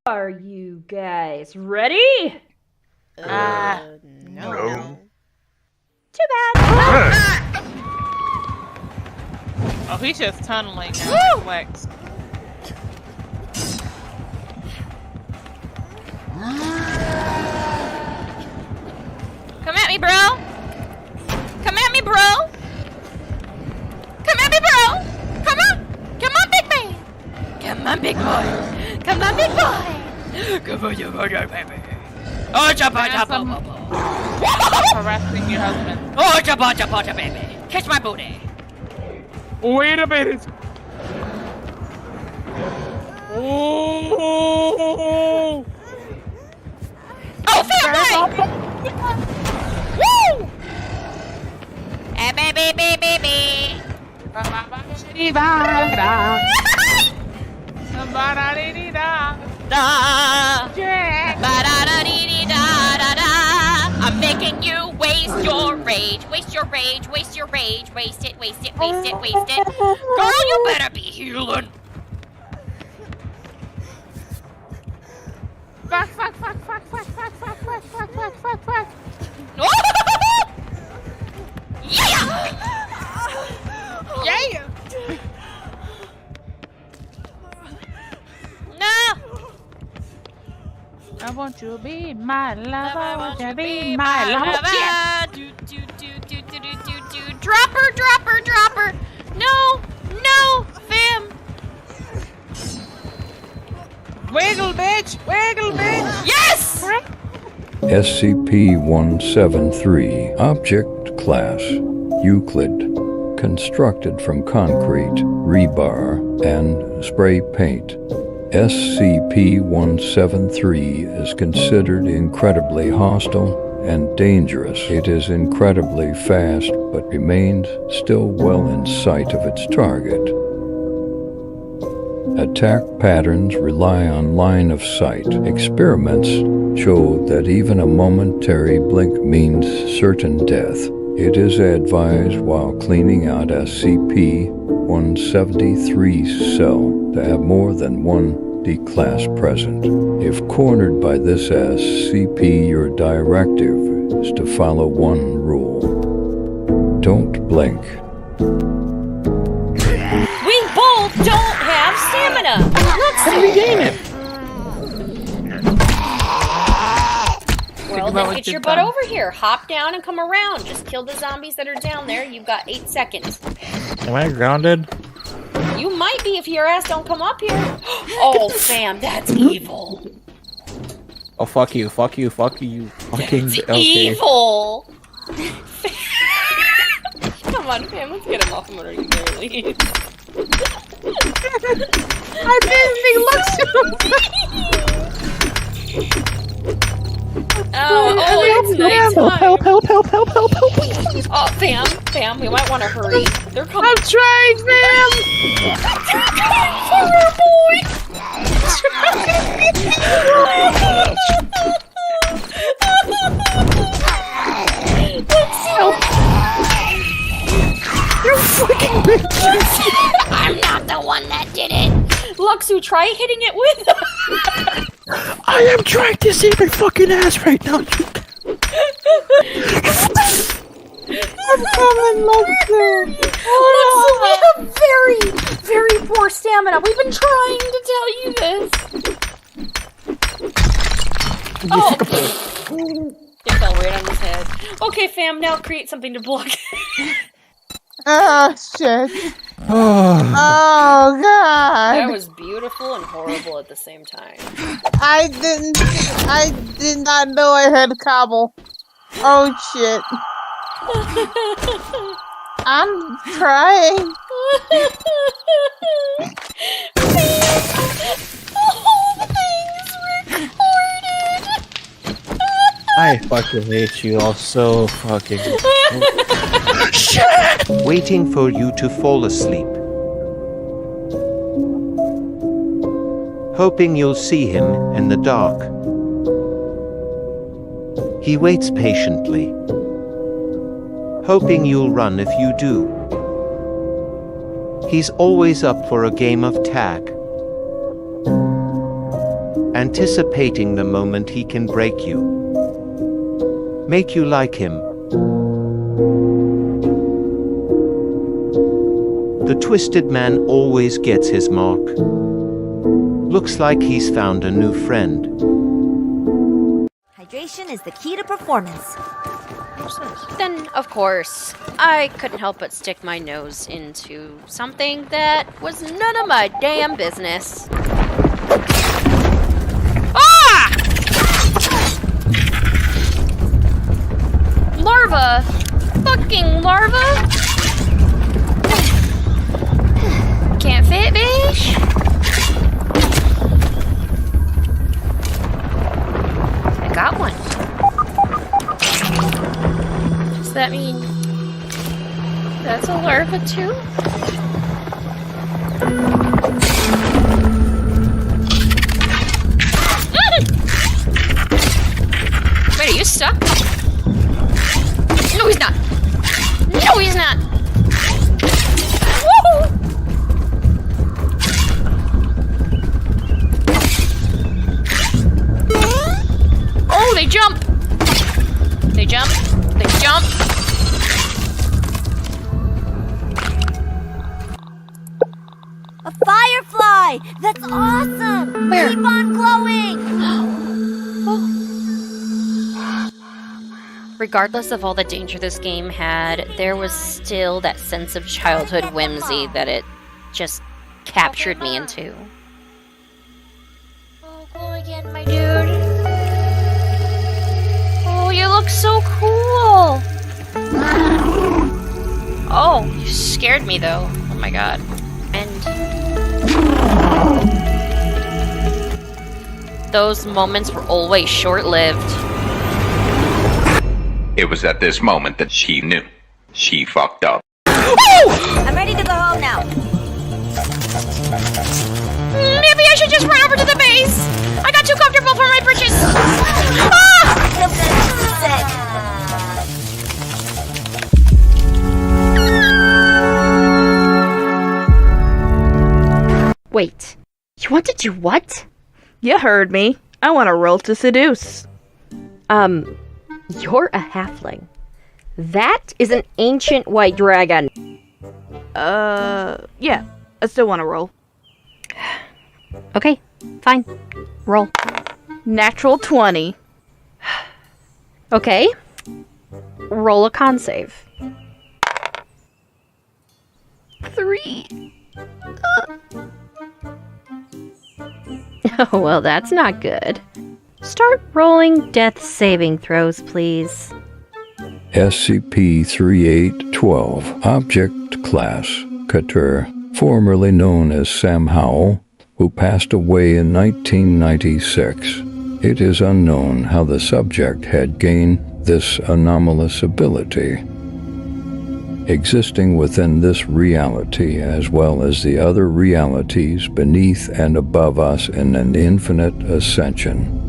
Are you guys ready? No. Too bad. Oh, he's just tunneling now. Flex. Come at me, bro. Come at me, bro. Come at me, bro. Come on. Come on, big man. Come on, big boy. Come on, big boy. Come on, you baby. Oh, jabba, Harassing your husband. oh, jabba, baby. Catch my booty. Wait a minute. Oh! Oh, family! Woo! Baby. I'm making you waste your rage. Waste your rage. Waste your rage. Waste it. Waste it. Waste it. Waste it. Girl, you better be healing. Fuck. Yeah! Yeah! No! I want you to be my lover. I want you to be my lover. Do. Drop her. No, fam. Wiggle, bitch. Yes! SCP-173 Object Class Euclid. Constructed from concrete, rebar, and spray paint. SCP-173 is considered incredibly hostile and dangerous. It is incredibly fast, but remains still well in sight of its target. Attack patterns rely on line of sight. Experiments show that even a momentary blink means certain death. It is advised while cleaning out SCP-173's cell to have more than one D-class present. If cornered by this SCP, your directive is to follow one rule. Don't blink. We both don't have stamina. Let's regain it. Well, then get your butt over here. Hop down and come around. Just kill the zombies that are down there. You've got 8 seconds. Am I grounded? You might be if your ass don't come up here. Oh, Sam, that's evil. Oh, fuck you. Fucking That's okay. evil. Come on, Sam, let's get him off him under you leave. I didn't think it's nighttime. Help. Oh, fam, we might want to hurry. They're coming. I'm trying, fam. They're coming for her, boy. You fucking bitch! I'm not the one that did it. Luxu, try hitting it with. I am trying to save my fucking ass right now. I'm coming, Luxu. Luxu, we have very, very poor stamina. We've been trying to tell you this. Oh. It fell right on his head. Okay, fam, now create something to block. Oh shit. Oh, Oh god. That was beautiful and horrible at the same time. I did not know I had cobble. Oh shit. I'm trying. The whole thing's recorded. I fucking hate you all so fucking. Waiting for you to fall asleep. Hoping you'll see him in the dark. He waits patiently. Hoping you'll run if you do. He's always up for a game of tag. anticipating the moment he can break you. Make you like him. The twisted man always gets his mark. Looks like he's found a new friend. Hydration is the key to performance. Then, of course, I couldn't help but stick my nose into something that was none of my damn business. Ah! Larva! Fucking larva! Can't fit, bitch! I got one. Does that mean that's a larva too? Wait, are you stuck? No, he's not. No, he's not. Woo! Oh, they jump. They jump. They jump. A firefly! That's awesome! Where? Keep on glowing! Regardless of all the danger this game had, there was still that sense of childhood whimsy that it just captured me into. Oh, glow again, my dude. Oh, you look so cool! Oh, you scared me though. Oh my god. And those moments were always short-lived. It was at this moment that she knew. She fucked up. I'm ready to go home now. Maybe I should just run over to the base. I got too comfortable for my britches. Wait, you want to do what? You heard me. I want to roll to seduce. You're a halfling. That is an ancient white dragon. Yeah. I still want to roll. Okay, fine. Roll. Natural 20. Okay. Roll a con save. 3. Oh, well, that's not good. Start rolling death saving throws, please. SCP-3812, Object Class, Katur, formerly known as Sam Howell, who passed away in 1996. It is unknown how the subject had gained this anomalous ability. Existing within this reality as well as the other realities beneath and above us in an infinite ascension.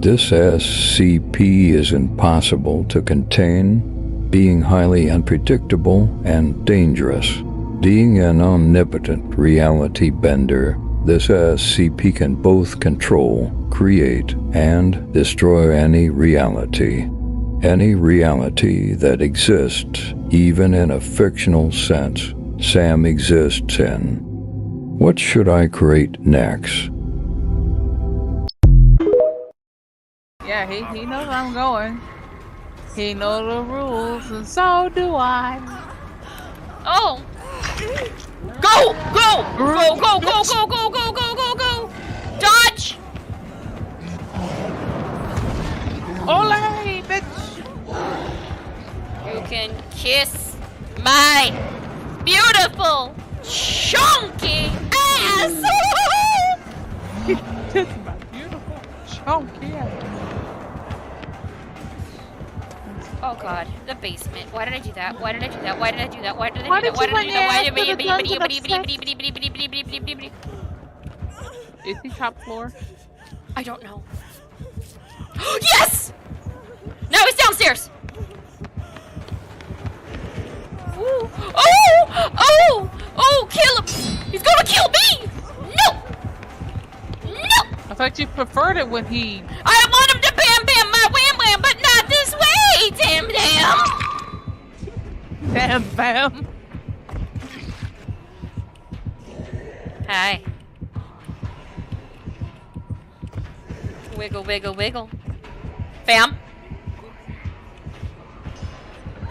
This SCP is impossible to contain, being highly unpredictable and dangerous. Being an omnipotent reality bender, this SCP can both control, create, and destroy any reality. Any reality that exists, even in a fictional sense, Sam exists in. What should I create next? Yeah, he knows where I'm going. He knows the rules, and so do I. Oh! Go! Go! Go! Go! Go! Go! Go! Go! Go! Go! Go! Dodge! Ole, bitch! You can kiss my beautiful, chunky ass! Kiss my beautiful, chunky ass. Oh god, the basement. Why did I do that? Why did I do that? Why did I do that? Why did I do Why that? did Why you did I do that? Why did I let do me that? Is he top floor? I don't know. Yes! Now he's downstairs! Ooh. Oh! Oh! Oh! Kill him! He's gonna kill me! No! No! I thought you preferred it when he... I want him to bam bam my wham wham, but not this way, damn damn. Bam bam. Hi. Wiggle, wiggle, wiggle. Bam.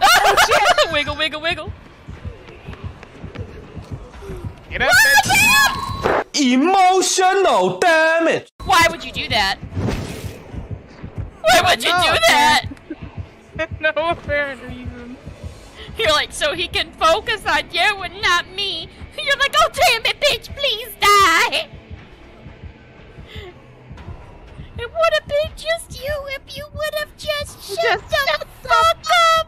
Oh shit! Wiggle, wiggle, wiggle. Get up, bitch. Emotional damage. Why would you do that? Why would you do that? No apparent reason. You're like, so he can focus on you and not me. You're like, oh damn it, bitch, please die. It would have been just you if you would have just shut the fuck up.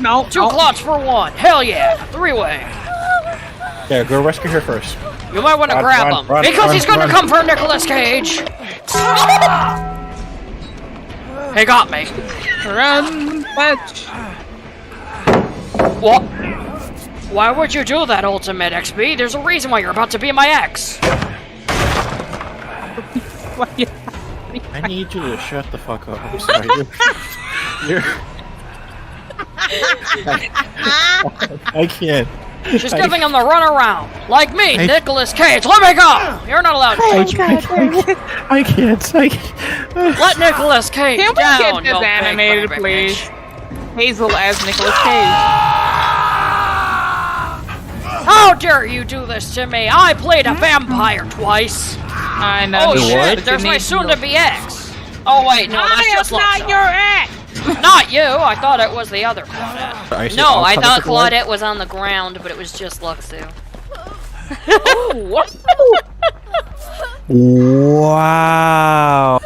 No. 2 clots for 1. Hell yeah. 3-way. Yeah, go rescue her first. You might want to grab him. Because he's going to come for Nicolas Cage. He got me. Run, bitch. What? Why would you do that, Ultimate XP? There's a reason why you're about to be my ex. I need you to shut the fuck up. I'm sorry. You're... I can't. She's giving him the runaround. Like me, Nicolas Cage. Let me go! You're not allowed to touch me. I can't. Let Nicolas Cage Can we down, get this you animated, big please? bitch. Hazel as Nicolas Cage. How dare you do this to me? I played a vampire twice. I know. Oh shit, there's my soon-to-be ex. Oh wait, no, that's just not your ex. Not you, I thought it was the other Claudette. No, I thought Claudette was on the ground, but it was just Luxu. Wow.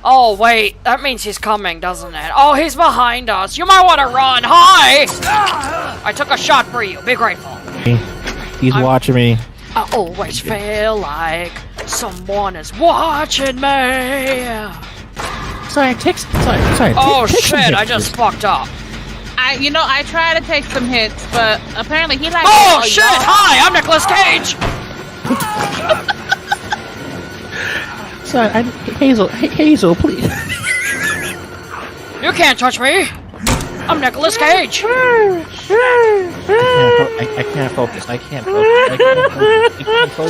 Oh wait, that means he's coming, doesn't it? Oh, he's behind us. You might want to run. Hi! I took a shot for you. Be grateful. He's watching me. I always feel like someone is watching me. Sorry. Oh shit, I just fucked up. I tried to take some hits, but apparently he likes. Oh shit! Hi, I'm Nicolas Cage. Sorry, Hazel, please. You can't touch me. I'm Nicolas Cage. I can't focus.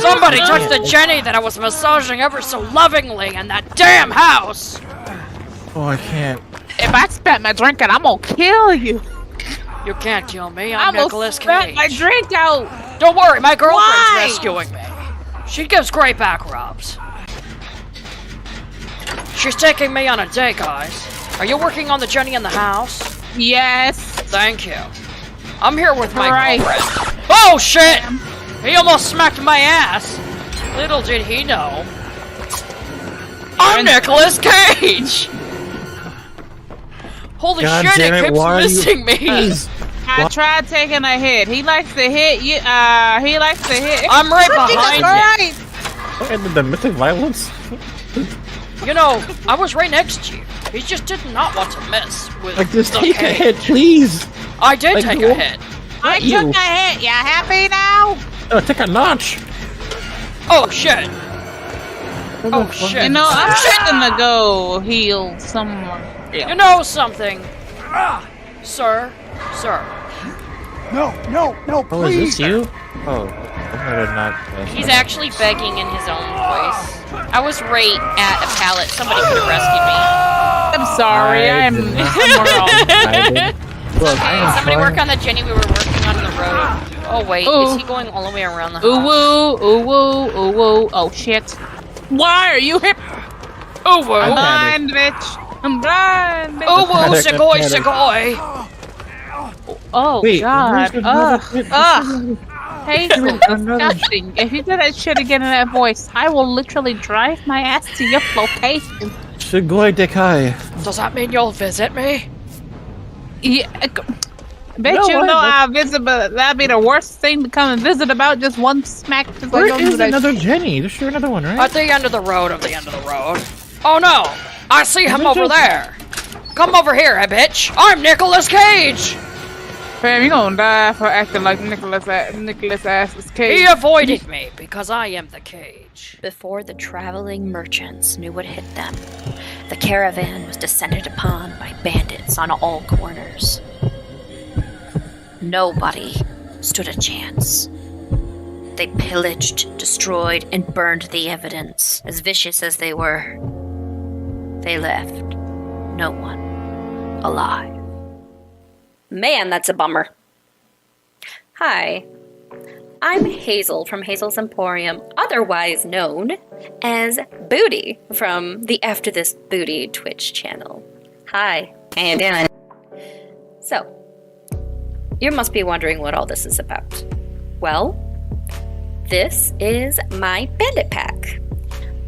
Somebody touched the Jenny that I was massaging ever so lovingly in that damn house. Oh, I can't. If I spat my drink out, I'm gonna kill you. You can't kill me. I'm Nicolas Cage. Spat my drink out. Don't worry, my girlfriend's rescuing me. She gives great back rubs. She's taking me on a date, guys. Are you working on the Jenny in the house? Yes. Thank you. I'm here with my girlfriend. Oh shit! He almost smacked my ass. Little did he know. I'm Nicolas Cage! Holy shit, it keeps missing me! I tried taking a hit. He likes to hit you. He likes to hit. I'm right behind you. What ended the mythic violence? You know, I was right next to you. He just did not want to mess with just the take cage. a hit, please. I did take a hit. I took a hit. You happy now? Take a notch. Oh shit. Oh shit. You know, I'm just gonna go heal someone. You know something? Sir. No, please. Oh, is this you? Oh, not. He's actually begging in his own voice. I was right at a pallet. Somebody could have rescued me. I'm sorry. I'm wrong. Look, Hey, somebody work on the Jenny we were working on the road. Oh wait, is he going all the way around the house? Ooh woo. Oh shit. Why are you hip? Ooh woo. I'm blind, bitch. I'm blind, bitch. Ooh woo, segoy. Oh wait, god. Hazel, disgusting. If you do that shit again in that voice, I will literally drive my ass to your location. Shigoi dekai. Does that mean you'll visit me? Yeah. I'll visit, but that'd be the worst thing to come and visit about. Just one smack. Where is another Jenny? There's sure another one, right? At the end of the road. Oh no! I see him over there. Come over here, bitch. I'm Nicolas Cage. Fam, you gonna die for acting like Nicholas Ass's cage. He avoided me because I am the cage. Before the traveling merchants knew what hit them, the caravan was descended upon by bandits on all corners. Nobody stood a chance. They pillaged, destroyed, and burned the evidence. As vicious as they were, they left no one alive. Man, that's a bummer. Hi, I'm Hazel from Hazel's Emporium, otherwise known as Booty from the AfterDisBooty Twitch channel. Hi. How you doing? So, you must be wondering what all this is about. Well, this is my bandit pack.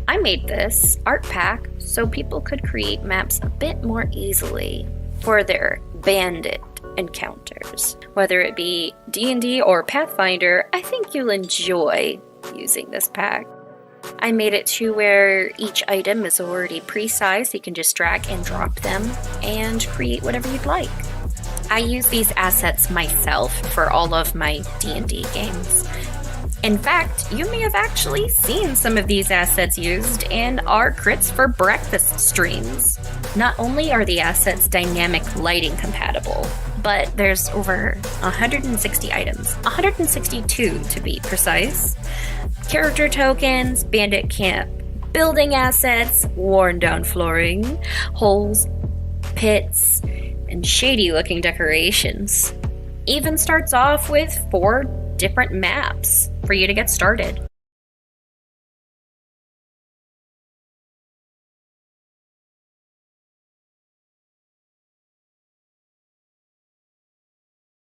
I made this art pack so people could create maps a bit more easily for their bandit encounters. Whether it be D&D or Pathfinder, I think you'll enjoy using this pack. I made it to where each item is already pre-sized, you can just drag and drop them and create whatever you'd like. I use these assets myself for all of my D&D games. In fact, you may have actually seen some of these assets used in our Crits4Breakfast streams. Not only are the assets dynamic lighting compatible, but there's over 160 items, 162 to be precise. Character tokens, bandit camp, building assets, worn down flooring, holes, pits, and shady looking decorations. Even starts off with 4 different maps for you to get started.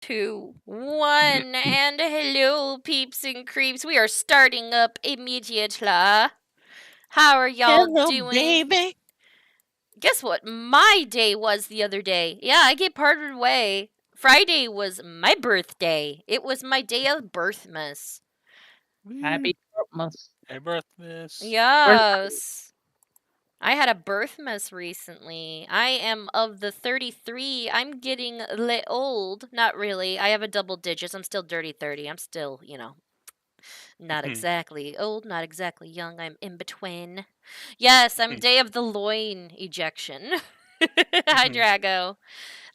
Two, one, and hello, peeps and creeps. We are starting up immediately. How are y'all doing? Baby. Guess what my day was the other day? Yeah, I get parted away. Friday was my birthday. It was my day of birthmas. Happy birthmas. Hey, birthmas. Yes. I had a birthmas recently. I am of the 33. I'm getting old. Not really. I have a double digits. I'm still dirty 30. I'm still, not exactly old, not exactly young. I'm in between. Yes, I'm day of the loin ejection. Hi, Drago.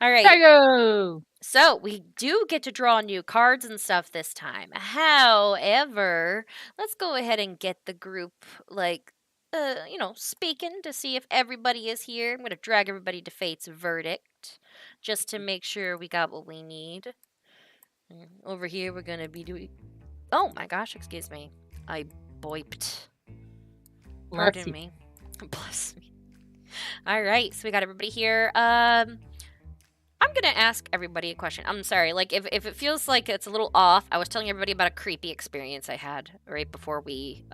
All right. Drago! So, we do get to draw new cards and stuff this time. However, let's go ahead and get the group, speaking to see if everybody is here. I'm going to drag everybody to Fate's verdict just to make sure we got what we need. Over here, we're going to be doing... Oh my gosh, excuse me. I boiped. Pardon me. Bless me. All right, so we got everybody here. I'm gonna ask everybody a question. I'm sorry, if it feels like it's a little off, I was telling everybody about a creepy experience I had right before we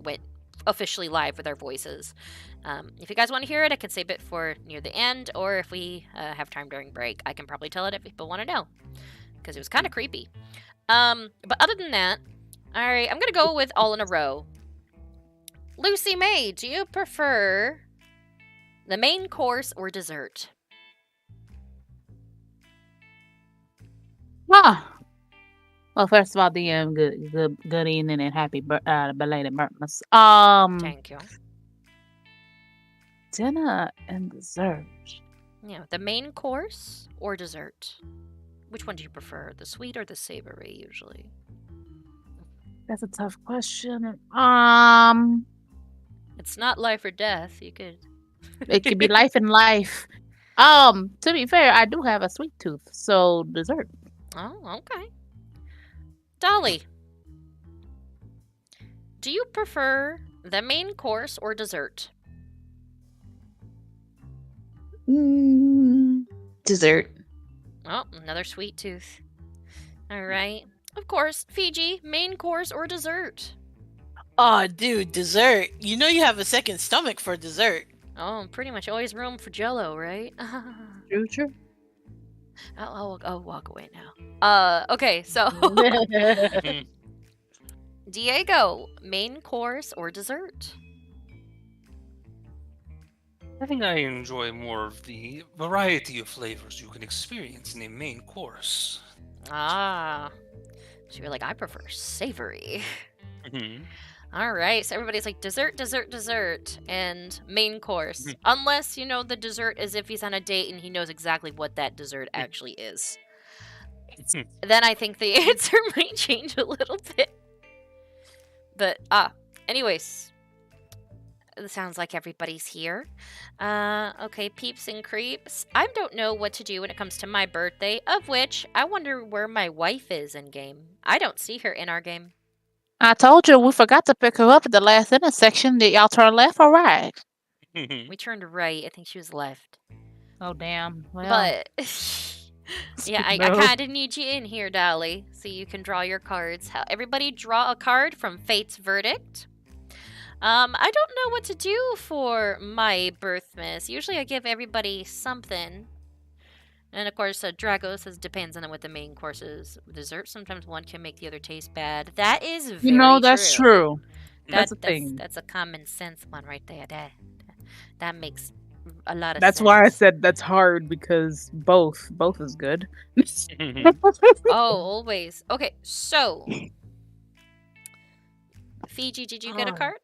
went officially live with our voices. If you guys want to hear it, I can save it for near the end, or if we have time during break, I can probably tell it if people want to know, because it was kind of creepy. But other than that, all right, I'm gonna go with all in a row. Lucy May, do you prefer the main course or dessert? Well, first of all, DM, good evening and happy belated birthmas. Thank you. Dinner and dessert. Yeah, the main course or dessert? Which one do you prefer, the sweet or the savory, usually? That's a tough question. It's not life or death. You could. It could be life and life. To be fair, I do have a sweet tooth, so dessert. Oh, okay. Dolly, do you prefer the main course or dessert? Dessert. Oh, another sweet tooth. All right. Of course, Fiji, main course or dessert? Oh, dude, dessert. You know you have a second stomach for dessert. Oh, pretty much always room for Jello, right? True. I'll walk away now. Okay, so Diego, main course or dessert? I think I enjoy more of the variety of flavors you can experience in a main course. Ah. So you're like, I prefer savory. Mhm. All right, so everybody's like dessert, dessert, dessert, and main course. Unless, you know, the dessert is if he's on a date and he knows exactly what that dessert actually is. Then I think the answer might change a little bit. But, anyways. It sounds like everybody's here. Okay, peeps and creeps. I don't know what to do when it comes to my birthday, of which I wonder where my wife is in game. I don't see her in our game. I told you we forgot to pick her up at the last intersection. Did y'all turn left or right? We turned right. I think she was left. Oh, damn. Well, But, yeah, I kind of need you in here, Dolly, so you can draw your cards. Everybody draw a card from Fate's Verdict. I don't know what to do for my birthmas. Usually I give everybody something. And of course, Drago says depends on what the main course is. Dessert, sometimes one can make the other taste bad. That is very you know, that's true. That's a thing. That's a common sense one right there. That makes a lot of That's sense. why I said that's hard, because both is good. Oh, always. Okay, so Fiji, did you get a card?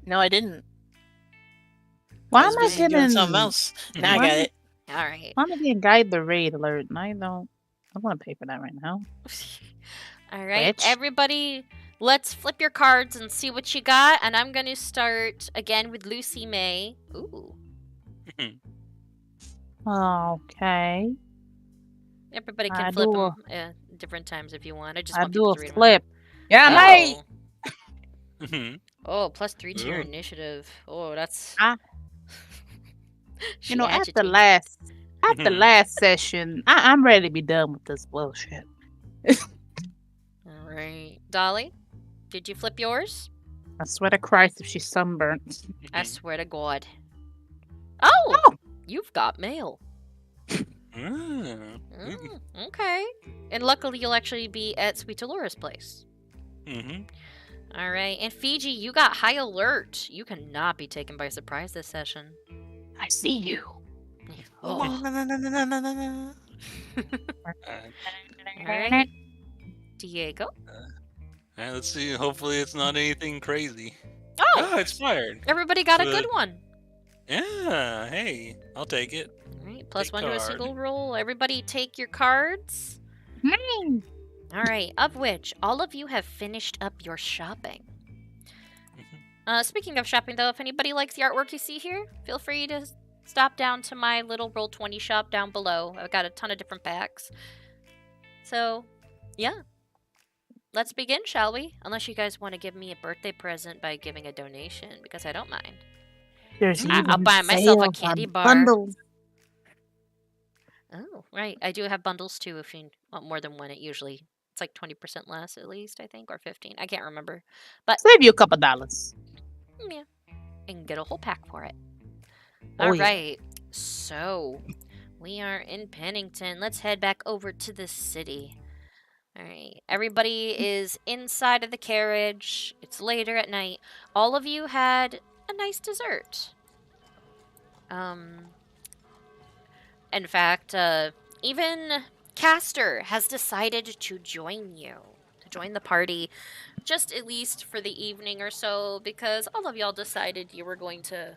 No, I didn't. Why I was am I busy doing getting something else? Now I why- got it. All right. Why am I getting guide the raid alert? And I don't want to pay for that right now. All right, Bitch. everybody, let's flip your cards and see what you got. And I'm going to start again with Lucy May. Ooh. Okay. Everybody I can flip do them different times if you want. I just I want do people a to read 'em. flip. Yeah, mate. Oh, +3 to your initiative. Oh, that's... You know, after last session, I'm ready to be done with this bullshit. All right. Dolly, did you flip yours? I swear to Christ, if she's sunburnt. I swear to God. Oh! You've got mail. Okay. And luckily, you'll actually be at Sweet Alora's place. All right. And Fiji, you got high alert. You cannot be taken by surprise this session. I see you. Oh. All right. Diego? Alright, let's see. Hopefully it's not anything crazy. Oh! It's fired. Everybody got a good one. Yeah, hey, I'll take it. All right. +1 to a card. single roll. Everybody take your cards. All right. Of which, all of you have finished up your shopping. Speaking of shopping, though, if anybody likes the artwork you see here, feel free to stop down to my little Roll20 shop down below. I've got a ton of different packs. So, yeah. Let's begin, shall we? Unless you guys want to give me a birthday present by giving a donation, because I don't mind. I'll buy myself a candy bar. Bundles. Oh, right. I do have bundles, too, if you want more than one. It's like 20% less, at least, I think, or 15. I can't remember. But Save you a couple dollars. yeah. And get a whole pack for it. Oh, All yeah. right. So, we are in Pennington. Let's head back over to the city. All right. Everybody is inside of the carriage. It's later at night. All of you had a nice dessert. In fact, even Castor has decided to join you. To join the party. Just at least for the evening or so. Because all of y'all decided you were going to...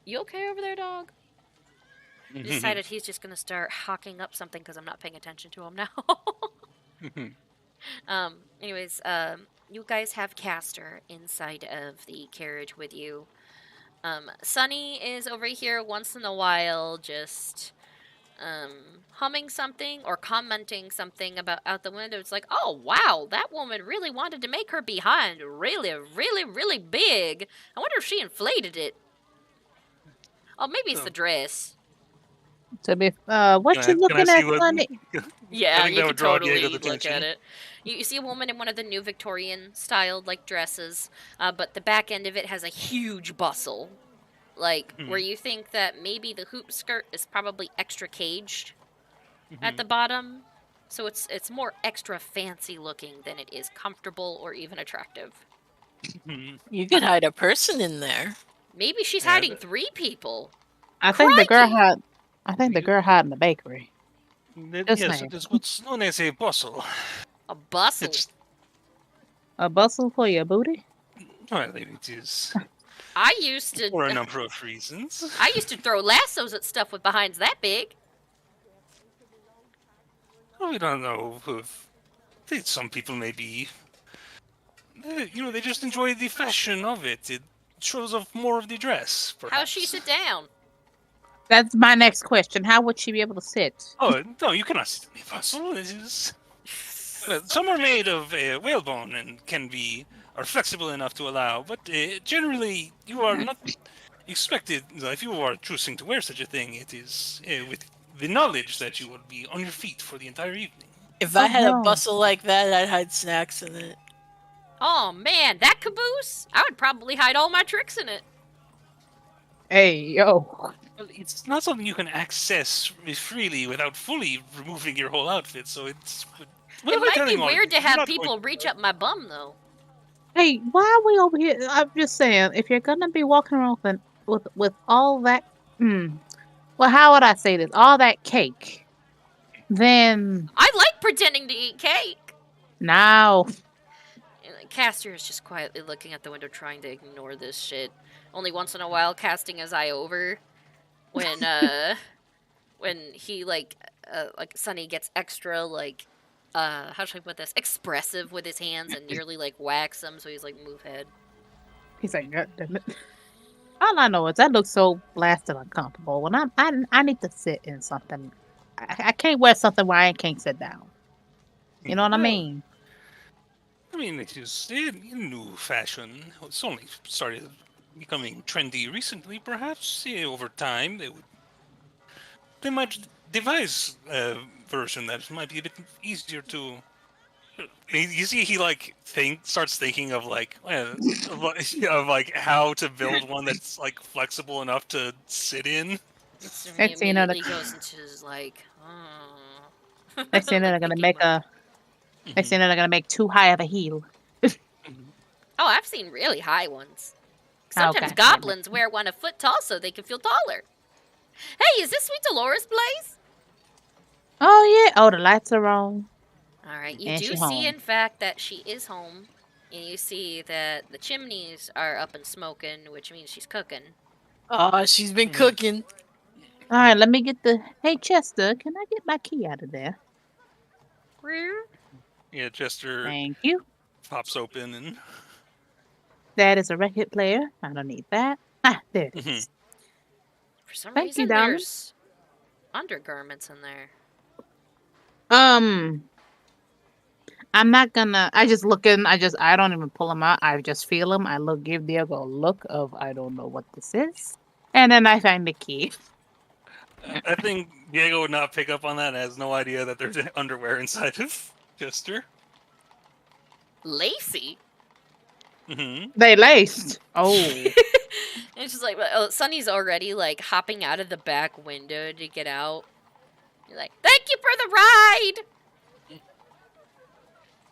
You okay over there, dog? He decided he's just going to start hawking up something because I'm not paying attention to him now. Anyways, you guys have Castor inside of the carriage with you. Sunny is over here once in a while just humming something or commenting something about out the window. It's like, oh, wow, that woman really wanted to make her behind really, really, really big. I wonder if she inflated it. Oh, maybe it's the dress. To be, what you looking at, Sunny? Yeah, think you that can would draw totally Diego's look attention. at it. You see a woman in one of the new Victorian-styled, like, dresses, but the back end of it has a huge bustle. Like, where you think that maybe the hoop skirt is probably extra caged at the bottom. So it's more extra fancy looking than it is comfortable or even attractive. You could hide a person in there. Maybe she's hiding 3 people. I think the girl had. I think the girl hid in the bakery. Yes, it is what's known as a bustle. A bustle? A bustle for your booty? Well, it is. I used to. For a number of reasons. I used to throw lassos at stuff with behinds that big. We don't know if some people may be. They just enjoy the fashion of it. It shows off more of the dress. Perhaps. How's she sit down? That's my next question. How would she be able to sit? Oh no, you cannot sit in a bustle. Some are made of whalebone and are flexible enough to allow, but generally you are not expected. If you are choosing to wear such a thing, it is with the knowledge that you would be on your feet for the entire evening. If I had a bustle like that, I'd hide snacks in it. Oh man, that caboose! I would probably hide all my tricks in it. Hey, yo. Well, it's not something you can access freely without fully removing your whole outfit, so it's... It might be weird to have people reach up my bum, though. Hey, why are we over here? I'm just saying, if you're gonna be walking around with all that... Well, how would I say this? All that cake. Then... I like pretending to eat cake! No. Caster is just quietly looking at the window trying to ignore this shit. Only once in a while casting his eye over when he like Sunny gets extra how should I put this? Expressive with his hands and nearly like whacks him, so he's like, move head. He's like, God damn it. All I know is that looks so blasted uncomfortable. When I need to sit in something. I can't wear something where I can't sit down. You know what I mean? I mean, it is a new fashion. It's only started becoming trendy recently, perhaps. Over time, they might devise a version that might be a bit easier to. You see, he starts thinking of how to build one that's like flexible enough to sit in. Next thing you know, goes into his next thing you know, they're gonna make a. Next thing you know, they're gonna make too high of a heel. Oh, I've seen really high ones. Sometimes goblins wear one a foot tall so they can feel taller. Hey, is this Sweet Dolores' place? Oh yeah. Oh, the lights are on. All right, you And do she's see, home. in fact, that she is home, and you see that the chimneys are up and smoking, which means she's cooking. Oh, she's been cooking. All right, let me get the. Hey, Chester, can I get my key out of there? Yeah, Chester. Thank you. Pops open and. That is a record player. I don't need that. Ah, there it is. For some Thank reason, you, darling. there's undergarments in there. I'm not gonna. I just look in. I don't even pull them out. I just feel them. I give Diego a look of I don't know what this is, and then I find the key. I think Diego would not pick up on that and has no idea that there's underwear inside of Chester. Lacy? They laced. Oh. And it's just like, Sunny's already like hopping out of the back window to get out. You're like, thank you for the ride!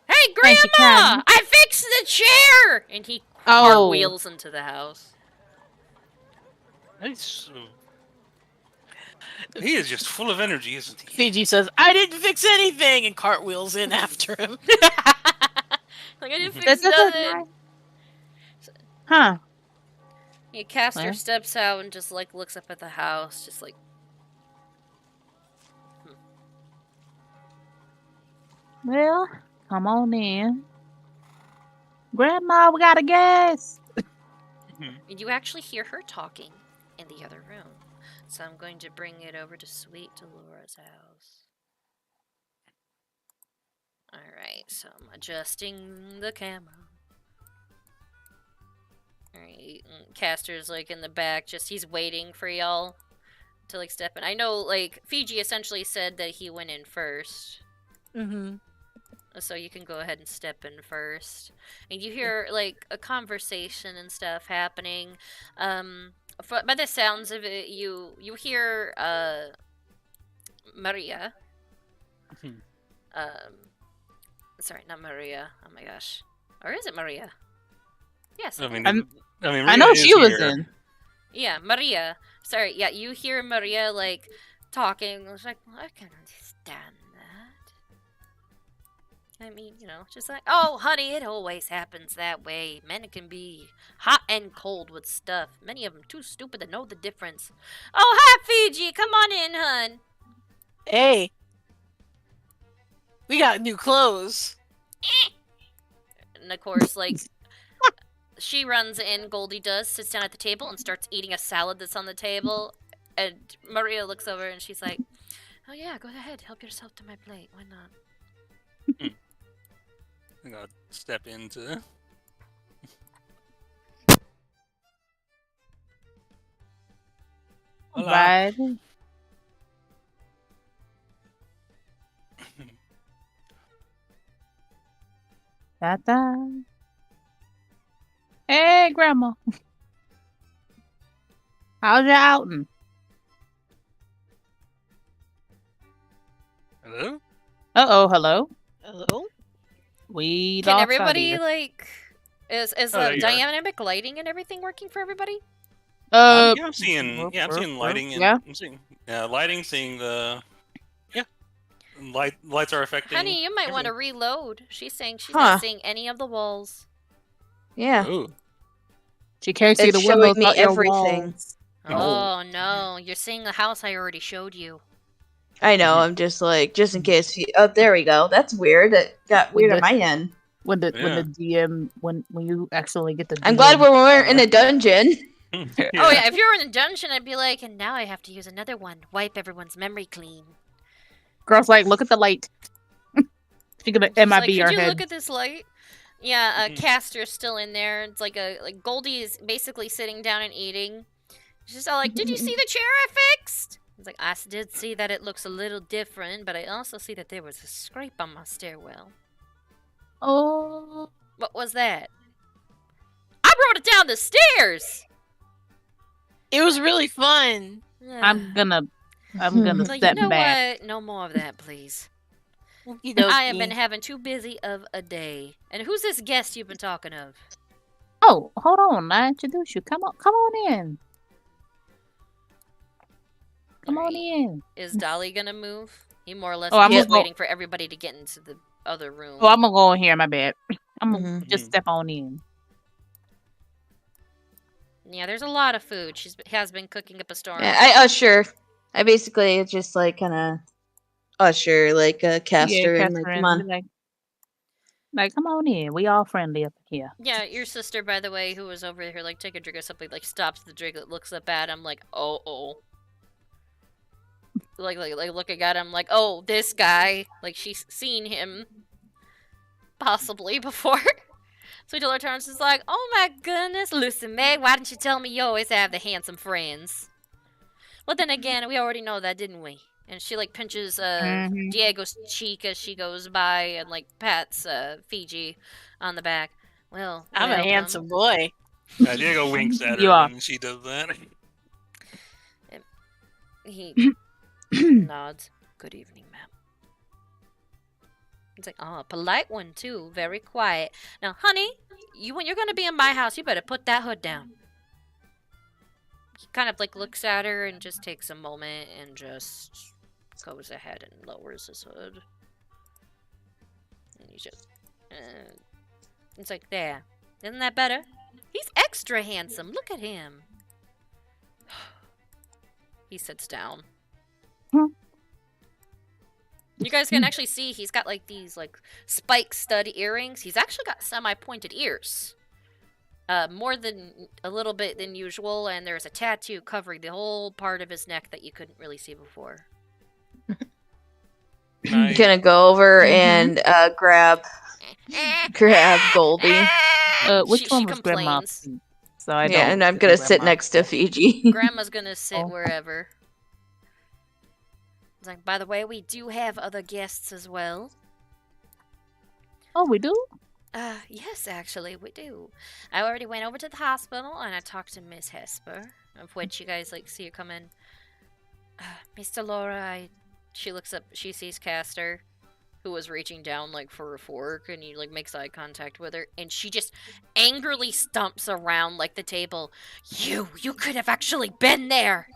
Hey, Grandma! I fixed the chair! And he cartwheels into the house. Nice. He is just full of energy, isn't he? Fiji says, I didn't fix anything! And cartwheels in after him. Like, I didn't fix nothing. Huh. Yeah, Caster steps out and just like looks up at the house, just like. Well, come on in. Grandma, we got a guest. You actually hear her talking in the other room. So I'm going to bring it over to Sweet Dolores' house. Alright, so I'm adjusting the camera. Alright, Caster's like in the back, he's waiting for y'all to like step in. I know like Fiji essentially said that he went in first. So you can go ahead and step in first. And you hear like a conversation and stuff happening. By the sounds of it, you hear Maria. Sorry, not Maria. Oh my gosh. Or is it Maria? Yes. I know she was in. Yeah, Maria. Sorry, yeah, you hear Maria, like, talking. It's like, well, I can understand that. I mean, you know, just like, oh, honey, it always happens that way. Men can be hot and cold with stuff. Many of them too stupid to know the difference. Oh, hi, Fiji. Come on in, hun. Hey. We got new clothes. And of course, like, she runs in, Goldie does, sits down at the table and starts eating a salad that's on the table. And Maria looks over and she's like, oh yeah, go ahead, help yourself to my plate. Why not? I gotta step into. Hola. Right. Ta-ta. Hey, Grandma. How's your outing? Hello? Uh-oh, hello. Hello? We Can lost everybody, our leader. like, is there you are. dynamic lighting and everything working for everybody? Yeah, I'm seeing lighting. And, yeah. I'm seeing lighting. Seeing the lights are affecting. Honey, you might want to reload. She's saying she's Huh. not seeing any of the walls. Yeah. Ooh. She can't see It's the showing windows me out your everything. walls. Oh no, you're seeing the house I already showed you. I know, I'm just like, just in case. Oh, there we go. That's weird. That got weird on my end. When the DM when you accidentally get the. I'm glad we weren't in a dungeon. Oh yeah, if you were in a dungeon, I'd be like, and now I have to use another one. Wipe everyone's memory clean. Girl's like, look at the light. She's gonna She's MIB like, our could you head. look at this light? Yeah, Caster's still in there. It's like Goldie is basically sitting down and eating. She's all like, did you see the chair I fixed? It's like, I did see that it looks a little different, but I also see that there was a scrape on my stairwell. Oh. What was that? I brought it down the stairs! It was really fun. I'm gonna So step you know back. what? No more of that, please. Okey-dokey. I have been having too busy of a day. And who's this guest you've been talking of? Oh, hold on. I introduce you. Come on in. Come on in. Is Dolly gonna move? He more or less Oh, I'm is just gonna go- waiting for everybody to get into the other room. Oh, I'm gonna go in here. My bad. I'm gonna just step on in. Yeah, there's a lot of food. She has been cooking up a storm. Yeah, I usher. I basically just like kind of usher, like Caster, and like, come on. Like, come on in. We all friendly up here. Yeah, your sister, by the way, who was over here, like, take a drink or something, like, stops the drink, looks up at him, like, oh. Like, looking at him, like, oh, this guy. Like, she's seen him possibly before. So Dilla turns is like, oh my goodness, Lucy May, why didn't you tell me you always have the handsome friends? Well, then again, we already know that, didn't we? And she, like, pinches Diego's cheek as she goes by and, like, pats Fiji on the back. Well, I'm a handsome boy. Diego winks at her You are. when she does that. He nods. Good evening, ma'am. It's like, oh, a polite one, too. Very quiet. Now, honey, when you're going to be in my house, you better put that hood down. He kind of, like, looks at her and just takes a moment and just goes ahead and lowers his hood. And he just... it's like, there. Isn't that better? He's extra handsome. Look at him. He sits down. You guys can actually see he's got, like, these, like, spike stud earrings. He's actually got semi-pointed ears. More than a little bit than usual, and there's a tattoo covering the whole part of his neck that you couldn't really see before. I'm gonna go over and grab Goldie. Which one she was Grandma? complains. So I don't. Yeah, and I'm gonna sit next to Fiji. Grandma's gonna sit wherever. It's like, by the way, we do have other guests as well. Oh, we do? Yes, actually, we do. I already went over to the hospital and I talked to Miss Hesper, of which you guys, like, see her come in. Mr. Laura, she looks up, she sees Caster. who was reaching down like for a fork, and he like makes eye contact with her, and she just angrily stomps around like the table. You could have actually been there.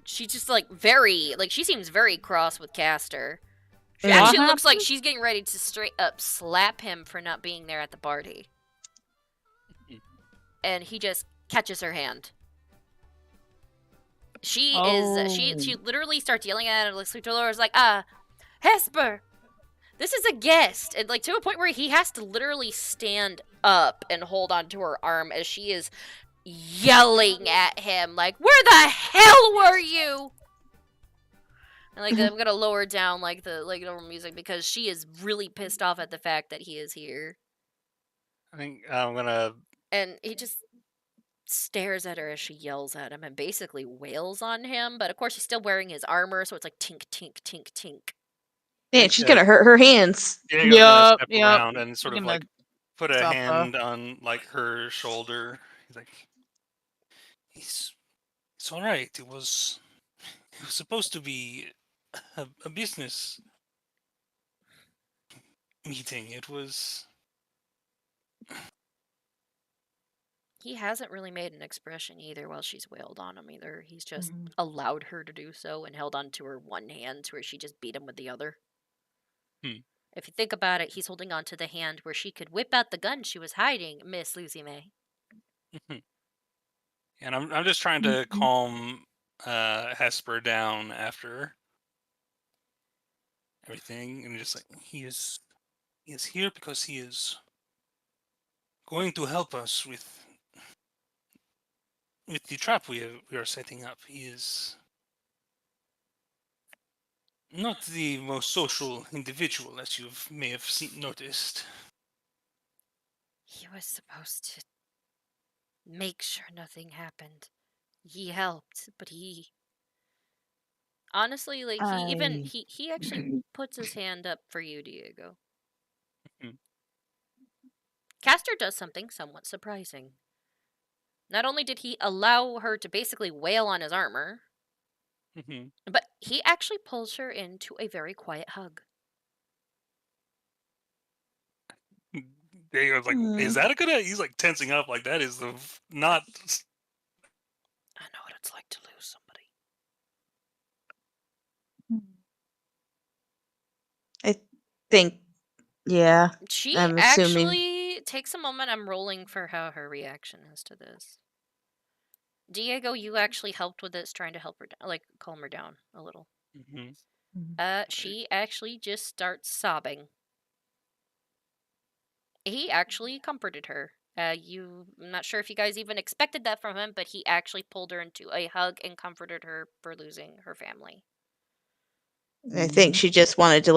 She just like she seems very cross with Castor. She actually looks like she's getting ready to straight up slap him for not being there at the party. And he just catches her hand. She literally starts yelling at her, like Laura's like, Hesper, this is a guest. And like to a point where he has to literally stand up and hold onto her arm as she is yelling at him, like, where the hell were you? And like I'm gonna lower down like the normal music because she is really pissed off at the fact that he is here. I think I'm gonna. And he just stares at her as she yells at him and basically wails on him. But of course, he's still wearing his armor, so it's like tink, tink, tink, tink. Man, she's gonna hurt her hands. Diego's gonna step around and sort of like put a hand on like her shoulder. He's like, it's all right. It was supposed to be a business meeting. It was. He hasn't really made an expression either while she's wailed on him either. He's just allowed her to do so and held on to her one hand where she just beat him with the other. If you think about it, he's holding on to the hand where she could whip out the gun she was hiding, Miss Lucy May. And I'm just trying to calm Hesper down after everything, and just like he is here because he is going to help us with the trap we are setting up. He is not the most social individual, as you may have noticed. He was supposed to make sure nothing happened. He helped, but he... Honestly, like, he actually puts his hand up for you, Diego. Castor does something somewhat surprising. Not only did he allow her to basically wail on his armor, but he actually pulls her into a very quiet hug. Diego's like, is that a good idea? He's like tensing up, like that is not. I know what it's like to lose somebody. I think, yeah. She I'm actually assuming. takes a moment. I'm rolling for how her reaction is to this. Diego, you actually helped with this, trying to help her, like, calm her down a little. She actually just starts sobbing. He actually comforted her. I'm not sure if you guys even expected that from him, but he actually pulled her into a hug and comforted her for losing her family. I think she just wanted to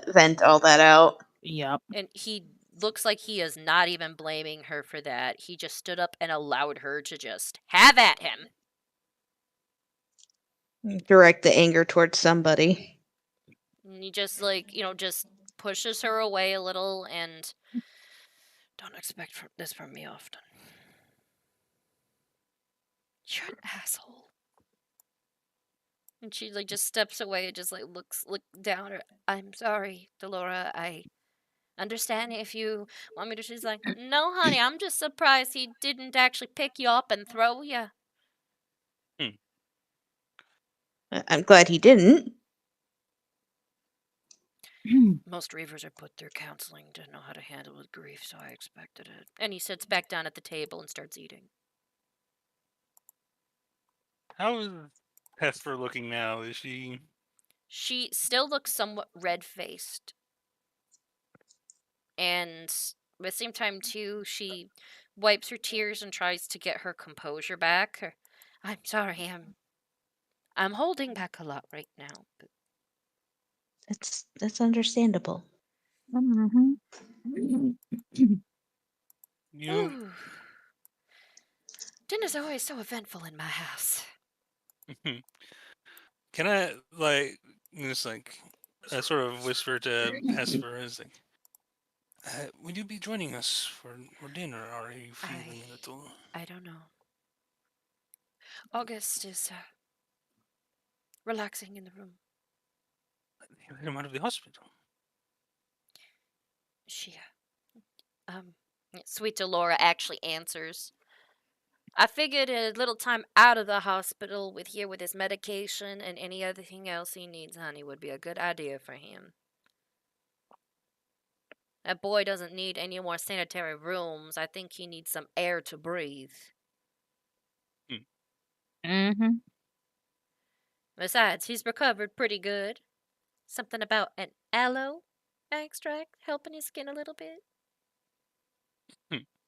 vent all that out. Yep. And he looks like he is not even blaming her for that. He just stood up and allowed her to just have at him. Direct the anger towards somebody. And he just, like, just pushes her away a little and... Don't expect this from me often. You're an asshole. And she, like, just steps away and just, like, looks down. I'm sorry, Delora. I understand if you want me to. She's like, no, honey, I'm just surprised he didn't actually pick you up and throw you. I'm glad he didn't. Most Reavers are put through counseling to know how to handle with grief, so I expected it. And he sits back down at the table and starts eating. How is Hesper looking now? Is she... She still looks somewhat red-faced. And at the same time, too, she wipes her tears and tries to get her composure back. I'm sorry, I'm holding back a lot right now. But... That's understandable. Dinner's always so eventful in my house. Can I, like, just like, sort of whisper to Hesper, is like, would you be joining us for dinner? Or are you feeling a little... I don't know. August is relaxing in the room. let him out of the hospital. She, Sweet Delora actually answers. I figured a little time out of the hospital with his medication and any other thing else he needs, honey, would be a good idea for him. That boy doesn't need any more sanitary rooms. I think he needs some air to breathe. Mm-hmm. Besides, he's recovered pretty good. Something about an aloe extract helping his skin a little bit.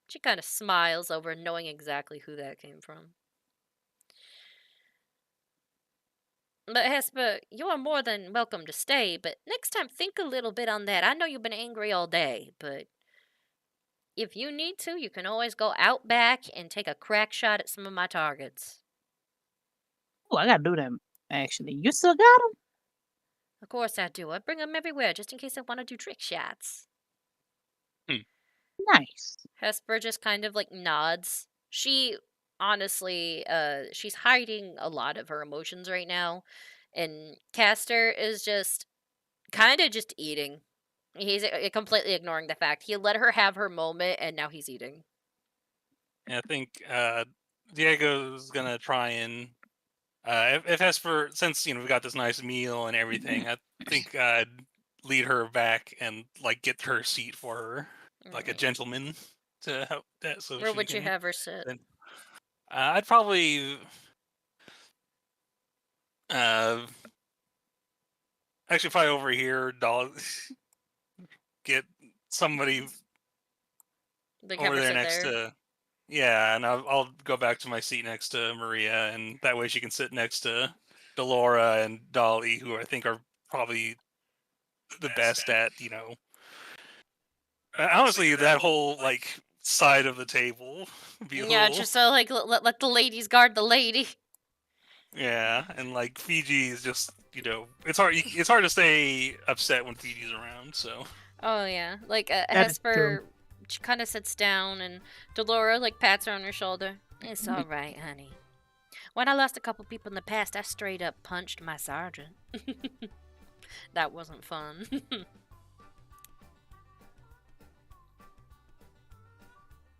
She kind of smiles over knowing exactly who that came from. But Hesper, you are more than welcome to stay, but next time think a little bit on that. I know you've been angry all day, but if you need to, you can always go out back and take a crack shot at some of my targets. Oh, I gotta do them, actually. You still got them? Of course I do. I bring them everywhere just in case I want to do trick shots. Nice. Hesper just kind of like nods. She honestly, she's hiding a lot of her emotions right now. And Castor is just kind of just eating. He's completely ignoring the fact. He let her have her moment and now he's eating. I think Diego's gonna try and if Hesper, since we got this nice meal and everything, I think I'd lead her back and like get her seat for her, like a gentleman to help that. So where would you have her sit? I'd probably actually probably over here, dog. Get somebody over there next to. Yeah, and I'll go back to my seat next to Maria, and that way she can sit next to Delora and Dolly, who I think are probably the best at, honestly, that whole, like, side of the table. Just so, like, let the ladies guard the lady. Yeah, and, like, Fiji is just, it's hard to stay upset when Fiji's around, so. Oh, yeah. Like, Hesper, she kind of sits down, and Delora, like, pats her on her shoulder. It's all right, honey. When I lost a couple people in the past, I straight up punched my sergeant. That wasn't fun.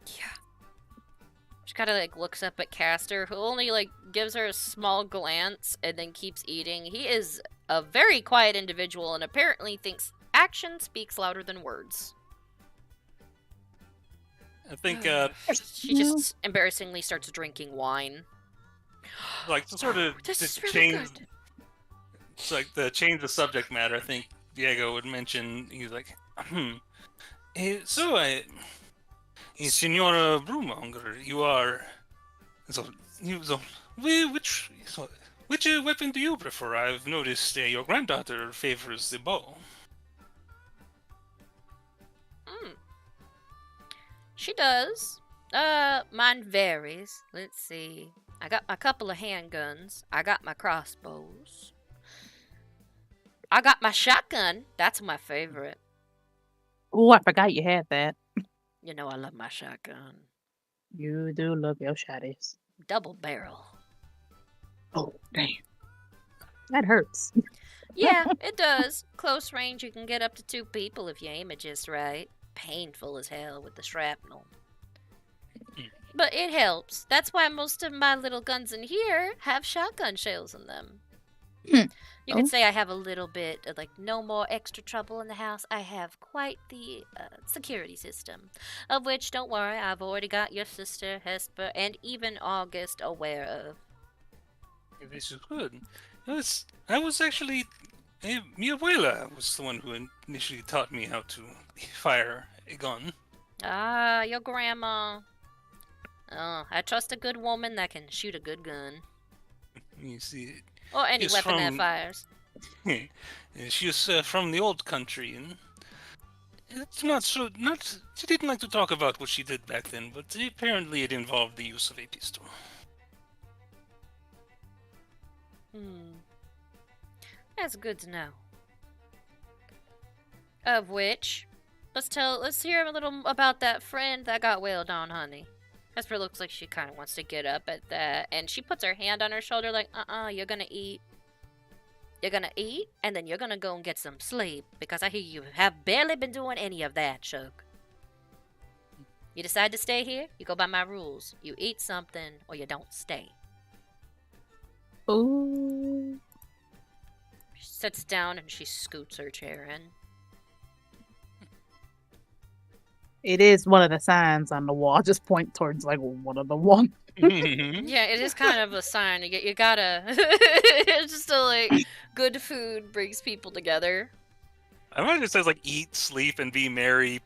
Yeah. She kind of, like, looks up at Castor, who only, like, gives her a small glance and then keeps eating. He is a very quiet individual and apparently thinks action speaks louder than words. I think she just embarrassingly starts drinking wine. Like to sort of change, it's like the change the subject matter. I think Diego would mention. He's like, so Signora Brewmonger, you are. Which weapon do you prefer? I've noticed your granddaughter favors the bow. She does. Mine varies. Let's see. I got my couple of handguns. I got my crossbows. I got my shotgun. That's my favorite. Oh, I forgot you had that. You know I love my shotgun. You do love your shotties. Double barrel. Oh, damn. That hurts. Yeah, it does. Close range, you can get up to 2 people if you aim it just right. Painful as hell with the shrapnel. But it helps. That's why most of my little guns in here have shotgun shells in them. You could say I have a little bit of, like, no more extra trouble in the house. I have quite the security system. Of which, don't worry, I've already got your sister, Hesper, and even August aware of. This is good. I was actually... mi abuela was the one who initially taught me how to fire a gun. Ah, your grandma. Oh, I trust a good woman that can shoot a good gun. You see... Or any weapon that fires. She is from the old country, and it's not... She didn't like to talk about what she did back then, but apparently it involved the use of a pistol. That's good to know. Of which, let's hear a little about that friend that got wailed on, honey. Hesper looks like she kind of wants to get up at that, and she puts her hand on her shoulder like, you're gonna eat. You're gonna eat, and then you're gonna go and get some sleep, because I hear you have barely been doing any of that, Chuck. You decide to stay here, you go by my rules. You eat something, or you don't stay. Ooh. She sits down and she scoots her chair in. It is one of the signs on the wall. Just point towards like one of the ones. Yeah, it is kind of a sign. You gotta. It's just like good food brings people together. I imagine it says like eat, sleep, and be merry. ...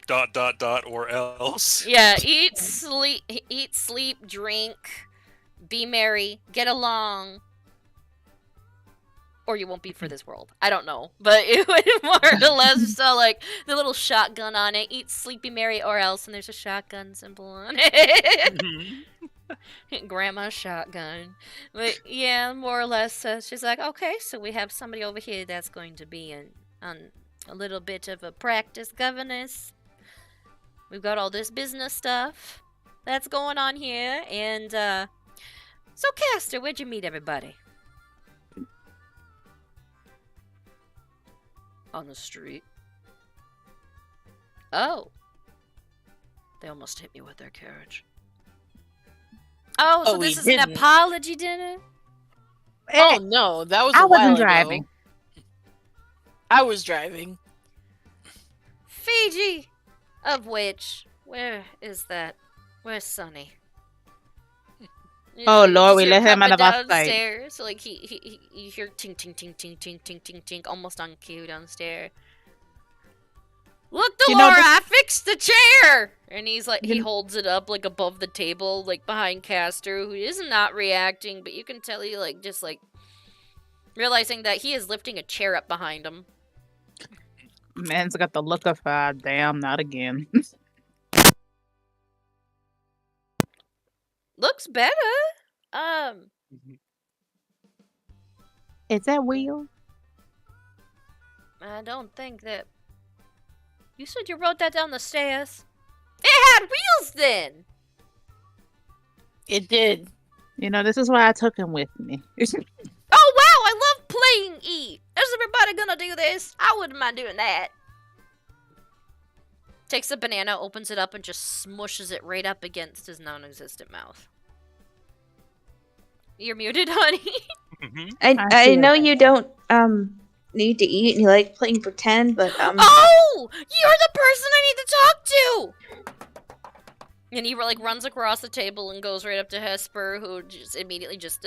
or else. Yeah, eat, sleep, drink, be merry, get along, or you won't be for this world. I don't know, but it would more or less just like the little shotgun on it. Eat, sleep, be merry, or else, and there's a shotgun symbol on it. Grandma's shotgun. But yeah, more or less, she's like, okay, so we have somebody over here that's going to be on a little bit of a practice governess. We've got all this business stuff that's going on here, and so Castor, where'd you meet everybody? On the street. Oh. They almost hit me with their carriage. Oh, so this is an apology dinner? Oh no, that was I a while wasn't ago. driving. I was driving. Fiji! Of which, where is that? Where's Sonny? Oh Lord, we He's let him out coming of our sight. downstairs, like you hear tink tink tink tink tink tink tink tink tink, almost on cue downstairs. Look, Delora, I fixed the chair! And he's like, he holds it up like above the table, like behind Castor, who is not reacting, but you can tell he like just like realizing that he is lifting a chair up behind him. Man's got the look of damn, not again. Looks better. Is that wheel? I don't think that. You said you rode that down the stairs. It had wheels then. It did. You know, this is why I took him with me. Oh wow, I love playing eat. Is everybody gonna do this? I wouldn't mind doing that. Takes a banana, opens it up, and just smushes it right up against his non-existent mouth. You're muted, honey. I know you don't need to eat and you like playing pretend, but Oh! You're the person I need to talk to! And he like runs across the table and goes right up to Hesper, who just immediately just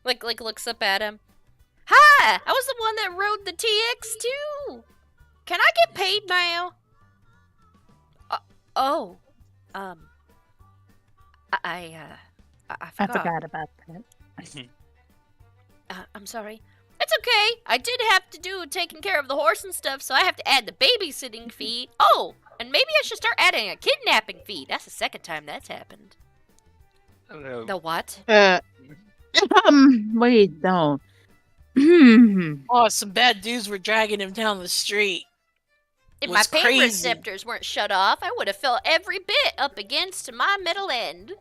like looks up at him. Hi! I was the one that rode the TX too. Can I get paid now? I forgot about that. I'm sorry. It's okay. I did have to do taking care of the horse and stuff, so I have to add the babysitting fee. Oh, and maybe I should start adding a kidnapping fee. That's the second time that's happened. The what? Wait, don't. Oh, some bad dudes were dragging him down the street. If my pain receptors weren't shut off, I would have felt every bit up against my middle end.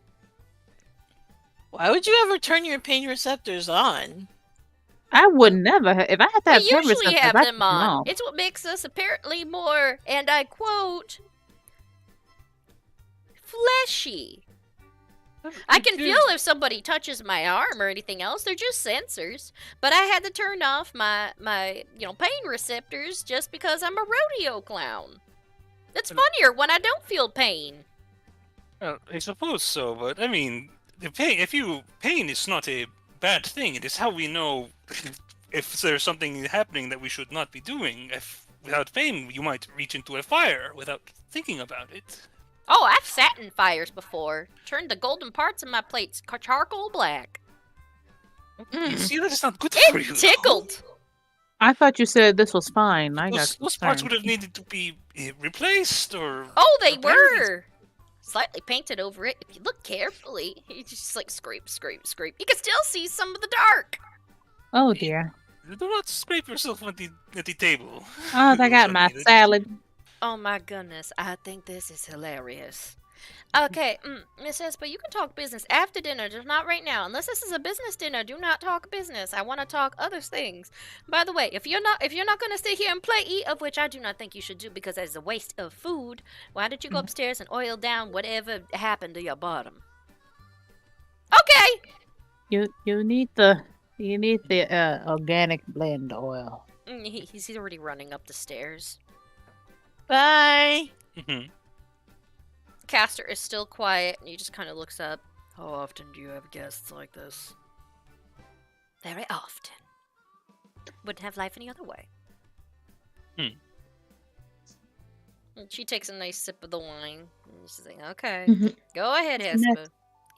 Why would you ever turn your pain receptors on? I would never have. If I had that We usually have them on. It's what makes us apparently more, and I quote, fleshy. I can feel if somebody touches my arm or anything else. They're just sensors. But I had to turn off my pain receptors just because I'm a rodeo clown. It's funnier when I don't feel pain. I suppose so, but I mean, pain is not a bad thing. It is how we know if there's something happening that we should not be doing. If without pain, you might reach into a fire without thinking about it. Oh, I've sat in fires before. Turned the golden parts of my plates charcoal black. See, that is not good for you. It tickled. I thought you said this was fine. Those parts would have needed to be replaced or. Oh, they were slightly painted over it. If you look carefully, you just like scrape. You can still see some of the dark. Oh dear. Do not scrape yourself at the table. Oh, I got my salad. Oh my goodness, I think this is hilarious. Okay, Miss Esper, you can talk business after dinner, just not right now. Unless this is a business dinner, do not talk business. I want to talk other things. By the way, if you're not going to sit here and play eat, of which I do not think you should do because that is a waste of food, why don't you go upstairs and oil down whatever happened to your bottom? Okay. You need the organic blend oil. He's already running up the stairs. Bye. Castor is still quiet, and he just kind of looks up. How often do you have guests like this? Very often. Wouldn't have life any other way. And she takes a nice sip of the wine. And she's like, okay, go ahead, Hesper.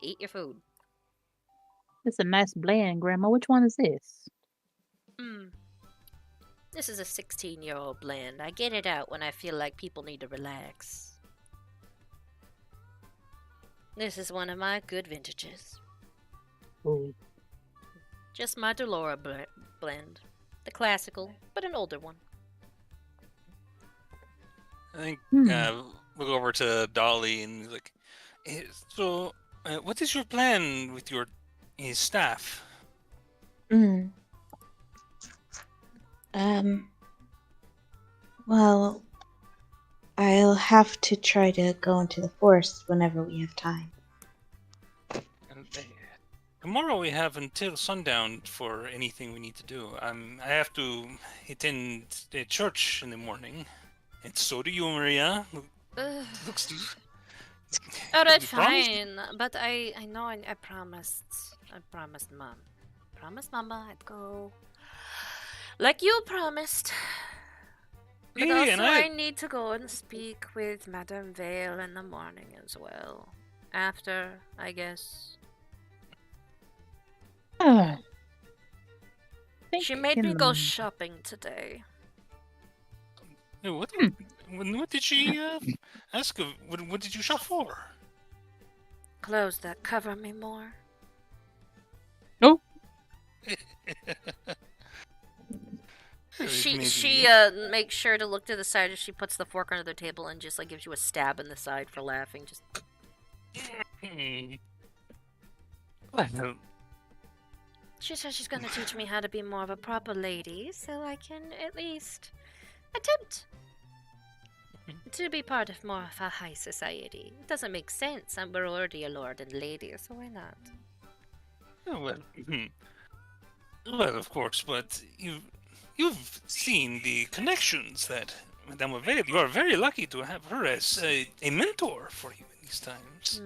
Eat your food. It's a nice blend, Grandma. Which one is this? This is a 16-year-old blend. I get it out when I feel like people need to relax. This is one of my good vintages. Ooh. Just my Delora blend. The classical, but an older one. I think we'll go over to Dolly and he's like, so, what is your plan with your staff? Well, I'll have to try to go into the forest whenever we have time. Tomorrow we have until sundown for anything we need to do. I have to attend the church in the morning. And so do you, Maria. Looks Oh, that's fine. But I know I promised. I promised Mom. Promised Mama I'd go. Like you promised. But also I need to go and speak with Madame Vale in the morning as well. After, I guess. She made me go shopping today. What did she ask of? What did you shop for? Clothes that cover me more. Oh. She makes sure to look to the side as she puts the fork under the table and just like gives you a stab in the side for laughing. Just. She says she's gonna teach me how to be more of a proper lady, so I can at least attempt to be part of more of a high society. It doesn't make sense. We're already a lord and lady, so why not? Oh, well, of course, but you've seen the connections that Madame Vale. You are very lucky to have her as a mentor for you in these times.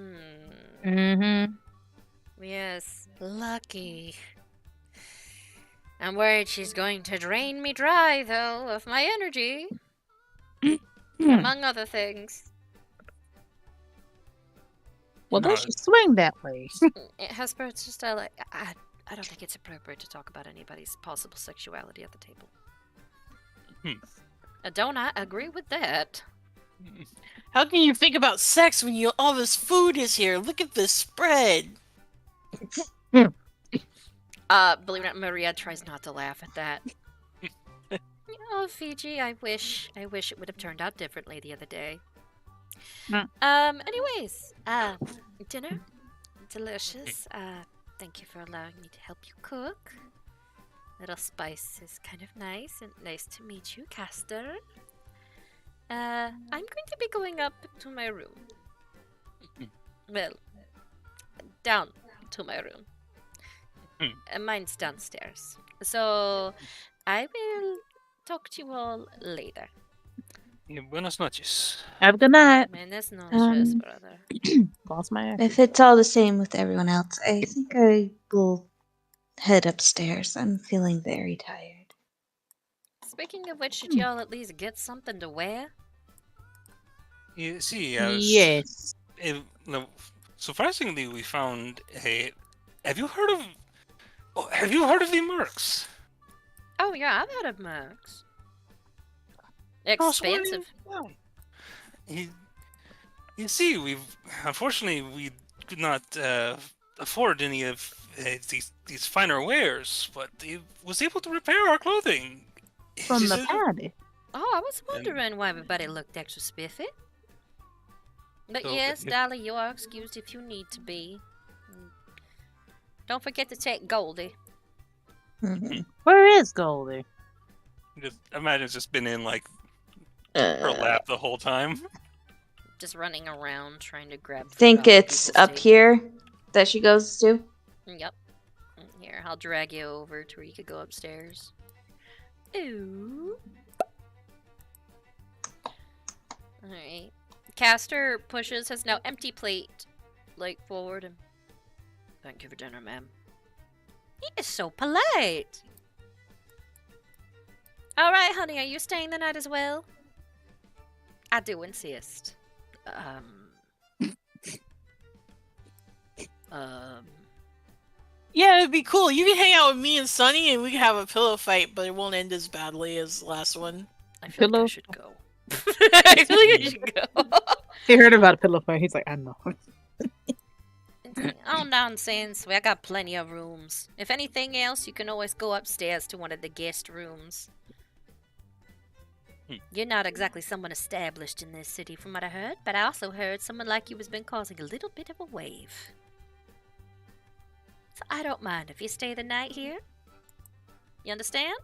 Yes, lucky. I'm worried she's going to drain me dry, though, of my energy. Among other things. Well, they should swing that way. Hesper, it's just I don't think it's appropriate to talk about anybody's possible sexuality at the table. Don't I agree with that? How can you think about sex when all this food is here? Look at this spread. Believe it or not, Maria tries not to laugh at that. Oh, Fiji, I wish it would have turned out differently the other day. Anyways, dinner, delicious. Thank you for allowing me to help you cook. Little spice is kind of nice, and nice to meet you, Castor. I'm going to be going up to my room. Well, down to my room. Mine's downstairs. So, I will talk to you all later. Buenas noches. Have a good night. Buenas noches, brother. Lost my ass. If it's all the same with everyone else, I think I will head upstairs. I'm feeling very tired. Speaking of which, should y'all at least get something to wear? You see, yes. Surprisingly, we found a. Have you heard of the Mercs? Oh yeah, I've heard of Mercs. Expensive. You see, unfortunately we could not afford any of these finer wares, but he was able to repair our clothing from the party. Oh, I was wondering why everybody looked extra spiffy. But So, yes, Dolly, you are excused if you need to be. Don't forget to take Goldie. Where is Goldie? Just imagine it's just been in like her lap the whole time. Just running around trying to grab food Think off of it's people's up table. here that she goes to? Yep. Here, I'll drag you over to where you could go upstairs. Ooh. Alright. Caster pushes his now empty plate like forward and thank you for dinner, ma'am. He is so polite. Alright, honey, are you staying the night as well? I do insist. Yeah, it'd be cool. You can hang out with me and Sunny, and we can have a pillow fight, but it won't end as badly as the last one. I feel like I should go. I feel like I should go. He heard about a pillow fight. He's like, I know. Oh, nonsense. I got plenty of rooms. If anything else, you can always go upstairs to one of the guest rooms. You're not exactly someone established in this city from what I heard, but I also heard someone like you has been causing a little bit of a wave. So I don't mind if you stay the night here. You understand?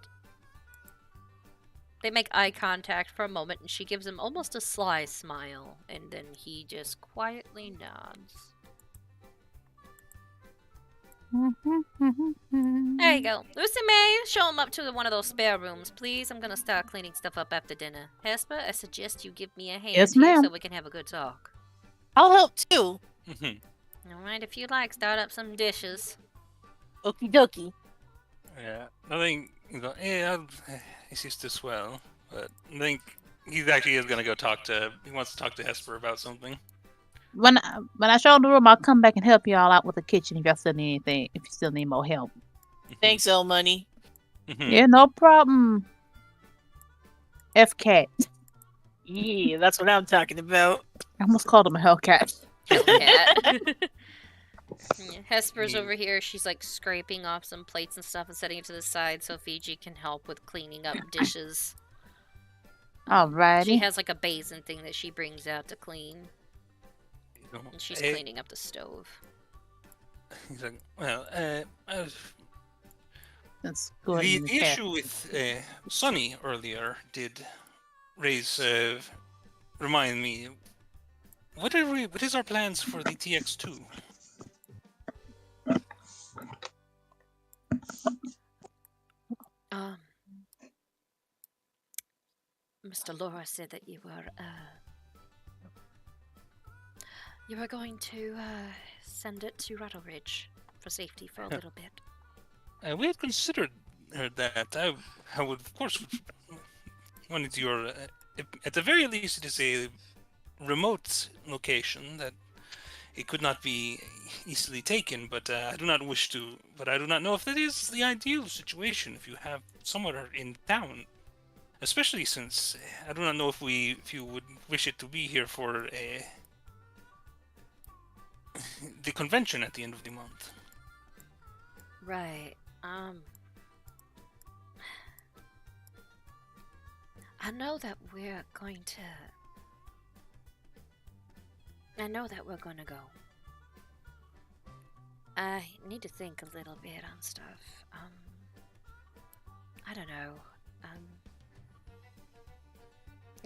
They make eye contact for a moment, and she gives him almost a sly smile, and then he just quietly nods. There you go. Lucy May, show him up to one of those spare rooms, please. I'm gonna start cleaning stuff up after dinner. Hesper, I suggest you give me a hand Yes, here ma'am. so we can have a good talk. I'll help too. Alright, if you like, start up some dishes. Okie dokie. Yeah, I think I'll assist as well, but I think he actually is gonna go he wants to talk to Hesper about something. When I show him the room, I'll come back and help you all out with the kitchen if y'all still need anything. If you still need more help. Thanks, L Money. Yeah, no problem. F-Cat. Yeah, that's what I'm talking about. I almost called him a Hellcat. Hellcat. Yeah, Hesper's over here. She's like scraping off some plates and stuff and setting it to the side so Fiji can help with cleaning up dishes. Alrighty. She has like a basin thing that she brings out to clean. And she's cleaning up the stove. He's like, well, Let's go ahead and the issue with Sunny earlier did remind me. What is our plans for the TX2? Mr. Laura said that you were going to send it to Rattle Ridge for safety for a little bit. We had considered that. I would, of course, wanted your. At the very least, it is a remote location that it could not be easily taken. But I do not wish to. But I do not know if that is the ideal situation. If you have somewhere in town, especially since I do not know if you would wish it to be here for the convention at the end of the month. Right. I know that we're going to go. I need to think a little bit on stuff. I don't know.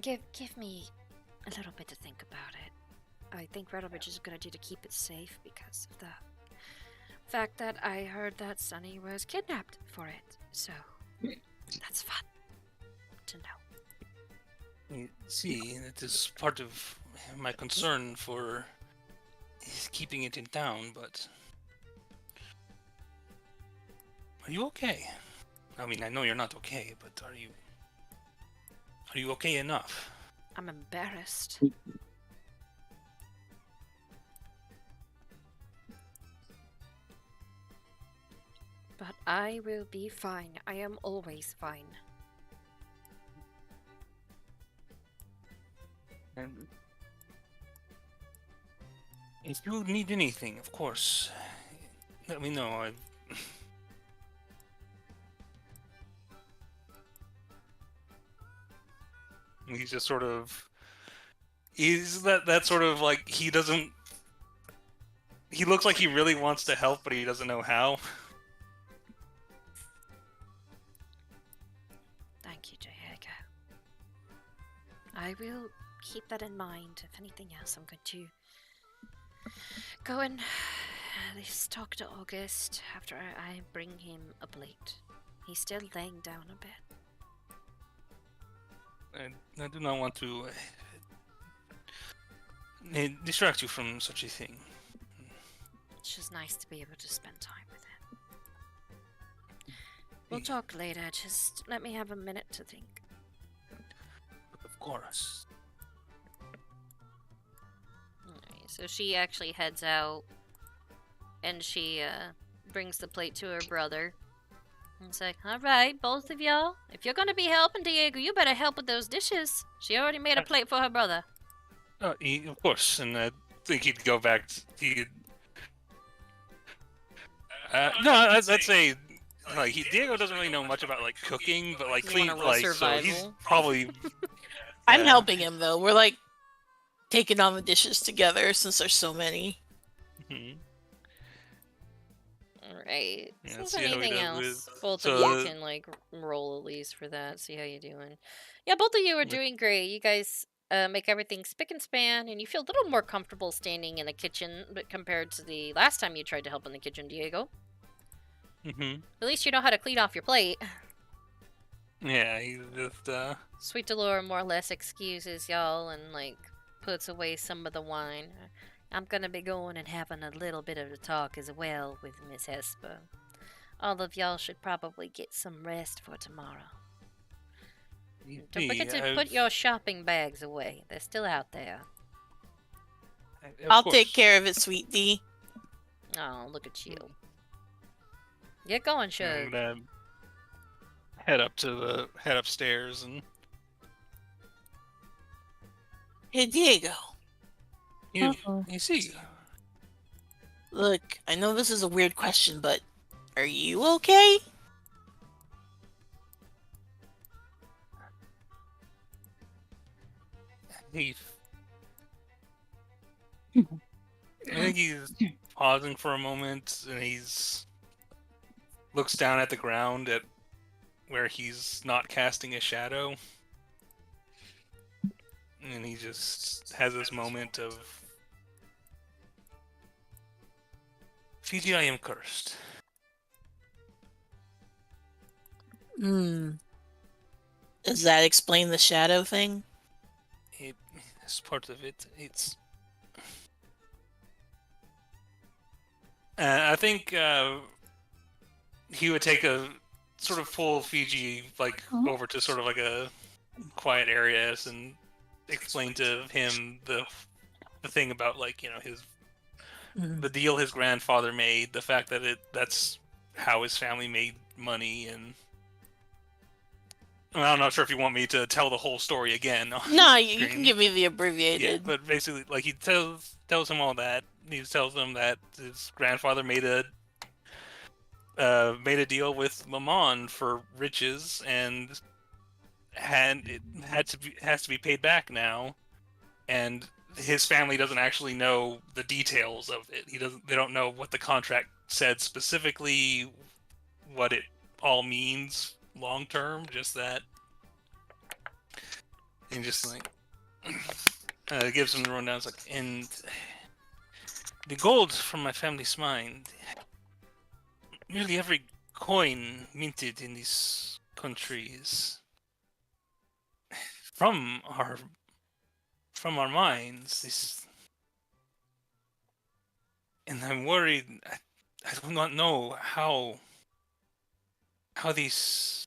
Give me a little bit to think about it. I think Rattle Ridge is a good idea to keep it safe because of the fact that I heard that Sunny was kidnapped for it. So, that's fun to know. You see, it is part of my concern for keeping it in town, but... Are you okay? I mean, I know you're not okay, but are you okay enough? I'm embarrassed. But I will be fine. I am always fine. And if you need anything, of course, let me know. He's just sort of Is that sort of like he doesn't? He looks like he really wants to help, but he doesn't know how. Thank you, Diego. I will keep that in mind. If anything else, I'm going to go and at least talk to August after I bring him a plate. He's still laying down a bit. I do not want to distract you from such a thing. It's just nice to be able to spend time with him. We'll talk later. Just let me have a minute to think. Of course. Alright, so she actually heads out and she brings the plate to her brother. And it's like, alright, both of y'all, if you're gonna be helping Diego, you better help with those dishes. She already made a plate for her brother. Oh, of course, and I think he'd go back. No, I'd say like Diego doesn't really know much about like cooking, but like clean, like so he's probably. I'm helping him though. We're like taking on the dishes together since there's so many. Mm-hmm. Alright. Yeah, So if see how he anything does else, with- both so, of you can like roll at least for that. See how you're doing. Yeah, both of you are doing great. You guys make everything spick and span, and you feel a little more comfortable standing in the kitchen, but compared to the last time you tried to help in the kitchen, Diego. Mm-hmm. At least you know how to clean off your plate. Yeah, he just Sweet Delora more or less excuses y'all and like puts away some of the wine. I'm gonna be going and having a little bit of a talk as well with Miss Hesper. All of y'all should probably get some rest for tomorrow. Don't forget to put your shopping bags away. They're still out there. I'll take care of it, sweet D. Oh, look at you. Get going, Shug. I'm gonna head upstairs and. Hey, Diego. You see. Look, I know this is a weird question, but are you okay? I think he's pausing for a moment, and he's looks down at the ground at where he's not casting a shadow, and he just has this moment of Fiji, I am cursed. Does that explain the shadow thing? It's part of it. It's. I think he would take a sort of pull Fiji like over to sort of like a quiet area and explain to him the thing about like his the deal his grandfather made, the fact that that's how his family made money, and I'm not sure if you want me to tell the whole story again. No, you can give me the abbreviated. Yeah, but basically, like he tells him all that. He tells him that his grandfather made a deal with Mammon for riches, and it has to be paid back now, and his family doesn't actually know the details of it. They don't know what the contract said specifically, what it all means long term. Just that, and just like gives him the rundown. It's like, and the gold from my family's mine. Nearly every coin minted in these countries from our mines. And I'm worried. I do not know how this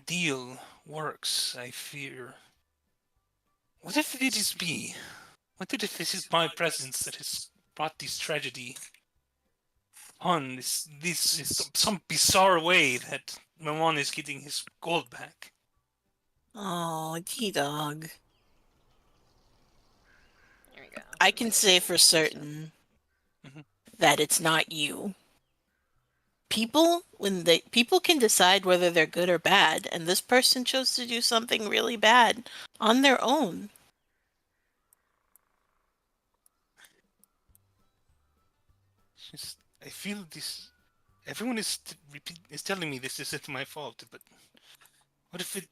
deal works. I fear. What if it is me? What if this is my presence that has brought this tragedy on? This is some bizarre way that Mammon is getting his gold back. Oh, T-Dog. I can say for certain that it's not you. People can decide whether they're good or bad, and this person chose to do something really bad on their own. Just, I feel this. Everyone is is telling me this isn't my fault, but what if it?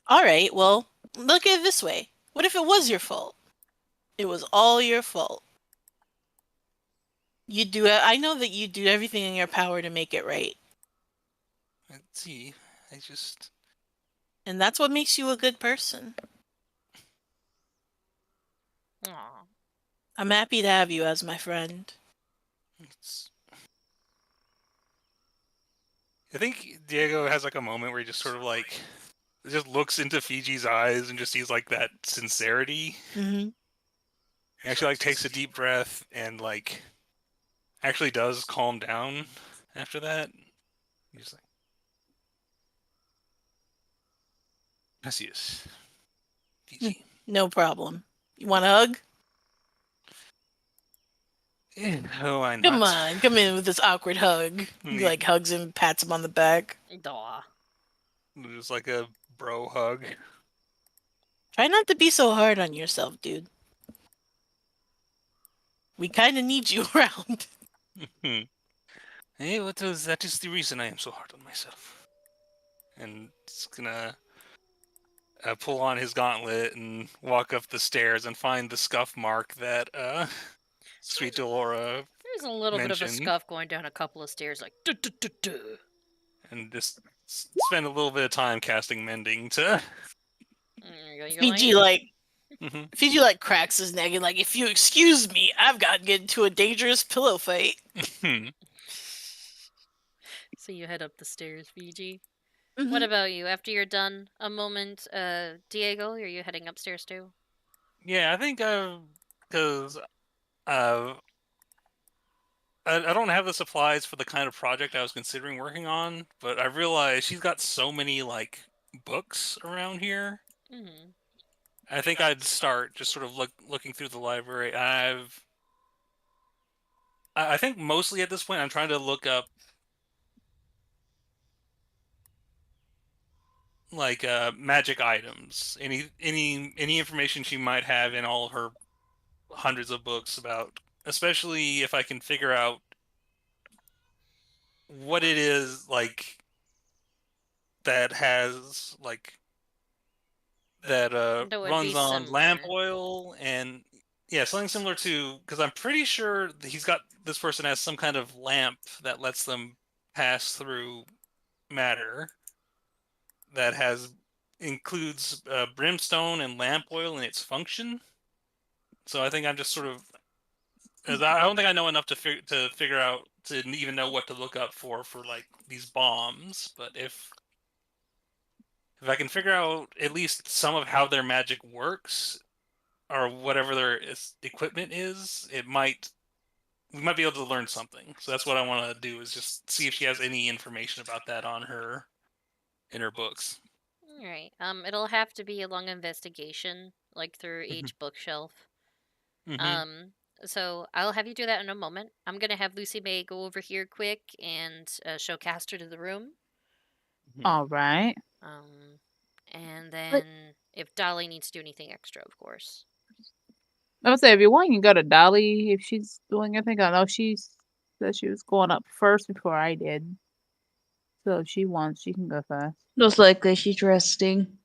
All right, well, look at it this way. What if it was your fault? It was all your fault. You do. I know that you do everything in your power to make it right, Let's see. I just. and that's what makes you a good person. Aw. I'm happy to have you as my friend. I think Diego has like a moment where he just sort of like just looks into Fiji's eyes and just sees like that sincerity. Mm-hmm. He actually like takes a deep breath and like actually does calm down after that. He's like, gracias, Fiji. No problem. You want a hug? Oh, why not? Come on, come in with this awkward hug. He like hugs him, pats him on the back. Aw. Just like a bro hug. Try not to be so hard on yourself, dude. We kind of need you around. Hey, that is the reason I am so hard on myself. And it's gonna pull on his gauntlet and walk up the stairs and find the scuff mark that Sweet Delora There's a little bit of a mentioned. scuff going down a couple of stairs, like duh, duh, duh, duh. And just spend a little bit of time casting mending to. Fiji like cracks his neck and like, if you excuse me, I've got to get into a dangerous pillow fight. So you head up the stairs, Fiji. Mhm. What about you? After you're done, a moment, Diego, are you heading upstairs too? Yeah, I think because I don't have the supplies for the kind of project I was considering working on, but I realized she's got so many like books around here. Mm-hmm. I think I'd start just sort of looking through the library. I think mostly at this point I'm trying to look up like magic items, any information she might have in all her hundreds of books about, especially if I can figure out what it is like that has like that That would runs be on lamp similar. oil and yeah, something similar to, because I'm pretty sure this person has some kind of lamp that lets them pass through matter that includes brimstone and lamp oil in its function. So I think I'm just sort of, because I don't think I know enough to figure out to even know what to look up for like these bombs. But if I can figure out at least some of how their magic works, or whatever their equipment is, we might be able to learn something. So that's what I want to do, is just see if she has any information about that in her books. All right. It'll have to be a long investigation, like through each bookshelf. Mhm. So I'll have you do that in a moment. I'm gonna have Lucy May go over here quick and show Castor to the room. All right. And then if Dolly needs to do anything extra, of course. I would say if you want, you can go to Dolly if she's doing anything. I know she said she was going up first before I did. So if she wants, she can go first. Most likely she's resting.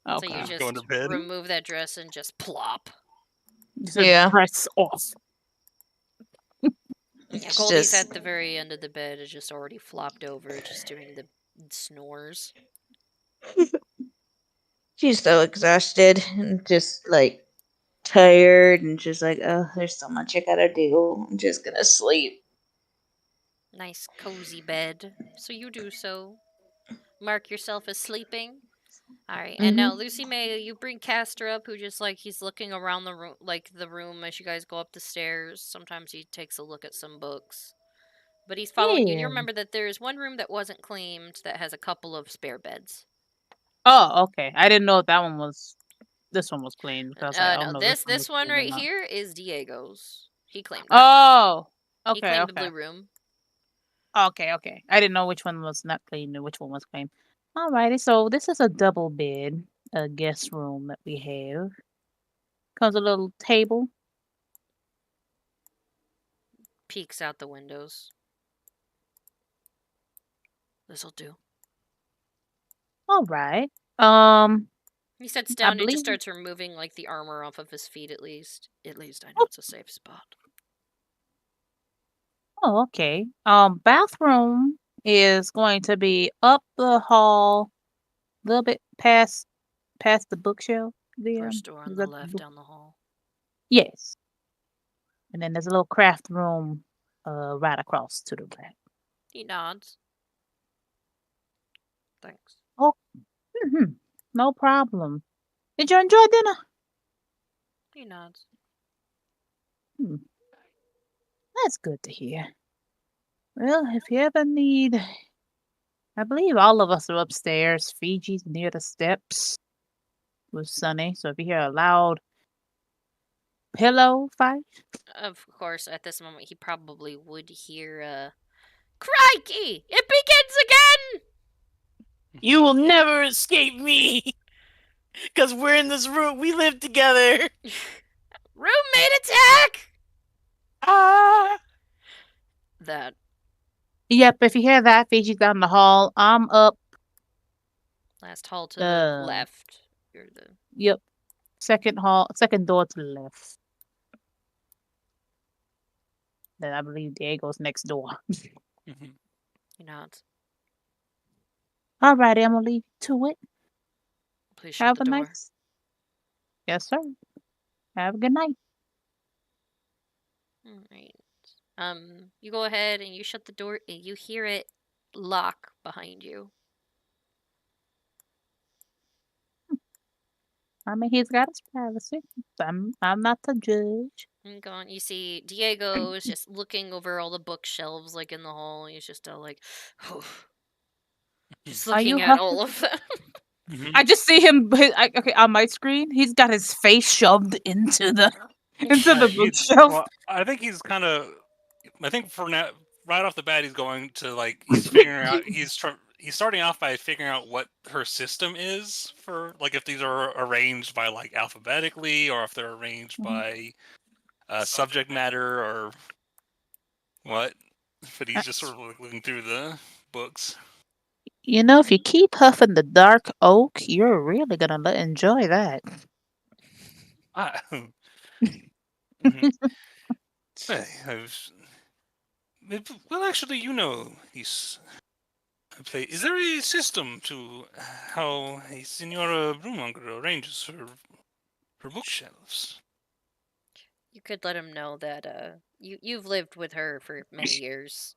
So you just remove that dress and just plop. Yeah. Press off. Yeah, Goldie's at the very end of the bed, is just already flopped over, just doing the snores. She's so exhausted and just like tired and just like, oh, there's so much I gotta do. I'm just gonna sleep. Nice cozy bed. So you do so. Mark yourself as sleeping. Alright, and now Lucy May, you bring Castor up, who just like he's looking around the room, like the room as you guys go up the stairs. Sometimes he takes a look at some books, but he's following you. You remember that there's one room that wasn't claimed that has a couple of spare beds. Oh, okay. I didn't know if this one was clean, because I No, don't know this one right here is Diego's. He claimed it. Oh, okay. He claimed okay. the blue room. Okay. I didn't know which one was not clean and which one was clean. Alrighty, so this is a double bed, a guest room that we have. Comes a little table. peeks out the windows. This'll do. All right. He sits I down and just believe. starts removing like the armor off of his feet. At least I know it's a safe spot. Oh, okay. Bathroom is going to be up the hall, a little bit past the bookshelf. There. First door on Is the that left down the hall. Yes. And then there's a little craft room, right across to the left. He nods. Thanks. Oh, no problem. Did you enjoy dinner? He nods. That's good to hear. Well, if you ever need, I believe all of us are upstairs. Fiji's near the steps. It was sunny, so if you hear a loud pillow fight, Of course, at this moment, he probably would hear, Crikey! It begins again! You will never escape me! Because we're in this room. We live together. Roommate attack! Ah! That. Yep, if you hear that, Fiji's down the hall. I'm up. Last hall to the left. You're the. Yep. Second door to the left. Then I believe Diego's next door. He nods. Alrighty, I'm gonna leave you to it. Please shut Have the a door. nice. Yes, sir. Have a good night. Alright. You go ahead and you shut the door and you hear it lock behind you. I mean, he's got his privacy. I'm not the judge. And go on. You see Diego is just looking over all the bookshelves like in the hall. He's just all like, just Are you looking at all of them. I just see him. Okay, on my screen, he's got his face shoved into the bookshelf. Well, I think he's kind of. I think for now, right off the bat, he's going to like he's figuring out. He's starting off by figuring out what her system is for like if these are arranged by like alphabetically or if they're arranged by subject matter or what. But he's just sort of like looking through the books. You know, if you keep huffing the dark oak, you're really gonna enjoy that. Well, actually, you know these. Is there a system to how a Senora Brewmonger arranges her bookshelves? You could let him know that you've lived with her for many years.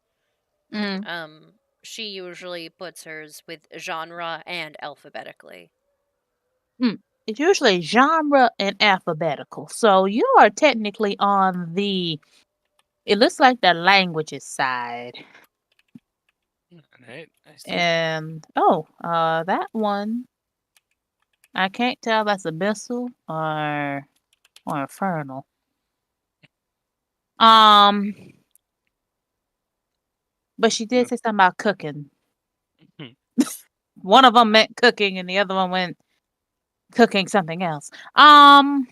She usually puts hers with genre and alphabetically. It's usually genre and alphabetical. So you are technically on the. It looks like the languages side. Right. And that one. I can't tell if that's abyssal or infernal. But she did say something about cooking. One of them meant cooking, and the other one went cooking something else. What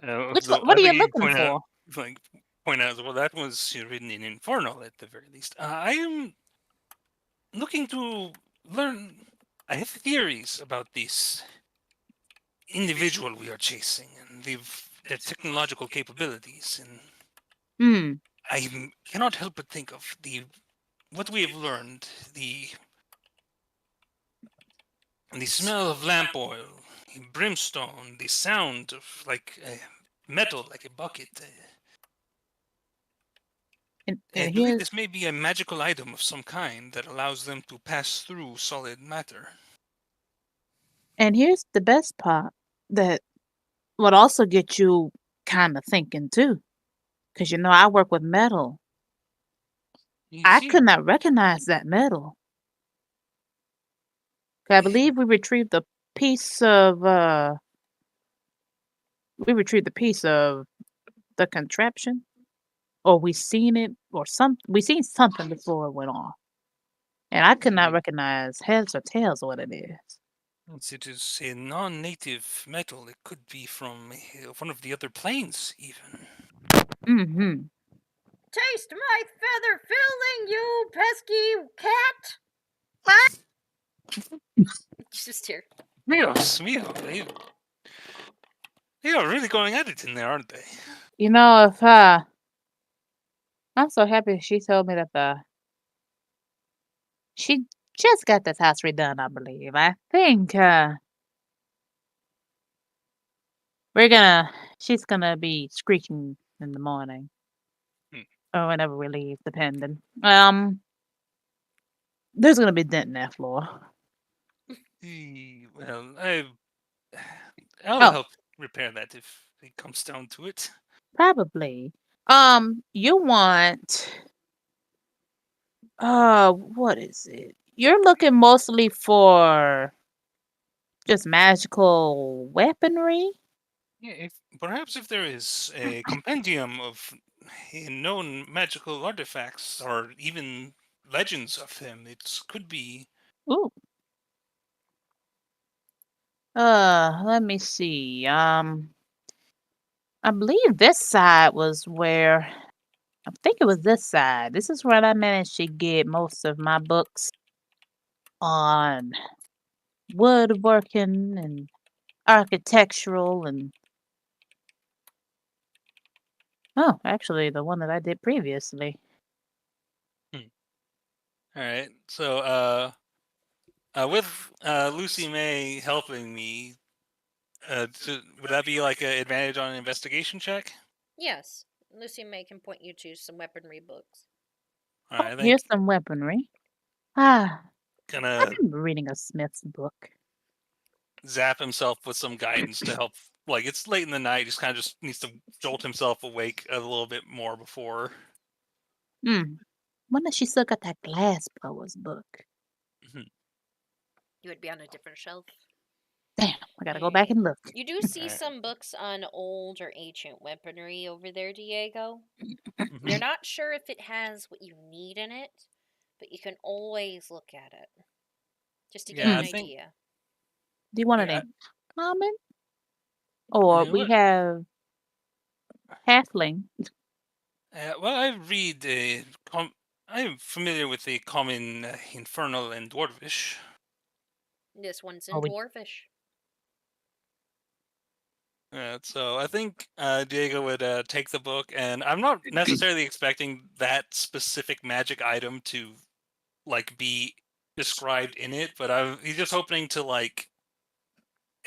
are you looking for? Point out, well, that was written in Infernal at the very least. I am looking to learn. I have theories about this individual we are chasing and their technological capabilities, and I cannot help but think of what we have learned, the smell of lamp oil, brimstone, the sound of like metal, like a bucket. I believe this may be a magical item of some kind that allows them to pass through solid matter. And here's the best part that would also get you kind of thinking too. Because, I work with metal. I could not recognize that metal. I believe we retrieved the piece of the contraption. Or we seen it we seen something before it went off. And I could not recognize heads or tails of what it is. Since it is a non-native metal, it could be from one of the other planes, even. taste my feather filling, you pesky cat! Just here. Dios mío, they are really going at it in there, aren't they? You know, if I'm so happy she told me that she just got this house redone, I believe. I think she's gonna be screeching in the morning. Or whenever we leave, depending. There's gonna be a dent in that floor. Well, I'll Oh. help repair that if it comes down to it. Probably. You want what is it? You're looking mostly for just magical weaponry? Yeah, perhaps if there is a compendium of known magical artifacts or even legends of them, it could be. Ooh. Let me see. I believe this side was where I think it was this side. This is where I managed to get most of my books on woodworking and architectural and oh, actually the one that I did previously. All right. So, with Lucy May helping me, would that be like an advantage on an investigation check? Yes, Lucy May can point you to some weaponry books. All right, I think Here's some weaponry. I've gonna been reading a Smith's book. zap himself with some guidance to help. Like it's late in the night, just kind of just needs to jolt himself awake a little bit more before. When does she still got that glass blowers book? You would be on a different shelf. Damn, I gotta go back and look. You do see some books on old or ancient weaponry over there, Diego. You're not sure if it has what you need in it, but you can always look at it. Just to get an idea. Do you want it in common? Or we have halfling. Well, I'm familiar with the common infernal and dwarvish. This one's in dwarvish. So I think Diego would take the book, and I'm not necessarily expecting that specific magic item to like be described in it, but he's just hoping to like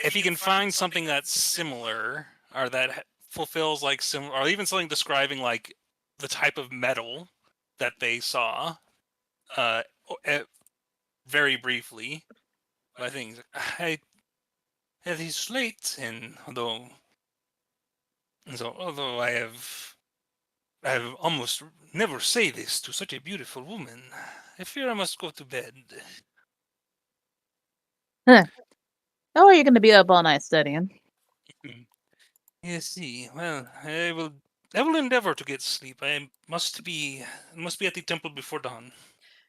if he can find something that's similar or that fulfills like similar, or even something describing like the type of metal that they saw, very briefly. But I think it is late, and although I have almost never say this to such a beautiful woman, I fear I must go to bed. Huh. Oh, you're gonna be up all night studying. Yes, see. Well, I will endeavor to get sleep. I must be at the temple before dawn.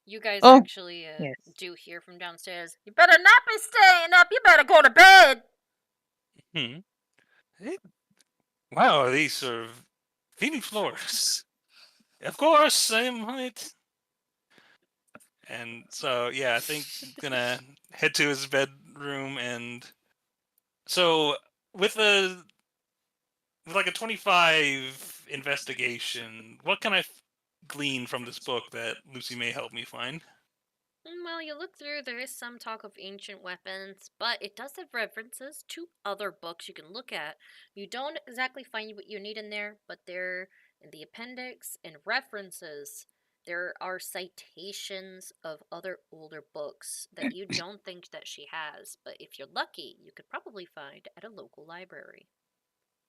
You guys actually do hear from downstairs. You better not be staying up. You better go to bed. Wow, these are feeling floors. Of course, I am right. And so, yeah, I think I'm gonna head to his bedroom, and so with like a 25 investigation, what can I glean from this book that Lucy may help me find? Well, you look through, there is some talk of ancient weapons, but it does have references to other books you can look at. You don't exactly find what you need in there, but there, in the appendix and references, there are citations of other older books that you don't think that she has, but if you're lucky, you could probably find at a local library.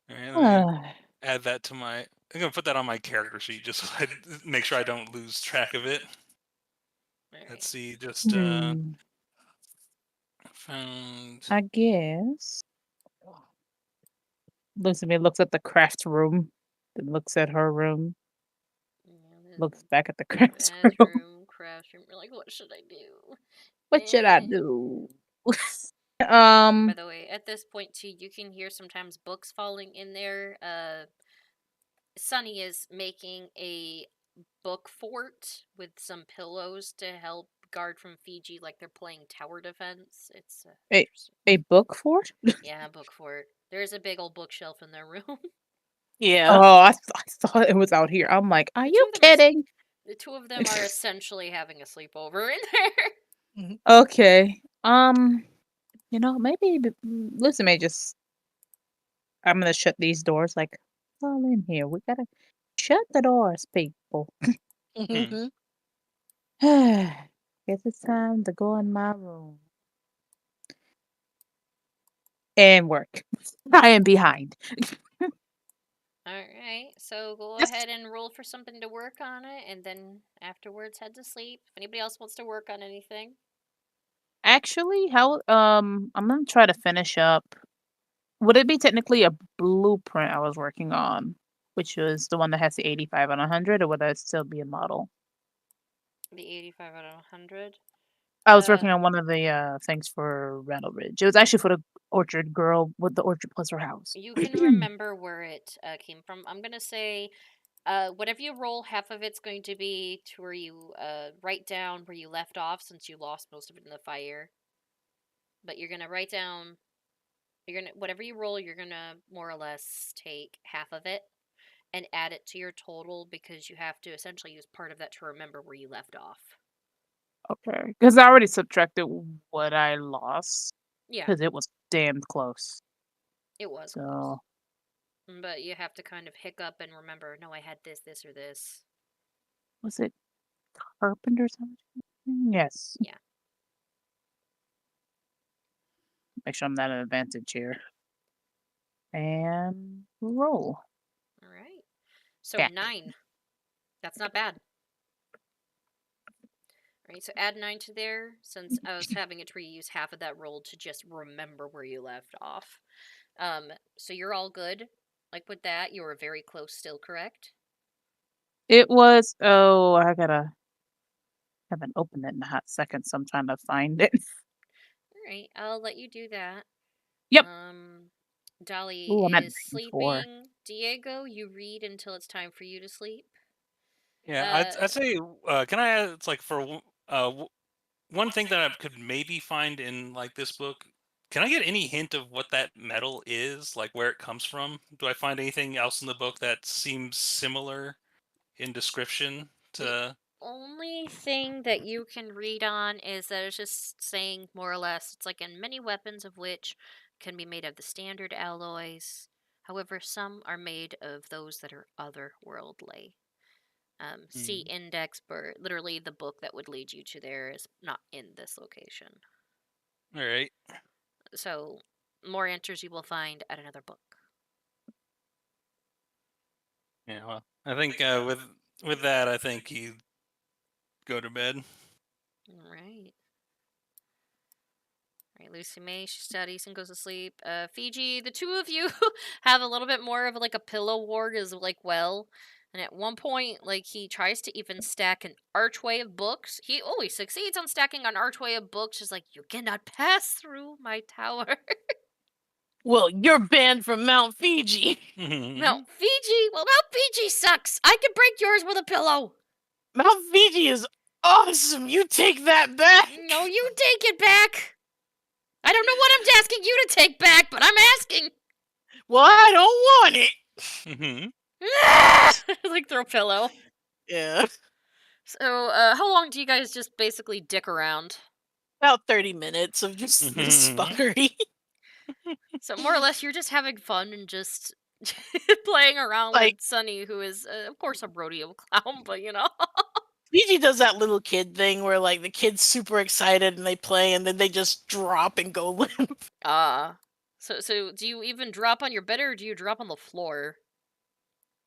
All right, let me add that to my. I'm gonna put that on my character sheet just so I make sure I don't lose track of it. Let's see, just found. I guess. Lucy looks at the craft room, then looks at her room, looks back at the craft room. Craft room. You're like, what should I do? What should I do? By the way, at this point too, you can hear sometimes books falling in there. Sunny is making a book fort with some pillows to help guard from Fiji, like they're playing tower defense. It's A book fort? yeah, book fort. There's a big old bookshelf in their room. Yeah. Oh, I thought it was out here. I'm like, are you kidding? The two of them are essentially having a sleepover in there. Okay. Maybe Lucy may just. I'm gonna shut these doors. Like, all in here. We gotta shut the doors, people. Mm-hmm. Guess it's time to go in my room and work. I am behind. Alright, so go ahead and roll for something to work on it, and then afterwards head to sleep. If anybody else wants to work on anything. Actually, I'm gonna try to finish up. Would it be technically a blueprint I was working on, which was the one that has the 85 on 100, or would that still be a model? The 85 out of 100. I was working on one of the things for Rattle Ridge. It was actually for the orchard girl with the orchard plus her house. You can remember where it came from. I'm gonna say, whatever you roll, half of it's going to be to where you write down where you left off, since you lost most of it in the fire. But you're gonna write down. Whatever you roll, you're gonna more or less take half of it and add it to your total, because you have to essentially use part of that to remember where you left off. Okay, because I already subtracted what I lost. Yeah. Because it was damn close. It was So, close. But you have to kind of hiccup and remember, no, I had this, or this. was it carpenter something? Yes. Yeah. Make sure I'm not at an advantage here. And roll. All right. So Yeah. 9. That's not bad. All right, so add 9 to there, since I was having it where you use half of that roll to just remember where you left off. So you're all good. Like with that, you were very close still, correct? It was. Oh, I haven't opened it in a hot second, so I'm trying to find it. All right, I'll let you do that. Yep. Dolly Ooh, I'm at is 94. sleeping. Diego, you read until it's time for you to sleep. Yeah, I'd say, can I add, it's like for one thing that I could maybe find in like this book. Can I get any hint of what that metal is, like where it comes from? Do I find anything else in the book that seems similar in description to? Only thing that you can read on is that it's just saying more or less it's like in many weapons of which can be made of the standard alloys. However, some are made of those that are otherworldly. See index, but literally the book that would lead you to there is not in this location. All right. So more answers you will find at another book. Yeah, well, I think with that, I think you go to bed. All right. Right, Lucy May, she studies and goes to sleep. Fiji, the two of you have a little bit more of like a pillow war as like well. And at one point, like he tries to even stack an archway of books. He always succeeds on stacking an archway of books. Just like, you cannot pass through my tower. Well, you're banned from Mount Fiji. Mount Fiji? Well, Mount Fiji sucks. I can break yours with a pillow. Mount Fiji is awesome. You take that back. No, you take it back. I don't know what I'm asking you to take back, but I'm asking. Well, I don't want it. Like throw a pillow. Yeah. So, how long do you guys just basically dick around? About 30 minutes of just this fuckery. So more or less, you're just having fun and just playing around Like- with Sunny, who is, of course, a rodeo clown, but you know. Fiji does that little kid thing where like the kid's super excited and they play and then they just drop and go limp. So do you even drop on your bed or do you drop on the floor?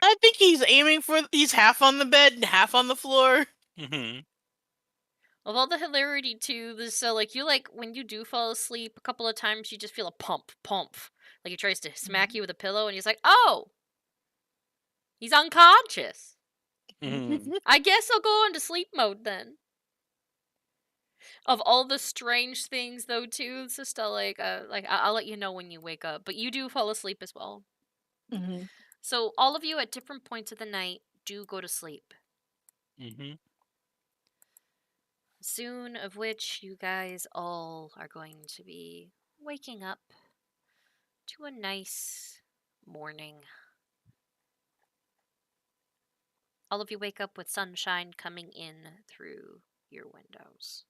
I think he's half on the bed and half on the floor. Of all the hilarity too, this like you like when you do fall asleep a couple of times, you just feel a pump. Like he tries to smack you with a pillow, and he's like, "Oh, he's unconscious. I guess I'll go into sleep mode then." Of all the strange things, though, too, it's just like I'll let you know when you wake up, but you do fall asleep as well. So all of you at different points of the night do go to sleep. Mm-hmm. Soon of which you guys all are going to be waking up to a nice morning. All of you wake up with sunshine coming in through your windows.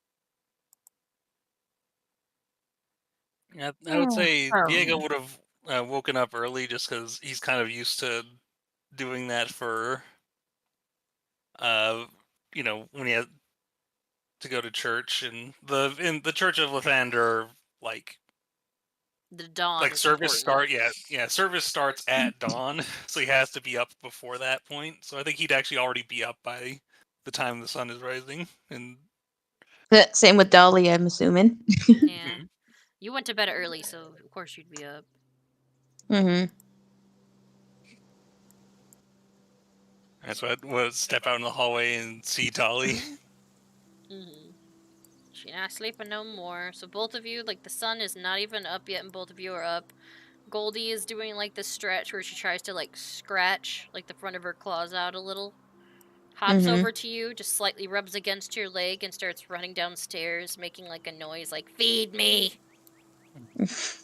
Yeah, I would say Diego would have woken up early just because he's kind of used to doing that for, when he had to go to church, and in the Church of Lathander, like The dawn like is service important. service starts at dawn, so he has to be up before that point. So I think he'd actually already be up by the time the sun is rising. And Same with Dolly, I'm assuming. Yeah. You went to bed early, so of course you'd be up. Mm-hmm. that's why I would step out in the hallway and see Dolly. Mm-hmm. She's not sleeping no more. So both of you, like, the sun is not even up yet, and both of you are up. Goldie is doing, like, this stretch where she tries to, like, scratch, like, the front of her claws out a little. Hops Mm-hmm. over to you, just slightly rubs against your leg, and starts running downstairs, making, like, a noise like, "Feed me!"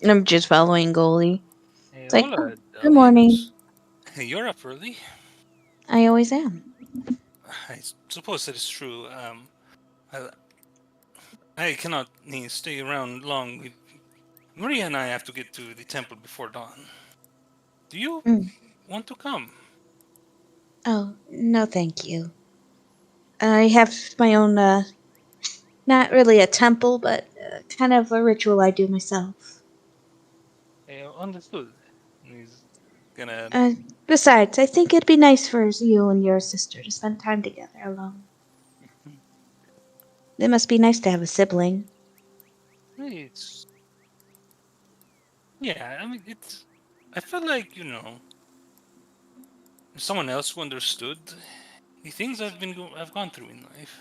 I'm just following Goalie. Hey, It's like, hola, good Dolly. morning. Hey, you're up early. I always am. I suppose that is true. I cannot stay around long. Maria and I have to get to the temple before dawn. Do you want to come? Oh, no thank you. I have my own, not really a temple, but kind of a ritual I do myself. Understood. He's gonna. Besides, I think it'd be nice for you and your sister to spend time together alone. It must be nice to have a sibling. It's. Yeah, I mean, it's. I feel like, if someone else who understood the things I've gone through in life.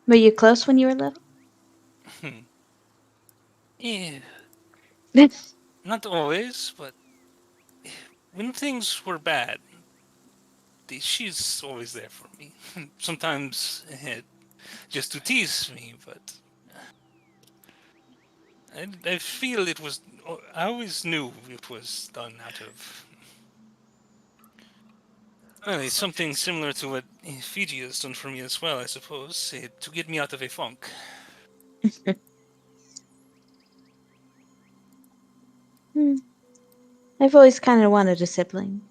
Were you close when you were little? Yeah. Not always, but when things were bad, she's always there for me. Sometimes just to tease me, but I feel it was. I always knew it was done out of. Well, it's something similar to what Fiji has done for me as well, I suppose, to get me out of a funk. I've always kind of wanted a sibling.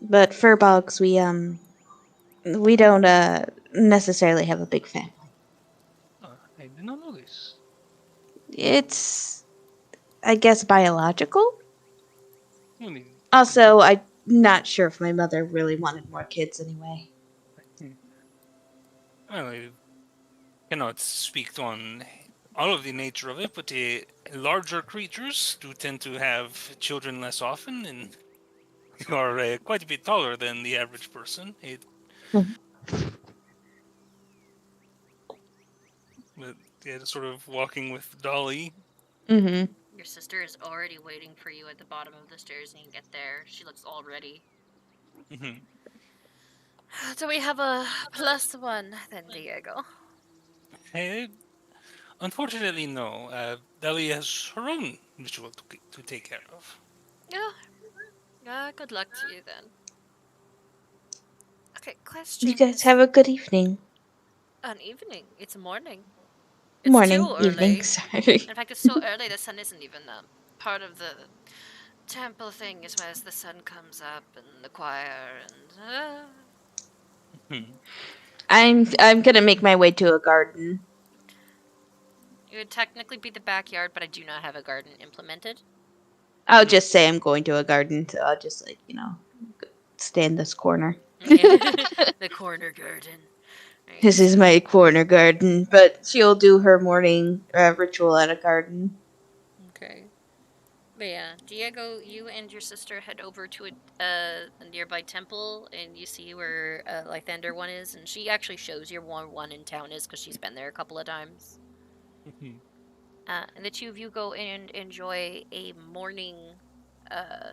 But furbogs, we don't necessarily have a big family. I did not know this. It's, I guess, biological. I mean, Also, I'm not sure if my mother really wanted more kids anyway. well, I cannot speak on all of the nature of it, but larger creatures do tend to have children less often, and you are quite a bit taller than the average person. But yeah, just sort of walking with Dolly. Mm-hmm. Your sister is already waiting for you at the bottom of the stairs, and you get there. She looks all ready. Mm-hmm. Do we have a +1 then, Diego? Unfortunately, no. Dolly has her own ritual to take care of. Yeah. Good luck to you then. Okay, question. You guys have a good evening. An evening. It's morning. It's Morning, too evening, early. sorry. In fact, it's so early the sun isn't even part of the temple thing is as the sun comes up and the choir and I'm gonna make my way to a garden. it would technically be the backyard, but I do not have a garden implemented. I'll just say I'm going to a garden, so I'll just stay in this corner. The corner garden. Right. This is my corner garden, but she'll do her morning ritual at a garden. Okay. But yeah, Diego, you and your sister head over to a nearby temple, and you see where Lathander one is, and she actually shows you where one in town is because she's been there a couple of times. And the two of you go and enjoy a morning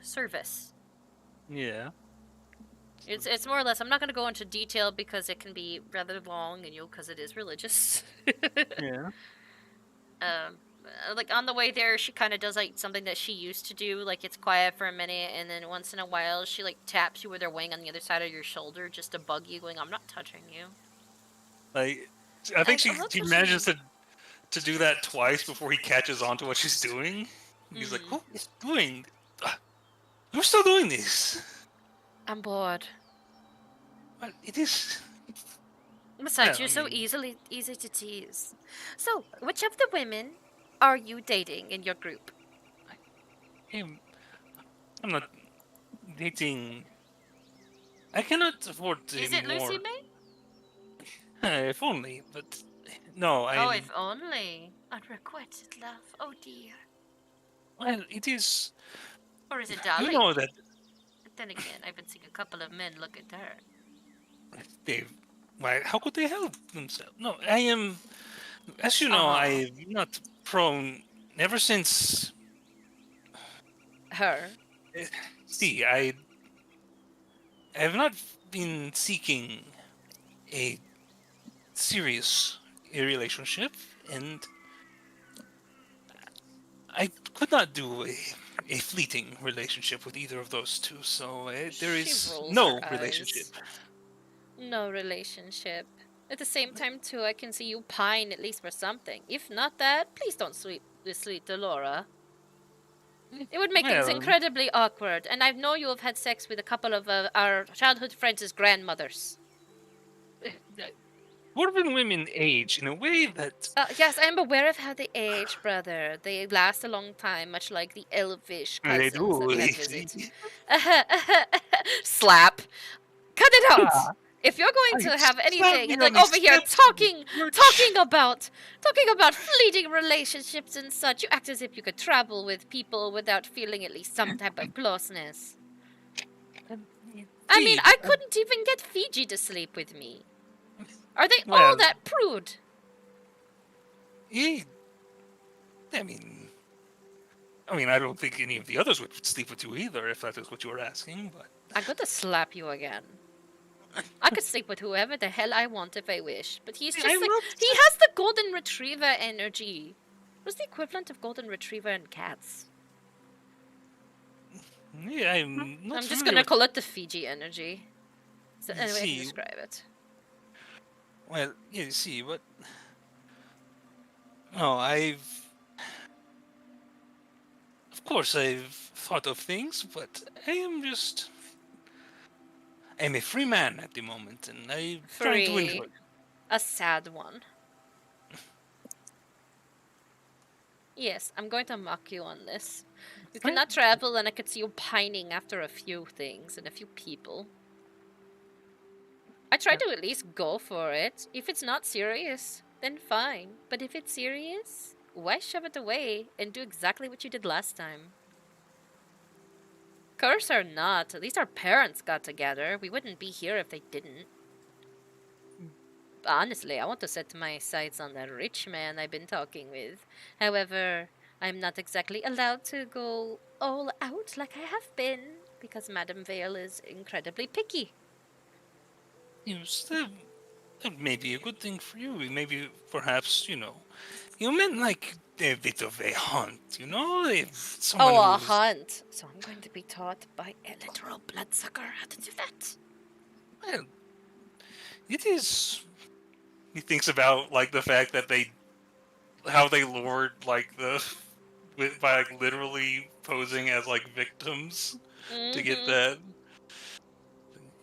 service. Yeah. It's more or less. I'm not going to go into detail because it can be rather long, and because it is religious. Yeah. Like on the way there, she kind of does like something that she used to do. Like it's quiet for a minute, and then once in a while, she like taps you with her wing on the other side of your shoulder just to bug you, going, "I'm not touching you." Like, I think I'm not she touching manages you. to do that twice before he catches on to what she's doing. He's like, "What is doing? You're still doing this." I'm bored. Well, it is. Besides, Yeah, you're I so mean- easy to tease. So, which of the women are you dating in your group? I'm not dating. I cannot afford to Is it Lucy anymore. May? If only, but no, Oh, I'm. if only. Unrequited love. Oh dear. Well, it is. Or is it You Dolly? know that Then again, I've been seeing a couple of men look at her. they've. Why? How could they help themselves? No, I am. As you know, I'm not prone. Ever since. Her. See, I have not been seeking a serious relationship, and I could not do a fleeting relationship with either of those two. So there is rolls no her eyes. relationship. No relationship. At the same time, too, I can see you pine at least for something. If not that, please don't sleep to Laura. It would make things Well- incredibly awkward, and I know you have had sex with a couple of our childhood friends' grandmothers. Dwarven women age in a way that Yes, I am aware of how they age, brother. They last a long time, much like the elvish they cousins that we do. had visit. Slap. Cut it out. Ah. If you're going I to have slapped anything, me it's on like the over here steps. talking about fleeting relationships and such. You act as if you could travel with people without feeling at least some type of closeness. I mean, I couldn't even get Fiji to sleep with me. Are they all Well- that prude? I mean, I don't think any of the others would sleep with you either, if that is what you were asking. But I'm going to slap you again. I could sleep with whoever the hell I want if I wish, but he's just I'm like not- he has the golden retriever energy. What's the equivalent of golden retriever in cats? yeah, I'm not. I'm just familiar gonna with- call it the Fiji energy. So anyway, I See, can describe it. Well, yeah, you see, but no, of course, I've thought of things, but I'm a free man at the moment, and I'm trying to enjoy. A sad one. Yes, I'm going to mock you on this. You cannot travel, and I could see you pining after a few things and a few people. I try to at least go for it. If it's not serious, then fine. But if it's serious, why shove it away and do exactly what you did last time? Curse or not, at least our parents got together. We wouldn't be here if they didn't. Honestly, I want to set my sights on that rich man I've been talking with. However, I'm not exactly allowed to go all out like I have been, because Madame Vale is incredibly picky. That may be a good thing for you. Maybe, perhaps, you meant like a bit of a hunt, If someone A who's- hunt. So I'm going to be taught by a literal bloodsucker how to do that. Well, it is. He thinks about like the fact that how they lured by like literally posing as like victims to get that.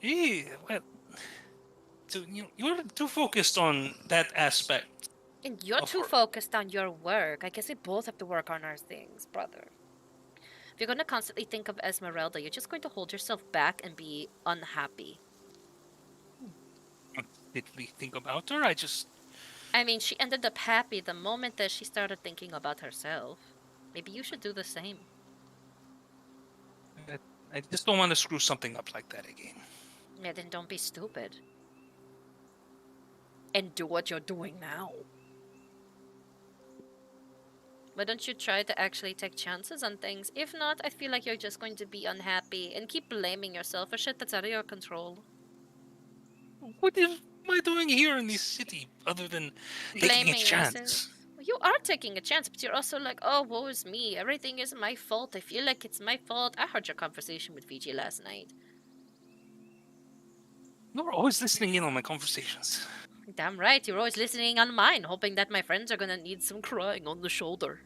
Yeah, well, so you're too focused on that aspect. And you're too focused on your work. I guess we both have to work on our things, brother. If you're going to constantly think of Esmeralda, you're just going to hold yourself back and be unhappy. Did we think about her? I mean, she ended up happy the moment that she started thinking about herself. Maybe you should do the same. I just don't want to screw something up like that again. Yeah, then don't be stupid. And do what you're doing now. Why don't you try to actually take chances on things? If not, I feel like you're just going to be unhappy and keep blaming yourself for shit that's out of your control. What am I doing here in this city other than taking a Blaming chance? yourself. You are taking a chance, but you're also like, oh, woe is me. Everything is my fault. I feel like it's my fault. I heard your conversation with Fiji last night. You're always listening in on my conversations. Damn right. You're always listening on mine, hoping that my friends are gonna need some crying on the shoulder.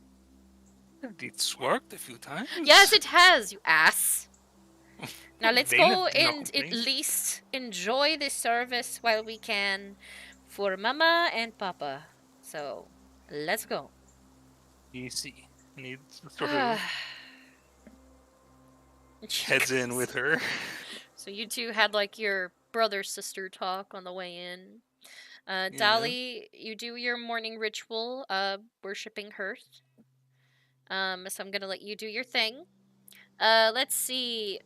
It's worked a few times. Yes, it has, you ass. Now let's They go did not and at complain. least enjoy the service while we can for Mama and Papa. So, let's go. Easy. Needs sort of heads in with her. So you two had like your brother-sister talk on the way in. Dolly, you do your morning ritual, worshipping Hearth. So I'm gonna let you do your thing. Let's see.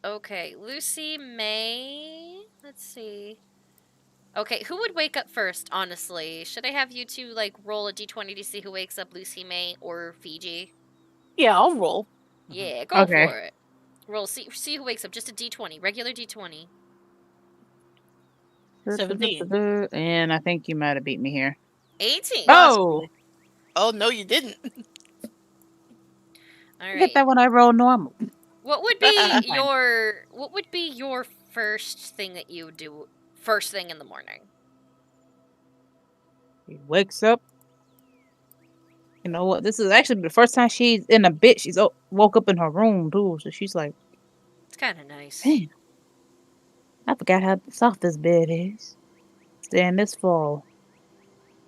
Okay, Lucy, May. Let's see. Okay, who would wake up first, honestly? Should I have you two, like, roll a d20 to see who wakes up, Lucy, May, or Fiji? Yeah, I'll roll. Yeah, go Okay. for it. Roll, see who wakes up. Just a d20, regular d20. 17. And I think you might have beat me here. 18. Oh! Oh, no, you didn't. All I get right. that when I roll normal. What would be your first thing that you would do first thing in the morning? He wakes up. You know what? This is actually the first time she's in a bit. She's woke up in her room too, so she's like, It's kind of nice. "Man, I forgot how soft this bed is. Staying this for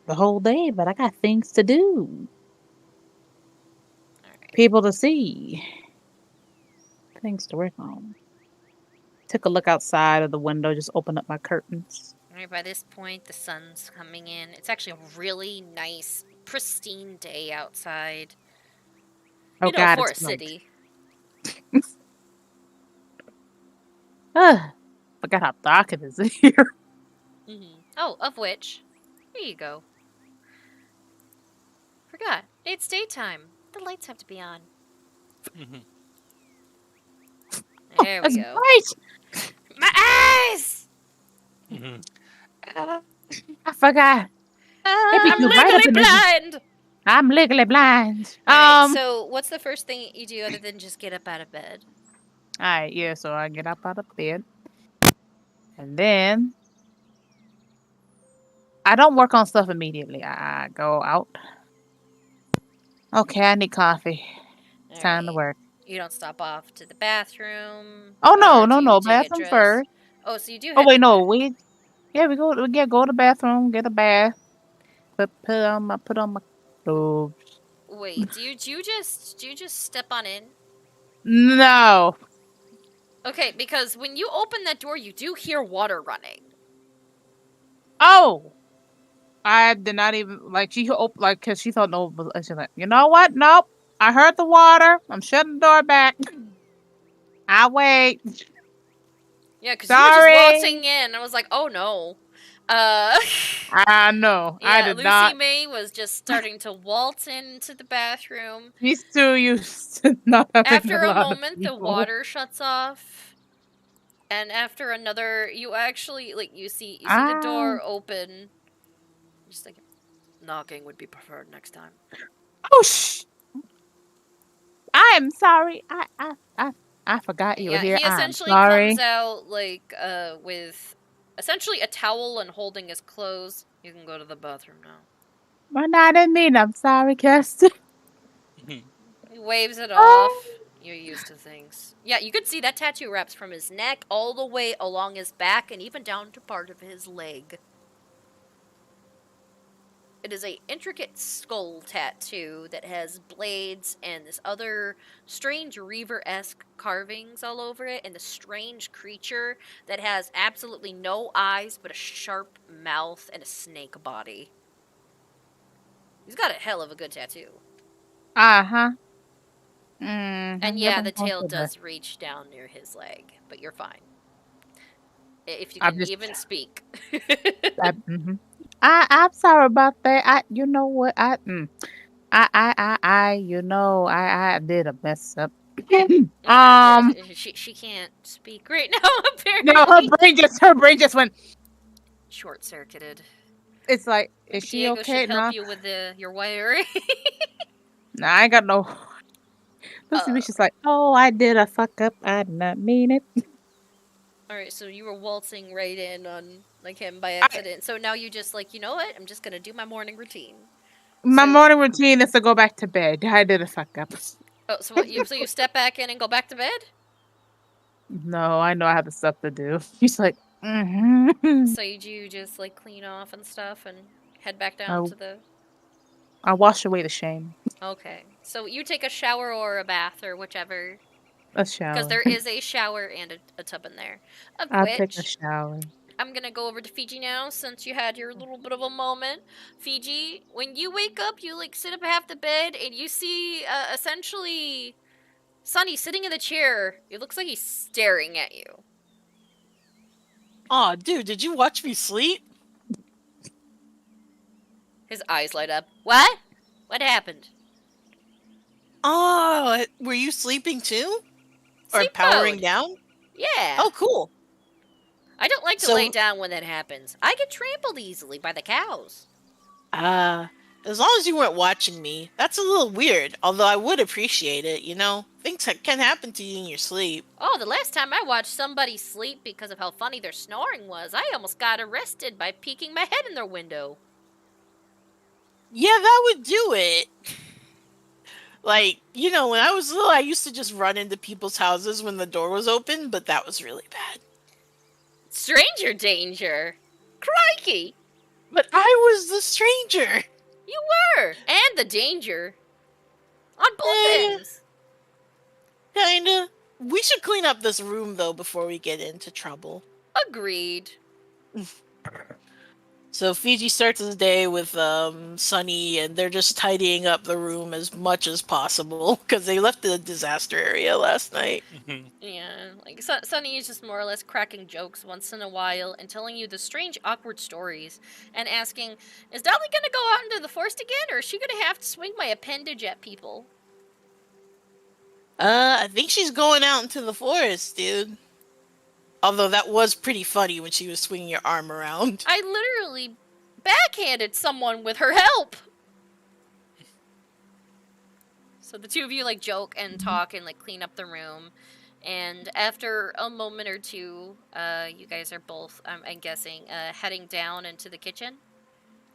the whole day, but I got things to do. People to see, things to work on." Took a look outside of the window. Just opened up my curtains. All right, by this point, the sun's coming in. It's actually a really nice, pristine day outside. Oh You know, God, for a it's night. city. Forgot how dark it is here. Oh, of which, here you go. Forgot, it's daytime. The lights have to be on. There we That's go. bright. My eyes! I forgot. I'm legally blind! I'm legally blind. Alright, so what's the first thing you do other than just get up out of bed? Alright, yeah, so I get up out of bed. And then I don't work on stuff immediately. I go out. Okay, I need coffee. It's time to work. You don't stop off to the bathroom? Oh no, or no, do no. you get Bathroom dressed? first. Oh, so you do Oh have wait, to- no, we go to the bathroom, get a bath. Put on my clothes. Wait, do you just step on in? No. Okay, because when you open that door, you do hear water running. Oh, I did not even because she thought no. She's like, you know what? Nope. I heard the water. I'm shutting the door back. I wait. Yeah, because you were Sorry. just waltzing in. I was like, oh no. I know. Yeah, I did Lucy not. May was just starting to waltz into the bathroom. He's too used to not having After a lot of moment, the people. water shuts off. And after another, you actually, you see the door open. Just like, knocking would be preferred next time. Oh, I'm sorry. I forgot you were here. He I'm essentially sorry. comes out, with essentially a towel and holding his clothes. You can go to the bathroom now. Well, no, I didn't mean. I'm sorry, Kirsten. He waves it off. You're used to things. Yeah, you could see that tattoo wraps from his neck all the way along his back and even down to part of his leg. It is a intricate skull tattoo that has blades and this other strange Reaver-esque carvings all over it, and the strange creature that has absolutely no eyes but a sharp mouth and a snake body. He's got a hell of a good tattoo. Uh-huh. And yeah, the tail does reach down near his leg, but you're fine. If you can even speak. I'm sorry about that. You know what? I I did a mess up. She can't speak right now. Apparently, No, her brain just went. Short circuited. It's like, Maybe is she Diego okay? should help No, you with your wiring. nah, I ain't got no. Listen, she's like, oh, I did a fuck up. I did not mean it. All right, so you were waltzing right in on like him by accident. So now you just like, you know what? I'm just gonna do my morning routine. My morning routine is to go back to bed. I did a fuck up. Oh, so what? So you step back in and go back to bed? No, I know I have the stuff to do. She's like, So you just like clean off and stuff and head back down to the. I wash away the shame. Okay, so you take a shower or a bath or whichever. A shower. Because there is a shower and a tub in there. I'll take a shower. I'm gonna go over to Fiji now since you had your little bit of a moment. Fiji, when you wake up, you like sit up half the bed and you see essentially Sonny sitting in the chair. It looks like he's staring at you. Aw, dude, did you watch me sleep? His eyes light up. What? What happened? Oh, were you sleeping too? Sleep or powering mode. down? Yeah. Oh, cool. I don't like to lay down when that happens. I get trampled easily by the cows. As long as you weren't watching me, that's a little weird, although I would appreciate it, you know? Things can happen to you in your sleep. Oh, the last time I watched somebody sleep because of how funny their snoring was, I almost got arrested by peeking my head in their window. Yeah, that would do it. Like, you know, when I was little, I used to just run into people's houses when the door was open, but that was really bad. Stranger danger. Crikey. But I was the stranger. You were. And the danger. On both ends. Kinda. We should clean up this room, though, before we get into trouble. Agreed. So Fiji starts his day with Sunny, and they're just tidying up the room as much as possible because they left the disaster area last night. Yeah, like Sunny is just more or less cracking jokes once in a while and telling you the strange, awkward stories and asking, "Is Dolly gonna go out into the forest again, or is she gonna have to swing my appendage at people?" I think she's going out into the forest, dude. Although that was pretty funny when she was swinging your arm around. I literally backhanded someone with her help. So the two of you like joke and talk and like clean up the room. And after a moment or two, you guys are both, I'm guessing, heading down into the kitchen.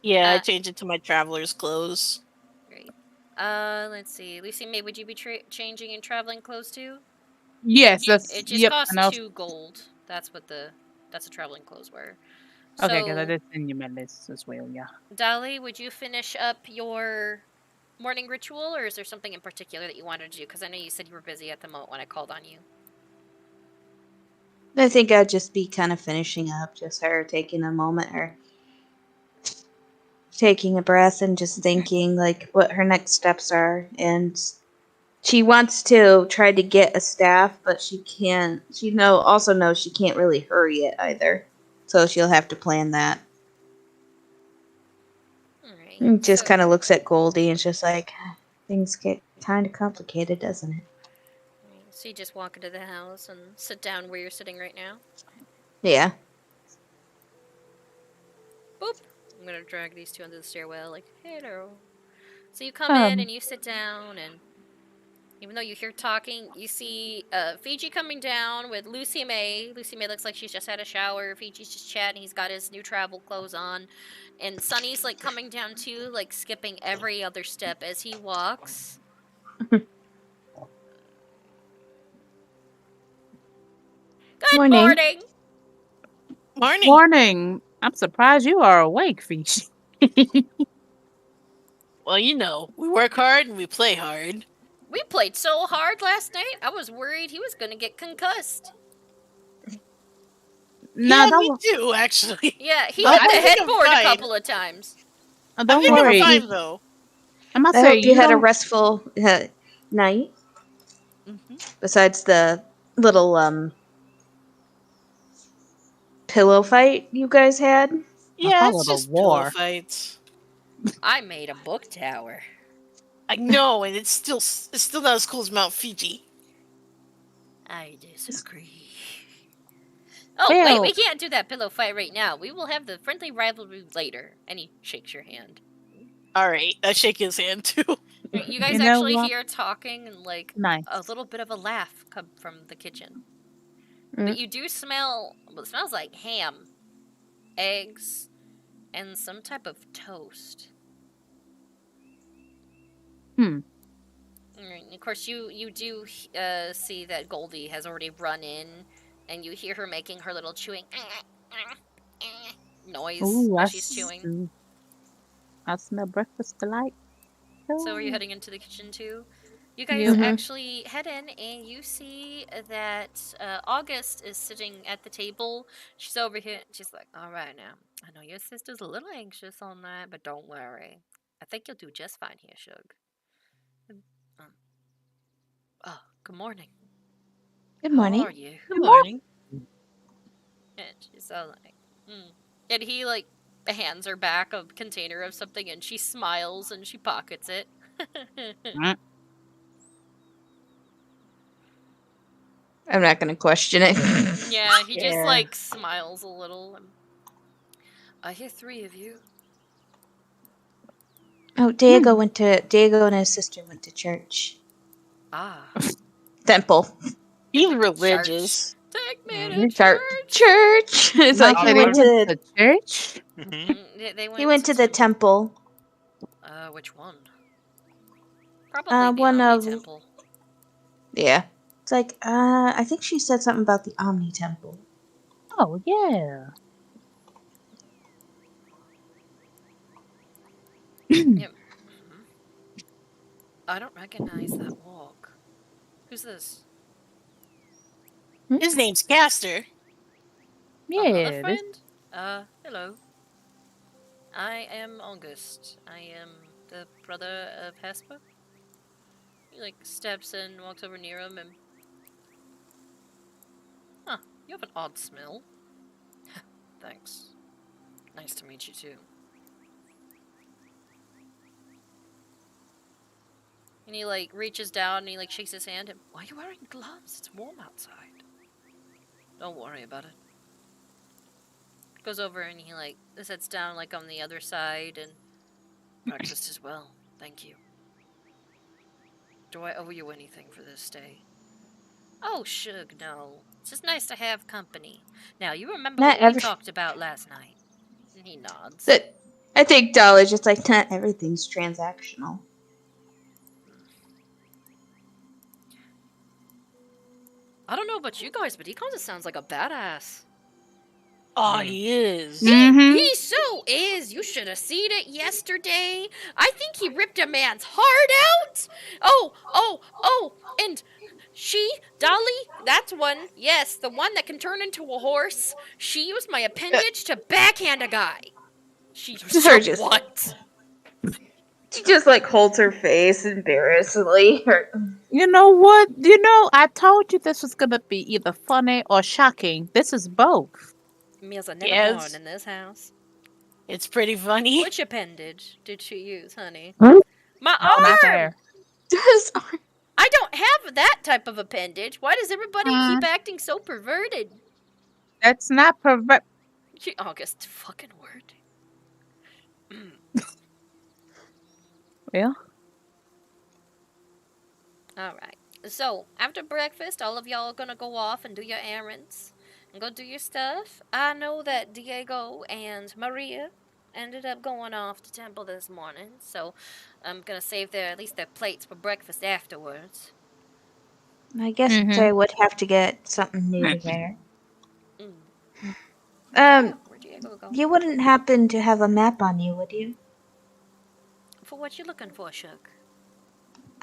Yeah, I changed into my traveler's clothes. Great. Let's see. Lucy May, would you be changing in traveling clothes too? Yes, that's it just costs 2 gold. That's what the traveling clothes were. Okay, because I did send you my list as well, yeah. Dolly, would you finish up your morning ritual, or is there something in particular that you wanted to do? Because I know you said you were busy at the moment when I called on you. I think I'd just be kind of finishing up, just her taking a moment or taking a breath and just thinking like what her next steps are. And she wants to try to get a staff, but she can't. She also knows she can't really hurry it either, so she'll have to plan that. Alright. And just kind of looks at Goldie and it's just like, things get kind of complicated, doesn't it? So you just walk into the house and sit down where you're sitting right now? Yeah. Boop. I'm gonna drag these two into the stairwell, like, hello. So you come in and you sit down, and even though you hear talking, you see Fiji coming down with Lucy May. Lucy May looks like she's just had a shower. Fiji's just chatting. He's got his new travel clothes on. And Sunny's like coming down too, like skipping every other step as he walks. Good morning. Morning. I'm surprised you are awake, Fiji. Well, you know, we work hard and we play hard. We played so hard last night, I was worried he was going to get concussed. Yeah, me too, actually. Yeah, he hit the headboard a couple of times. Don't worry. I'm fine, though. I hope you had a restful night. Besides the little pillow fight you guys had. Yeah, it's just pillow fights. I made a book tower. I know, and it's still not as cool as Mount Fiji. I disagree. Oh, wait, we can't do that pillow fight right now. We will have the friendly rivalry later. And he shakes your hand. Alright, I shake his hand too. You guys actually hear talking and like a little bit of a laugh come from the kitchen. But you do smell, well, it smells like ham, eggs, and some type of toast. Of course, you do see that Goldie has already run in, and you hear her making her little chewing noise while she's chewing. I smell breakfast delight. So are you heading into the kitchen too? You guys actually head in, and you see that August is sitting at the table. She's over here. She's like, all right now. I know your sister's a little anxious on that, but don't worry. I think you'll do just fine here, Shug. Oh, good morning. Good morning. How are you? Good morning. And she's all like, And he, like, hands her back a container of something, and she smiles, and she pockets it. I'm not gonna question it. Yeah, he just, like, smiles a little. I hear 3 of you. Oh, Diego and his sister went to church. Ah. Temple. He's religious. Take me to church. It's like he went to church. He went to the temple. Which one? Probably the one Omni of. Temple. Yeah. It's like I think she said something about the Omni Temple. Oh yeah. Yep. I don't recognize that walk. Who's this? His name's Caster. Another friend? Hello. I am August. I am the brother of Hesper. He, like, steps in, walks over near him, and... Huh, you have an odd smell. Thanks. Nice to meet you, too. And he, like, reaches down and he, like, shakes his hand. And, why are you wearing gloves? It's warm outside. Don't worry about it. Goes over and he, like, sits down, like, on the other side. And breakfast as well. Thank you. Do I owe you anything for this stay? Oh, Shug, no. It's just nice to have company. Now, you remember what we talked about last night? And he nods. I think Dollar's just like, not everything's transactional. I don't know about you guys, but he kind of sounds like a badass. Oh, he is. He so is. You should have seen it yesterday. I think he ripped a man's heart out. Oh, and she, Dolly, that's one. Yes, the one that can turn into a horse. She used my appendage to backhand a guy. She just what? She just like holds her face embarrassedly. You know what? I told you this was gonna be either funny or shocking. This is both. Meals are never born in this house. It's pretty funny. Which appendage did she use, honey? Hmm? My Oh, my arm! hair. I don't have that type of appendage. Why does everybody keep acting so perverted? That's not pervert. August, fucking word. Well. Alright. So, after breakfast, all of y'all are gonna go off and do your errands. And go do your stuff. I know that Diego and Maria ended up going off to temple this morning. So, I'm gonna save at least their plates for breakfast afterwards. I guess I would have to get something new there. Where'd Diego go? You wouldn't happen to have a map on you, would you? For what you looking for, Shug?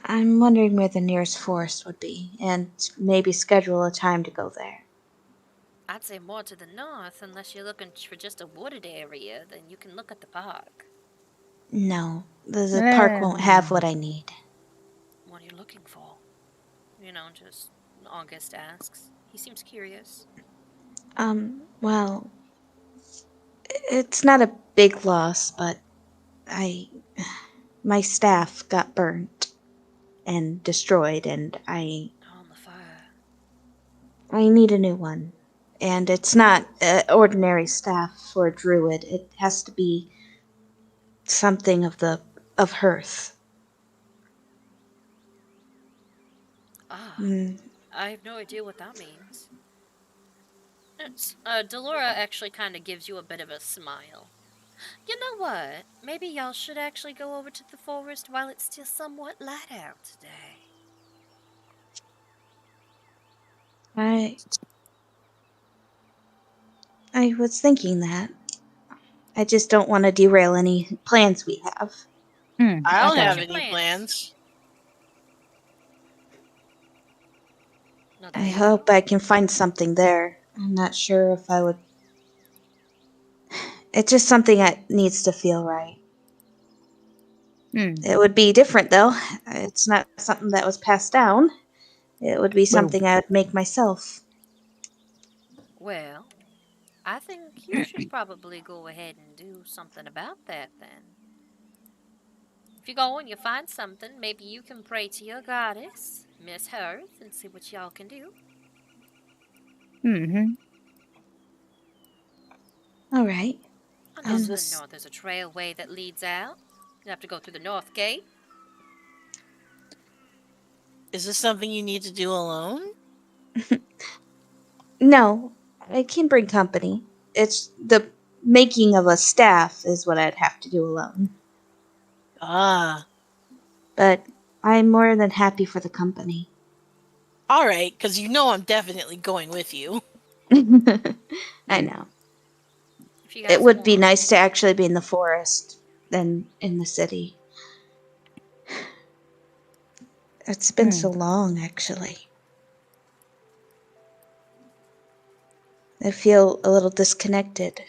I'm wondering where the nearest forest would be, and maybe schedule a time to go there. I'd say more to the north, unless you're looking for just a wooded area, then you can look at the park. No, the park won't have what I need. What are you looking for? Just August asks. He seems curious. Well, it's not a big loss, but my staff got burnt. and destroyed, and I On the fire. need a new one. And it's not ordinary staff for a druid. It has to be something of hearth. I have no idea what that means. Delora actually kind of gives you a bit of a smile. You know what? Maybe y'all should actually go over to the forest while it's still somewhat light out today. I was thinking that. I just don't want to derail any plans we have. I don't have What's your any plans. I hope I can find something there. I'm not sure if I would. It's just something that needs to feel right. It would be different, though. It's not something that was passed down. It would be something I would make myself. Well, I think you should probably go ahead and do something about that then. If you go and you find something, maybe you can pray to your goddess, Miss Hearth, and see what y'all can do. All right. I know to the north there's a trailway that leads out. You have to go through the north gate. Is this something you need to do alone? No, I can bring company. It's the making of a staff is what I'd have to do alone. But I'm more than happy for the company. All right, because you know I'm definitely going with you. I know. It would be nice to actually be in the forest than in the city. It's been so long, actually. I feel a little disconnected.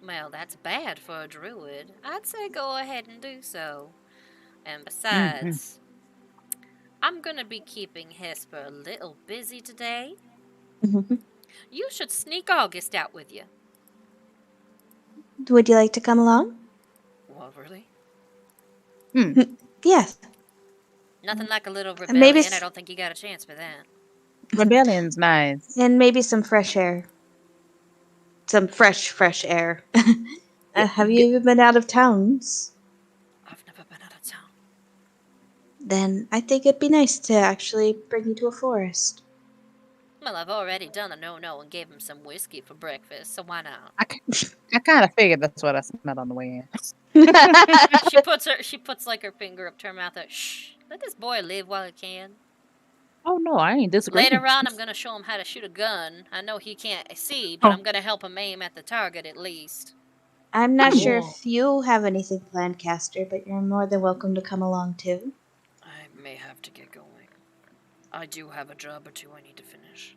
Well, that's bad for a druid. I'd say go ahead and do so. And besides, I'm gonna be keeping Hesper a little busy today. You should sneak August out with you. Would you like to come along? What, really? Yes. Nothing like a little Maybe rebellion. I don't think you got a chance for that. Rebellion's nice. And maybe some fresh air. Some fresh air. Have you ever been out of towns? I've never been out of town. Then I think it'd be nice to actually bring you to a forest. Well, I've already done a no-no and gave him some whiskey for breakfast, so why not? I kind of figured that's what I smelled on the way in. She puts like her finger up to her mouth. Like, shh, let this boy live while he can. Oh no, I ain't disagreeing. Later on, I'm gonna show him how to shoot a gun. I know he can't see, but I'm gonna help him aim at the target at least. I'm not sure if you have anything planned, Caster, but you're more than welcome to come along too. I may have to get going. I do have a job or two I need to finish.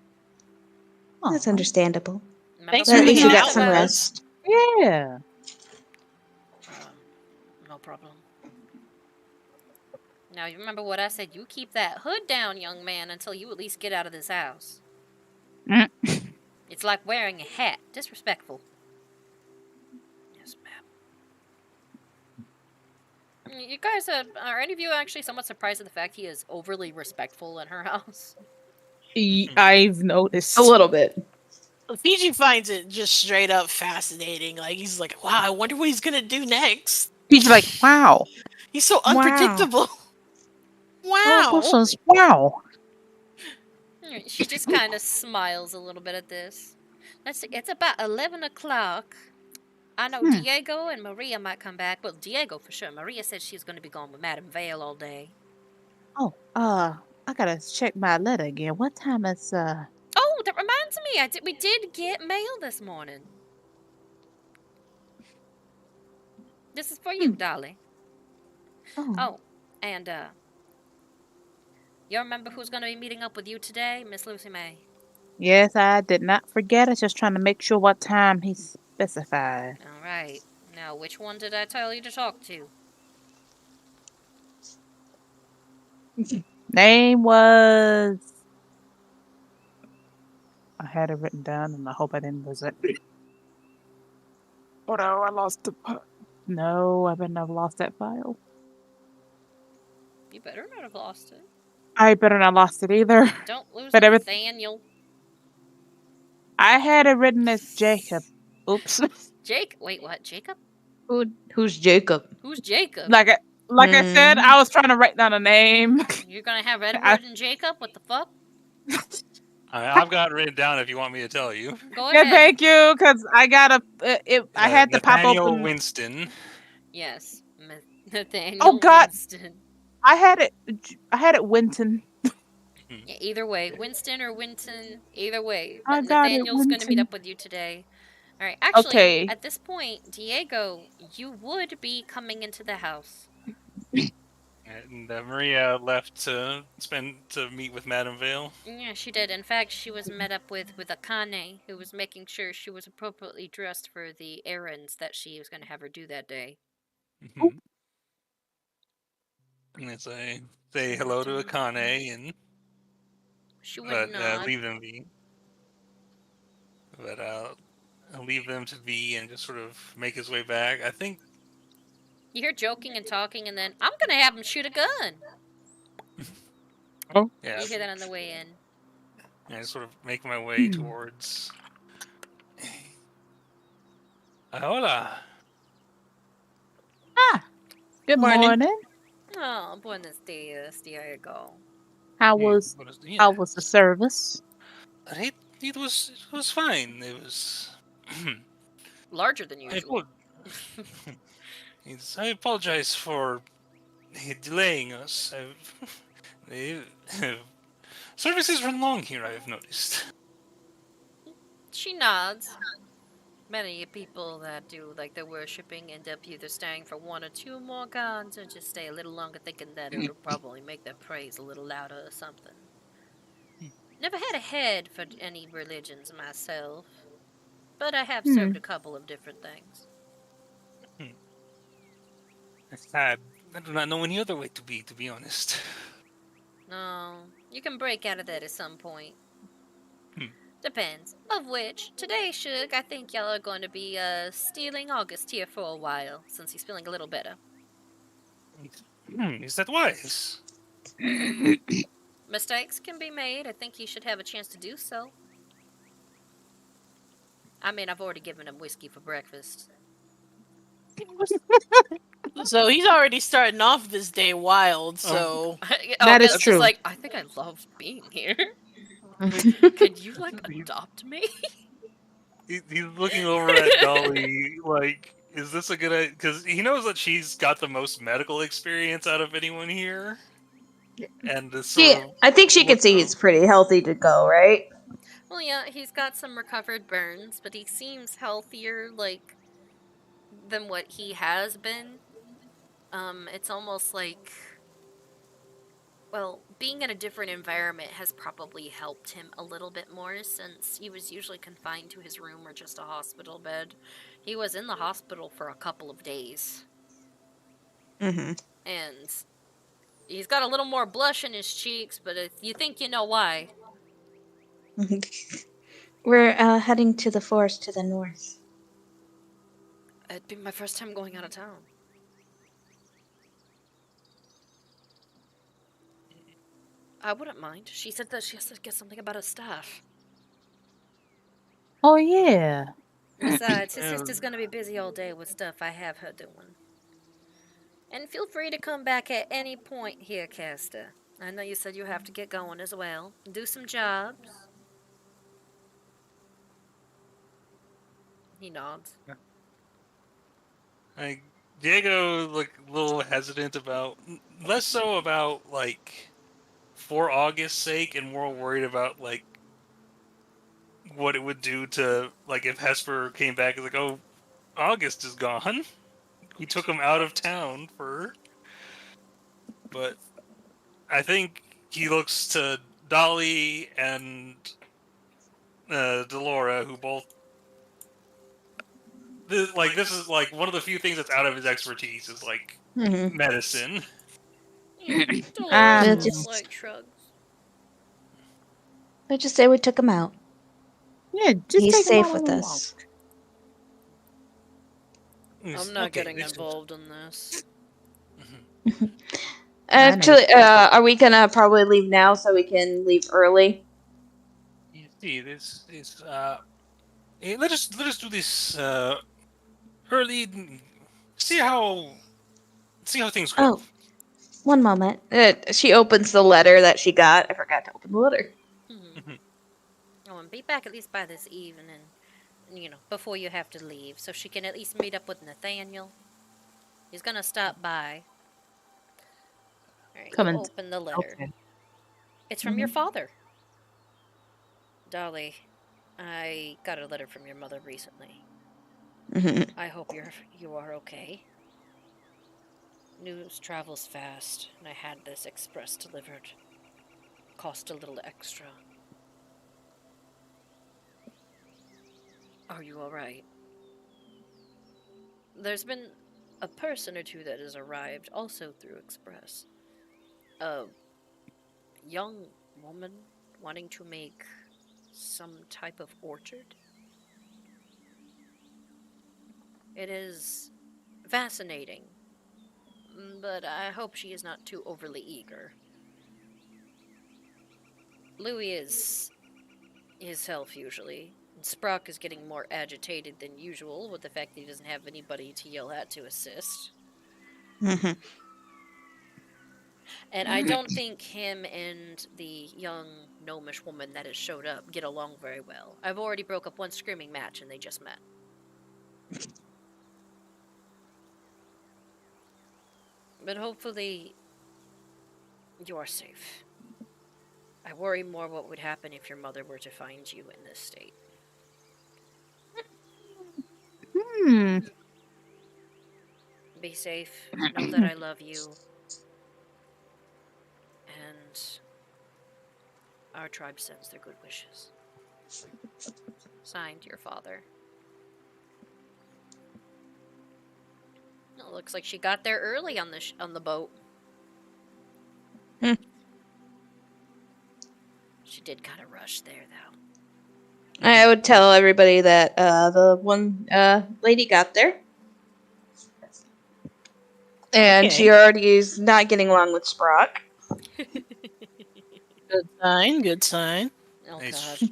That's understandable. Thanks But for at least you hanging got out some with rest. Yeah. No problem. Now, you remember what I said? You keep that hood down, young man, until you at least get out of this house. It's like wearing a hat. Disrespectful. Yes, ma'am. You guys, are any of you actually somewhat surprised at the fact he is overly respectful in her house? I've noticed. A little bit. Fiji finds it just straight up fascinating. Like, he's like, wow, I wonder what he's going to do next. He's like, wow. He's so unpredictable. Wow. Wow. She just kind of smiles a little bit at this. Let's see, it's about 11 o'clock. I know Diego and Maria might come back. Well, Diego for sure. Maria said she's going to be gone with Madame Vale all day. Oh, I gotta check my letter again. What time is Oh, that reminds me. We did get mail this morning. This is for you, Dolly. Oh, and you remember who's going to be meeting up with you today, Miss Lucy May? Yes, I did not forget. I was just trying to make sure what time he specified. All right. Now, which one did I tell you to talk to? Name was... I had it written down, and I hope I didn't lose it. Oh no, I lost the... No, I better not have lost that file. You better not have lost it. I better not lost it either. Don't lose But Nathaniel. I had it written as Jacob. Oops. Jake? Wait, what? Jacob? Who's Jacob? Who's Jacob? Like I said, I was trying to write down a name. You're gonna have Edward and Jacob? What the fuck? I've got it written down if you want me to tell you. Go ahead. Yeah, thank you, because I got I had to pop Nathaniel open. Winston. Yes, Nathaniel. Oh God, Winston. I had it Winton. Yeah, either way, Winston or Winton, either way. I But got it, Nathaniel's gonna meet Winton. up with you today. All right. Actually, Okay. at this point, Diego, you would be coming into the house. And Maria left to meet with Madame Vale. Yeah, she did. In fact, she was met up with A.K.A, who was making sure she was appropriately dressed for the errands that she was going to have her do that day. Mm-hmm. And it's say hello to A.K.A and she would not leave them be. But I'll leave them to be and just sort of make his way back. I think. You hear joking and talking, and then I'm gonna have him shoot a gun. Oh, yeah. You hear that on the way in. I sort of make my way towards. Hola. Good morning. Oh, buenos dias, Diego. How was the service? It was fine. It was larger than usual. I apologize for delaying us. Services run long here, I've noticed. She nods. Many people that do like their worshipping end up either staying for 1 or 2 more gods or just stay a little longer thinking that it'll probably make their praise a little louder or something. Never had a head for any religions myself, but I have served a couple of different things. I do not know any other way to be honest. No, you can break out of that at some point. Depends. Of which, today, Shug, I think y'all are going to be stealing August here for a while, since he's feeling a little better. Is that wise? Mistakes can be made. I think he should have a chance to do so. I mean, I've already given him whiskey for breakfast. So he's already starting off this day wild, so... That is true. Like, I think I love being here. Could you, like, adopt me? He's looking over at Dolly, like, is this a good idea? Because he knows that she's got the most medical experience out of anyone here. And this I think she could see he's pretty healthy to go, right? Well, yeah, he's got some recovered burns, but he seems healthier, like, than what he has been. It's almost like... Well, being in a different environment has probably helped him a little bit more, since he was usually confined to his room or just a hospital bed. He was in the hospital for a couple of days. Mm-hmm. And he's got a little more blush in his cheeks, but if you think you know why. We're heading to the forest to the north. It'd be my first time going out of town. I wouldn't mind. She said that she has to get something about her staff. Oh, yeah. Besides, his sister's gonna be busy all day with stuff I have her doing. And feel free to come back at any point here, Caster. I know you said you have to get going as well. Do some jobs. He nods. Diego looked a little hesitant about, less so about, like, for August's sake, and more worried about, like, what it would do to, like, if Hesper came back and was like, oh, August is gone. We took him out of town for... But I think he looks to Dolly and Delora, who both... This is, like, one of the few things that's out of his expertise is, like, medicine. Just shrugs. Let's just say we took him out. Yeah, just he's take safe him with out us. I'm not getting involved in this. Actually, are we gonna probably leave now so we can leave early? You see, this is let us do this early. See how things go. Oh, one moment. She opens the letter that she got. I forgot to open the letter. Oh, and be back at least by this evening, before you have to leave, so she can at least meet up with Nathaniel. He's gonna stop by. Alright, you open the letter. Okay. It's from your father. Dolly, I got a letter from your mother recently. I hope you are okay. News travels fast, and I had this express delivered. Cost a little extra. Are you alright? There's been a person or two that has arrived, also through express. A young woman wanting to make some type of orchard. It is fascinating, but I hope she is not too overly eager. Louis is his self usually, and Sprock is getting more agitated than usual with the fact that he doesn't have anybody to yell at to assist. And I don't think him and the young gnomish woman that has showed up get along very well. I've already broke up one screaming match and they just met. But hopefully you are safe. I worry more what would happen if your mother were to find you in this state. Be safe. Know that I love you. And our tribe sends their good wishes. Signed, your father. It looks like she got there early on the boat. She did kind of rush there, though. I would tell everybody that the one lady got there. And she already is not getting along with Sprock. Good sign, good sign. Oh, Nice. God.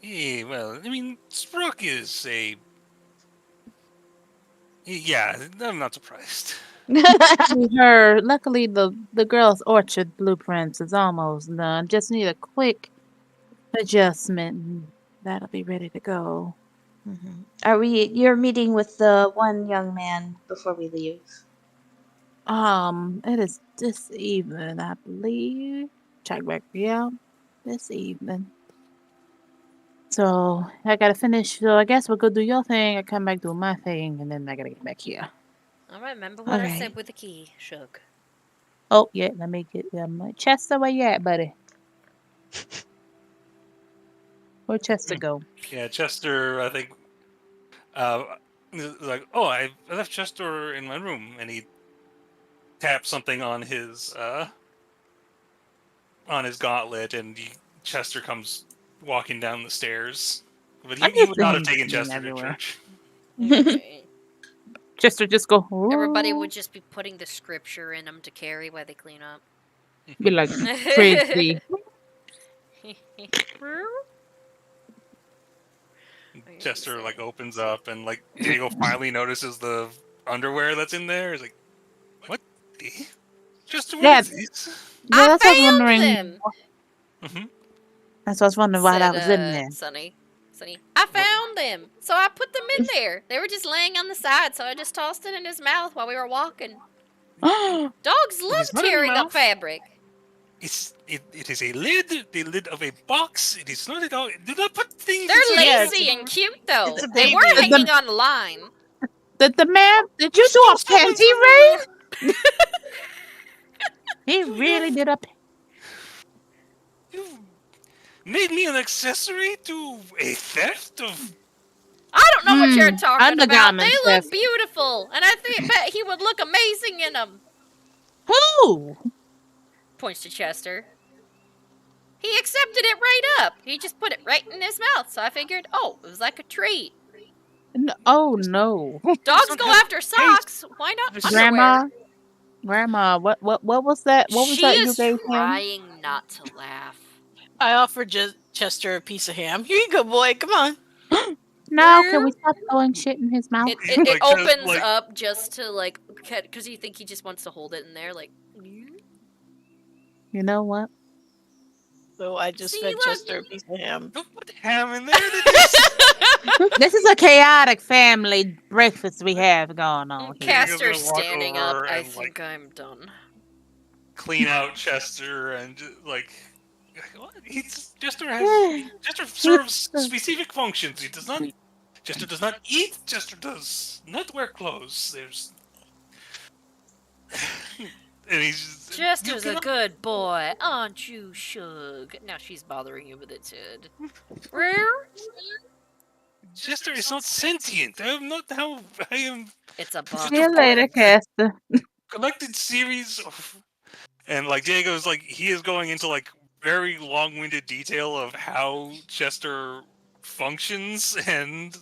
Yeah, well, I mean, Sprock is a... Yeah, I'm not surprised. Luckily, the girl's orchard blueprints is almost done. Just need a quick adjustment, and that'll be ready to go. You're meeting with the one young man before we leave? It is this evening, I believe. Check back. Yeah, this evening. So I gotta finish. So I guess we'll go do your thing. I come back do my thing, and then I gotta get back here. All right, remember what I said with the key, Shug. Oh yeah, let me get my Chester. Where you at, buddy? Where'd Chester go? Yeah, Chester, I think, like, oh, I left Chester in my room, and he taps something on his gauntlet, and Chester comes walking down the stairs. But he would not have taken Chester to church. Okay. Chester just go. Everybody would just be putting the scripture in them to carry while they clean up. Be like crazy. Chester like opens up, and like Diego finally notices the underwear that's in there. He's like, "What? Chester, what is these?" Yeah, that's what I was found wondering. them. That's what I was wondering why that was in there. Sonny, I found them, so I put them in there. They were just laying on the side, so I just tossed it in his mouth while we were walking. Dogs love tearing up fabric. It is a lid, the lid of a box. It is not at all. Do not put things. They're lazy and cute, though. They were hanging on the line. Did you do a panty raid? He really did a. Made me an accessory to a theft of. I don't know what you're talking about. They undergarments, look yes. beautiful, and I bet he would look amazing in them. Who? Points to Chester. He accepted it right up. He just put it right in his mouth, so I figured, it was like a treat. No, oh no. Dogs go after socks. Why not Grandma? underwear? Grandma, what was that? What was She that you is gave him? trying not to laugh. I offered Chester a piece of ham. Here you go, boy. Come on. No, can we stop throwing shit in his mouth? It opens up just to like, because you think he just wants to hold it in there, like. You know what? So I just fed Chester a piece of ham. Don't put ham in there. This is a chaotic family breakfast we have going on here. Caster's standing up. I think I'm done. Clean out Chester and like what? Chester serves specific functions. Chester does not eat. Chester does not wear clothes. And he's Chester's a good boy, aren't you, Shug? Now she's bothering you with its head. Chester is not sentient. I am not how I am. It's a box. See you later, Caster. Collected series of, and like Diego's like he is going into like very long-winded detail of how Chester functions and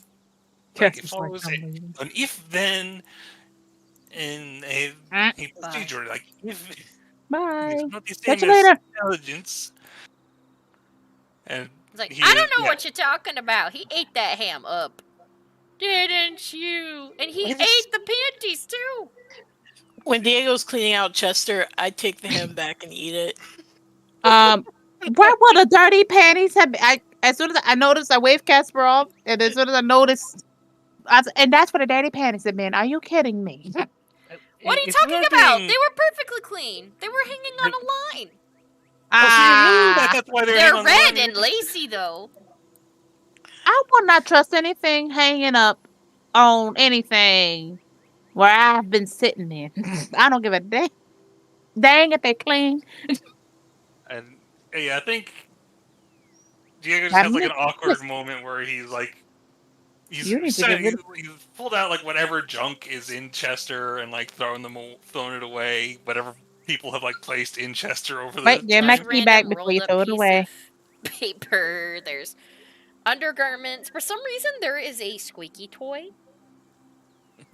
like it follows an if-then and a procedure. Like if bye, not the same catch you as later. Intelligence. And it's like I don't know what you're talking about. He ate that ham up, didn't you? And he ate the panties too. When Diego's cleaning out Chester, I take the ham back and eat it. Where will the dirty panties have been? As soon as I noticed, I waved Casper off, and as soon as I noticed, and that's where the dirty panties have been. Are you kidding me? What are you talking about? They were perfectly clean. They were hanging on a line. That's why They're red and lacy, though. I will not trust anything hanging up on anything where I've been sitting in. I don't give a dang. Dang if they clean. And yeah, I think Diego just has like an awkward moment where he's like, he's pulled out like whatever junk is in Chester and like thrown it away. Whatever people have like placed in Chester over the Wait, get my key back before you throw it away. Paper. There's undergarments. For some reason, there is a squeaky toy.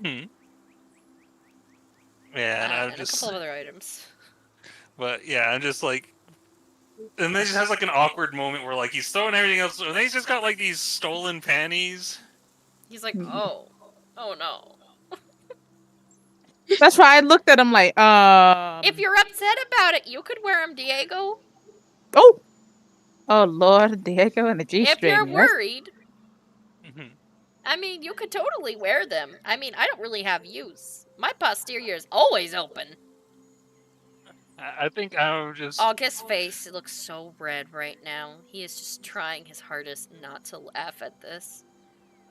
Yeah, and I'm and just a couple of other items. But yeah, I'm just like, and then he just has like an awkward moment where like he's throwing everything else, and then he's just got like these stolen panties. He's like, oh no. That's why I looked at him like, If you're upset about it, you could wear them, Diego. Oh Lord, Diego and the G-string. If you're worried, I mean, you could totally wear them. I mean, I don't really have use. My posterior is always open. I think I'm just. August's face looks so red right now. He is just trying his hardest not to laugh at this.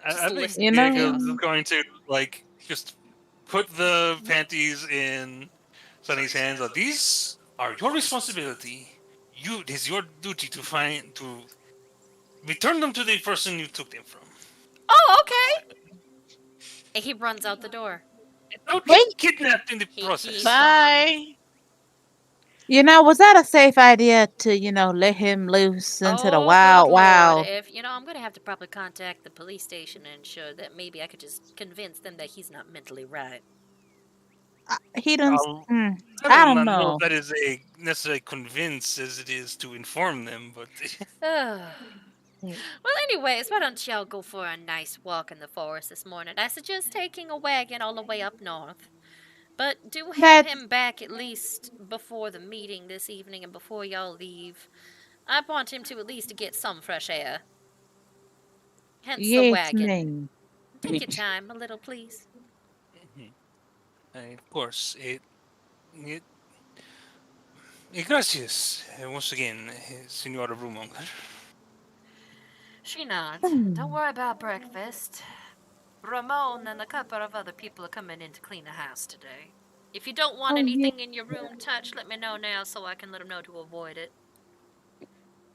I think Diego is going to like just put the panties in Sunny's hands. These are your responsibility. It is your duty to return them to the person you took them from. Oh, okay. And he runs out the door. Don't get kidnapped in the process. Bye. You know, was that a safe idea to, let him loose into the wild? If I'm gonna have to probably contact the police station and ensure that maybe I could just convince them that he's not mentally right. He doesn't. I don't know if that is a necessarily convince as it is to inform them, but. Well, anyways, why don't y'all go for a nice walk in the forest this morning? I suggest taking a wagon all the way up north. But do have him back at least before the meeting this evening and before y'all leave. I want him to at least get some fresh air. Hence the wagon. Take your time a little, please. Of course, gracias, once again, Senora Brumonger. She nods. Don't worry about breakfast. Ramon and a couple of other people are coming in to clean the house today. If you don't want anything in your room touched, let me know now so I can let them know to avoid it.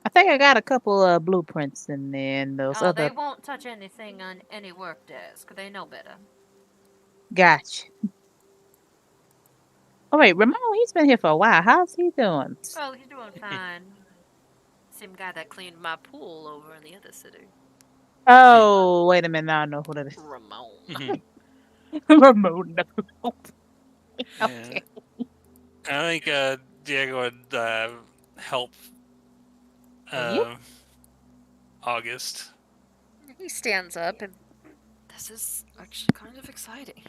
I think I got a couple of blueprints in there and those other. They won't touch anything on any work desk. They know better. Gotcha. Oh wait, Ramon, he's been here for a while. How's he doing? Oh, he's doing fine. Same guy that cleaned my pool over in the other city. Oh, wait a minute. Now I know who that is. Ramon. Ramon. Okay. I think Diego would help August. He stands up and This is actually kind of exciting.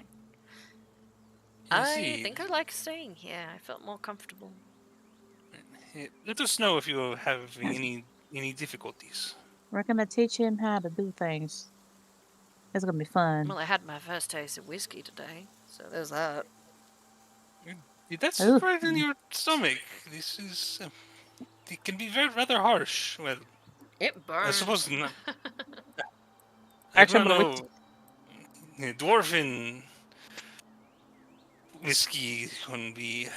I see. think I like staying here. I felt more comfortable. Let us know if you have any difficulties. We're gonna teach him how to do things. It's gonna be fun. Well, I had my first taste of whiskey today, so there's that. That's Ooh. right in your stomach. This is. It can be rather harsh. Well, It burns. I suppose not. Actually, I I'm don't gonna know. Dwarven whiskey can be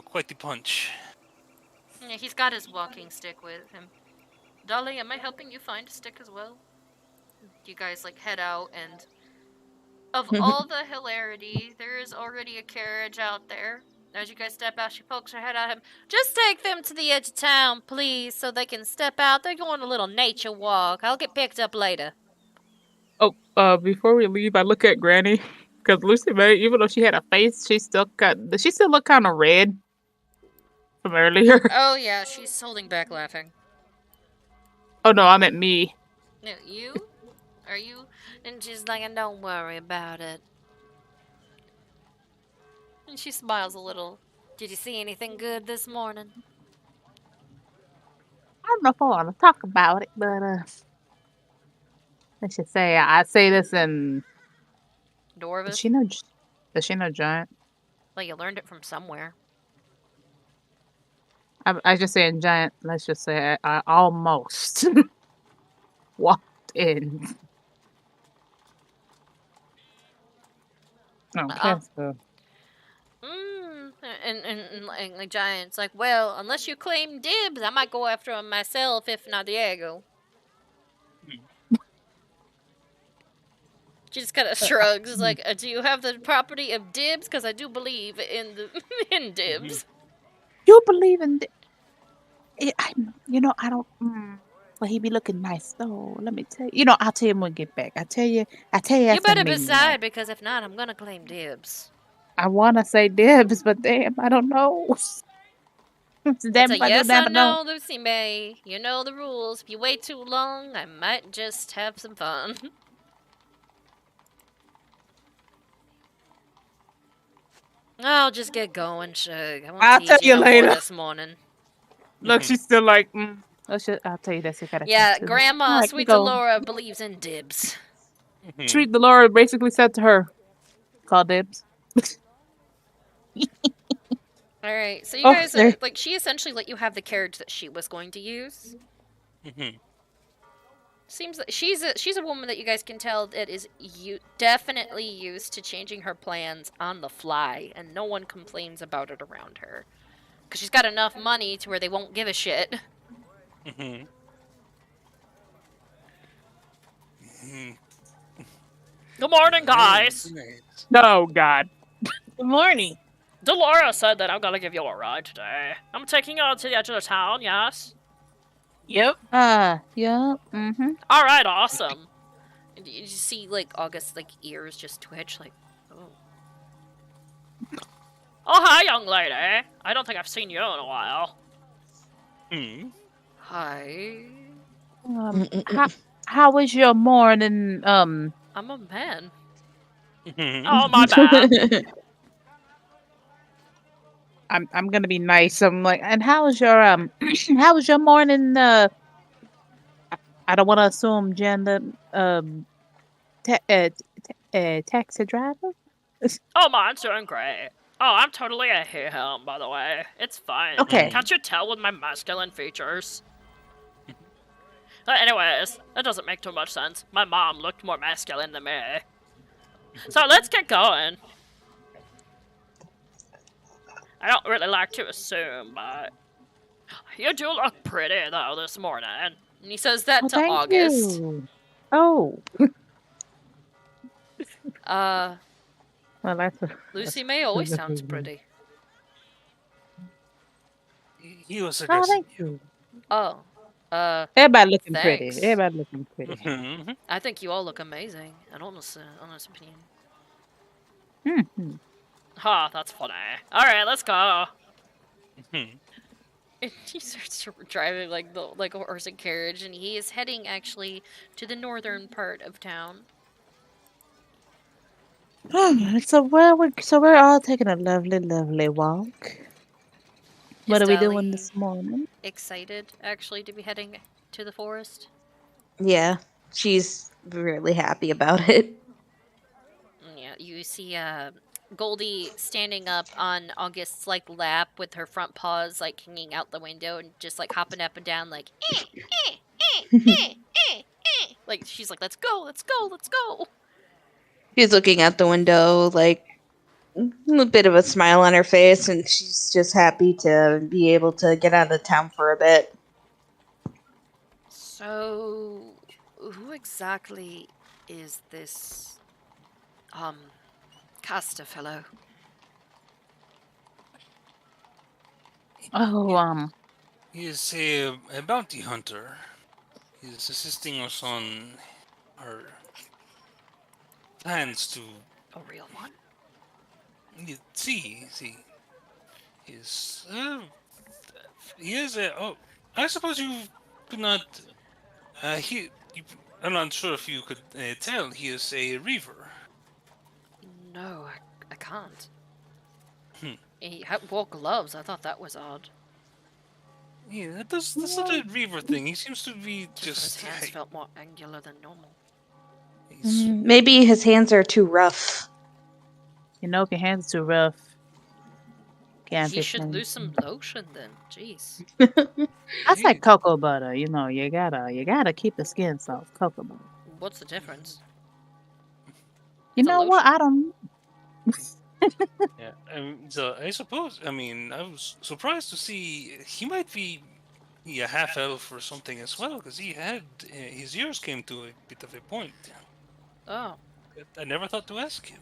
quite the punch. Yeah, he's got his walking stick with him. Dolly, am I helping you find a stick as well? You guys like head out, and of all the hilarity, there is already a carriage out there. As you guys step out, she pokes her head at him. Just take them to the edge of town, please, so they can step out. They're going a little nature walk. I'll get picked up later. Oh, before we leave, I look at Granny because Lucy May, even though she had a face, she still looked kind of red from earlier. Oh yeah, she's holding back laughing. Oh no, I meant me. No, you? Are you? And she's like, don't worry about it. And she smiles a little. Did you see anything good this morning? I don't know if I want to talk about it, but let's just say I say this in. Dwarvish? Does she know giant? Well, you learned it from somewhere. I just say in giant. Let's just say I almost walked in. Okay, so. And like Giant's like, well, unless you claim dibs, I might go after him myself, if not Diego. She just kind of shrugs, like, do you have the property of dibs? Because I do believe in the in dibs. You believe in I don't. Well, he be looking nice though. Let me tell you. I'll tell you when we get back. I tell you. You better decide, because if not, I'm gonna claim dibs. I want to say dibs, but damn, I don't know. It's a yes or no, Lucy May. You know the rules. If you wait too long, I might just have some fun. I'll just get going, Shug. I'll tell you later. This morning. Look, she's still like. I'll tell you this. Yeah, Grandma Sweet Delora believes in dibs. Sweet Delora basically said to her, "Call dibs." All right, so you guys like she essentially let you have the carriage that she was going to use. Seems like she's a woman that you guys can tell that is definitely used to changing her plans on the fly, and no one complains about it around her because she's got enough money to where they won't give a shit. Good morning, guys. No, God. Good morning. Delora said that I'm gonna give you a ride today. I'm taking you to the edge of the town, yes? Yep. Yeah. Alright, awesome. And you see, like, August's, like, ears just twitch, like, oh. Oh, hi, young lady. I don't think I've seen you in a while. Hi. How was your morning? I'm a man. Oh, my bad. I'm gonna be nice. I'm like, and how was your how was your morning? I don't want to assume gender. Taxi driver. Oh, mine's doing great. Oh, I'm totally a he-him, by the way. It's fine. Okay. Can't you tell with my masculine features? Anyways, that doesn't make too much sense. My mom looked more masculine than me. So let's get going. I don't really like to assume, but you do look pretty, though, this morning. And he says that to thank August. You. Oh. Well, that's Lucy May always sounds pretty. He was Oh, suggesting. thank you. Oh. Everybody looking thanks. pretty. Everybody looking pretty. I think you all look amazing. An honest opinion. Ha, that's funny. Alright, let's go. Hmm. And he starts driving like a horse and carriage, and he is heading actually to the northern part of town. So we're all taking a lovely, lovely walk. What Is are we Dolly doing this morning? excited actually to be heading to the forest? Yeah, she's really happy about it. Yeah, you see Goldie standing up on August's like lap with her front paws like hanging out the window and just like hopping up and down like like she's like, let's go, let's go, let's go. She's looking out the window, like a bit of a smile on her face, and she's just happy to be able to get out of town for a bit. So who exactly is this Costa fellow? Oh, He is a bounty hunter. He's assisting us on our plans to A real one? see. He's he is a. Oh, I suppose you could not. I'm not sure if you could tell. He is a reaver. No, I can't. Hmm. He wore gloves. I thought that was odd. Yeah, that's not a reaver thing. He seems to be His hands felt more angular than normal. Maybe his hands are too rough. You know, if your hands are too rough, can't He fix should anything. lose some lotion then. Jeez. That's like cocoa butter. You know, you gotta keep the skin soft. Cocoa butter. What's the difference? You know what? I don't. Yeah, so I suppose. I mean, I was surprised to see he might be a half elf or something as well, because he had his ears came to a bit of a point. Oh. I never thought to ask him.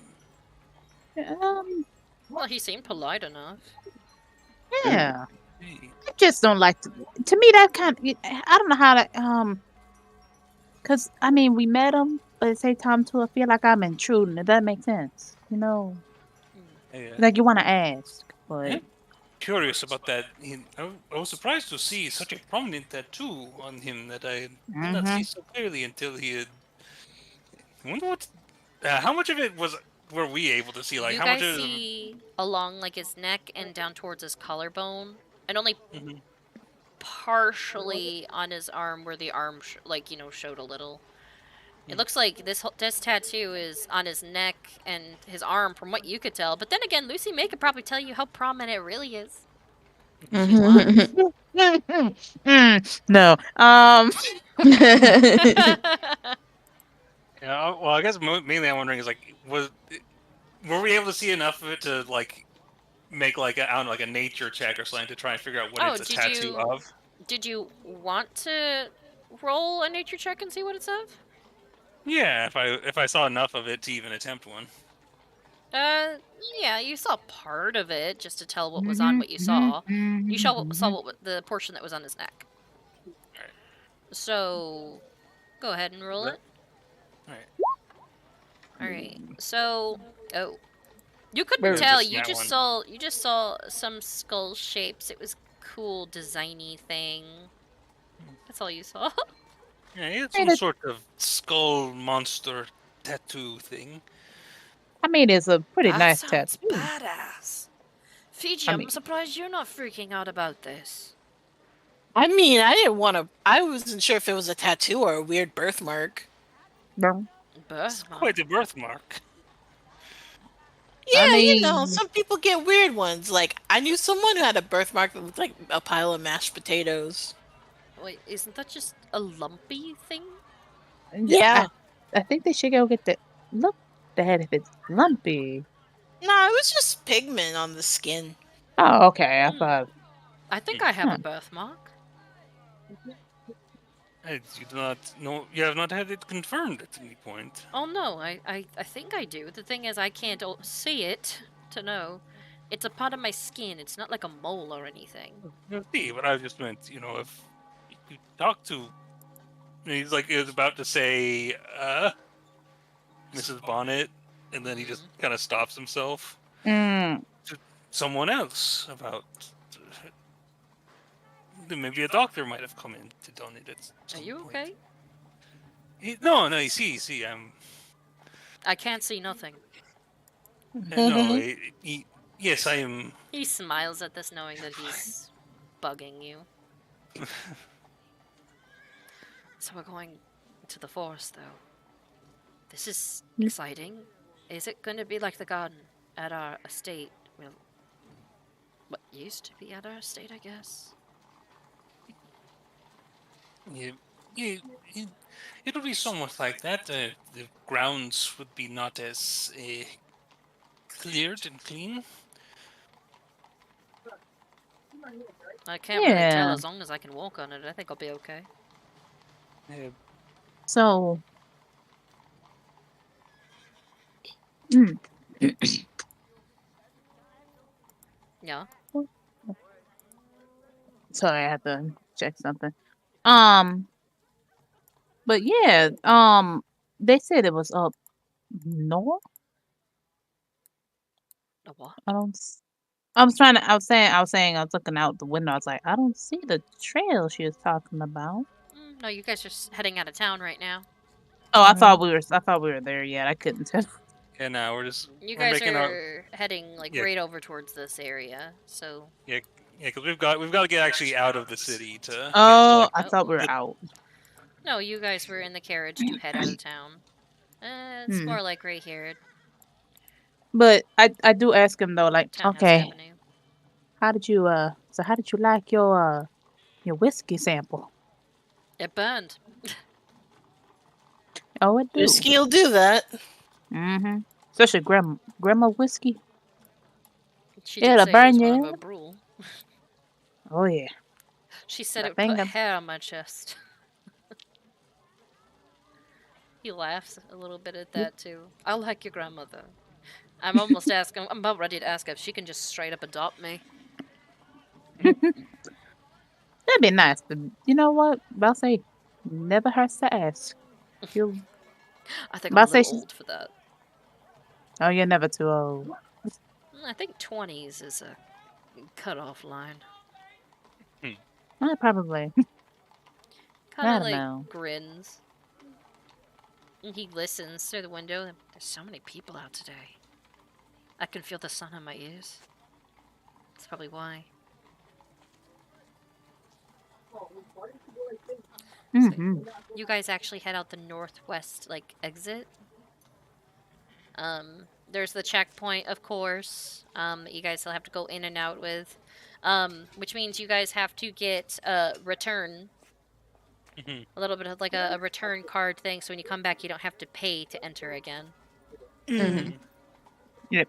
Well, he seemed polite enough. Yeah. I just don't like to me that kind of, I don't know how to cuz I mean we met him but at the same time too I feel like I'm intruding. If that makes sense. You know. Like you want to ask, but I'm curious about that. I was surprised to see such a prominent tattoo on him that I did not see so clearly until he had. I wonder what. How much of it were we able to see? Like You how guys much of see along like his neck and down towards his collarbone, and only partially on his arm where the arm showed a little. It looks like this tattoo is on his neck and his arm, from what you could tell. But then again, Lucy May could probably tell you how prominent it really is. She's lying. No. Yeah. Well, I guess mainly I'm wondering is like were we able to see enough of it to like make like a nature check or something to try and figure out what it's a tattoo of? Did you want to roll a nature check and see what it says? Yeah, if I saw enough of it to even attempt one. Yeah, you saw part of it just to tell what was on what you saw. You saw the portion that was on his neck. Alright. So, go ahead and roll it. Alright. Alright. So, you couldn't tell. You just saw some skull shapes. It was cool, designy thing. That's all you saw. Yeah, it's some sort of skull monster tattoo thing. I mean, it's a pretty nice sounds tattoo. badass. Fiji, I'm surprised you're not freaking out about this. I mean, I wasn't sure if it was a tattoo or a weird birthmark. No. It's quite a birthmark. Yeah, I mean, some people get weird ones. Like, I knew someone who had a birthmark that looked like a pile of mashed potatoes. Wait, isn't that just a lumpy thing? Yeah. I think they should go get the look at if it's lumpy. No, it was just pigment on the skin. Oh, okay. I thought. I think I have a birthmark. You do not know. You have not had it confirmed at any point. Oh no, I think I do. The thing is, I can't see it to know. It's a part of my skin. It's not like a mole or anything. See, but I just meant, if you talk to. He's like he was about to say, Mrs. Bonnet, and then he just kind of stops himself. To someone else about maybe a doctor might have come in to donate it. Are you okay? No, you see, I can't see nothing. no, yes, I am. He smiles at this, knowing that he's bugging you. So we're going to the forest, though. This is exciting. Is it going to be like the garden at our estate? Well, what used to be at our estate, I guess. It'll be somewhat like that. The grounds would be not as cleared and clean. I can't really tell. As long as I can walk on it, I think I'll be okay. So, yeah. Sorry, I had to check something. But yeah, they said it was up north. A what? I was saying, I was looking out the window. I was like, I don't see the trail she was talking about. No, you guys are heading out of town right now. Oh, I thought we were there yet. I couldn't tell. Yeah, now we're guys making are heading like right over towards this area, so. Yeah, because we've got to get actually out of the city to. Oh, I thought we were out. No, you guys were in the carriage to head out of town. It's more like right here. But I do ask him though, like, Townhouse okay, Avenue. how did you like your whiskey sample? It burned. Oh, it do. Whiskey'll do that. Mm-hmm. Especially grandma whiskey. She did It'll say burn it was one you. of her brew. Oh yeah. She said I it think put I'm- hair on my chest. He laughs a little bit at that too. I like your grandmother. I'm almost asking. I'm about ready to ask if she can just straight up adopt me. That'd be nice, but you know what? I'll say never hurts to ask. I think I'm a I'll say little she's- old for that. Oh, you're never too old. I think 20s is a cutoff line. Probably. I Kind of don't like know. grins. And he listens through the window. There's so many people out today. I can feel the sun on my ears. That's probably why. Mm-hmm. You guys actually head out the northwest, like, exit. There's the checkpoint, of course, that you guys will have to go in and out with. Which means you guys have to get a return. A little bit of like a return card thing, so when you come back, you don't have to pay to enter again. Mm-hmm.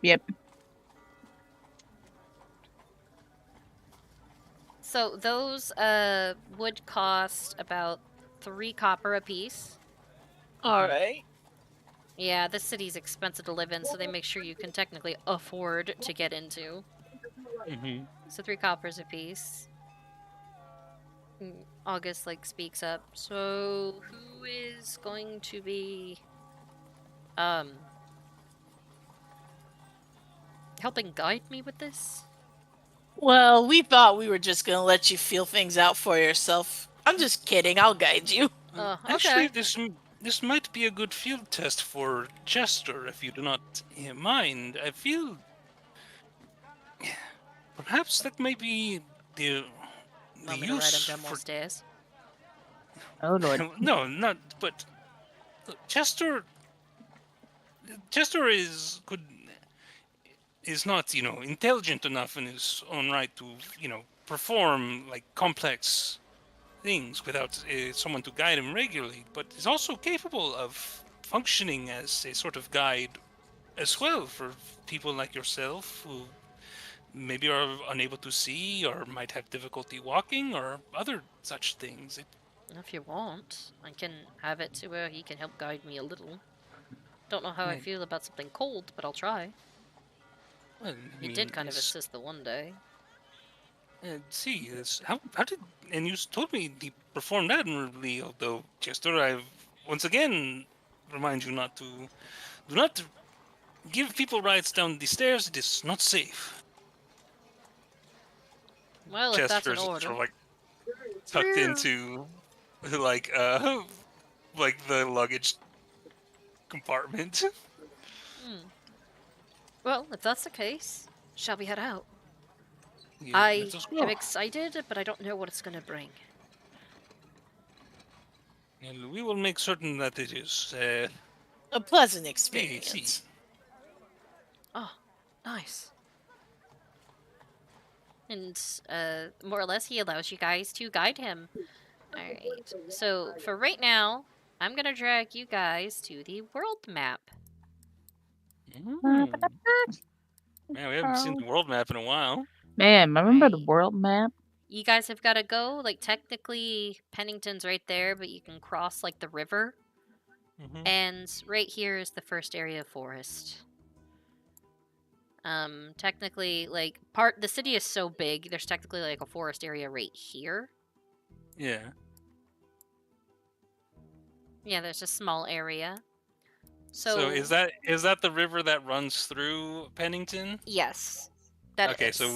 Yep. So those would cost about 3 copper apiece. Alright. Yeah, this city's expensive to live in, so they make sure you can technically afford to get into. So 3 coppers apiece. August speaks up. So who is going to be helping guide me with this? Well, we thought we were just gonna let you feel things out for yourself. I'm just kidding. I'll guide you. Actually, this might be a good field test for Chester, if you do not mind. I feel perhaps that may be the Want me to ride use him down more for stairs? Oh Lord. No, not. But look, Chester is not, intelligent enough in his own right to, perform complex things without someone to guide him regularly. But is also capable of functioning as a sort of guide as well for people like yourself who maybe are unable to see or might have difficulty walking or other such things. If you want, I can have it to where he can help guide me a little. Don't know how I feel about something cold, but I'll try. Well, He did kind of assist the one day. How did, and you told me he performed admirably, although, Chester, I've once again remind you do not give people rides down the stairs. It is not safe. Well, if that's an Chester's order. sort of tucked into like the luggage compartment. Well, if that's the case, shall we head out? Yeah, I let us am go. excited, but I don't know what it's gonna bring. And we will make certain that it is a pleasant experience. Oh, nice. And more or less, he allows you guys to guide him. All right. So for right now, I'm gonna drag you guys to the world map. Man, we haven't seen the world map in a while. Man, remember the world map? You guys have got to go. Like, technically, Pennington's right there, but you can cross, like, the river. And right here is the first area of forest. Technically, like, the city is so big, there's technically, like, a forest area right here. Yeah. Yeah, there's a small area. So is that the river that runs through Pennington? Yes. Okay, so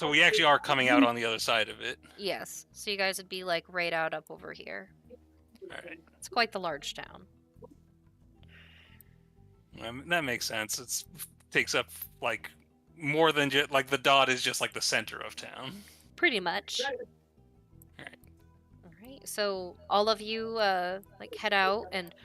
we actually are coming out on the other side of it. Yes. So you guys would be, like, right out up over here. Alright. It's quite the large town. That makes sense. It takes up, like, more than just... Like, the dot is just, like, the center of town. Pretty much. Alright, so all of you, like, head out, and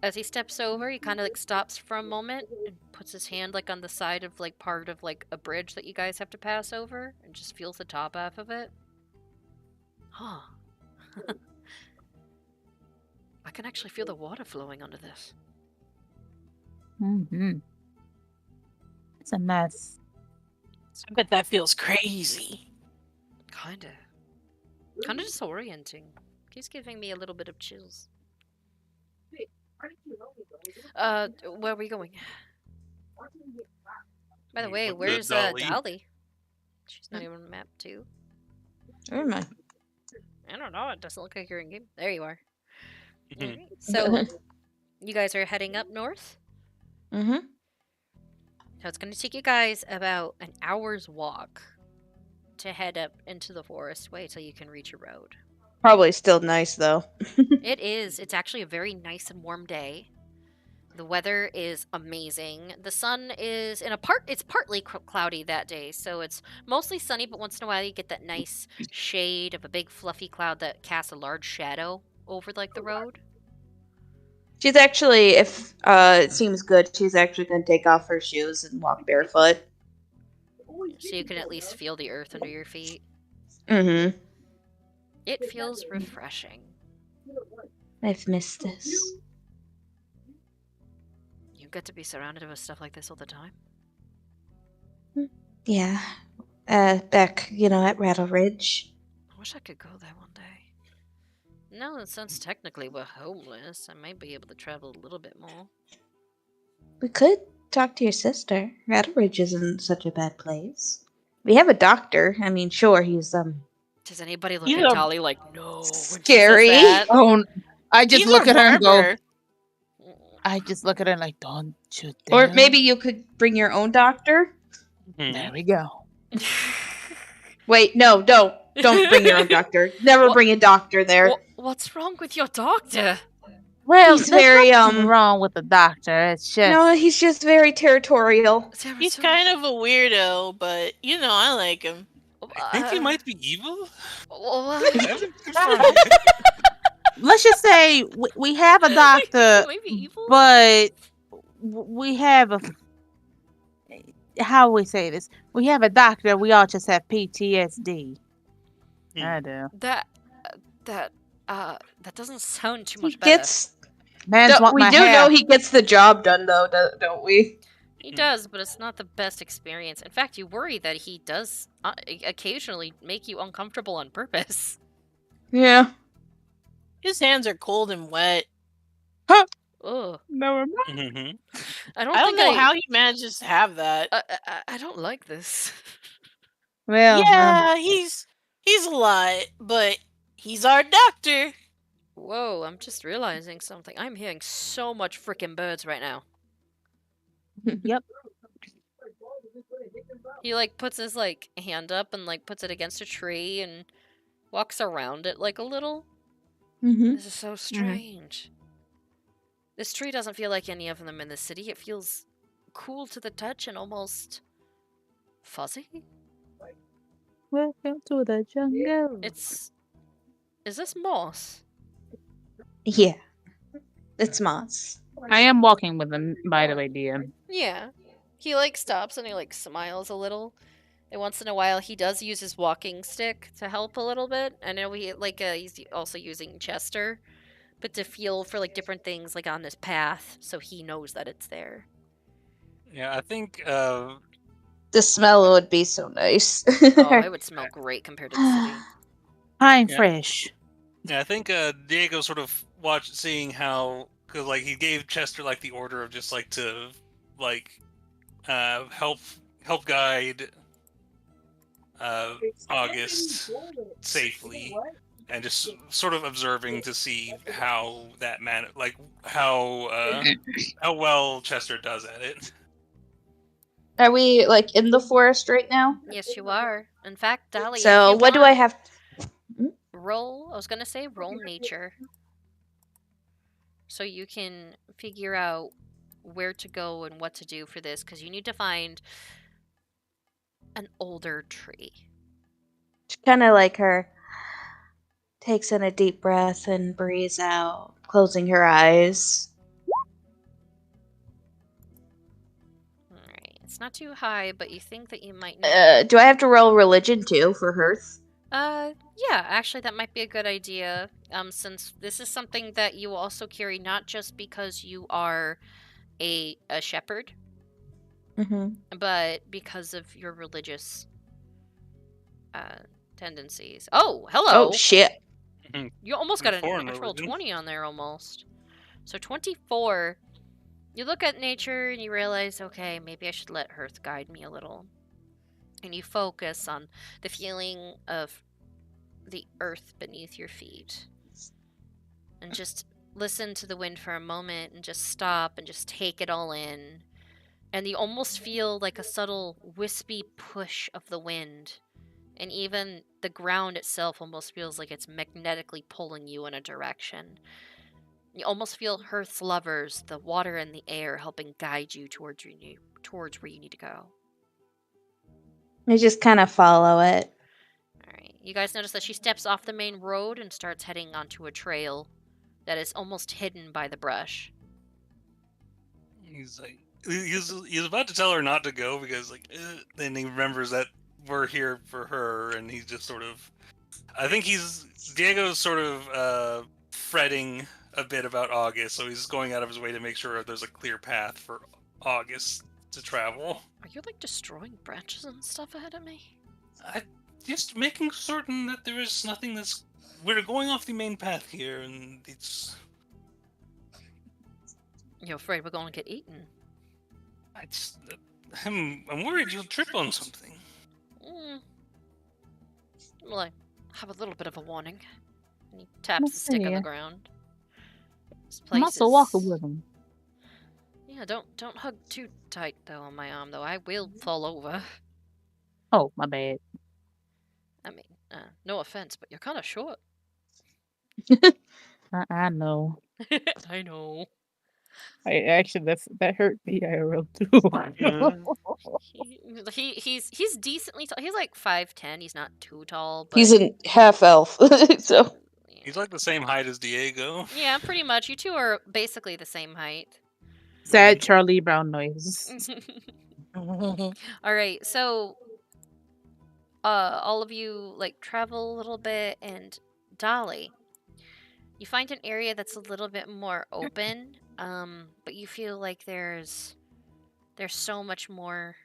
as he steps over, he kind of, like, stops for a moment and puts his hand, like, on the side of, like, part of, like, a bridge that you guys have to pass over, and just feels the top half of it. Huh. I can actually feel the water flowing under this. It's a mess. I bet that feels crazy. Kinda disorienting. Keeps giving me a little bit of chills. Where are we going? By the way, where's Dolly? She's not even on the map too. Where am I? I don't know. It doesn't look like you're in game. There you are. Right. So, you guys are heading up north? Mm-hmm. So it's going to take you guys about an hour's walk to head up into the forest way till you can reach a road. Probably still nice though. It is. It's actually a very nice and warm day. The weather is amazing. The sun is it's partly cloudy that day, so it's mostly sunny, but once in a while you get that nice shade of a big fluffy cloud that casts a large shadow over like the road. She's actually, if it seems good, she's actually going to take off her shoes and walk barefoot. So you can at least feel the earth under your feet. Mm-hmm. It feels refreshing. I've missed this. You get to be surrounded with stuff like this all the time. Yeah. Back, at Rattle Ridge. I wish I could go there one day. Now that since technically we're homeless, I might be able to travel a little bit more. We could talk to your sister. Rattle Ridge isn't such a bad place. We have a doctor. I mean, sure, he's, Does anybody look at Dolly like, no? Scary. Oh, I just look at her and go... I just look at her like, don't you dare. Or maybe you could bring your own doctor? There we go. Wait, no, don't bring your own doctor. Never bring a doctor there. What's wrong with your doctor? Well, he's very wrong with the doctor. It's just no, he's just very territorial. He's kind of a weirdo, but I like him. I think he might be evil. Let's just say we have a doctor, but we have a... How we say this? We have a doctor. We all just have PTSD. I do. That doesn't sound too much better. We do know he gets the job done, though, don't we? He does, but it's not the best experience. In fact, you worry that he does occasionally make you uncomfortable on purpose. Yeah. His hands are cold and wet. Huh. Ugh. Never mind. I don't know how he manages to have that. I don't like this. Well, yeah, he's a lot, but he's our doctor. Whoa, I'm just realizing something. I'm hearing so much freaking birds right now. Yep. He puts his hand up and puts it against a tree, and walks around it like a little. Mm-hmm. This is so strange. This tree doesn't feel like any of them in the city. It feels cool to the touch and almost fuzzy. Welcome to the jungle. Is this moss? Yeah, it's moss. I am walking with him, by the way, DM. Yeah. He like stops and he like smiles a little. And once in a while he does use his walking stick to help a little bit. I know he's also using Chester, but to feel for like different things like on this path so he knows that it's there. Yeah, I think The smell would be so nice. Oh, it would smell great compared to the city. I'm Yeah. fresh. Yeah, I think Diego sort of seeing how, because like he gave Chester like the order of just like to like help guide August safely, and just sort of observing to see how that how well Chester does at it. Are we like in the forest right now? Yes, you are. In fact, Dolly, So what do I have? Roll nature. So you can figure out where to go and what to do for this, because you need to find an older tree. Kind of like her takes in a deep breath and breathes out, closing her eyes. Alright, it's not too high, but you think that you might know. Do I have to roll religion too for Hearth? Yeah, actually that might be a good idea. Since this is something that you also carry not just because you are a shepherd, but because of your religious tendencies. Oh, hello! Oh, shit. You almost got a Foreign natural religion. 20 on there, almost. So 24. You look at nature and you realize, okay, maybe I should let Hearth guide me a little. And you focus on the feeling of the earth beneath your feet. And just listen to the wind for a moment and just stop and just take it all in. And you almost feel like a subtle wispy push of the wind. And even the ground itself almost feels like it's magnetically pulling you in a direction. You almost feel Hearth's lovers, the water and the air, helping guide you towards where you need to go. I just kind of follow it. Alright, you guys notice that she steps off the main road and starts heading onto a trail that is almost hidden by the brush. He's like, he's about to tell her not to go because then he remembers that we're here for her, and he's just sort of, I think Diego's sort of fretting a bit about August, so he's going out of his way to make sure there's a clear path for August to travel. Are you like destroying branches and stuff ahead of me? I'm just making certain that there is nothing we're going off the main path here, and it's... You're afraid we're gonna get eaten? I'm worried you'll trip on something. Well, I have a little bit of a warning. And he taps the stick on the ground. I'm also walking with him. Yeah, don't hug too tight though on my arm though. I will fall over. Oh, my bad. I mean, no offense, but you're kind of short. I know. I know. Actually, that hurt me IRL too. He's decently tall. He's like 5'10". He's not too tall. But... He's a half elf, so he's like the same height as Diego. Yeah, pretty much. You two are basically the same height. Sad Charlie Brown noise. All right, so all of you like travel a little bit, and Dolly, you find an area that's a little bit more open, but you feel like there's so much more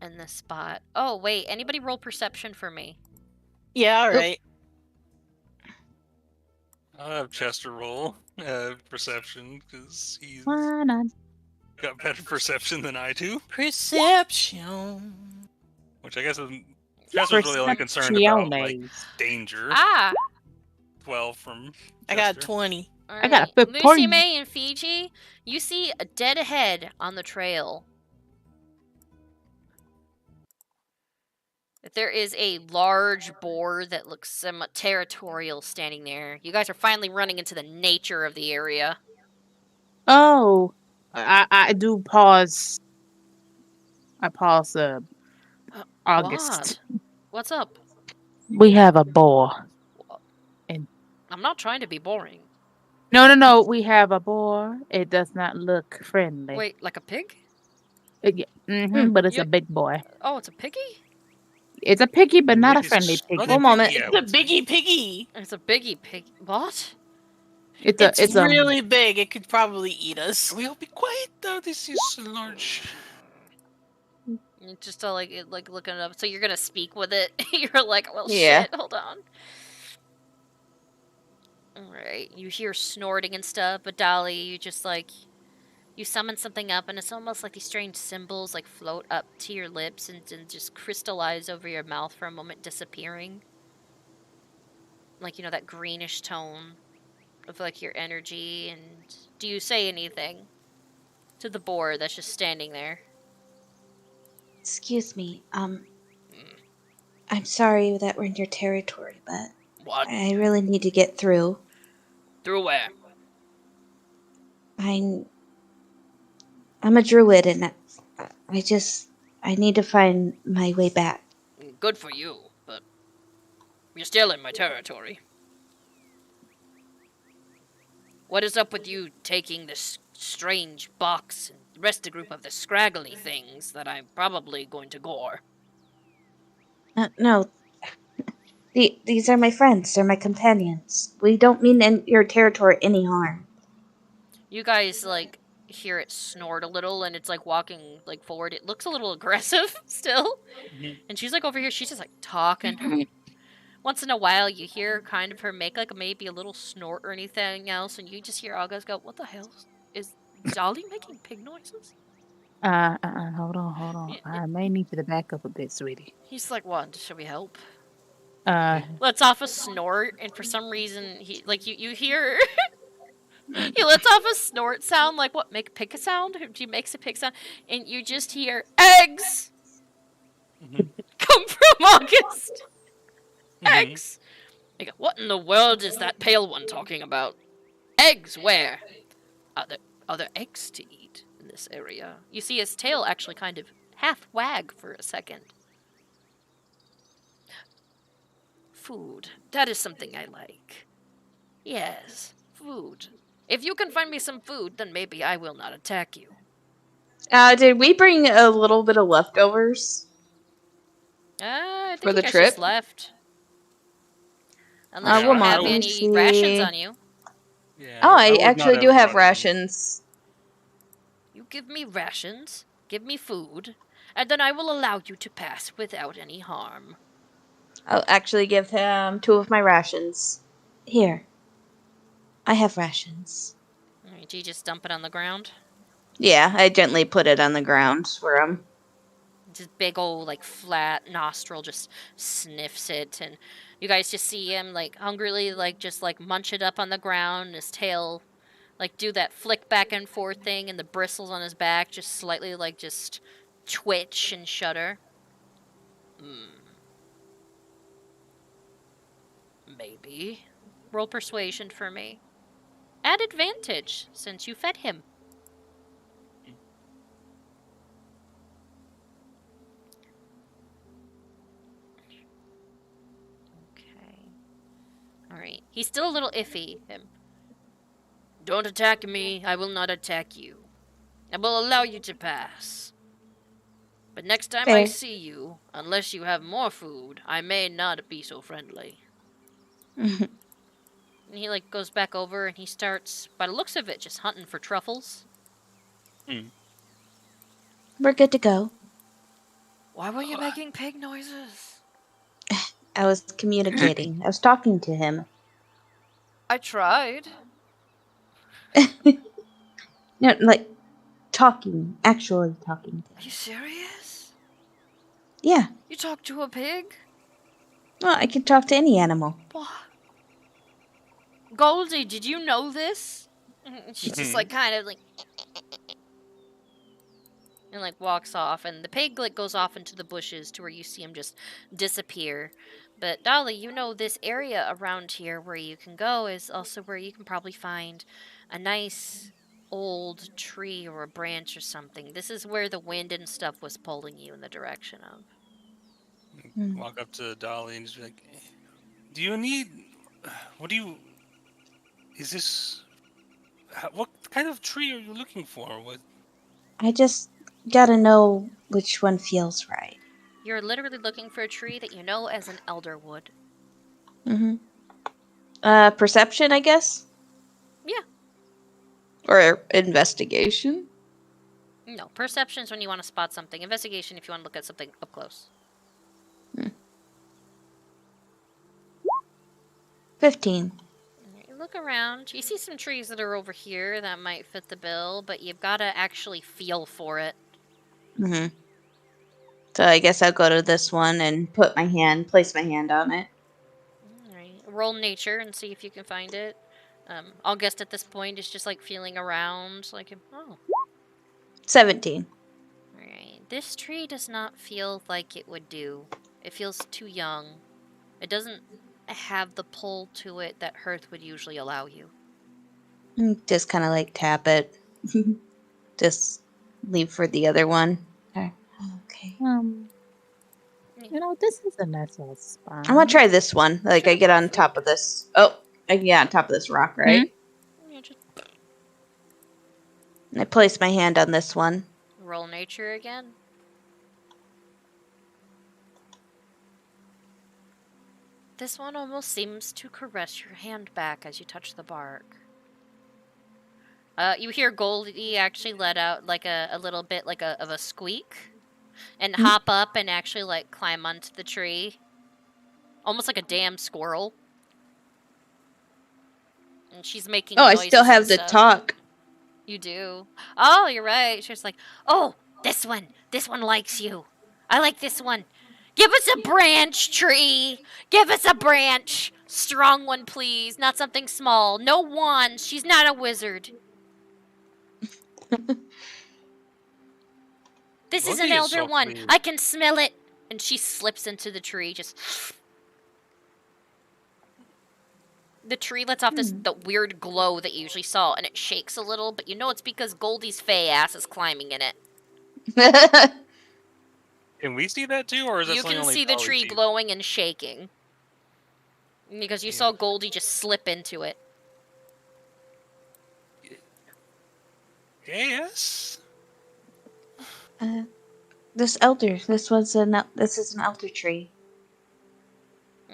in this spot. Oh wait, anybody roll perception for me? Yeah, all right. I'll have Chester roll perception because he's Why not? got better perception than I do. Perception. Which I guess is Chester's really only concerned about like danger. 12 from Chester. I got 20. Right. I got a 15. Lucy May and Fiji, you see a dead ahead on the trail. There is a large boar that looks somewhat territorial standing there. You guys are finally running into the nature of the area. Oh, I do pause. I pause. August. What? What's up? We have a boar. And I'm not trying to be boring. no. We have a boar. It does not look friendly. Wait, like a pig? But it's a big boy. Oh, it's a piggy? It's a piggy, but not a friendly piggy. One moment. It's a biggie piggy. It's a biggie pig. What? It's really big. It could probably eat us. We'll be quiet now. This is large. Just like looking it up. So you're gonna speak with it. You're like, well, Yeah. shit. Hold on. All right. You hear snorting and stuff, but Dolly, you just like you summon something up, and it's almost like these strange symbols like float up to your lips and just crystallize over your mouth for a moment, disappearing. Like, you know, that greenish tone of like your energy. And do you say anything to the boar that's just standing there? Excuse me. I'm sorry that we're in your territory, but What? I really need to get through. Through where? I'm a druid, and I need to find my way back. Good for you, but you're still in my territory. What is up with you taking this strange box and the rest of the group of the scraggly things that I'm probably going to gore? No. These are my friends. They're my companions. We don't mean in your territory any harm. You guys like hear it snort a little, and it's like walking like forward. It looks a little aggressive still, and she's like over here. She's just like talking. Once in a while, you hear kind of her make like maybe a little snort or anything else, and you just hear August go, "What the hell is Dolly making pig noises?" Hold on. I may need you to back up a bit, sweetie. He's like, "What? Should we help?" Lets off a snort, and for some reason, he like you hear. He lets off a snort sound, like what? Make a pig sound? He makes a pig sound, and you just hear eggs come from August. Eggs. They go, what in the world is that pale one talking about? Eggs? Where? Are there eggs to eat in this area? You see his tail actually kind of half wag for a second. Food. That is something I like. Yes, food. If you can find me some food, then maybe I will not attack you. Did we bring a little bit of leftovers? I think For you the guys trip? just left. Unless you one have moment. any rations on you. I actually do have rations. You give me rations, give me food, and then I will allow you to pass without any harm. I'll actually give him 2 of my rations. Here. I have rations. Alright, do you just dump it on the ground? Yeah, I gently put it on the ground for him. Just big old, like, flat nostril just sniffs it, and you guys just see him, like, hungrily, like, just, like, munch it up on the ground, and his tail, like, do that flick back and forth thing, and the bristles on his back just slightly, like, just twitch and shudder. Maybe. Roll persuasion for me. Add advantage, since you fed him. Okay. Alright. He's still a little iffy. Don't attack me. I will not attack you. I will allow you to pass. But next time I Fair. see you, unless you have more food, I may not be so friendly. And he, like, goes back over and he starts, by the looks of it, just hunting for truffles. We're good to go. Why were you making pig noises? I was communicating. I was talking to him. I tried. No, like, talking. Actually talking. Are you serious? Yeah. You talked to a pig? Well, I can talk to any animal. What? Goldie, did you know this? She's just like kind of like and like walks off, and the pig like goes off into the bushes to where you see him just disappear. But Dolly, you know this area around here where you can go is also where you can probably find a nice old tree or a branch or something. This is where the wind and stuff was pulling you in the direction of. Walk up to Dolly and just be like, "Do you need? What do you? Is this? What kind of tree are you looking for? What?" I just gotta know which one feels right. You're literally looking for a tree that you know as an elderwood. Mm-hmm. Perception, I guess? Yeah. Or investigation? No, perception's when you want to spot something. Investigation if you want to look at something up close. 15. You look around. You see some trees that are over here that might fit the bill, but you've got to actually feel for it. Mm-hmm. So I guess I'll go to this one and place my hand on it. Alright. Roll nature and see if you can find it. I'll guess at this point it's just like feeling around, like, oh. 17. Alright. This tree does not feel like it would do. It feels too young. It doesn't have the pull to it that Hearth would usually allow you. Just kind of like tap it. Just leave for the other one. Okay. You know, this is a nice little spot. I want to try this one. Like, I get on top of this. Oh, I can get on top of this rock, right? Yeah, just And I place my hand on this one. roll nature again. This one almost seems to caress your hand back as you touch the bark. You hear Goldie actually let out like a little bit like of a squeak and hop up and actually like climb onto the tree. Almost like a damn squirrel. And she's making Oh, I noises still have and the stuff. talk. You do. Oh, you're right. She's like, oh, this one likes you. I like this one. Give us a branch, tree. Give us a branch. Strong one, please. Not something small. No wands. She's not a wizard. This is an Goldie is elder so one. pleased. I can smell it. And she slips into the tree. Just the tree lets off the weird glow that you usually saw, and it shakes a little, but you know it's because Goldie's fey ass is climbing in it. Can we see that too, or is that You something can only see the Dolly tree sees? glowing and shaking. Because you saw Goldie just slip into it. Yes. This is an elder tree.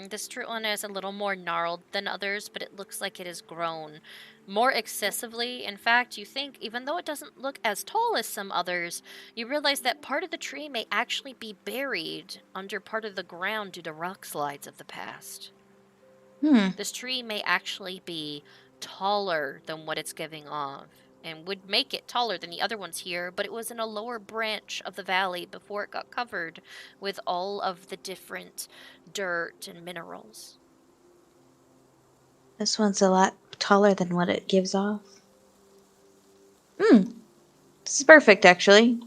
This tree one is a little more gnarled than others, but it looks like it has grown more excessively. In fact, you think, even though it doesn't look as tall as some others, you realize that part of the tree may actually be buried under part of the ground due to rock slides of the past. This tree may actually be taller than what it's giving off, and would make it taller than the other ones here, but it was in a lower branch of the valley before it got covered with all of the different dirt and minerals. This one's a lot taller than what it gives off. This is perfect, actually.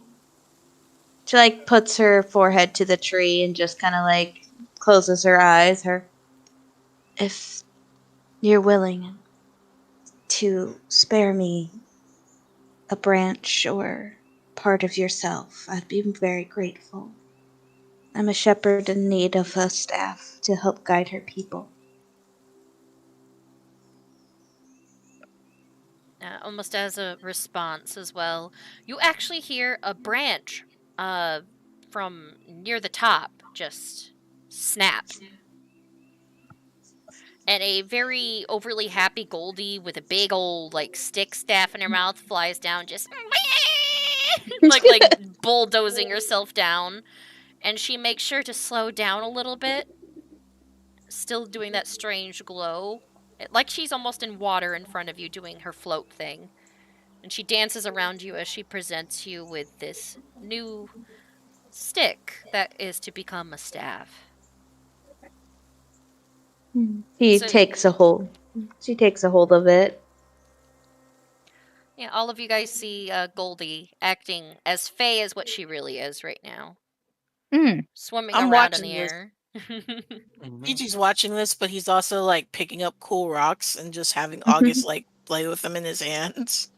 She, like, puts her forehead to the tree and just kind of, like, closes her eyes. If you're willing to spare me a branch or part of yourself, I'd be very grateful. I'm a shepherd in need of a staff to help guide her people. Almost as a response as well, you actually hear a branch from near the top just snap. And a very overly happy Goldie with a big old like stick staff in her mouth flies down, just like bulldozing herself down. And she makes sure to slow down a little bit, still doing that strange glow. Like she's almost in water in front of you doing her float thing. And she dances around you as she presents you with this new stick that is to become a staff. She takes a hold of it. Yeah, all of you guys see Goldie acting as fey as what she really is right now. Swimming I'm around in watching the this. air. PG's watching this, but he's also like picking up cool rocks and just having August like play with them in his hands.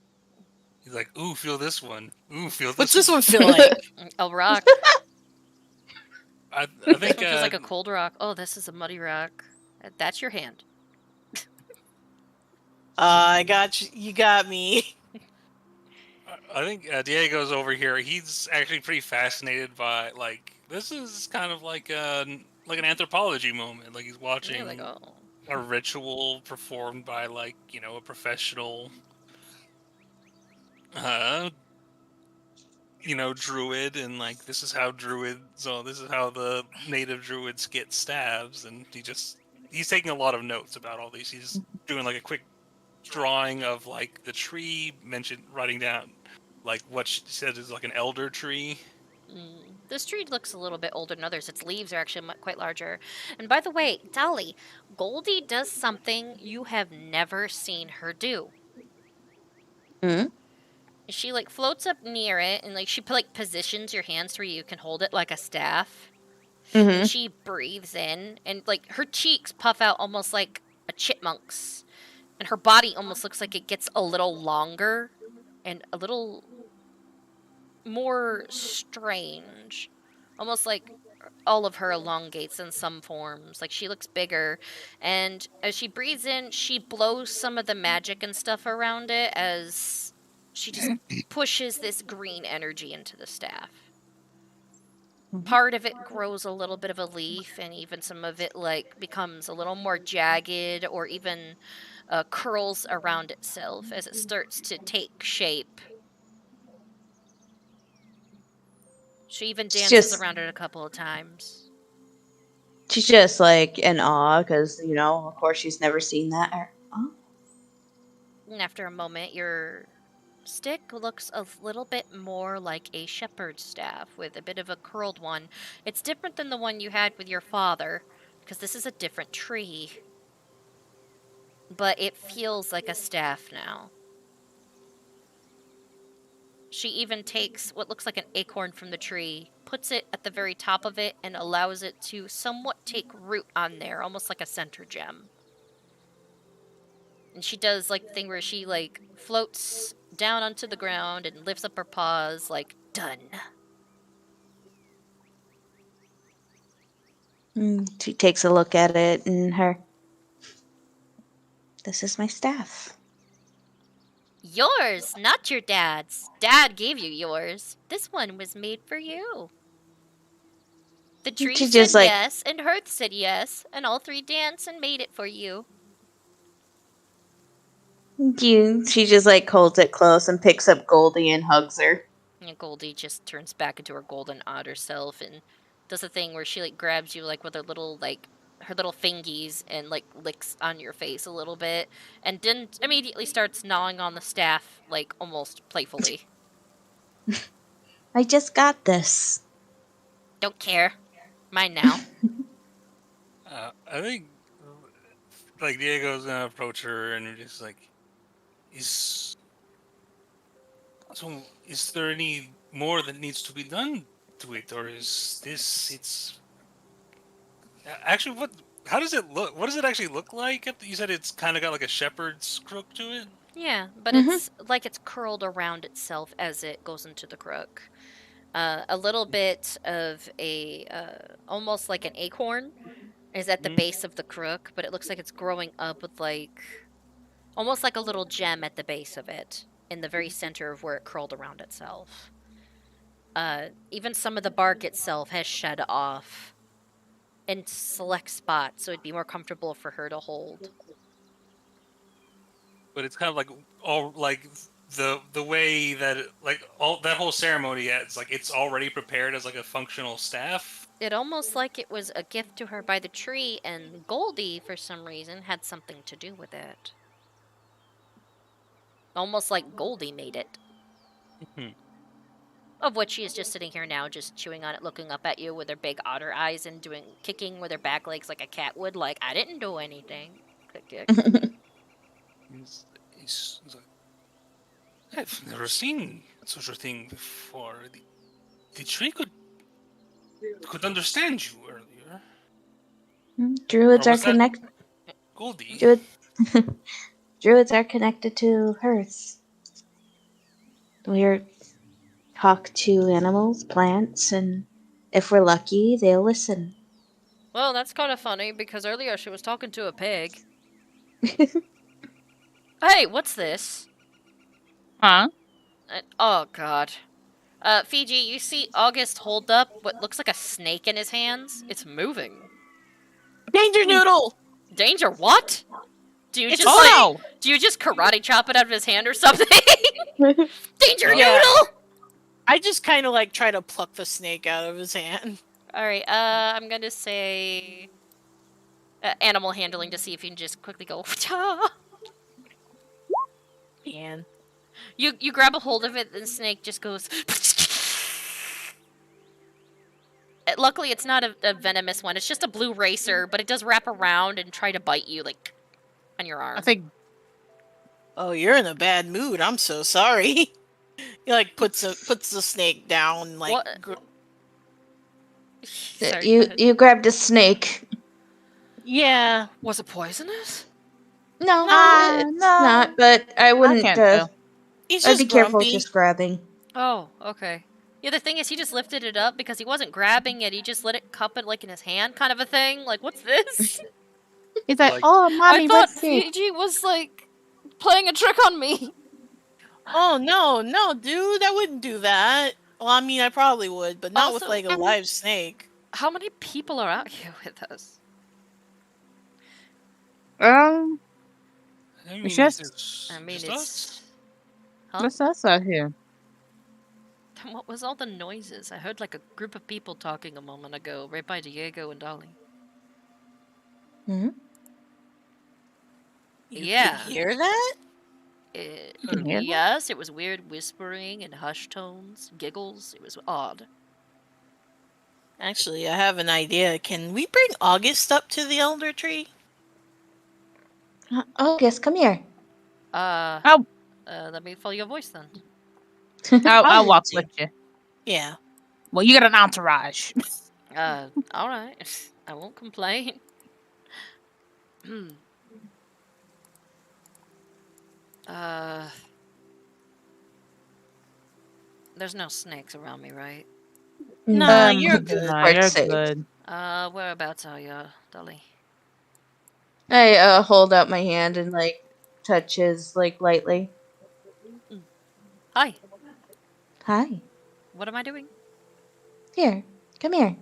He's like, ooh, feel this one. Ooh, feel this What's this one. one feel like? A rock. I This think one feels like a cold rock. Oh, this is a muddy rock. That's your hand. I got you. You got me. I think Diego's over here. He's actually pretty fascinated by like this is kind of like an anthropology moment. Like he's watching a ritual performed by like a professional, druid, and like this is how this is how the native druids get stabs, and he's taking a lot of notes about all these. He's doing like a quick drawing of like the tree, writing down like what she said is like an elder tree. This tree looks a little bit older than others. Its leaves are actually quite larger. And by the way, Dolly, Goldie does something you have never seen her do. She like floats up near it and like she positions your hands where you can hold it like a staff. And she breathes in and like her cheeks puff out almost like a chipmunk's. And her body almost looks like it gets a little longer and a little more strange. Almost like all of her elongates in some forms. Like she looks bigger. And as she breathes in, she blows some of the magic and stuff around it as she just pushes this green energy into the staff. Part of it grows a little bit of a leaf, and even some of it like becomes a little more jagged or even curls around itself as it starts to take shape. She even dances around it a couple of times. She's just like in awe because, of course she's never seen that. And after a moment, your stick looks a little bit more like a shepherd's staff with a bit of a curled one. It's different than the one you had with your father because this is a different tree. But it feels like a staff now. She even takes what looks like an acorn from the tree, puts it at the very top of it, and allows it to somewhat take root on there, almost like a center gem. And she does like the thing where she like floats down onto the ground and lifts up her paws like, done. She takes a look at it and this is my staff. Yours, not your dad's. Dad gave you yours. This one was made for you. The tree said yes, and Hearth said yes, and all three danced and made it for you. She just like holds it close and picks up Goldie and hugs her. And Goldie just turns back into her golden otter self and does a thing where she like grabs you like with her little fingies and like licks on your face a little bit and then immediately starts gnawing on the staff like almost playfully. I just got this. Don't care. Mine now. I think like Diego's gonna approach her and just like, is there any more that needs to be done to it, or is this it's actually how does it look? What does it actually look like? You said it's kind of got like a shepherd's crook to it. Yeah, but it's like it's curled around itself as it goes into the crook. A little bit of a almost like an acorn is at the base of the crook, but it looks like it's growing up with like almost like a little gem at the base of it in the very center of where it curled around itself. Even some of the bark itself has shed off in select spots, so it'd be more comfortable for her to hold. But it's kind of like all like the way that all that whole ceremony is like it's already prepared as like a functional staff. It almost like it was a gift to her by the tree, and Goldie, for some reason, had something to do with it. Almost like Goldie made it. Of which she is just sitting here now, just chewing on it, looking up at you with her big otter eyes and kicking with her back legs like a cat would, like, I didn't do anything. Click, click. He's like, I've never seen such a thing before. The tree could understand you earlier. Druids Or are was that connected. Goldie? Druids are connected to hearth. We talk to animals, plants, and if we're lucky, they'll listen. Well, that's kind of funny because earlier she was talking to a pig. Hey, what's this? Huh? Oh God. Fiji, you see August hold up what looks like a snake in his hands? It's moving. Danger noodle! Danger what? Do you It's just oh! do you just karate chop it out of his hand or something? Danger Yeah. noodle! I just kind of like try to pluck the snake out of his hand. Alright, I'm gonna say animal handling to see if you can just quickly go. Man. You grab a hold of it, and the snake just goes. Luckily, it's not a venomous one. It's just a blue racer, but it does wrap around and try to bite you, like, on your arm. I think. Oh, you're in a bad mood. I'm so sorry. He like puts the snake down, like. What? Sorry, You grabbed a snake. Yeah. Was it poisonous? No, No, it's no. not. But I wouldn't. can't tell. He's I'd just be careful grumpy. just grabbing. Oh, okay. Yeah, the thing is, he just lifted it up because he wasn't grabbing it. He just let it cup it, like, in his hand, kind of a thing. Like, what's this? He's like, oh, mommy, I thought what's this? Fiji was, like, playing a trick on me. Oh, no, dude. I wouldn't do that. Well, I mean, I probably would, but not with, Also, like, a live snake. How many people are out here with us? I mean, It's just. It's... us. Huh? What's us out here? What was all the noises? I heard, like, a group of people talking a moment ago, right by Diego and Dolly. Hmm? Yeah. You hear that? Yes, it was weird whispering and hushed tones, giggles. It was odd. Actually, I have an idea. Can we bring August up to the elder tree? August, come here. Let me follow your voice then. I'll walk with you. Yeah. Well, you got an entourage. Alright. I won't complain. There's no snakes around me, right? No, you're good. No, you're good. Whereabouts are you, Dolly? I hold out my hand and like touch his like lightly. Hi. Hi. What am I doing? Here, come here.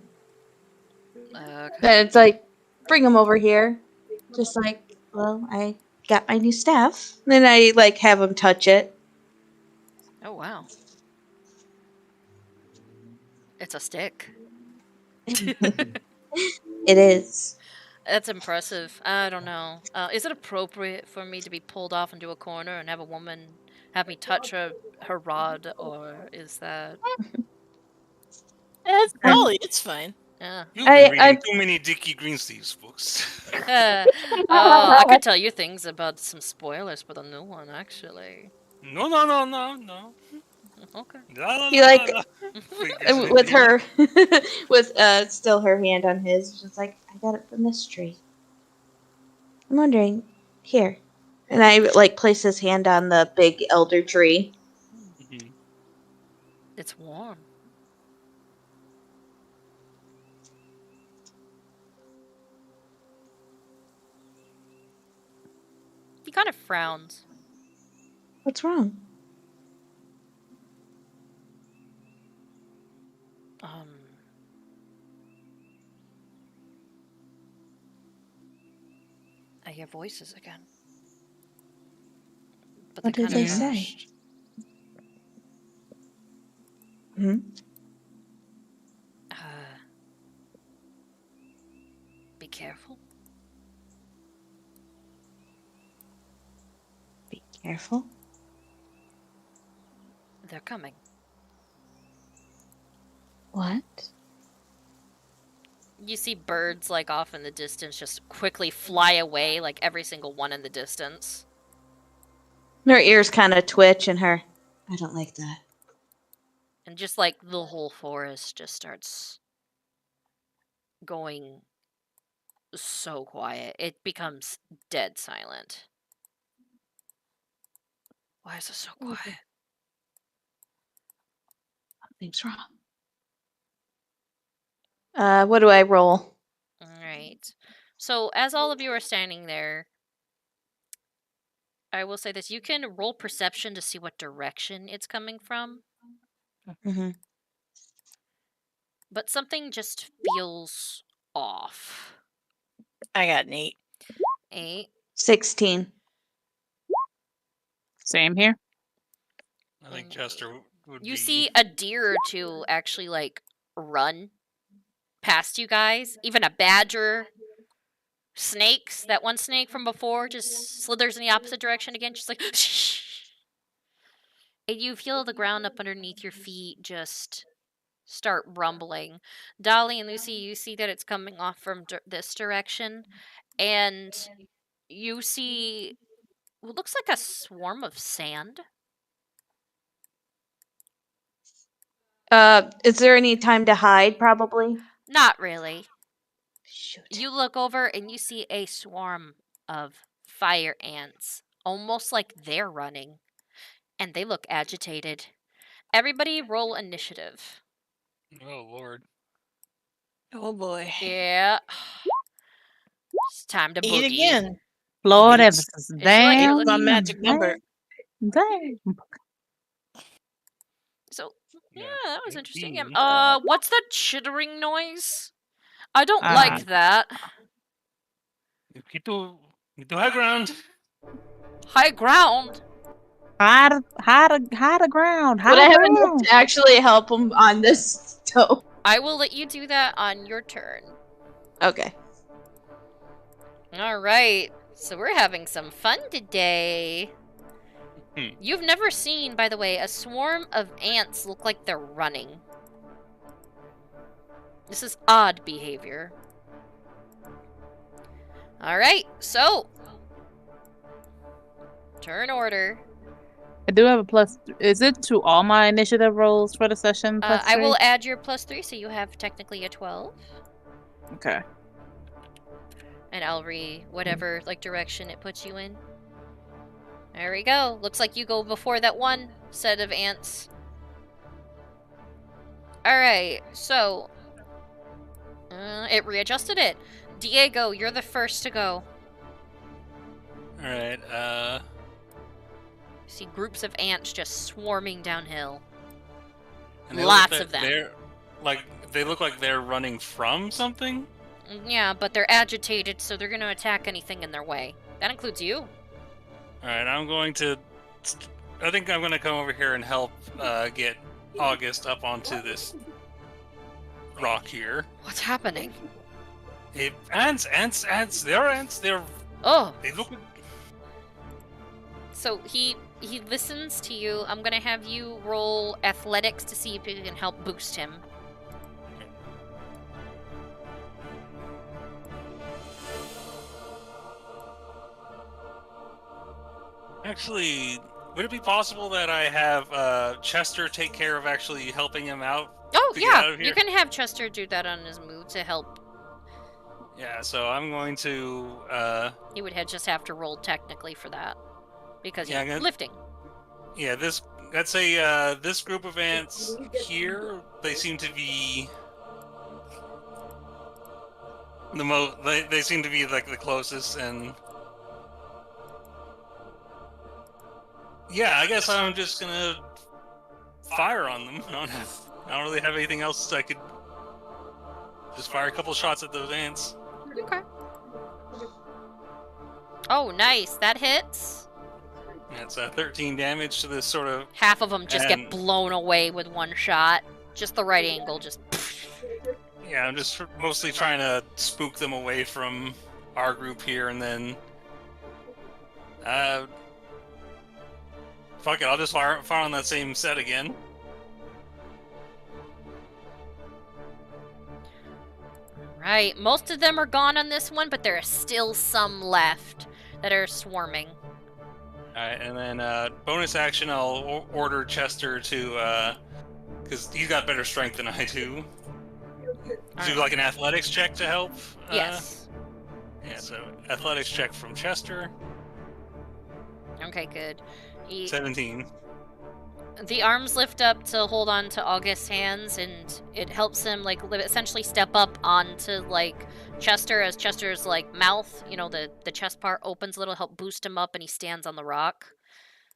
Okay. Then it's like, bring him over here. Just like, well, I got my new staff. Then I like have him touch it. Oh wow. It's a stick. It is. That's impressive. I don't know. Is it appropriate for me to be pulled off into a corner and have a woman have me touch her rod, or is that? It's Dolly. It's fine. Yeah. You've been reading too many Dickie Greensleeves books. I could tell you things about some spoilers for the new one, actually. No. Okay. He like with her, with still her hand on his, just like, I got it from this tree. I'm wondering, here, and I like place his hand on the big elder tree. It's warm. He kind of frowns. What's wrong? I hear voices again. But What did they say? Hmm? Be careful. Be careful. They're coming. What? You see birds, like, off in the distance just quickly fly away, like every single one in the distance. Her ears kind of twitch and her I don't like that. And just like the whole forest just starts going so quiet. It becomes dead silent. Why is it so quiet? Something's wrong. What do I roll? All right. So as all of you are standing there, I will say this. You can roll perception to see what direction it's coming from. Mm-hmm. But something just feels off. I got an 8. 8. 16. Same here. I think Chester would You be... see a deer or two actually, like, run past you guys. Even a badger. Snakes. That one snake from before just slithers in the opposite direction again. Just like, shh. And you feel the ground up underneath your feet just start rumbling. Dolly and Lucy, you see that it's coming off from this direction. And you see what looks like a swarm of sand. Is there any time to hide, probably? Not really. Shoot. You look over and you see a swarm of fire ants, almost like they're running. And they look agitated. Everybody roll initiative. Oh, Lord. Oh, boy. Yeah. It's time to boogie. Eat again. Lord, It's- emphasis. it's Damn. like my magic number. Damn. So, yeah, Yeah, that was interesting. 18. What's that chittering noise? I don't like that. Get to high ground. High ground? High the ground. Would I have enough ground. to actually help him on this stove? I will let you do that on your turn. Okay. Alright, so we're having some fun today. You've never seen, by the way, a swarm of ants look like they're running. This is odd behavior. Alright, so. Turn order. I do have a plus. Is it to all my initiative rolls for the session? I will add your +3, so you have technically a 12. Okay. And I'll whatever like direction it puts you in. There we go. Looks like you go before that one set of ants. Alright, so it readjusted it. Diego, you're the first to go. Alright, See groups of ants just swarming downhill. and they Lots look of them. They look like they're running from something? Yeah, but they're agitated, so they're gonna attack anything in their way. That includes you. Alright, I'm going to... I think I'm going to come over here and help get August up onto this rock here. What's happening? Hey, ants! They're ants! Oh! They look... So he listens to you. I'm gonna have you roll athletics to see if you can help boost him. Actually, would it be possible that I have Chester take care of actually helping him out? Oh, to get out yeah! of here? You can have Chester do that on his move to help. Yeah, so I'm going to... You would just have to roll technically for that. Because Yeah, you're I'm gonna- lifting. Yeah, let's say this group of ants here, they seem to be they seem to be like the closest, and yeah, I guess I'm just gonna fire on them. I don't really have anything else I could just fire a couple shots at those ants. Okay. Oh, nice. That hits. That's 13 damage to this sort of... Half of them just get and- blown away with one shot. Just the right angle, just... Yeah, I'm just mostly trying to spook them away from our group here, and then... fuck it, I'll just fire on that same set again. Right, most of them are gone on this one, but there are still some left that are swarming. Alright, and then bonus action, I'll order Chester to, because he's got better strength than I do. Do like an athletics check to help? Yes. Yeah, so athletics check from Chester. Okay, good. 17. The arms lift up to hold on to August's hands, and it helps him like essentially step up onto like Chester as Chester's like mouth, you know, the chest part opens a little, help boost him up, and he stands on the rock.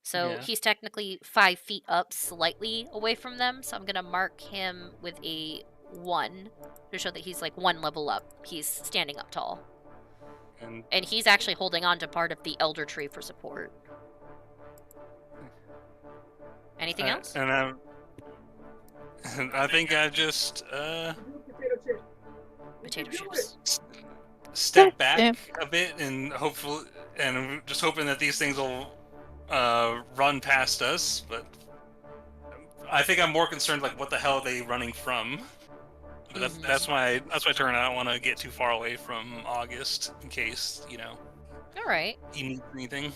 So he's technically 5 feet up, slightly away from them. So I'm gonna mark him with a 1 to show that he's like 1 level up. He's standing up tall, and he's actually holding on to part of the elder tree for support. Anything else? And I think I just potato chips. Step back a bit, and hopefully, and I'm just hoping that these things will run past us. But I think I'm more concerned, like, what the hell are they running from? But that's my turn. I don't want to get too far away from August in case, you know. All right. He needs anything.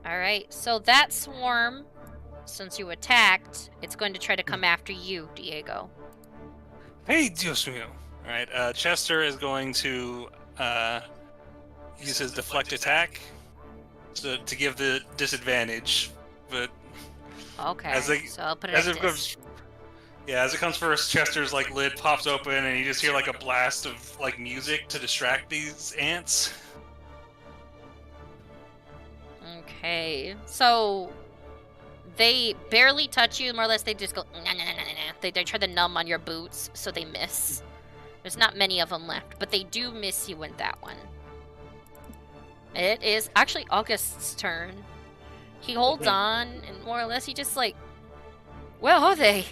All right. So that swarm, since you attacked, it's going to try to come after you, Diego. Hey, Dios mío. Alright, Chester is going to use his deflect attack to give the disadvantage, but okay, so I'll put it as at it comes, as it comes first, Chester's like lid pops open and you just hear like a blast of like music to distract these ants. Okay, so they barely touch you, more or less. They just go nah, nah, nah, nah, nah. They try to numb on your boots, so they miss. There's not many of them left, but they do miss you with that one. It is actually August's turn. He holds on, and more or less he just like, where are they?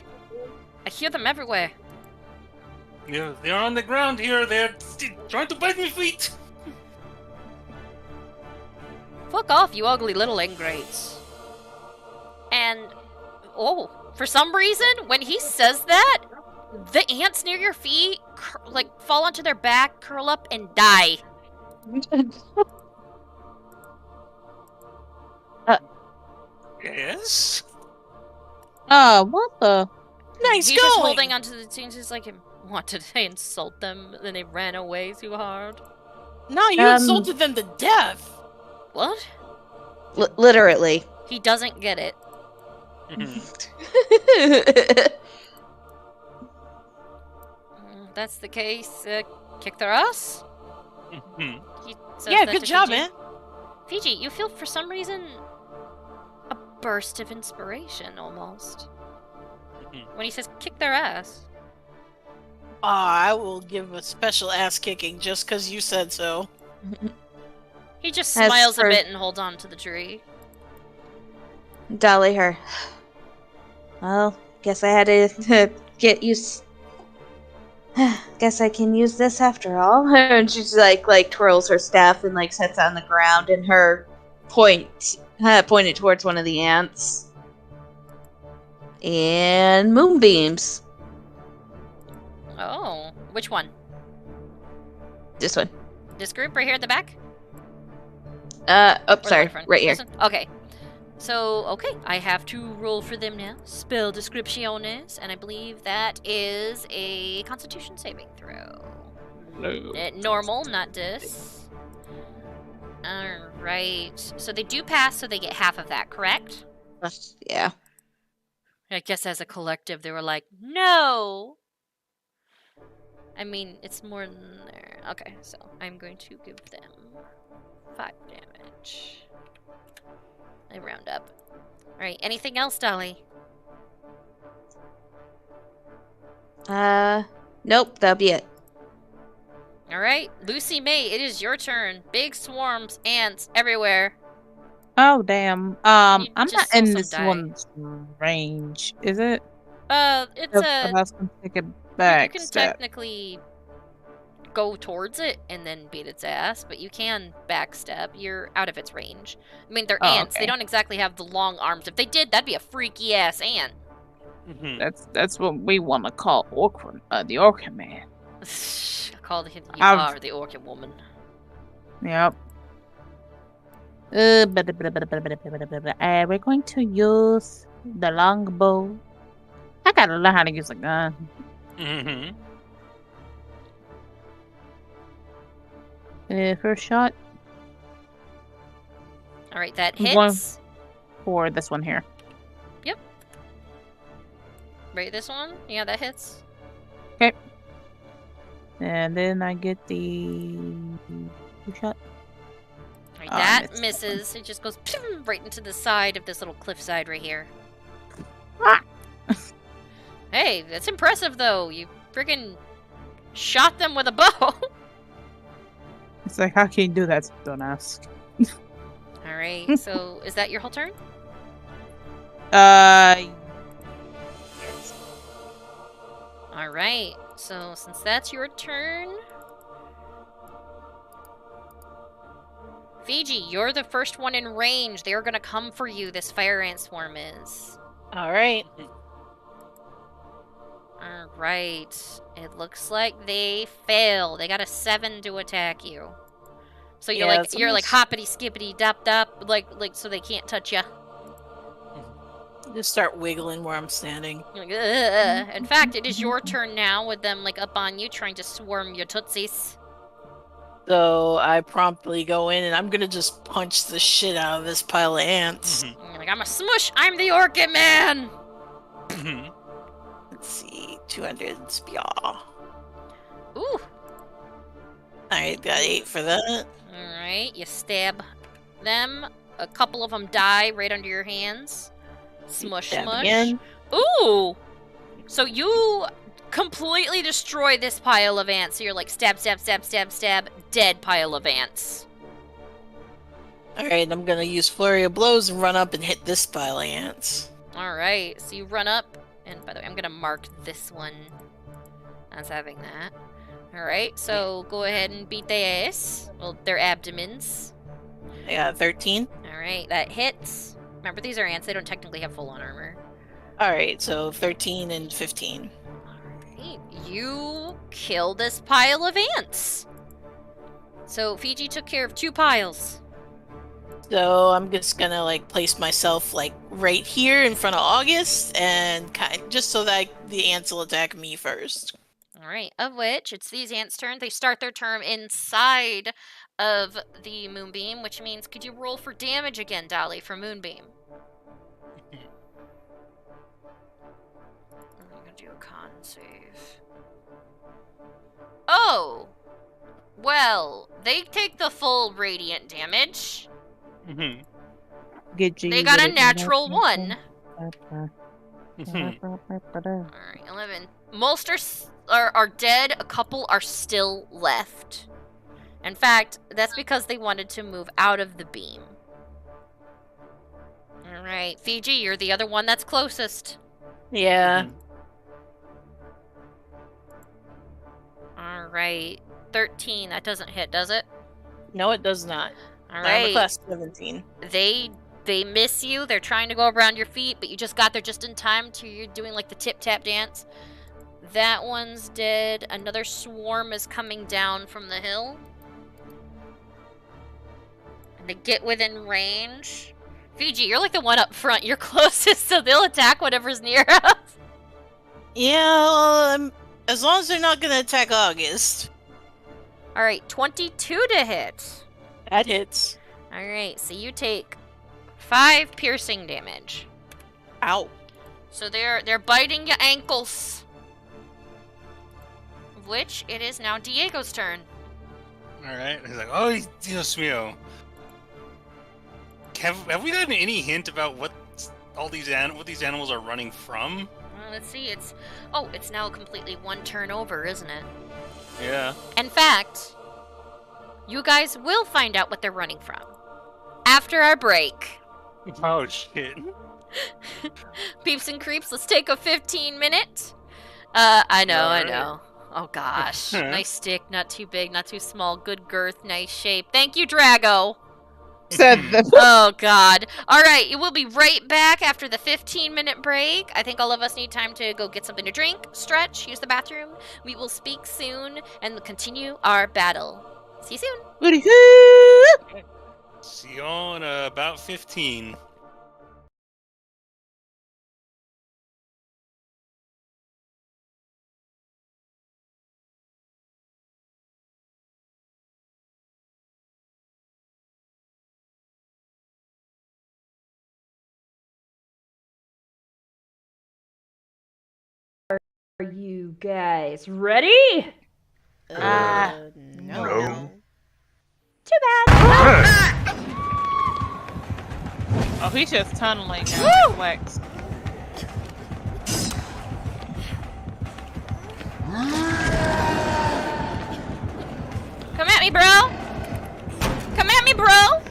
I hear them everywhere. Yeah, they are on the ground here. They're trying to bite my feet. Fuck off, you ugly little ingrates. And, oh, for some reason, when he says that, the ants near your feet, like, fall onto their back, curl up, and die. Yes? What the? Nice He's going! just holding onto the things, just like, what, did I insult them? Then they ran away too hard? No, you insulted them to death! What? Literally. He doesn't get it. That's the case. Kick their ass? Yeah, good job, man. Fiji, you feel for some reason a burst of inspiration almost. When he says kick their ass. I will give a special ass kicking just because you said so. He just smiles a bit and holds on to the tree. Dolly her. Well, guess I had to get used. Guess I can use this after all. And she's like twirls her staff and like sets on the ground, and her pointed towards one of the ants. And moonbeams. Oh, which one? This one. This group right here at the back? Sorry, right here. Okay. So, okay, I have to roll for them now. Spell descripciones, and I believe that is a Constitution saving throw. No. Normal, not dis. Alright. So they do pass, so they get half of that, correct? Yeah. I guess as a collective, they were like, no! I mean, it's more than there. Okay, so I'm going to give them 5 damage. I round up. Alright, anything else, Dolly? Nope, that'll be it. Alright, Lucy May, it is your turn. Big swarms, ants everywhere. Oh, damn. I'm not just in saw this some die. one's range, is it? It's a... I was gonna take it back. You can technically go towards it and then beat its ass, but you can backstep. You're out of its range. I mean, they're ants. Okay. They don't exactly have the long arms. If they did, that'd be a freaky ass ant. That's what we want to call the Orca man. I called him. You are the orchid woman. Yep. We're going to use the longbow. I gotta learn how to use a gun. Mm-hmm. First shot. All right, that I'm going hits. for this one here. Yep. Right, this one? Yeah, that hits. Okay. And then I get the shot. Right, that misses. It just goes right into the side of this little cliffside right here. Ah! Hey, that's impressive though. You friggin' shot them with a bow. It's like, how can you do that? Don't ask. Alright, so is that your whole turn? Yes. Alright, so since that's your turn... Fiji, you're the first one in range. They're gonna come for you, this fire ant swarm is. Alright. Alright. It looks like they fail. They got a 7 to attack you. So you're like hoppity skippity dop dop, like so they can't touch you. Just start wiggling where I'm standing. Like, ugh. In fact, it is your turn now with them like up on you trying to swarm your tootsies. So I promptly go in and I'm gonna just punch the shit out of this pile of ants. You're like, I'm a smush, I'm the Orchid Man! Let's see, 200 spear. Ooh. Alright, got 8 for that. Alright, you stab them. A couple of them die right under your hands. Smush, Stab smush. again. Ooh! So you completely destroy this pile of ants. So you're like stab, stab, stab, stab, stab. Dead pile of ants. Alright, I'm gonna use Flurry of Blows and run up and hit this pile of ants. Alright, so you run up. And by the way, I'm gonna mark this one as having that. Alright, so go ahead and beat their ass. Well, their abdomens. I got 13. Alright, that hits. Remember, these are ants. They don't technically have full-on armor. Alright, so 13 and 15. Alright, you kill this pile of ants. So Fiji took care of 2 piles. So I'm just gonna like place myself like right here in front of August and just so that the ants will attack me first. Alright, of which it's these ants' turn. They start their turn inside of the moonbeam, which means could you roll for damage again, Dolly, for moonbeam? I'm gonna do a con save. Oh! Well, they take the full radiant damage. They got a natural 1. Alright, 11. Most are dead. A couple are still left. In fact, that's because they wanted to move out of the beam. Alright, Fiji, you're the other one that's closest. Yeah. Alright, 13. That doesn't hit, does it? No, it does not. Alright. I'm a class 17. They miss you. They're trying to go around your feet, but you just got there just in time to you're doing like the tip-tap dance. That one's dead. Another swarm is coming down from the hill. And they get within range. Fiji, you're like the one up front. You're closest, so they'll attack whatever's near us. Yeah, well, as long as they're not gonna attack August. Alright, 22 to hit. That hits. Alright, so you take 5 piercing damage. Ow. So they're biting your ankles. Which it is now Diego's turn. Alright, he's like, oh, Dios mío. Have we gotten any hint about what these animals are running from? Well, let's see, it's now completely 1 turn over, isn't it? Yeah. In fact, you guys will find out what they're running from after our break. Oh shit. Peeps and creeps, let's take a 15-minute. I know. Oh gosh. Nice stick, not too big, not too small, good girth, nice shape. Thank you, Drago. Oh god. Alright, we'll be right back after the 15-minute break. I think all of us need time to go get something to drink, stretch, use the bathroom. We will speak soon and continue our battle. See you soon. See y'all in about 15. Are you guys ready? No. Too bad. Oh, he's just tunneling now. Flex. Come at me, bro. Come at me, bro.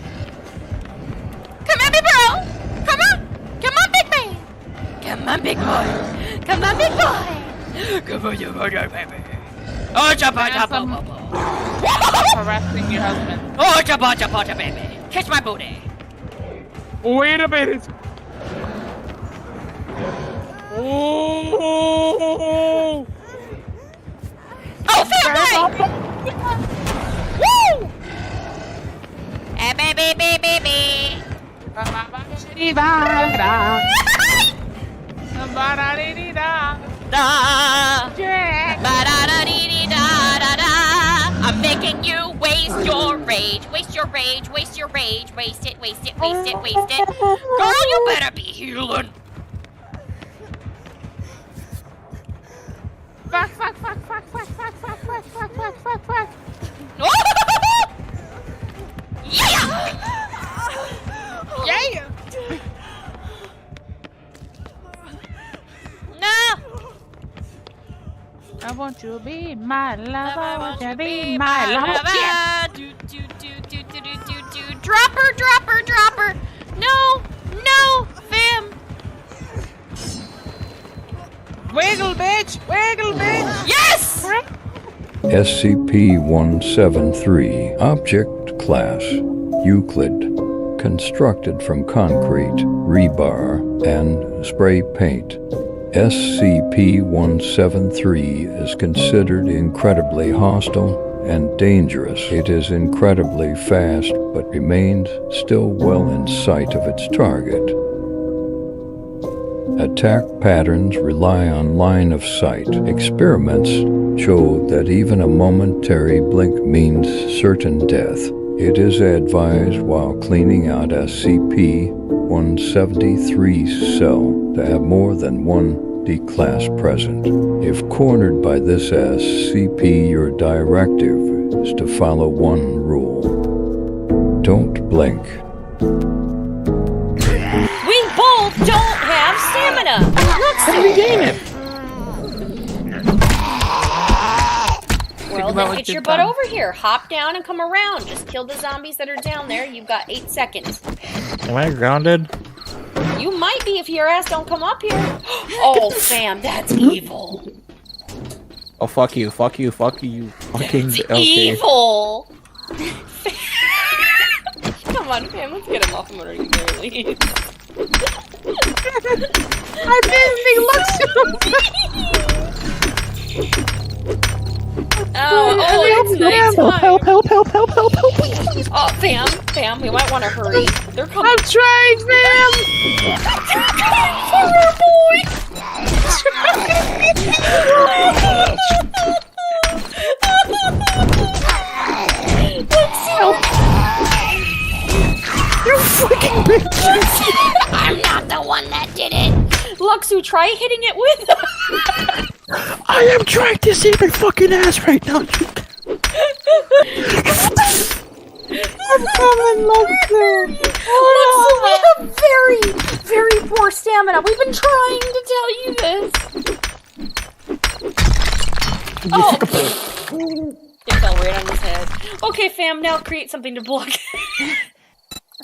Come at me, bro. Come on. Come on, big man. Come on, big boy. Come on, big boy. Come on, you baby. Oh, chapa, Harassing your husband. Oh, chapa, baby. Kiss my booty. Wait a minute. Oh! Oh, family! Woo! Hey, baby. I'm making you waste your rage. Waste your rage. Waste your rage. Waste it. Waste it. Waste it. Waste it. Girl, you better be healing. Fuck. Yeah! Yeah! No! I want you to be my lover. I want you to be my lover. Do. Drop her. No, fam. Wiggle, bitch. Yes! SCP-173 Object Class Euclid. Constructed from concrete, rebar, and spray paint. SCP-173 is considered incredibly hostile and dangerous. It is incredibly fast, but remains still well in sight of its target. Attack patterns rely on line of sight. Experiments show that even a momentary blink means certain death. It is advised while cleaning out SCP-173's cell to have more than one D-class present. If cornered by this SCP, your directive is to follow one rule. Don't blink. We both don't have stamina. Let's regain it. Well, then get your butt over here. Hop down and come around. Just kill the zombies that are down there. You've got 8 seconds. Am I grounded? You might be if your ass don't come up here. Oh, fam, that's evil. Oh, fuck you. Fucking That's okay. evil. Come on, fam, let's get him off him already. I didn't think it's nighttime. Help. Oh, fam, we might want to hurry. They're coming. I'm trying, fam. You freaking bitches! I'm not the one that did it. Luxu, try hitting it with. I am trying to save my fucking ass right now. I'm coming, Luxu. Luxu, we have very, very poor stamina. We've been trying to tell you this. Oh! It fell right on his head. Okay, fam, now create something to block.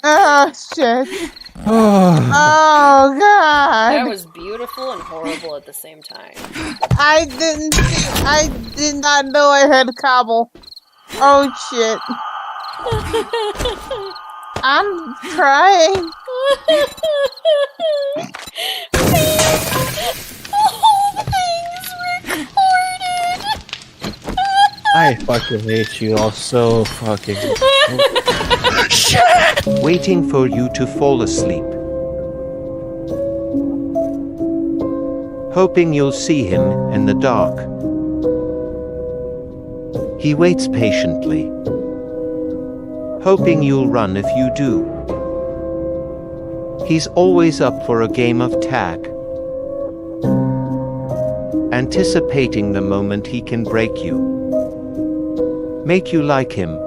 Oh, shit. Oh, God. That was beautiful and horrible at the same time. I did not know I had cobble. Oh, shit. I'm trying. I fucking hate you all so fucking. waiting for you to fall asleep. Hoping you'll see him in the dark. He waits patiently, hoping you'll run if you do. He's always up for a game of tag, anticipating the moment he can break you, make you like him.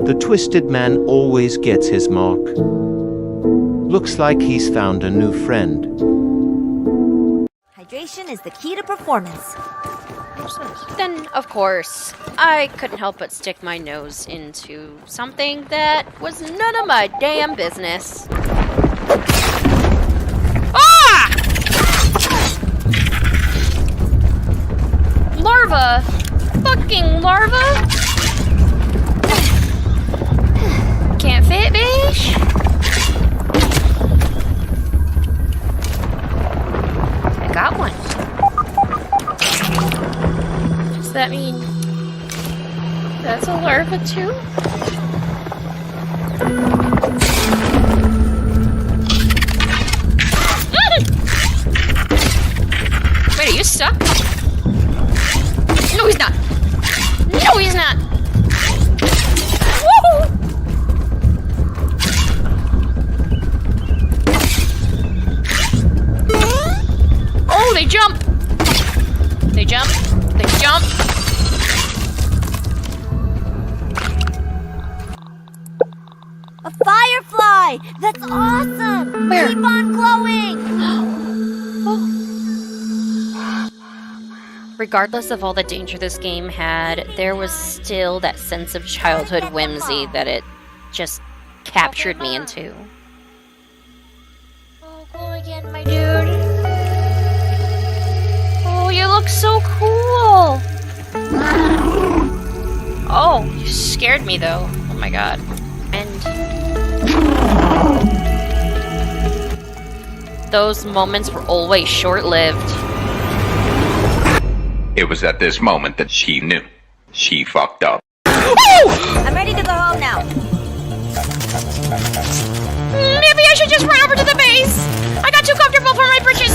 The twisted man always gets his mark. Looks like he's found a new friend. Hydration is the key to performance. Then, of course, I couldn't help but stick my nose into something that was none of my damn business. Ah! Larva! Fucking larva! Can't fit, bitch! I got one. Does that mean that's a larva too? Wait, are you stuck? No, he's not. No, he's not. Woo! Oh, they jump. They jump. They jump. A firefly! That's awesome! Where? Keep on glowing! Regardless of all the danger this game had, there was still that sense of childhood whimsy that it just captured me into. Oh, glow again, my dude. Oh, you look so cool! Oh, you scared me though. Oh my god. And those moments were always short-lived. It was at this moment that she knew. She fucked up. I'm ready to go home now. Maybe I should just run over to the base. I got too comfortable for my britches.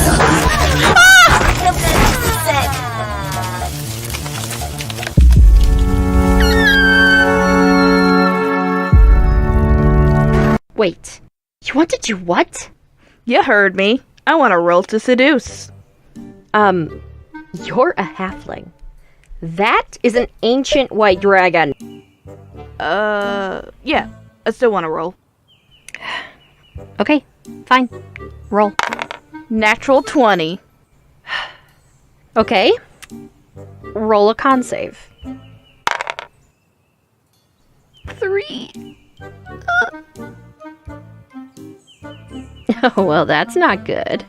Wait, you want to do what? You heard me. I want to roll to seduce. You're a halfling. That is an ancient white dragon. Yeah. I still want to roll. Okay, fine. Roll. Natural 20. Okay. Roll a con save. 3. Oh, well, that's not good.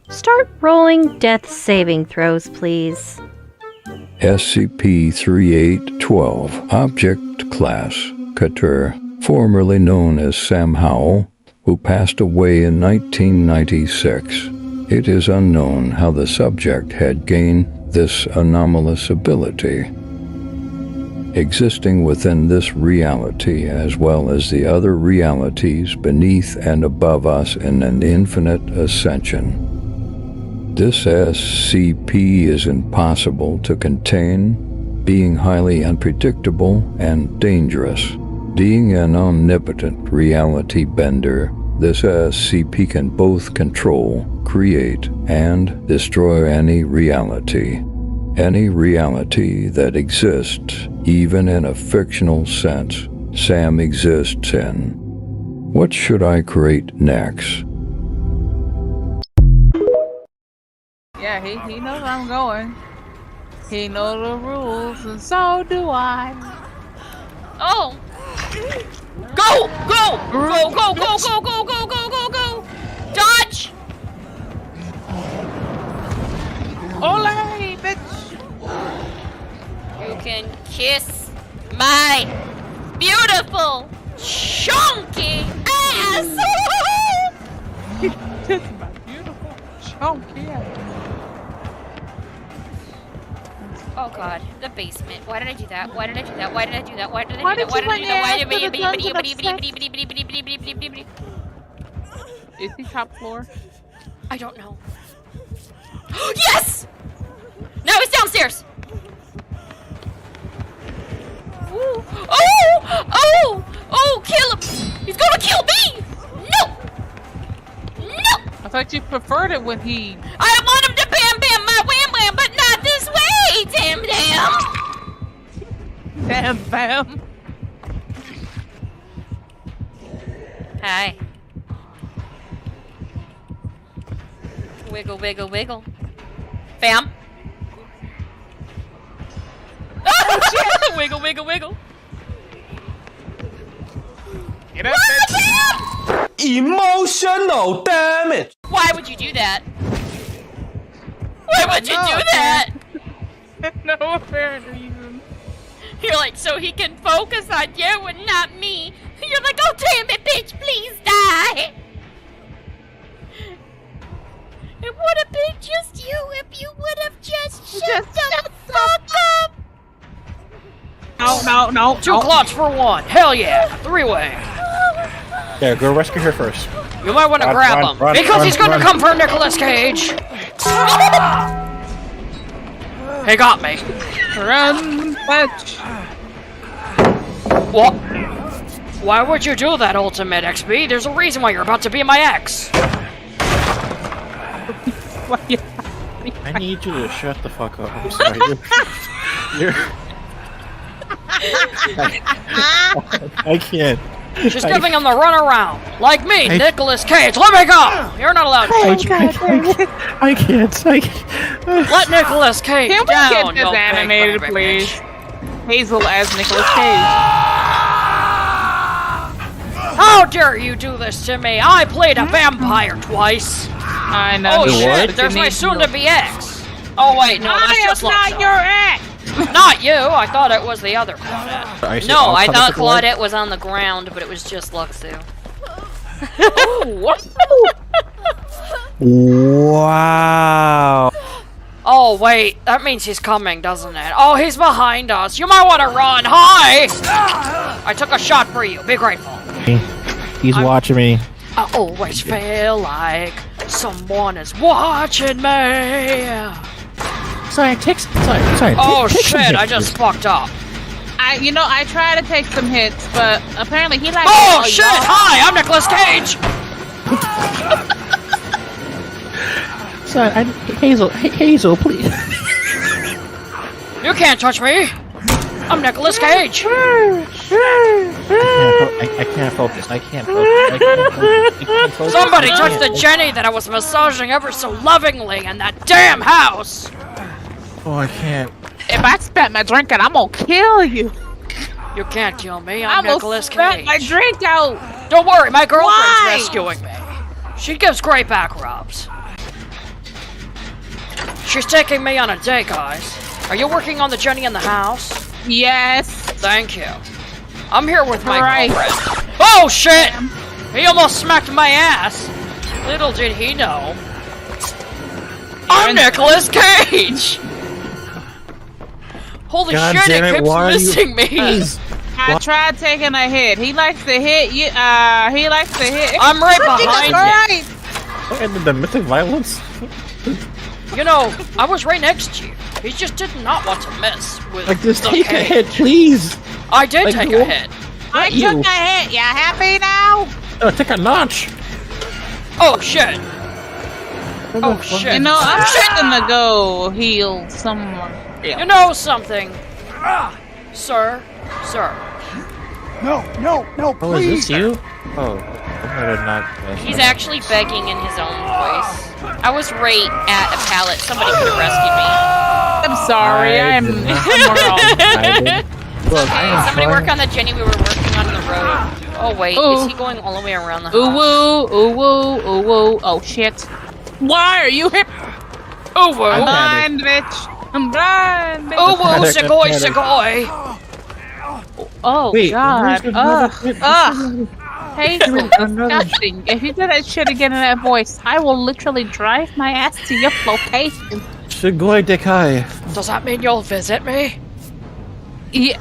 Start rolling death saving throws, please. SCP-3812, Object Class, Katur, formerly known as Sam Howell, who passed away in 1996. It is unknown how the subject had gained this anomalous ability. Existing within this reality as well as the other realities beneath and above us in an infinite ascension. This SCP is impossible to contain, being highly unpredictable and dangerous. Being an omnipotent reality bender, this SCP can both control, create, and destroy any reality. Any reality that exists, even in a fictional sense, Sam exists in. What should I create next? Yeah, he knows where I'm going. He knows the rules, and so do I. Oh! Go! Go! Go! Go! Go! Go! Go! Go! Go! Go! Go! Dodge! Ole, bitch! You can kiss my beautiful, chunky ass! Kiss my beautiful, chunky ass. Oh god, the basement. Why did I do that? Why did I do that? Why did I do that? Why did I do Why that? did Why you did I do that? Why did bring I the dungeon do that? Is he top floor? I don't know. Yes! No, he's downstairs! Ooh. Oh! Oh! Oh, kill him! He's gonna kill me! No! No! I thought you preferred it when he... I want him to bam bam my wham wham, but not this way! Damn damn! Damn bam! Hi. Wiggle, wiggle, wiggle. Bam! Wiggle, wiggle, wiggle. Get up, Bam! Emotional damage. Why would you do that? Why would you do that? No apparent reason. You're like, so he can focus on you and not me. You're like, oh damn it, bitch, please die. It would have been just you if you would have just shut the fuck up. No. Two clots for one. Hell yeah. Three-way. Yeah, go rescue her first. You might want to grab him. Because he's going to come for Nicolas Cage. He got me. Run, fetch. What? Why would you do that, Ultimate XP? There's a reason why you're about to be my ex. I need you to shut the fuck up. I'm sorry. You're... I can't. She's giving him the runaround. Like me, Nicolas Cage. Let me go! You're not allowed to touch me. I can't. Let Nicolas Cage Can we down. get this animated, please? Hazel as Nicolas Cage. How dare you do this to me? I played a vampire twice. I know. Oh shit, there's my soon-to-be ex. Oh wait, no, that's just not your ex. Not you. I thought it was the other Claudette. No, I thought Claudette was on the ground, but it was just Luxu. Wow. Oh wait, that means he's coming, doesn't it? Oh, he's behind us. You might want to run. Hi! I took a shot for you. Be grateful. He's watching me. I always feel like someone is watching me. Sorry. Oh shit, I just fucked up. I try to take some hits, but apparently he likes. Oh shit! Hi, I'm Nicolas Cage. Sorry, Hazel, please. You can't touch me. I'm Nicolas Cage. I can't focus. I can't focus. Somebody touch the Jenny that I was massaging ever so lovingly in that damn house. Oh, I can't. If I spat my drink out, I'm gonna kill you. You can't kill me. I'm Nicolas Cage. Spat my drink out. Don't worry, my girlfriend's rescuing me. She gives great back rubs. She's taking me on a date, guys. Are you working on the Jenny in the house? Yes. Thank you. I'm here with my girlfriend. Oh shit! He almost smacked my ass. Little did he know. I'm Nicolas Cage! Holy shit, it keeps missing me! I tried taking a hit. He likes to hit you. He likes to hit. I'm right behind you. And the mythic violence? You know, I was right next to you. He just did not want to mess with just the take a cage. hit, please. I did take a hit. I took a hit. You happy now? Take a notch. Oh shit. Oh shit. I'm gonna go heal someone. You know something, sir? No, please. Oh, is this you? Oh, I better not. He's actually begging in his own voice. I was right at a pallet. Somebody could have rescued me. I'm sorry. I'm Look, somebody work on the Jenny we were working on the road. Oh wait, is he going all the way around the house? Ooh woo. Oh shit. Why are you hip? Ooh woo. I'm blind, bitch. I'm blind, bitch. Ooh woo, segoy. Oh wait, god. Ugh. Hazel, disgusting. If you do that shit again in that voice, I will literally drive my ass to your location. steampunk. Does that mean you'll visit me? Yeah.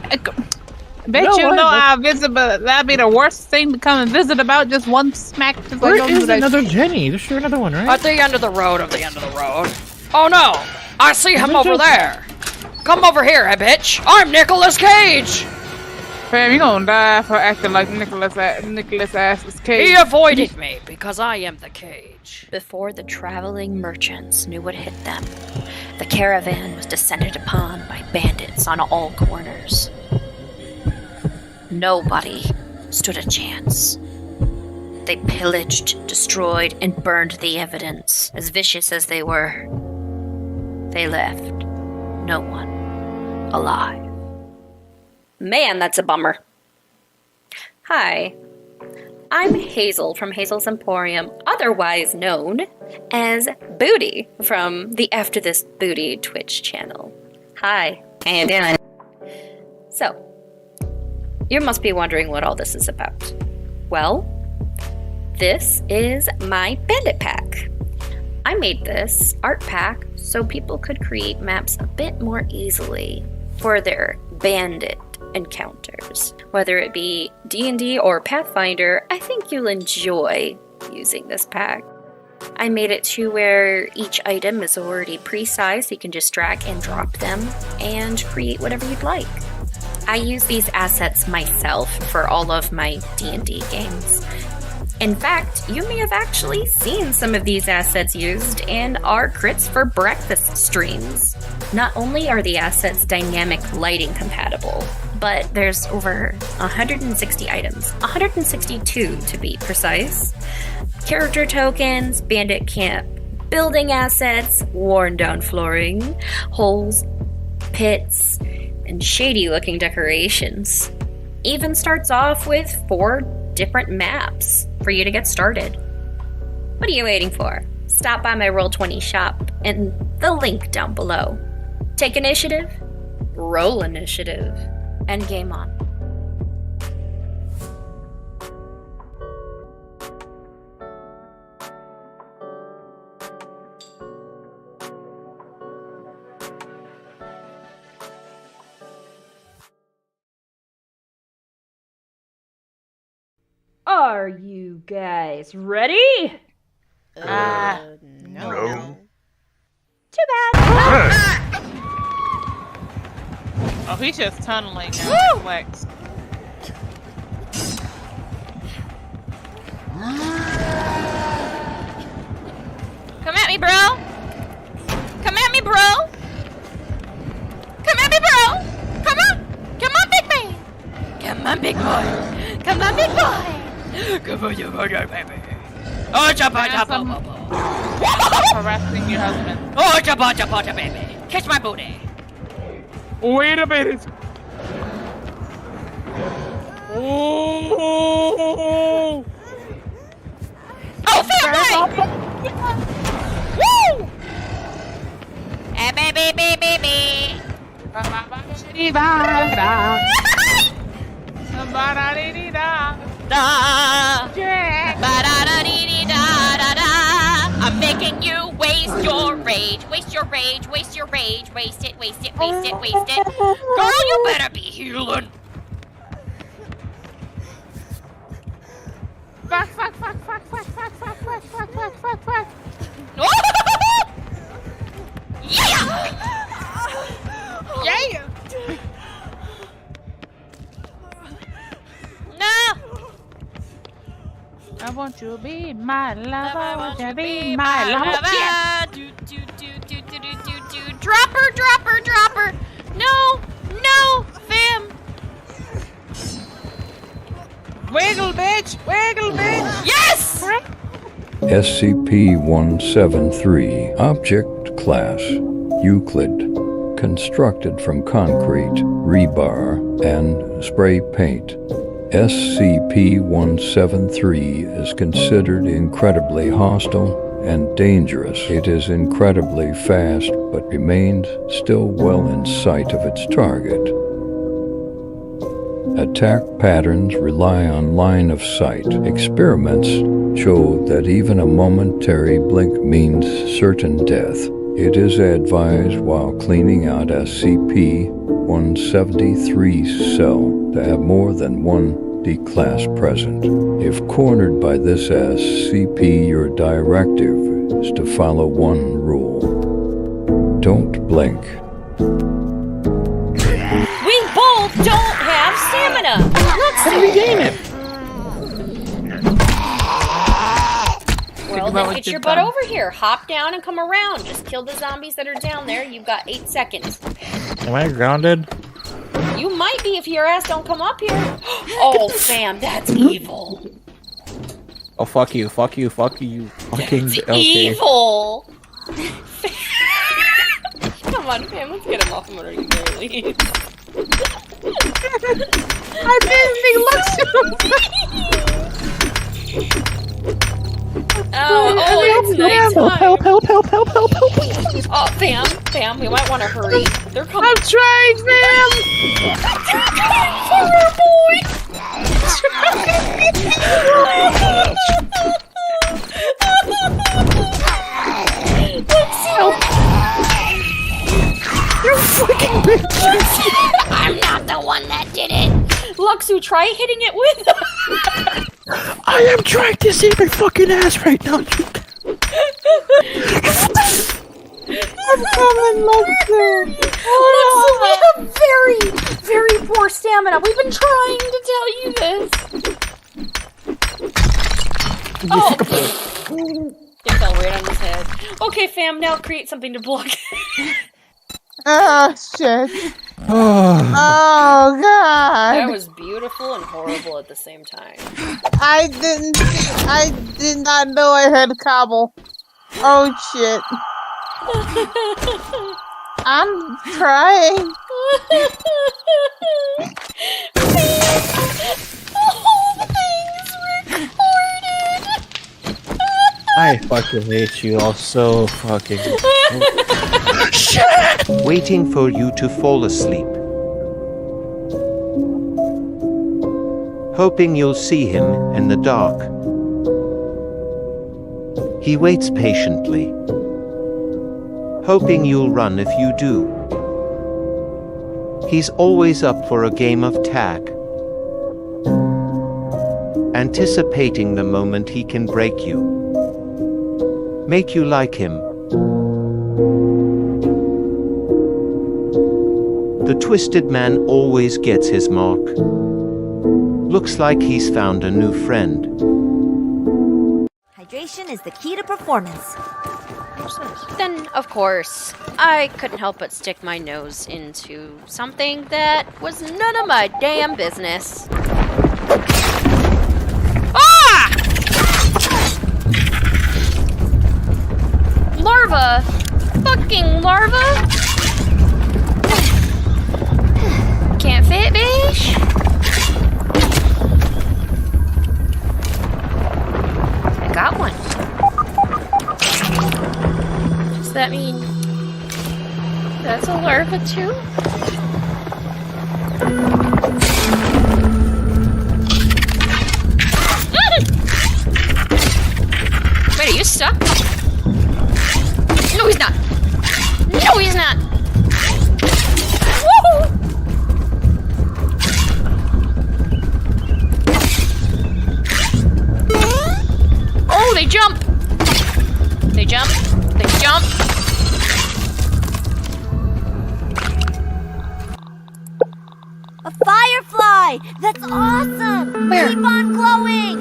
Bet I'll visit, but that'd be the worst thing to come and visit about. Just one smack. Just Where like is another Jenny? There's sure another one, right? At the end of the road, Oh no! I see him over there! Come over here, bitch! I'm Nicolas Cage! Fam, you gonna die for acting like Nicolas Ass's Cage. He avoided me because I am the Cage. Before the traveling merchants knew what hit them, the caravan was descended upon by bandits on all corners. Nobody stood a chance. They pillaged, destroyed, and burned the evidence. As vicious as they were, they left no one alive. Man, that's a bummer. Hi, I'm Hazel from Hazel's Emporium, otherwise known as Booty from the AfterDisBooty Twitch channel. Hi, how you doing? So, you must be wondering what all this is about. Well, this is my bandit pack. I made this art pack so people could create maps a bit more easily for their bandit encounters. Whether it be D&D or Pathfinder, I think you'll enjoy using this pack. I made it to where each item is already pre-sized, so you can just drag and drop them and create whatever you'd like. I use these assets myself for all of my D&D games. In fact, you may have actually seen some of these assets used in our Crits4Breakfast streams. Not only are the assets dynamic lighting compatible, but there's over 160 items, 162 to be precise. Character tokens, bandit camp, building assets, worn down flooring, holes, pits, and shady looking decorations. Even starts off with 4 different maps for you to get started. What are you waiting for? Stop by my Roll20 shop and the link down below. Take initiative, roll initiative, and game on. Are you guys ready? No. Too bad. Oh, he's just tunneling now. Flex. Come at me, bro. Come at me, bro. Come at me, bro. Come on. Come on, big man. Come on, big boy. Come on, big boy. Come on, you baby. Oh, harassing your husband. Oh, baby. Kiss my booty. Wait a minute. Oh! Oh, family! Woo! Hey, baby, baby, baby. I'm making you waste your rage. Waste your rage. Waste your rage. Waste it. Waste it. Waste it. Waste it. Girl, you better be healing. Fuck, fuck, fuck, fuck, fuck, fuck, fuck, fuck, fuck, fuck, fuck, fuck. Yeah! Yeah! No! I want you to be my lover. I want you to be my lover. Drop her, drop her, drop her. No, no, fam. Wiggle, bitch. Wiggle, bitch. Yes! SCP-173 Object Class Euclid. Constructed from concrete, rebar, and spray paint. SCP-173 is considered incredibly hostile and dangerous. It is incredibly fast, but remains still well in sight of its target. Attack patterns rely on line of sight. Experiments show that even a momentary blink means certain death. It is advised while cleaning out SCP-173's cell to have more than one D-class present. If cornered by this SCP, your directive is to follow one rule. Don't blink. We both don't have stamina. Let's regain it. Well, then get your butt over here. Hop down and come around. Just kill the zombies that are down there. You've got 8 seconds. Am I grounded? You might be if your ass don't come up here. Oh, fam, that's evil. Oh, fuck you, fuck you, fuck you. Fucking That's okay. evil. Come on, fam, let's get him off him or you leave. I didn't think It's nighttime. Help, help, help, help, help, help. Oh, fam, we might want to hurry. They're coming. I'm trying, fam. Poor boy. Help. You fucking bitches. I'm not the one that did it. Luxu, try hitting it with. I am trying to save my fucking ass right now. I'm coming, Luxu. Luxu, we have very, very poor stamina. We've been trying to tell you this. Oh. It fell right on his head. Okay, fam, now create something to block. Oh, shit. Oh, God. That was beautiful and horrible at the same time. I did not know I had cobble. Oh, shit. I'm trying. The whole thing's recorded. I fucking hate you all so fucking. Waiting for you to fall asleep. Hoping you'll see him in the dark. He waits patiently. Hoping you'll run if you do. He's always up for a game of tag. Anticipating the moment he can break you. Make you like him. The twisted man always gets his mark. Looks like he's found a new friend. Hydration is the key to performance. Then, of course, I couldn't help but stick my nose into something that was none of my damn business. Ah! Larva! Fucking larva! Can't fit, bitch! I got one. Does that mean that's a larva too? Wait, are you stuck? No, he's not. No, he's not. Woo! Oh, they jump. They jump. They jump. A firefly! That's awesome! Where? Keep on glowing!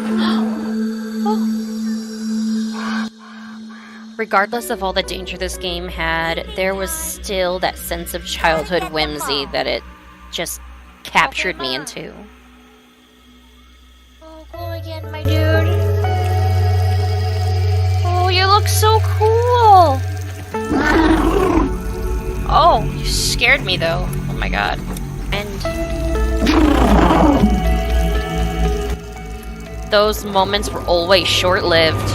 Regardless of all the danger this game had, there was still that sense of childhood whimsy that it just captured me into. Oh, glow again, my dude. Oh, you look so cool. Oh, you scared me though. Oh my god. And those moments were always short-lived.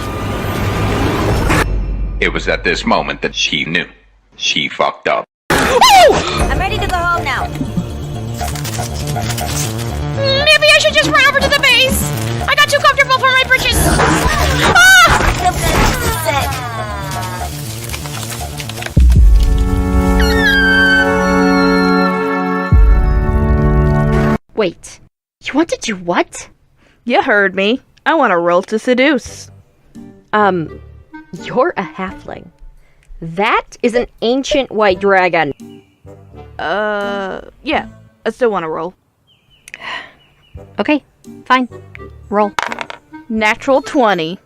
It was at this moment that she knew. She fucked up. I'm ready to go home now. Maybe I should just run over to the base. I got too comfortable for my britches. Ah! Wait, you want to do what? You heard me. I want to roll to seduce. You're a halfling. That is an ancient white dragon. Yeah. I still want to roll. Okay, fine. Roll. Natural 20.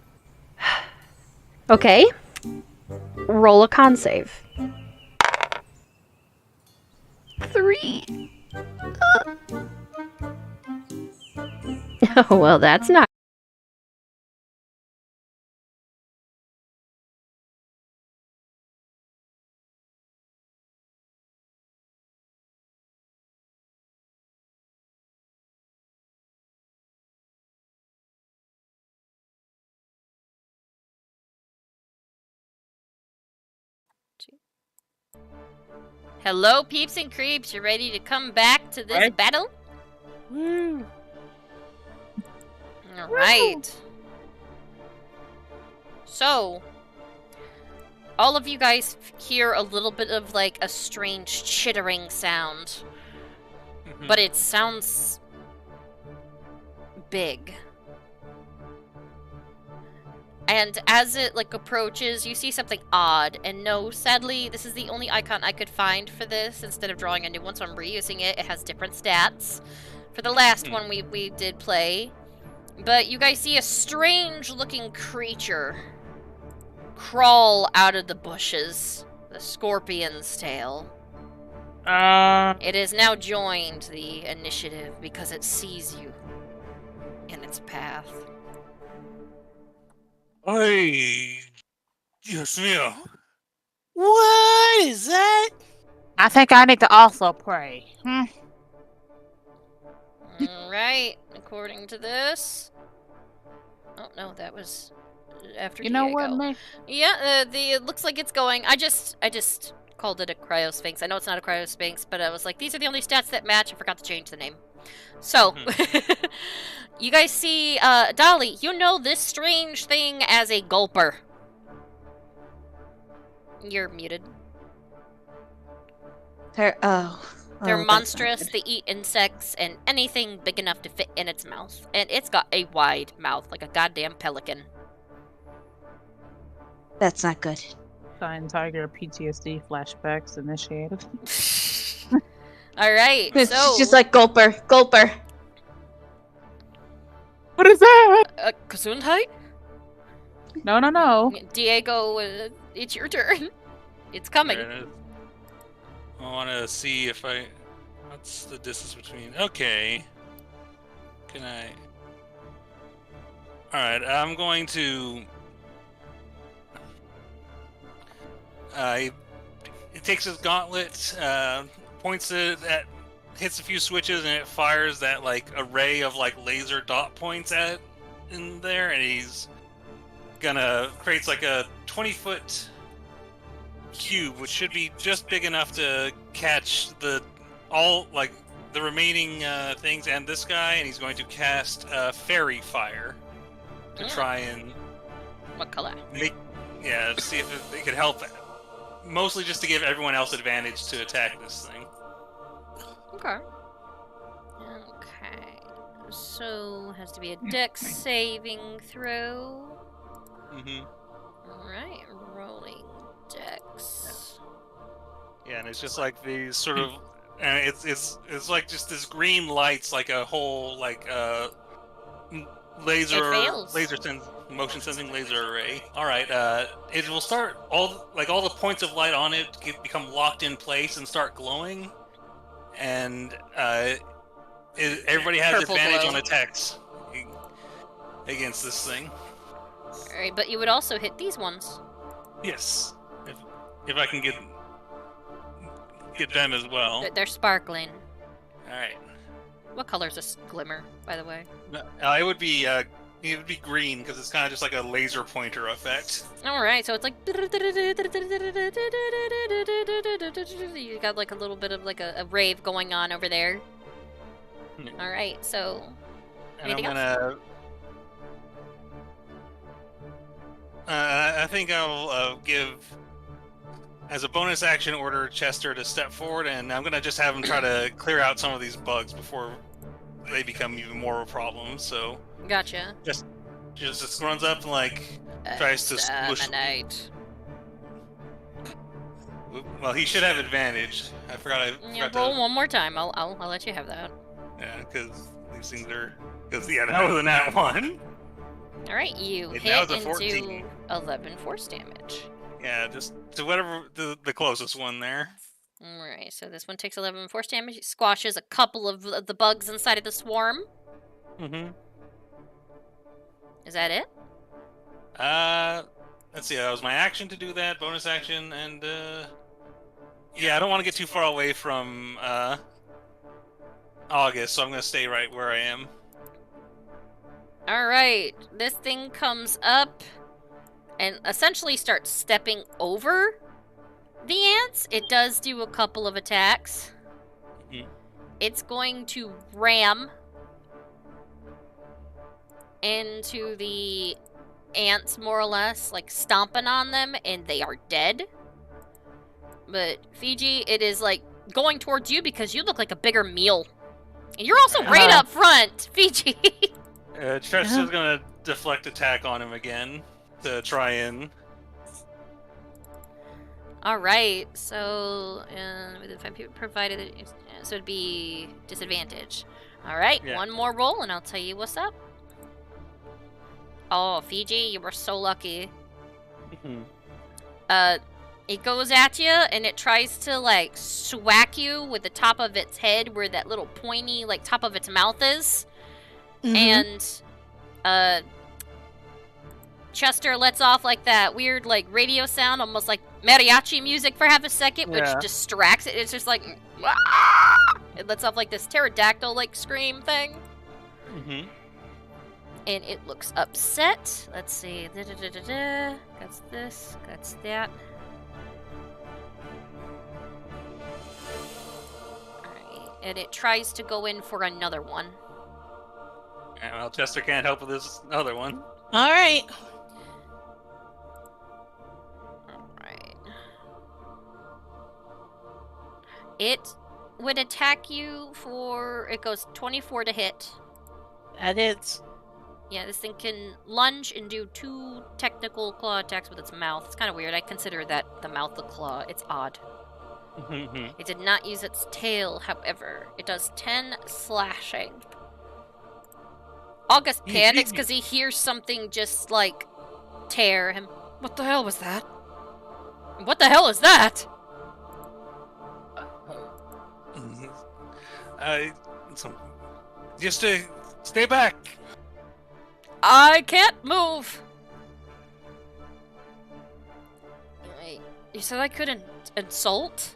Okay. Roll a con save. 3. Oh, well, that's not. Hello, peeps and creeps. You ready to come back to this battle? Woo. All right. So, all of you guys hear a little bit of like a strange chittering sound, but it sounds big. And as it like approaches, you see something odd. And no, sadly, this is the only icon I could find for this instead of drawing a new one, so I'm reusing it. It has different stats for the last one we did play. But you guys see a strange looking creature crawl out of the bushes. The scorpion's tail. It has now joined the initiative because it sees you in its path. Ay, Dios mío. What is that? I think I need to also pray. Alright, according to this. Oh no, that was after You know Diego. what, man? Yeah, it looks like it's going. I just called it a cryosphinx. I know it's not a cryosphinx, but I was like, these are the only stats that match. I forgot to change the name. So, you guys see, Dolly, you know this strange thing as a gulper. You're muted. They're monstrous. They eat insects and anything big enough to fit in its mouth. And it's got a wide mouth, like a goddamn pelican. That's not good. Sign Tiger PTSD flashbacks initiated. Alright, It's just like Gulper. What is that? Gesundheit? No. Diego, it's your turn. It's coming. I want to see if I... What's the distance between... Okay. Can I... Alright, I'm going to... It takes his gauntlet, points it at... Hits a few switches and it fires that, like, array of, like, laser dot points at in there, and he's gonna... Creates, like, a 20-foot... cube, which should be just big enough to catch the remaining things and this guy, and he's going to cast fairy fire to try and what color? To see if it could help. Mostly just to give everyone else advantage to attack this thing. Okay. So has to be a dex saving throw. Alright, rolling Dex. Yeah, and it's just like these sort of, and it's like just this green lights, like a whole motion sensing laser array. All right, it will start all the points of light on it become locked in place and start glowing, and everybody has Purple advantage glow on attacks against this thing. All right, but you would also hit these ones. Yes. If I can get them as well. They're sparkling. Alright. What color is this glimmer, by the way? It would be green, because it's kind of just like a laser pointer effect. Alright, so it's like... You got like a little bit of like a rave going on over there. Alright, so... And I'm anything else? I think I'll give... As a bonus action, order Chester to step forward, and I'm gonna just have him try to clear out some of these bugs before they become even more of a problem. So Gotcha. just runs up and like tries to smush. Well, he should have advantage. I forgot. Roll one more time. I'll let you have that. Yeah, because these things are. Because that was a nat 1. All right, you That hit was a 14. into 11 force damage. Yeah, just to whatever the closest one there. All right, so this one takes 11 force damage. It squashes a couple of the bugs inside of the swarm. Mm-hmm. Is that it? Let's see. That was my action to do that. Bonus action, and yeah, I don't want to get too far away from August, so I'm gonna stay right where I am. All right, this thing comes up and essentially starts stepping over the ants. It does do a couple of attacks. Mm-hmm. It's going to ram into the ants, more or less, like stomping on them, and they are dead. But Fiji, it is like going towards you because you look like a bigger meal. And you're also right up front, Fiji. Tressa's gonna deflect attack on him again to try and. All right, so within 5 people provided, so it'd be disadvantage. All right, one more roll, and I'll tell you what's up. Oh, Fiji, you were so lucky. It goes at you, and it tries to, like, swack you with the top of its head where that little pointy, like, top of its mouth is. And, Chester lets off, like, that weird, like, radio sound, almost like mariachi music for half a second, which distracts it. It's just like, it lets off, like, this pterodactyl, like, scream thing. And it looks upset. Let's see. That's this. That's that. Alright. And it tries to go in for another one. Yeah, well, Chester can't help with this other one. Alright. Alright. It would attack you for... It goes 24 to hit. That hits. Yeah, this thing can lunge and do 2 technical claw attacks with its mouth. It's kind of weird. I consider that the mouth the claw. It's odd. It did not use its tail, however. It does 10 slashing. August panics because he hears something just, like, tear him. What the hell was that? What the hell is that? Just stay back. I can't move. Wait, you said I couldn't insult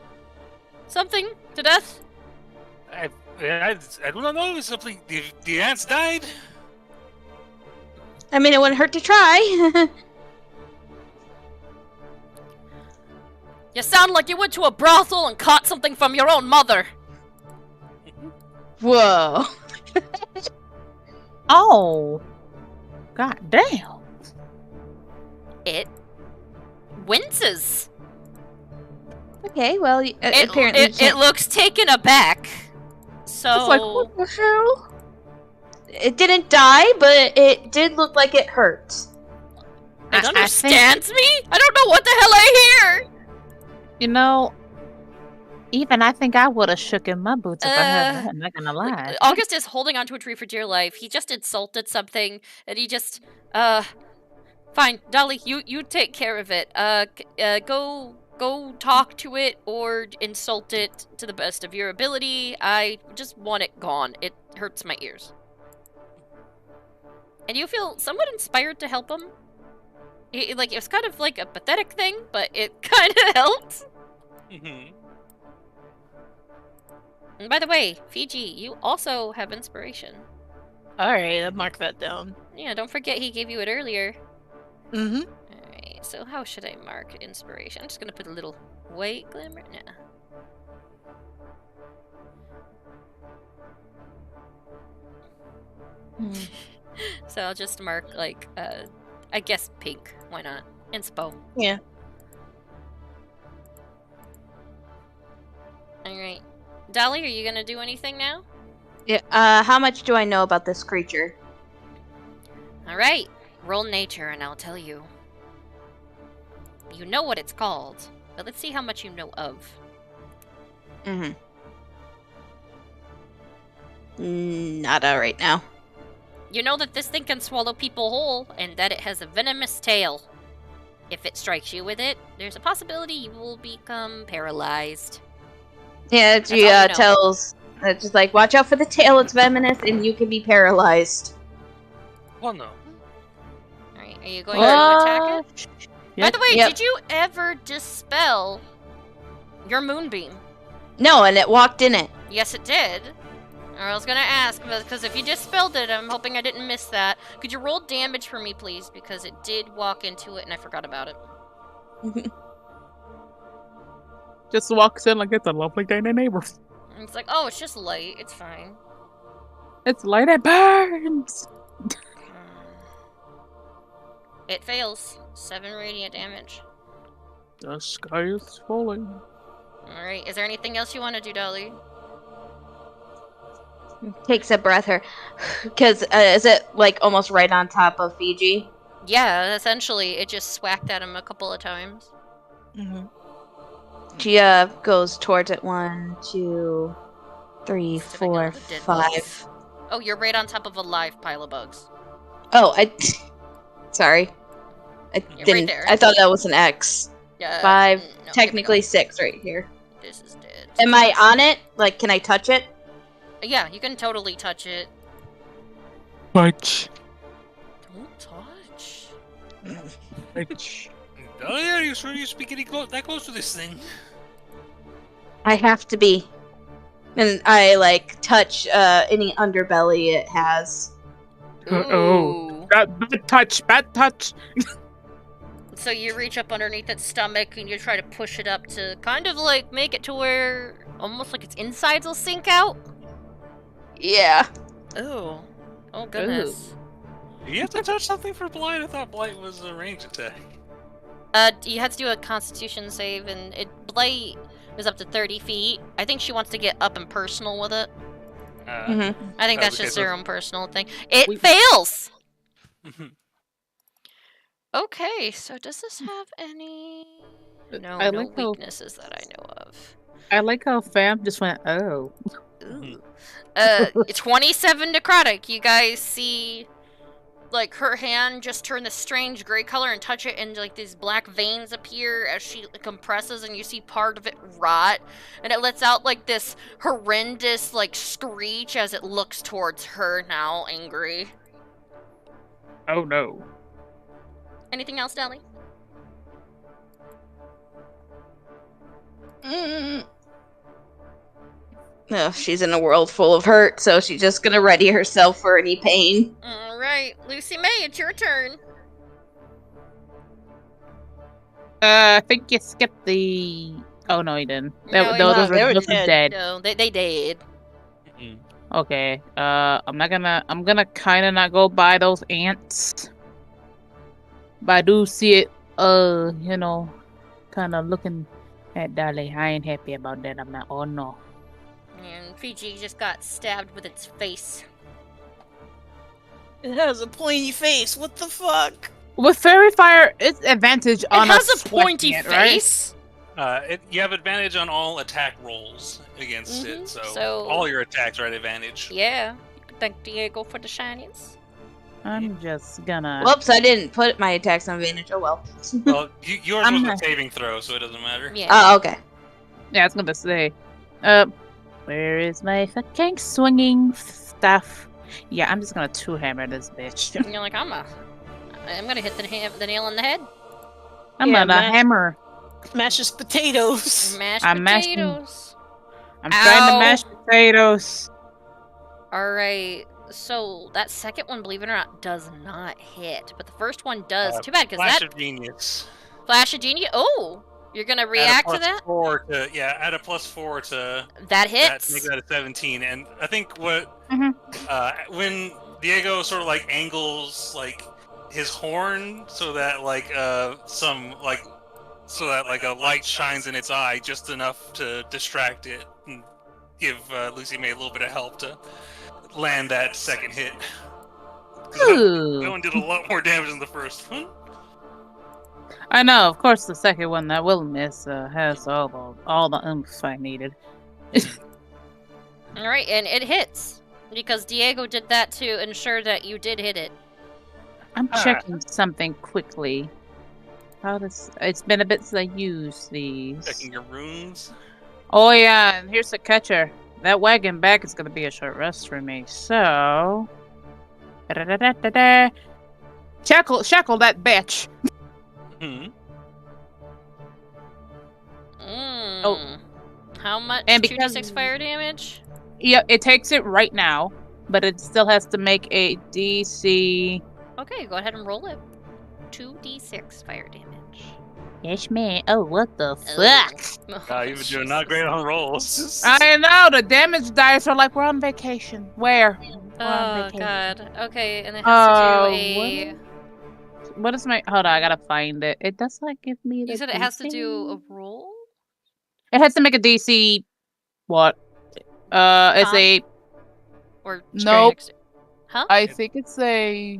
something to death? I don't know. Something. The ants died. I mean, it wouldn't hurt to try. You sound like you went to a brothel and caught something from your own mother. Whoa. Oh. God damn. It winces. Okay, well, apparently... It looks taken aback. So... It's like, what the hell? It didn't die, but it did look like it hurt. It understands me? I don't know what the hell I hear! You know, even I think I would have shook in my boots if I had. I'm not gonna lie. August is holding onto a tree for dear life. He just insulted something, and he just, fine, Dolly, you take care of it. Go talk to it or insult it to the best of your ability. I just want it gone. It hurts my ears. And you feel somewhat inspired to help him? It was kind of like a pathetic thing, but it kind of helped. And by the way, Fiji, you also have inspiration. Alright, I'll mark that down. Yeah, don't forget he gave you it earlier. Mm-hmm. Alright, so how should I mark inspiration? I'm just gonna put a little white glimmer. Nah. So I'll just mark, like, I guess pink. Why not? Inspo. Yeah. Alright. Dolly, are you gonna do anything now? Yeah, how much do I know about this creature? Alright, roll nature and I'll tell you. You know what it's called, but let's see how much you know of. Nada right now. You know that this thing can swallow people whole, and that it has a venomous tail. If it strikes you with it, there's a possibility you will become paralyzed. Yeah, That's all you know. tells. It's just like, watch out for the tail, it's venomous, and you can be paralyzed. Well, no. Alright, are you going to attack it? By Yep. the way, Yep. did you ever dispel your moonbeam? No, and it walked in it. Yes, it did. I was gonna ask, because if you dispelled it, I'm hoping I didn't miss that. Could you roll damage for me, please? Because it did walk into it, and I forgot about it. Just walks in like it's a lovely day, neighbor. And it's like, oh, it's just light. It's fine. It's light, it burns. It fails. 7 radiant damage. The sky is falling. Alright, is there anything else you want to do, Dolly? Takes a breath her. Because, is it, like, almost right on top of Fiji? Yeah, essentially, it just swacked at him a couple of times. She, goes towards it. 1, 2, 3, 4, 5. Oh, you're right on top of a live pile of bugs. Oh, sorry. I You're didn't. right there. I thought that was an X. 5, no, technically 6 right here. This is dead. Am I on it? Like, can I touch it? Yeah, you can totally touch it. Touch. Don't touch. Touch. Oh yeah, you sure you speak that close to this thing? I have to be. And I, like, touch any underbelly it has. Oh, bad touch, bad touch. So you reach up underneath its stomach and you try to push it up to kind of like make it to where almost like its insides will sink out. Yeah. Ooh. Oh goodness. Do you have to touch something for blight? I thought blight was a ranged attack. You have to do a Constitution save, and blight is up to 30 feet. I think she wants to get up and personal with it. I think that's just her own personal thing. It fails. Okay, so does this have any? No, I no like how- weaknesses that I know of. I like how fam just went, oh. Ooh. 27 necrotic. You guys see, like, her hand just turn this strange gray color and touch it, and like these black veins appear as she compresses, and you see part of it rot, and it lets out like this horrendous like screech as it looks towards her now, angry. Oh no. Anything else, Deli? No, she's in a world full of hurt, so she's just gonna ready herself for any pain. Alright, Lucy May, it's your turn. I think you skipped the... Oh, no, you didn't. No, Those they were are dead. No, they did. Okay, I'm gonna kinda not go by those ants. But I do see it, you know, kinda looking at Dolly. I ain't happy about that. I'm not, oh no. And Fiji just got stabbed with its face. It has a pointy face. What the fuck? With Fairy Fire, it's advantage on It has us a pointy swiping it, right? face? You have advantage on all attack rolls against it, so all your attacks are at advantage. Yeah. You can thank Diego for the shinies. I'm just gonna... Whoops, I didn't put my attacks on advantage. Oh well. Well, yours was a saving throw, so it doesn't matter. Yeah. Oh, okay. Yeah, I was gonna say. Where is my fucking swinging stuff? Yeah, I'm just gonna two-hammer this bitch. And you're like, I'm gonna hit the nail on the head. I'm gonna hammer. Mash his potatoes. Mash I'm potatoes. I'm trying to mash potatoes. Alright, so that second one, believe it or not, does not hit. But the first one does. Too bad, because Flash that... of Genius. Flash of Genius? Oh! You're gonna react to that? Add a +4 to... That hits. Make that a 17. And I think what... when Diego sort of, like, angles, like, his horn so that, like, so that, like, a light shines in its eye just enough to distract it. And give Lucy May a little bit of help to land that second hit. Ooh. That one did a lot more damage than the first one. I know, of course, the second one that will miss has all the oomph I needed. All right, and it hits because Diego did that to ensure that you did hit it. I'm checking something quickly. It's been a bit since I used these. Checking your runes. Oh yeah, and here's the catcher. That wagon back is gonna be a short rest for me. So, shackle that bitch. Oh, how much? And 2d6 fire damage. Yeah, it takes it right now, but it still has to make a DC. Okay, go ahead and roll it. 2d6 fire damage. Yes, man. Oh, what the fuck? God, you've been doing not great on rolls. I know, the damage dice are like, we're on vacation. Where? We're on Oh, vacation. God. Okay, and it has to do a... What is my... Hold on, I gotta find it. It does not give me the You said it has to do a roll? It has to make a DC... What? It's a... Or Nope. Huh? I think it's a...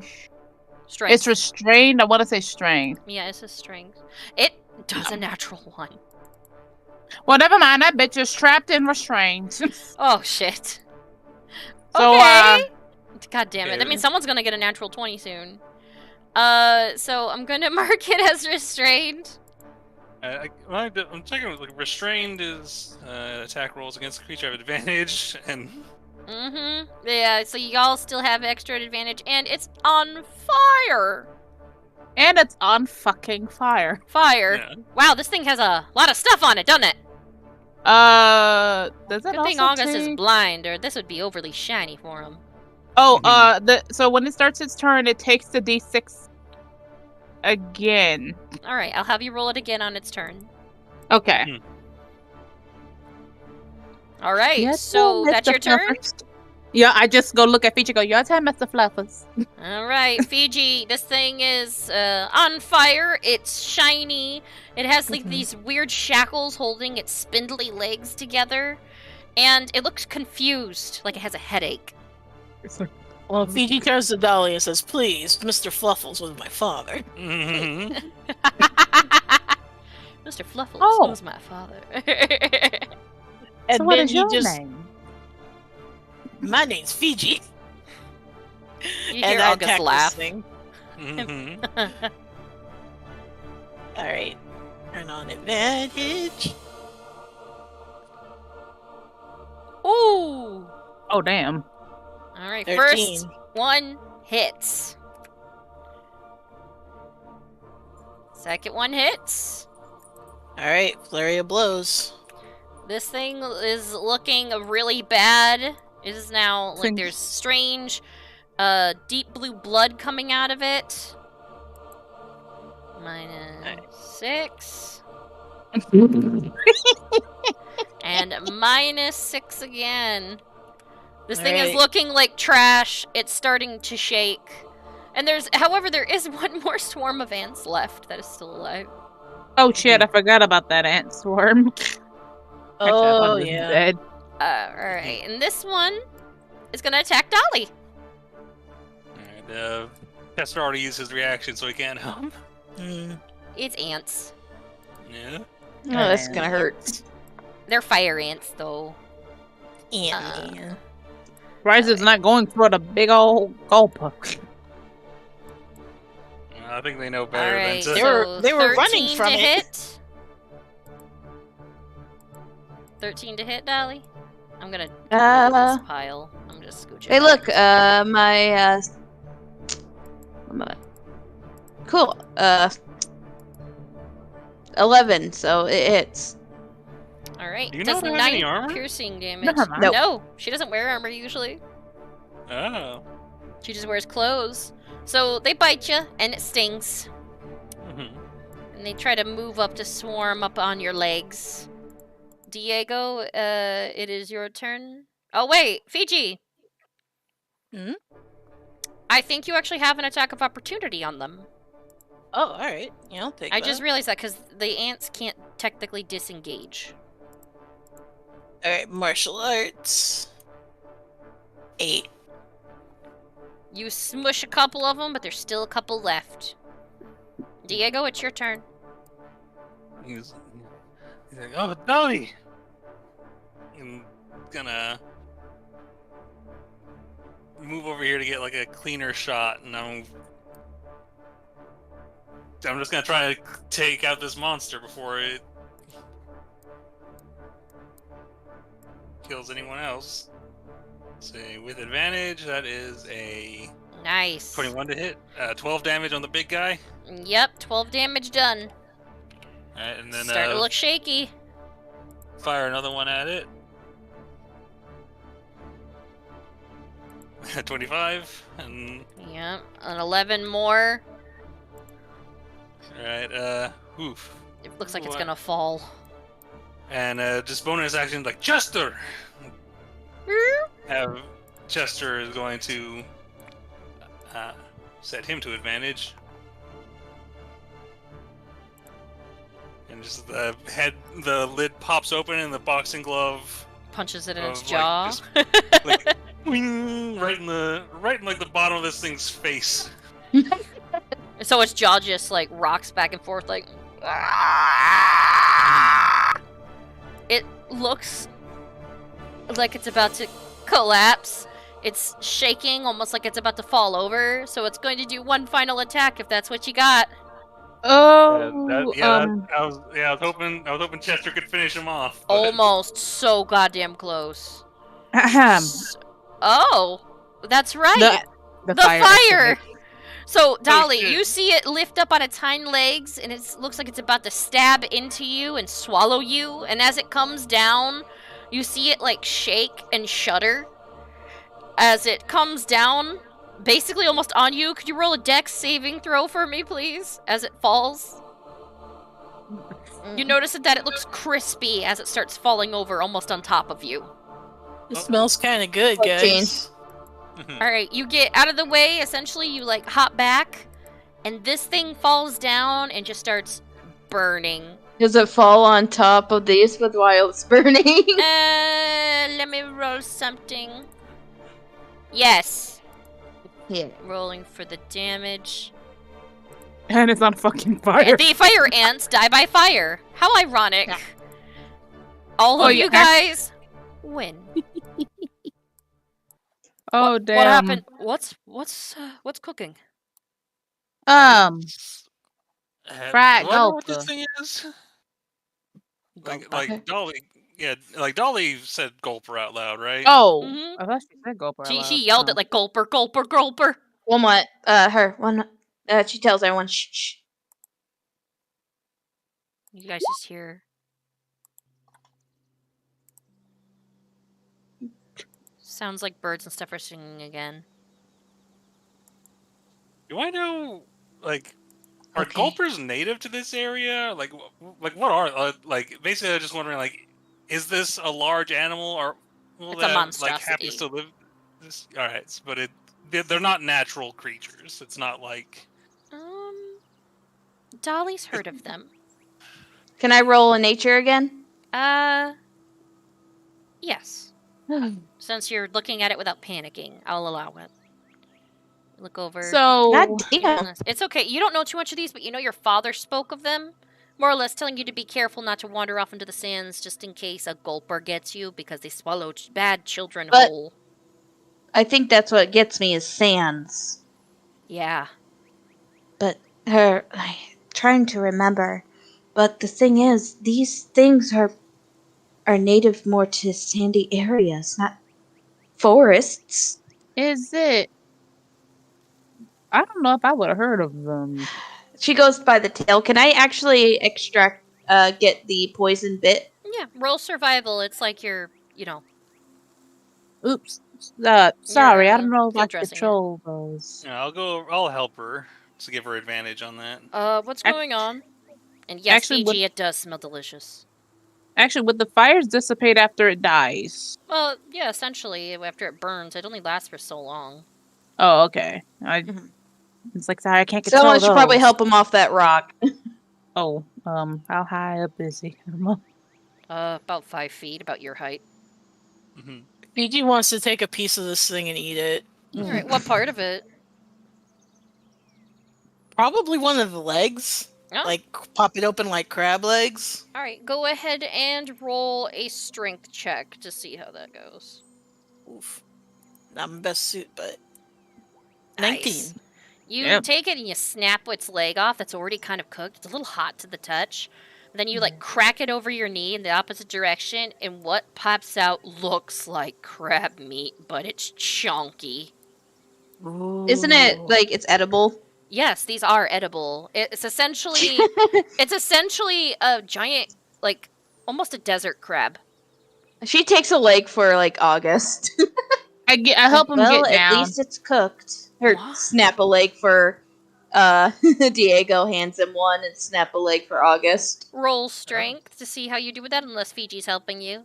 Strength. It's restrained. I want to say strained. Yeah, it's a strength. It does a natural 1. Well, never mind. That bitch is trapped and restrained. Oh, shit. So, okay. God damn it. That means someone's gonna get a natural 20 soon. So I'm gonna mark it as restrained. I'm checking. Like, restrained is attack rolls against the creature have advantage, and Yeah, so y'all still have extra advantage, and it's on fire. And it's on fucking fire. Fire. Yeah. Wow, this thing has a lot of stuff on it, doesn't it? Does it Good thing also August is take- blind, or this would be overly shiny for him. Oh, so when it starts its turn, it takes the D6 again. All right, I'll have you roll it again on its turn. Okay. All right, Yes, so Mr. that's your turn. Fluffers. Yeah, I just go look at Fiji. Go, your turn, Mr. Fluffers. All right, Fiji, this thing is on fire. It's shiny. It has like these weird shackles holding its spindly legs together, and it looks confused, like it has a headache. Well, Fiji turns to Dolly and says, "Please, Mr. Fluffles was my father." Mr. Fluffles was my father. And So what then is he your just, name? My name's Fiji. You And hear I August attack this laugh. thing. All right, turn on advantage. Ooh! Oh, damn. All right, 13. first one hits. Second one hits. All right, flurry of blows. This thing is looking really bad. It is now like Think- there's strange, deep blue blood coming out of it. -6. And -6 again. This thing is Alright. looking like trash. It's starting to shake. And however, there is one more swarm of ants left that is still alive. Oh, shit, I forgot about that ant swarm. Actually, I thought Oh it was yeah. dead. Alright, and this one is gonna attack Dolly. And Chester already used his reaction, so he can't help. It's ants. Yeah. Oh, that's gonna hurt. They're fire ants, though. Yeah. Rise is not going for the big old gulper. I think they know better Alright, than to. They were running 13 from to it. hit. 13 to hit, Dolly? I'm gonna get rid of this pile. I'm just scooching. Hey, back. look, my cool. 11, so it hits. Alright, Do you does not have any 9 armor? piercing damage. Never mind. Nope. No, she doesn't wear armor usually. Oh. She just wears clothes. So they bite you, and it stings. And they try to move up to swarm up on your legs. Diego, it is your turn. Oh, wait, Fiji. I think you actually have an attack of opportunity on them. Oh, all right. Yeah, I'll take I that. just realized that because the ants can't technically disengage. Alright, martial arts. 8. You smush a couple of them, but there's still a couple left. Diego, it's your turn. He's like, oh, Dolly! I'm gonna move over here to get like a cleaner shot, and I'm just gonna try to take out this monster before it kills anyone else. So with advantage, that is a nice 21 to hit. 12 damage on the big guy. Yep, 12 damage done. Alright, and then starting to look shaky. Fire another one at it. 25 and yep, an 11 more. Alright, oof. It looks like it's gonna fall. And just bonus action, like Chester. Have Chester is going to set him to advantage, and just the lid pops open, and the boxing glove punches it in its jaw. Like, right in like the bottom of this thing's face. So its jaw just like rocks back and forth, like. It looks like it's about to collapse. It's shaking, almost like it's about to fall over. So it's going to do one final attack, if that's what you got. Oh, I was hoping Chester could finish him off. But... Almost, so goddamn close. Oh, that's right. The fire. So, Dolly, you see it lift up on its hind legs, and it looks like it's about to stab into you and swallow you. And as it comes down, you see it, like, shake and shudder. As it comes down, basically almost on you. Could you roll a dex saving throw for me, please, as it falls? You notice that it looks crispy as it starts falling over almost on top of you. It smells kind of good, guys. Alright, you get out of the way, essentially you like hop back, and this thing falls down and just starts burning. Does it fall on top of these while it's burning? Let me roll something. Yes. Yeah. Rolling for the damage. And it's on fucking fire. The fire ants die by fire. How ironic. Yeah. All of you guys win. Oh damn! What happened? What's cooking? Fried what this thing is? Like Dolly, yeah, like Dolly said "gulper" out loud, right? Oh, I thought she said "gulper." She yelled it like "gulper, gulper, gulper." One what? She tells everyone shh, shh. You guys just hear. Sounds like birds and stuff are singing again. Do I know, like, are gulpers native to this area? Like what are basically? I'm just wondering, like, is this a large animal or it's a monstrosity. Like happens to live? All right, but they're not natural creatures. It's not like. Dolly's heard of them. Can I roll a nature again? Yes. Since you're looking at it without panicking, I'll allow it. Look over. So, it's okay. You don't know too much of these, but you know your father spoke of them. More or less telling you to be careful not to wander off into the sands just in case a gulper gets you because they swallow bad children whole. I think that's what gets me is sands. Yeah. But I'm trying to remember. But the thing is, these things are native more to sandy areas, not forests. Is it? I don't know if I would have heard of them. She goes by the tail. Can I actually get the poison bit? Yeah, roll survival. It's like you're, Oops. Sorry, I don't know if I control those. Yeah, I'll help her to give her advantage on that. What's going on? And yes, actually, EG, it does smell delicious. Actually, would the fires dissipate after it dies? Well, yeah, essentially, after it burns. It only lasts for so long. Oh, okay. It's like, sorry, I can't control Someone should probably help him off that rock. Oh, how high up is he? About 5 feet, about your height. Fiji wants to take a piece of this thing and eat it. All right, what part of it? Probably one of the legs. Oh. Like, pop it open like crab legs. All right, go ahead and roll a strength check to see how that goes. Oof. Not my best suit, but 19. Nice. You take it and you snap its leg off. That's already kind of cooked. It's a little hot to the touch. Then you like crack it over your knee in the opposite direction, and what pops out looks like crab meat, but it's chunky. Isn't it like it's edible? Yes, these are edible. It's essentially a giant, like almost a desert crab. She takes a leg for like August. I help him get down. At least it's cooked. Or snap a leg for Diego, hands him one, and snap a leg for August. Roll strength to see how you do with that, unless Fiji's helping you.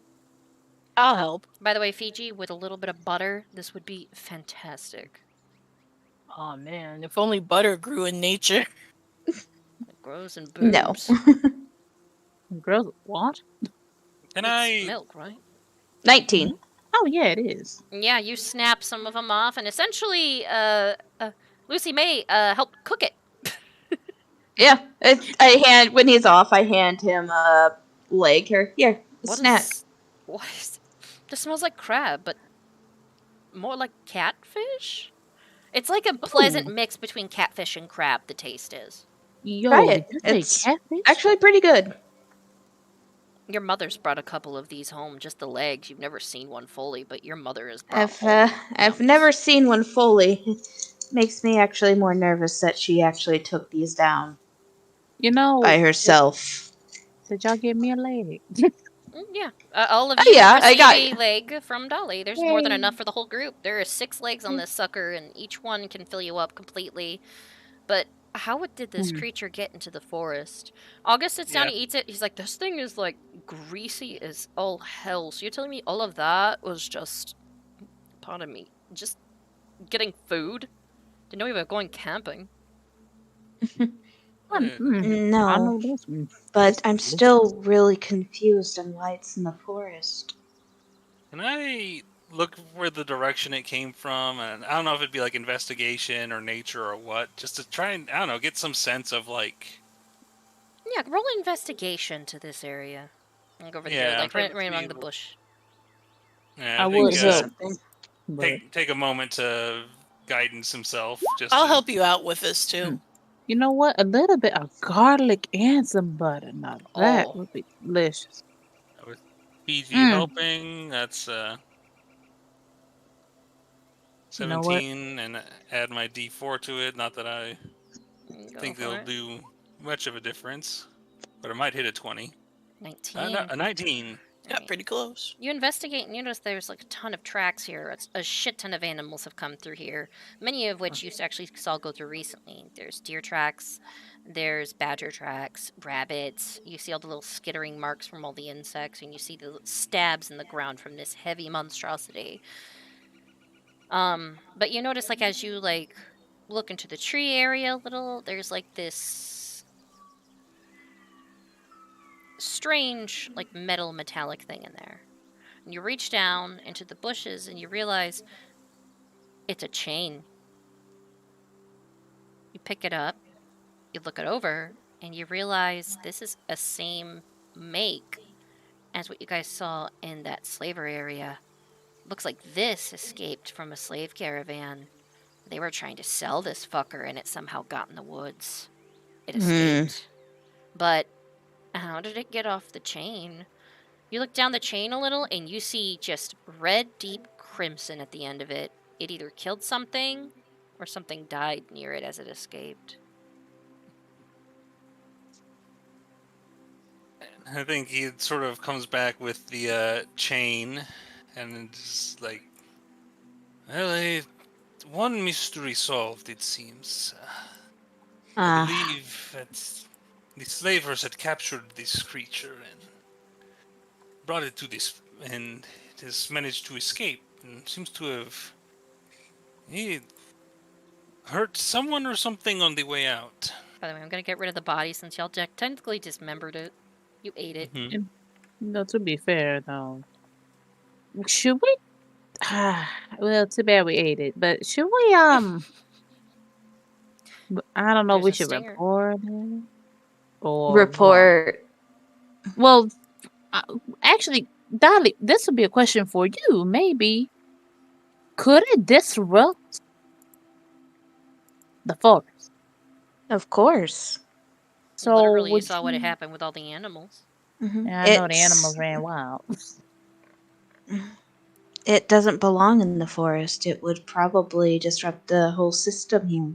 I'll help. By the way, Fiji, with a little bit of butter, this would be fantastic. Oh man, if only butter grew in nature. It grows in boobs. No. It grows what? It's milk, right? 19. Oh yeah, it is. Yeah, you snap some of them off, and essentially, Lucy May helped cook it. Yeah, when he's off, I hand him a leg. Here, snack. This smells like crab, but more like catfish. It's like a pleasant mix between catfish and crab. The taste is. Yo, try it. It's catfish? actually pretty good. Your mother's brought a couple of these home, just the legs. You've never seen one fully, but your mother has brought I've never seen one fully. It makes me actually more nervous that she actually took these down. You know, by herself. Did y'all give me a leg? Yeah, all of you received a leg from Dolly. There's more than enough for the whole group. There are 6 legs on this sucker, and each one can fill you up completely. But how did this creature get into the forest? August sits down, he eats it. He's like, this thing is like greasy as all hell. So you're telling me all of that was just, pardon me, just getting food? Didn't know we were going camping. No, but I'm still really confused on why it's in the forest. Can I look where the direction it came from? And I don't know if it'd be like investigation or nature or what, just to try and, I don't know, get some sense of like... Yeah, roll investigation to this area. I'll go over here, like right among the bush. Yeah, I would help. Take a moment to guidance himself. I'll help you out with this too. You know what? A little bit of garlic and some butter. Now that would be delicious. With Fiji helping, that's 17, and add my D4 to it. Not that I think they'll do much of a difference, but I might hit a 20. 19. A 19. Yeah, pretty close. You investigate and you notice there's like a ton of tracks here. A shit ton of animals have come through here, many of which you actually saw go through recently. There's deer tracks, there's badger tracks, rabbits. You see all the little skittering marks from all the insects, and you see the stabs in the ground from this heavy monstrosity. But you notice, like, as you like look into the tree area a little, there's like this strange, like, metallic thing in there. And you reach down into the bushes and you realize it's a chain. You pick it up, you look it over, and you realize this is a same make as what you guys saw in that slaver area. Looks like this escaped from a slave caravan. They were trying to sell this fucker and it somehow got in the woods. It escaped. But how did it get off the chain? You look down the chain a little and you see just red, deep crimson at the end of it. It either killed something or something died near it as it escaped. I think he sort of comes back with the chain and just like, well, one mystery solved, it seems. I believe that the slavers had captured this creature and brought it to this, and it has managed to escape and seems to have hurt someone or something on the way out. By the way, I'm going to get rid of the body since y'all technically dismembered it. You ate it. No, to be fair, though, should we? Well, too bad we ate it. But should we? I don't know. There's We a should stinger. report it or what? Report. Well, actually, Dolly, this would be a question for you. Maybe could it disrupt the forest? Of course. So Literally, you would saw what had happened with all the animals. Yeah, I know the animals ran wild. It doesn't belong in the forest. It would probably disrupt the whole system here.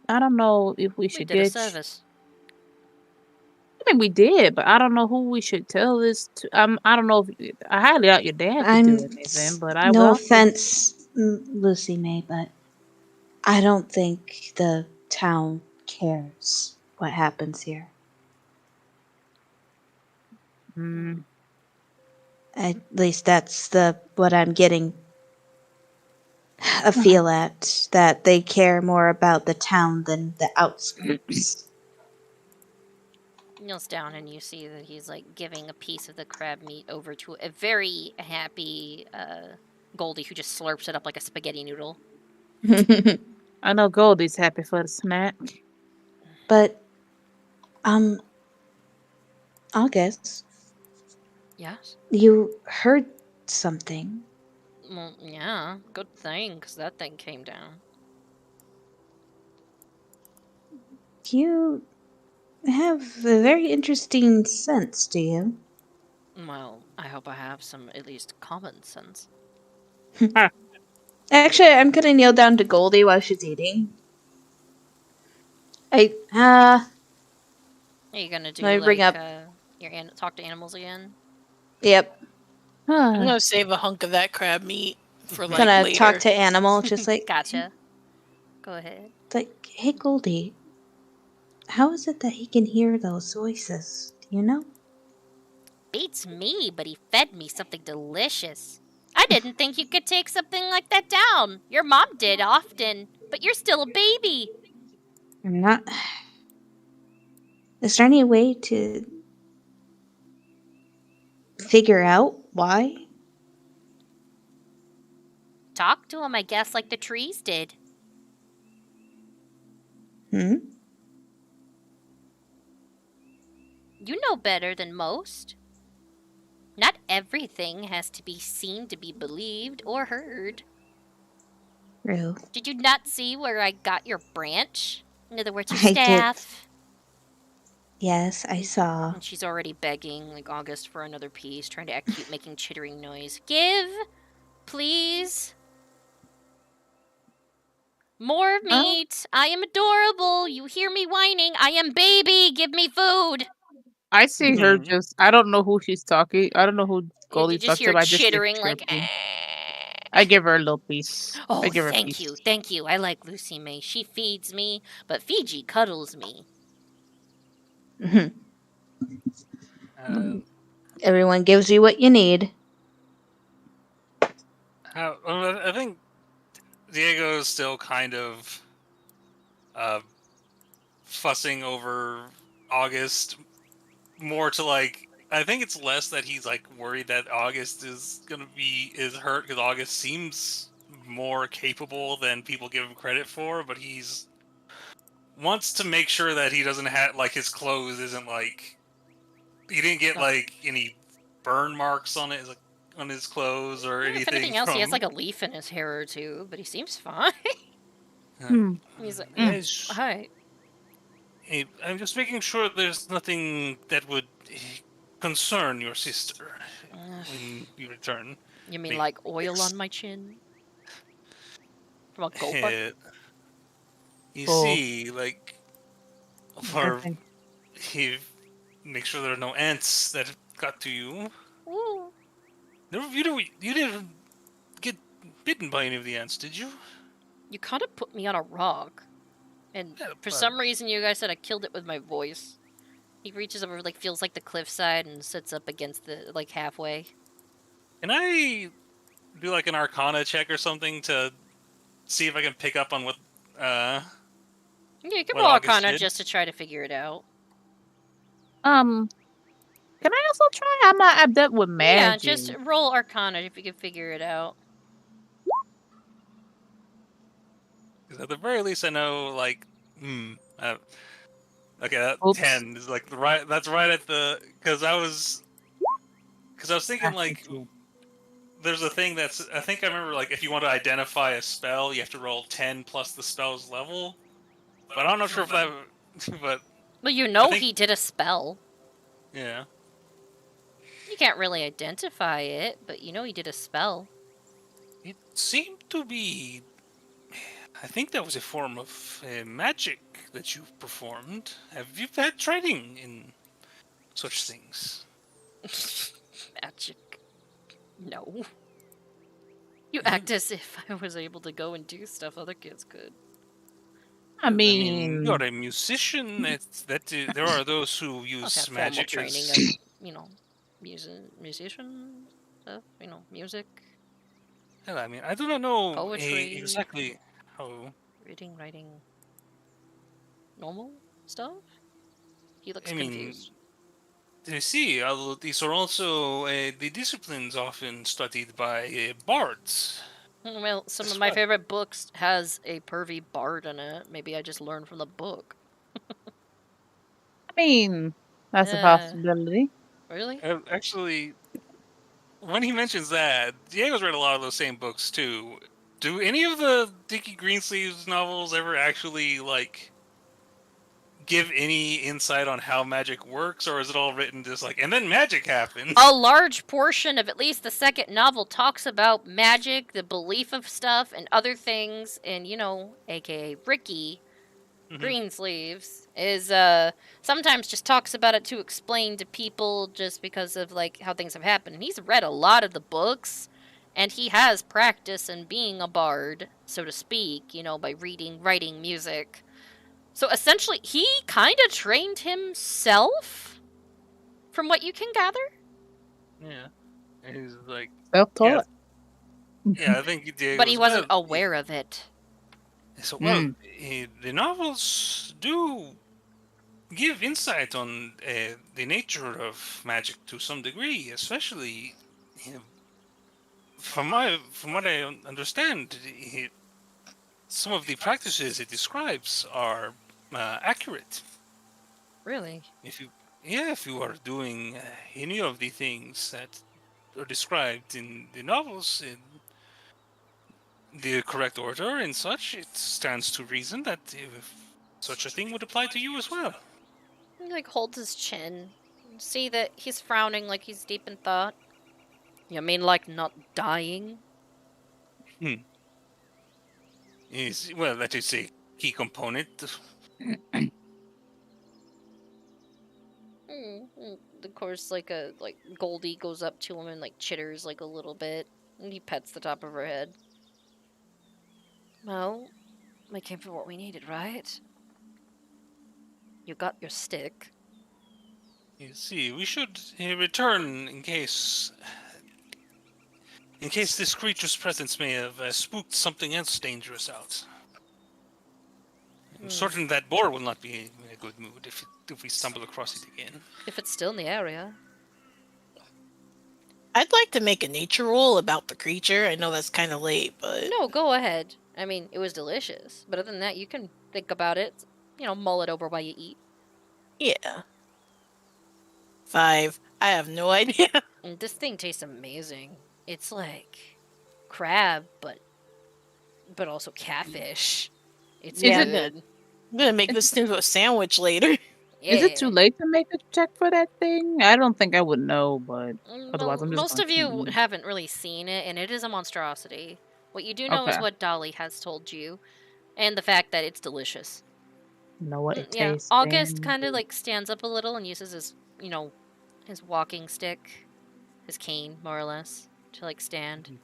I don't know if we We should did a get. service. I mean, we did, but I don't know who we should tell this to. I don't know if I highly doubt your dad would do anything, but I no will. offense, Lucy May, but I don't think the town cares what happens here. At least that's what I'm getting a feel at, that they care more about the town than the outskirts. Kneels down and you see that he's like giving a piece of the crab meat over to a very happy Goldie who just slurps it up like a spaghetti noodle. I know Goldie's happy for the snack. But, August. Yes? You heard something. Well, yeah. Good thing, because that thing came down. You have a very interesting sense, do you? Well, I hope I have some at least common sense. Actually, I'm gonna kneel down to Goldie while she's eating. Are you gonna do let me bring up. Talk to animals again? Yep. I'm gonna save a hunk of that crab meat for like Gonna later. talk to animal, just like Gotcha. Go ahead. like, hey Goldie, how is it that he can hear those voices? Do you know? Beats me, but he fed me something delicious. I didn't think you could take something like that down. Your mom did often, but you're still a baby. I'm not. Is there any way to figure out why? Talk to him, I guess, like the trees did. Hmm? You know better than most. Not everything has to be seen to be believed or heard. True. Did you not see where I got your branch? In other words, your I did. staff. Yes, I saw. And she's already begging, like, August for another piece, trying to act cute, making chittering noise. Give! Please! More meat! I am adorable! You hear me whining! I am baby! Give me food! I see her just. I don't know who she's talking. I don't know who Goldie's just talking hear to. I just hear chittering, like, chirping. I give her a little piece. Oh, I give her a thank piece. you, thank you. I like Lucy May. She feeds me, but Fiji cuddles me. Everyone gives you what you need. I think Diego is still kind of fussing over August more to like. I think it's less that he's like worried that August is hurt because August seems more capable than people give him credit for, but he's wants to make sure that he doesn't have like his clothes isn't like he didn't get like any burn marks on it, like on his clothes or anything. If anything else, he has like a leaf in his hair or two, but he seems fine. He's like, hi. Hey, I'm just making sure there's nothing that would concern your sister when you return. You mean like oil on my chin? From a gold bar? You see, like, he make sure there are no ants that got to you. Ooh. You didn't get bitten by any of the ants, did you? You kind of put me on a rock. And for some reason, you guys said I killed it with my voice. He reaches over, like, feels like the cliffside and sits up against the, like, halfway. Can I do, like, an Arcana check or something to see if I can pick up on what, Yeah, you can roll Arcana just to try to figure it out. Can I also try? I'm not adept with magic. Yeah, just roll Arcana if you can figure it out. At the very least, I know, like, okay, that Oops. 10 is like right. That's right at the because I was thinking like there's a thing that's I think I remember like if you want to identify a spell, you have to roll 10 plus the spell's level. But I'm not sure if that. But well, you know he did a spell. Yeah. You can't really identify it, but you know he did a spell. It seemed to be. I think that was a form of magic that you performed. Have you had training in such things? Magic. No. You act as if I was able to go and do stuff other kids could. I mean, you're a musician. There are those who use magic training as... of, you know, musician stuff. You know, music. Hell, I mean, I do not know poetry, exactly how. Reading, writing, normal stuff. He looks confused. You see, these are also the disciplines often studied by bards. Well, some of my favorite books has a pervy bard in it. Maybe I just learned from the book. I mean, that's a possibility. Really? Actually, when he mentions that, Diego's read a lot of those same books too. Do any of the Dickie Greensleeves novels ever actually, like, give any insight on how magic works, or is it all written just like, and then magic happens? A large portion of at least the second novel talks about magic, the belief of stuff, and other things, and, you know, a.k.a. Ricky Greensleeves is, sometimes just talks about it to explain to people just because of, like, how things have happened. And he's read a lot of the books, and he has practice in being a bard, so to speak, you know, by reading, writing, music. So essentially, he kind of trained himself, from what you can gather. Yeah, he's like self-taught. Yeah, I think he did. But he wasn't aware of it. So well, the novels do give insight on the nature of magic to some degree, especially from what I understand. Some of the practices it describes are accurate. Really? If you are doing any of the things that are described in the novels in the correct order and such, it stands to reason that if such a thing would apply to you as well. He, like, holds his chin. See that he's frowning like he's deep in thought. You mean like not dying? Well, that is a key component. Of course, like Goldie goes up to him and like chitters like a little bit, and he pets the top of her head. Well, we came for what we needed, right? You got your stick. You see, we should return in case this creature's presence may have spooked something else dangerous out. I'm certain that boar will not be in a good mood if we stumble across it again. If it's still in the area. I'd like to make a nature roll about the creature. I know that's kind of late, but... No, go ahead. I mean, it was delicious. But other than that, you can think about it. You know, mull it over while you eat. Yeah. 5. I have no idea. And this thing tastes amazing. It's like crab, but also catfish. It's good. I'm gonna make this into a sandwich later. Yeah. Is it too late to make a check for that thing? I don't think I would know, but otherwise I'm just most of you haven't really seen it, and it is a monstrosity. What you do know is what Dolly has told you, and the fact that it's delicious. Know what it Yeah, tastes. August kind of like stands up a little and uses his, you know, his walking stick, his cane, more or less, to like stand.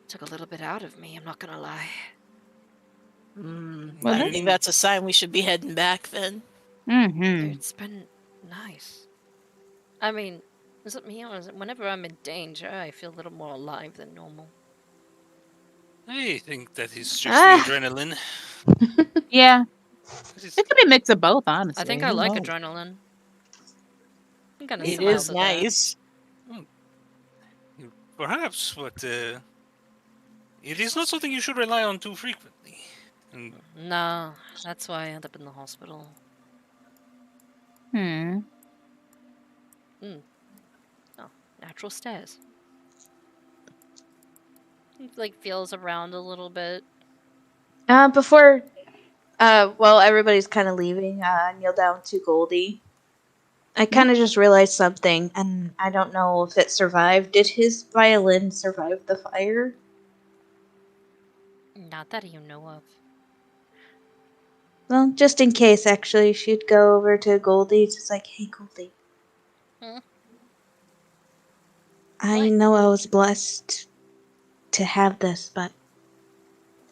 Took a little bit out of me, I'm not gonna lie. I think that's a sign we should be heading back then. It's been nice. I mean, whenever I'm in danger, I feel a little more alive than normal. I think that is just the adrenaline. Yeah, It could be a mix of both, honestly. I think I Who like knows? adrenaline. I'm gonna It smile is to nice. Perhaps, but it is not something you should rely on too frequently. And that. No, that's why I ended up in the hospital. Hmm. Oh, natural stairs. He, like, feels around a little bit. Before, while everybody's kind of leaving, I kneel down to Goldie. I kind of just realized something, and I don't know if it survived. Did his violin survive the fire? Not that you know of. Well, just in case, actually, she'd go over to Goldie. Just like, hey, Goldie. Hmm? I know I was blessed to have this, but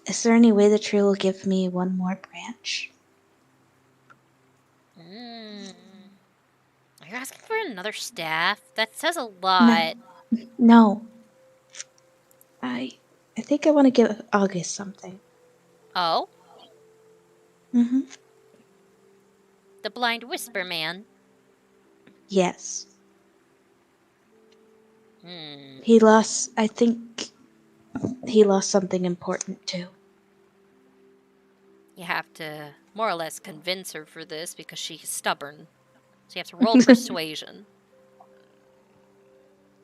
is there any way the tree will give me one more branch? Are you asking for another staff? That says a lot. No. I think I want to give August something. Oh? Mm-hmm. The blind whisper man? Yes. Hmm. I think he lost something important too. You have to more or less convince her for this because she's stubborn. So you have to roll persuasion.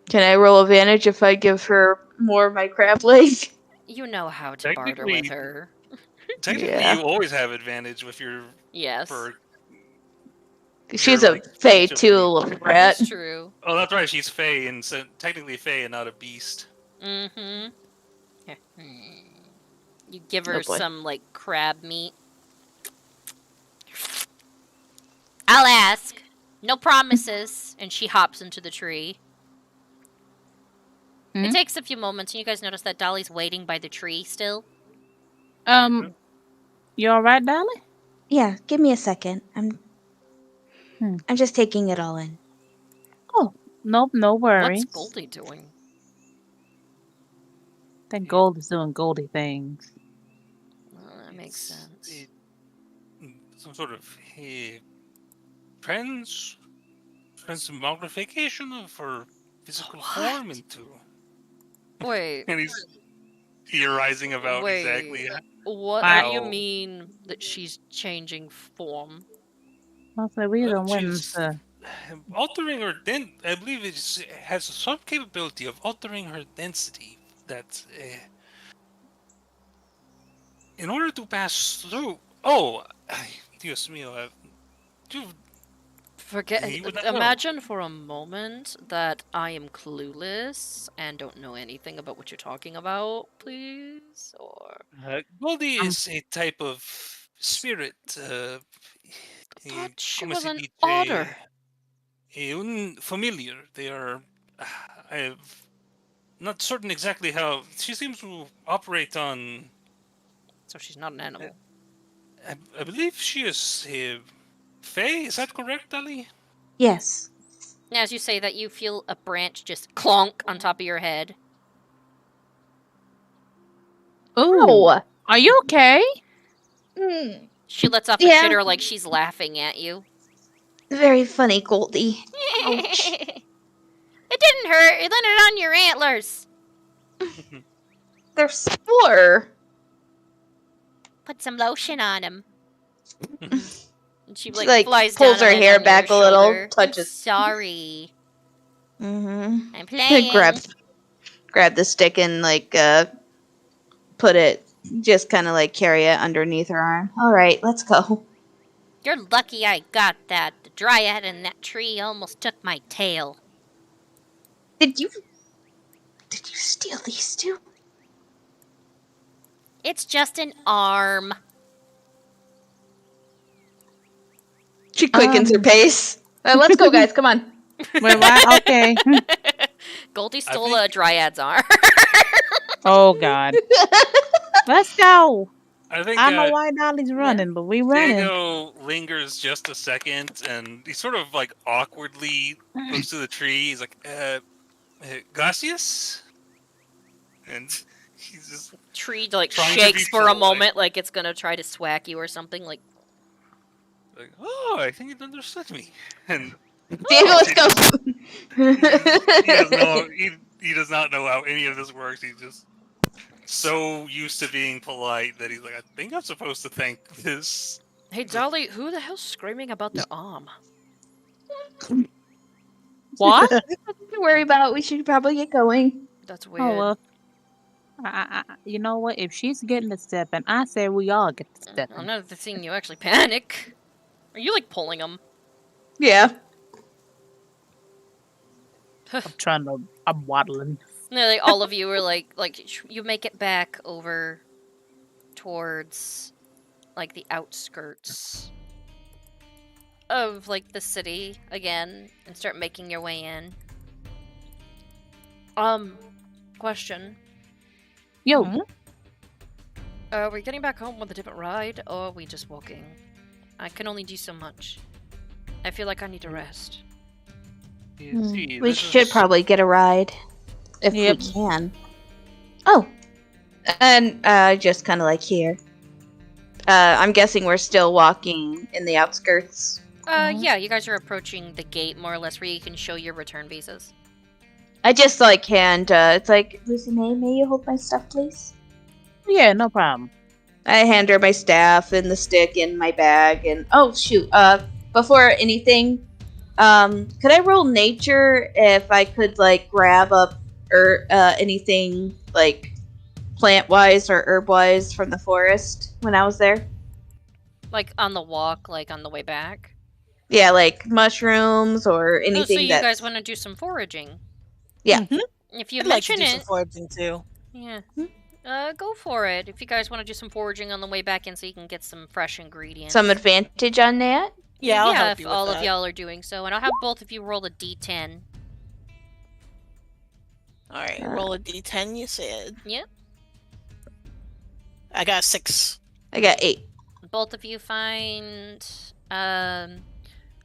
Can I roll advantage if I give her more of my crab leg? You know how to barter with her. Technically, you always have advantage with your Yes. She's a fae too, little brat. That's true. Oh, that's right. She's fae, and so technically fae and not a beast. Mm-hmm. You give her Oh, boy. some, like, crab meat. I'll ask. No promises. And she hops into the tree. It takes a few moments, and you guys notice that Dolly's waiting by the tree still. You alright, Dolly? Yeah, give me a second. I'm just taking it all in. Oh, nope, no worries. What's Goldie doing? I think Goldie's doing Goldie things. Well, that makes sense. Some sort of transmogrification of her physical form into. Wait. And he's theorizing about exactly what how... do you mean that she's changing form? I'll say we don't win She's altering her I believe it has some capability of altering her density that in order to pass through. Oh, Dios mío! Imagine for a moment that I am clueless and don't know anything about what you're talking about, please. Or Goldie is a type of spirit. she was an otter. Un familiar. They are. I'm not certain exactly how. She seems to operate on. So she's not an animal. I believe she is a fae. Is that correct, Ali? Yes. As you say that, you feel a branch just clonk on top of your head. Ooh. Are you okay? She lets off a Yeah. shitter like she's laughing at you. Very funny, Goldie. Ouch. It didn't hurt. It landed on your antlers. They're sore. Put some lotion on them. And she She, flies pulls down her and hair on back a your little, shoulder. touches. Sorry. Mm-hmm. I'm playing. Grab the stick and put it, just kind of carry it underneath her arm. All right, let's go. You're lucky I got that. The dryad in that tree almost took my tail. Did you steal these two? It's just an arm. She quickens her pace. Let's go, guys. Come on. Wait, what? Okay. Goldie stole a dryad's arm. Oh, God. Let's go. I think I don't know why Dolly's running, but we running. Diego lingers just a second, and he sort of awkwardly looks to the tree. He's like, gracias? And he's just... Tree shakes for a moment like it's gonna try to swack you or something. Like, oh, I think he understood me. And Diego, let's go. he doesn't know. He does not know how any of this works. He's just so used to being polite that he's like, I think I'm supposed to thank this. Hey, Dolly, who the hell's screaming about their arm? What? Nothing to worry about. We should probably get going. That's weird. Oh well. You know what? If she's getting the stepping, I say we all get the stepping. I'm not seeing you actually panic. Are you like pulling them? Yeah. I'm waddling. No, like all of you are like you make it back over towards like the outskirts of like the city again and start making your way in. Question. Yo. Are we getting back home with a different ride or are we just walking? I can only do so much. I feel like I need to rest. We should probably get a ride if we can. Oh, and just kind of like here. I'm guessing we're still walking in the outskirts. Yeah, you guys are approaching the gate more or less where you can show your return visas. I just like hand. It's like, Lucy may you hold my stuff, please? Yeah, no problem. I hand her my staff and the stick in my bag, and oh shoot! Before anything, could I roll nature if I could like grab up or anything like plant wise or herb wise from the forest when I was there? Like on the walk, like on the way back? Yeah, like mushrooms or anything. So you guys want to do some foraging? Yeah. If you I'd like to mention do it, some foraging too. yeah. Go for it. If you guys want to do some foraging on the way back in so you can get some fresh ingredients. Some advantage on that? Yeah, I'll help if you with all that. of y'all are doing so. And I'll have both of you roll a d10. Alright, roll a d10, you said. Yep. I got 6. I got 8. Both of you find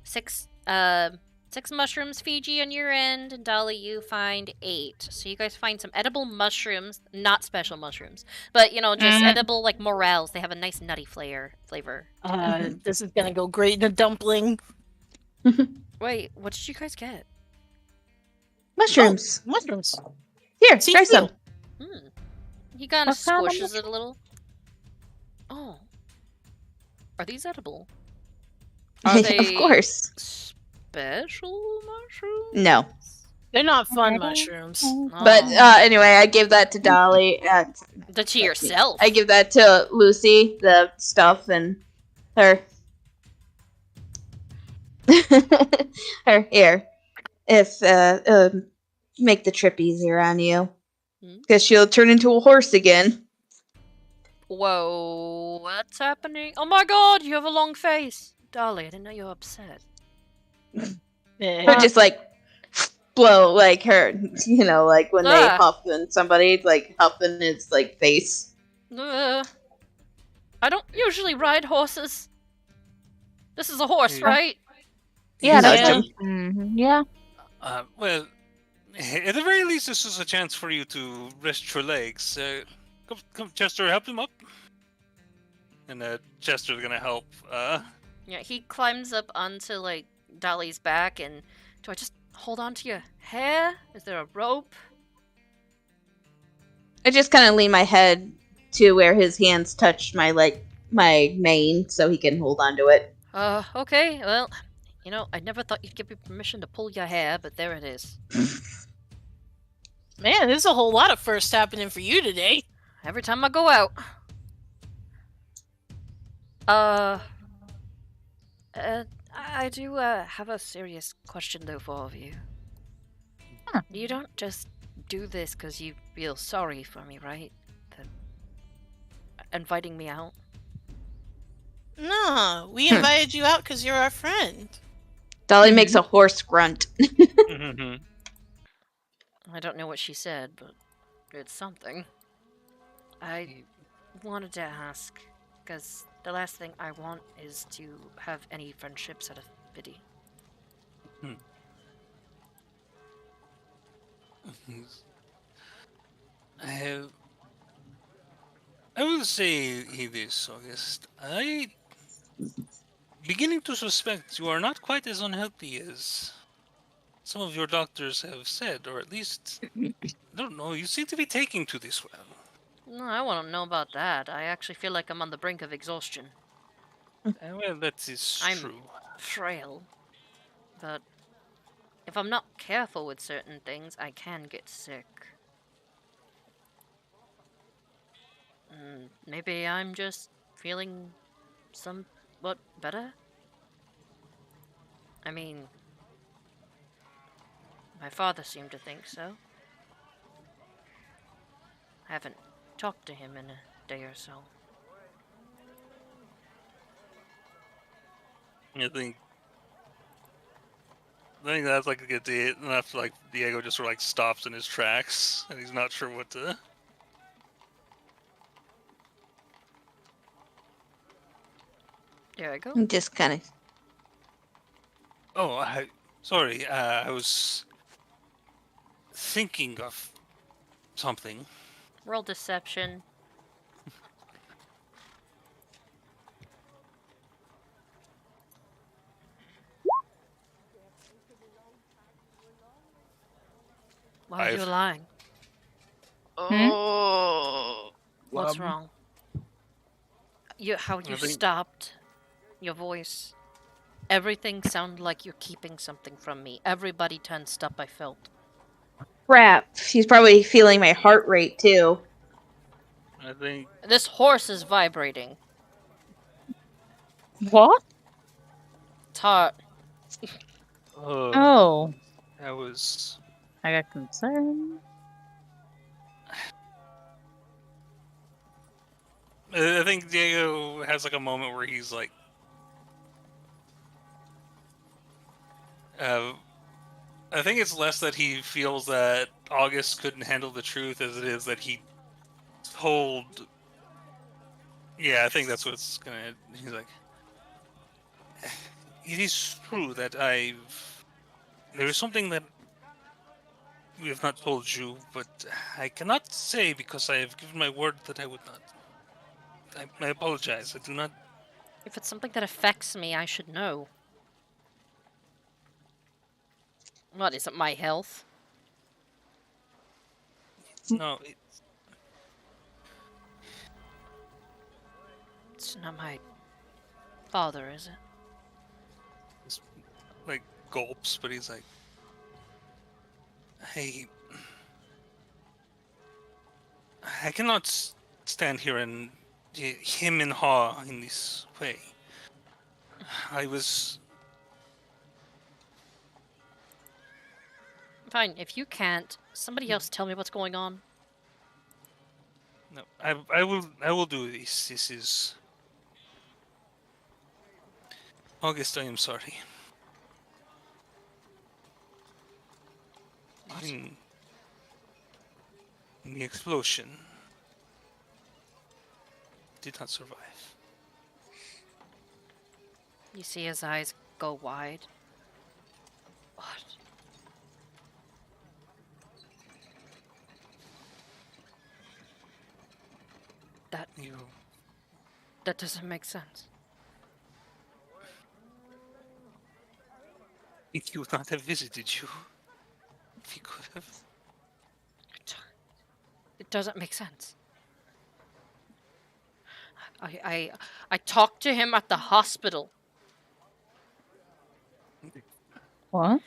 6 mushrooms, Fiji, on your end, and Dolly, you find 8. So you guys find some edible mushrooms, not special mushrooms, but you know, just edible like morels. They have a nice nutty flavor. This is gonna go great in a dumpling. Wait, what did you guys get? Mushrooms. Oh, mushrooms. Here, try some. He kind of What kind of squishes it a little. Oh, are these edible? Are they Of course. special mushrooms? No. They're not fun mushrooms. But anyway, I give that to Dolly. To yourself. I give that to Lucy, the stuff, and her. her here. If make the trip easier on you, because she'll turn into a horse again. Whoa, what's happening? Oh my god, you have a long face. Dolly, I didn't know you were upset. Or just like blow like her, you know, like when they huff and somebody like huffing his like face. I don't usually ride horses. This is a horse, right? Yeah, yeah. Well, at the very least, this is a chance for you to rest your legs. Come, Chester, help him up. And Chester's gonna help. Yeah, he climbs up onto like Dolly's back, and do I just hold on to your hair? Is there a rope? I just kind of lean my head to where his hands touch my mane, so he can hold on to it. Okay. Well, you know, I never thought you'd give me permission to pull your hair, but there it is. Man, there's a whole lot of firsts happening for you today. Every time I go out. I do have a serious question though for all of you. You don't just do this because you feel sorry for me, right? Inviting me out? No, we invited you out because you're our friend. Dolly makes a horse grunt. I don't know what she said, but it's something. I wanted to ask, because the last thing I want is to have any friendships out of pity. I will say this, August. beginning to suspect you are not quite as unhealthy as some of your doctors have said, or at least, I don't know, you seem to be taking to this well. No, I won't know about that. I actually feel like I'm on the brink of exhaustion. Well, that is I'm true. frail, but if I'm not careful with certain things, I can get sick. Maybe I'm just feeling somewhat better? I mean, my father seemed to think so. I haven't talked to him in a day or so. I think that's like enough. Like Diego just sort of like stops in his tracks, and he's not sure what to. There I go. Just kind of. Oh, sorry. I was thinking of something. Roll deception. Why are you lying? Oh. What's wrong? How you stopped. Your voice. Everything sounded like you're keeping something from me. Everybody tensed up, I felt. Crap. She's probably feeling my heart rate too. I think this horse is vibrating. What? It's hot. Oh. I was. I got concerned. I think Diego has like a moment where he's like, I think it's less that he feels that August couldn't handle the truth as it is that he told. Yeah, I think that's what's gonna. He's like, it is true that there is something that we have not told you, but I cannot say because I have given my word that I would not. I apologize. I do not. If it's something that affects me, I should know. What, is it my health? No, it's not my father, is it? It's like gulps, but he's like, hey, I cannot stand here and him in awe in this way. I was. Fine, if you can't, somebody else tell me what's going on. No, I will do this. This is August. I am sorry. In the explosion, did not survive. You see his eyes go wide. What? That doesn't make sense. If he would not have visited you, if he could have. It doesn't make sense. I talked to him at the hospital. What?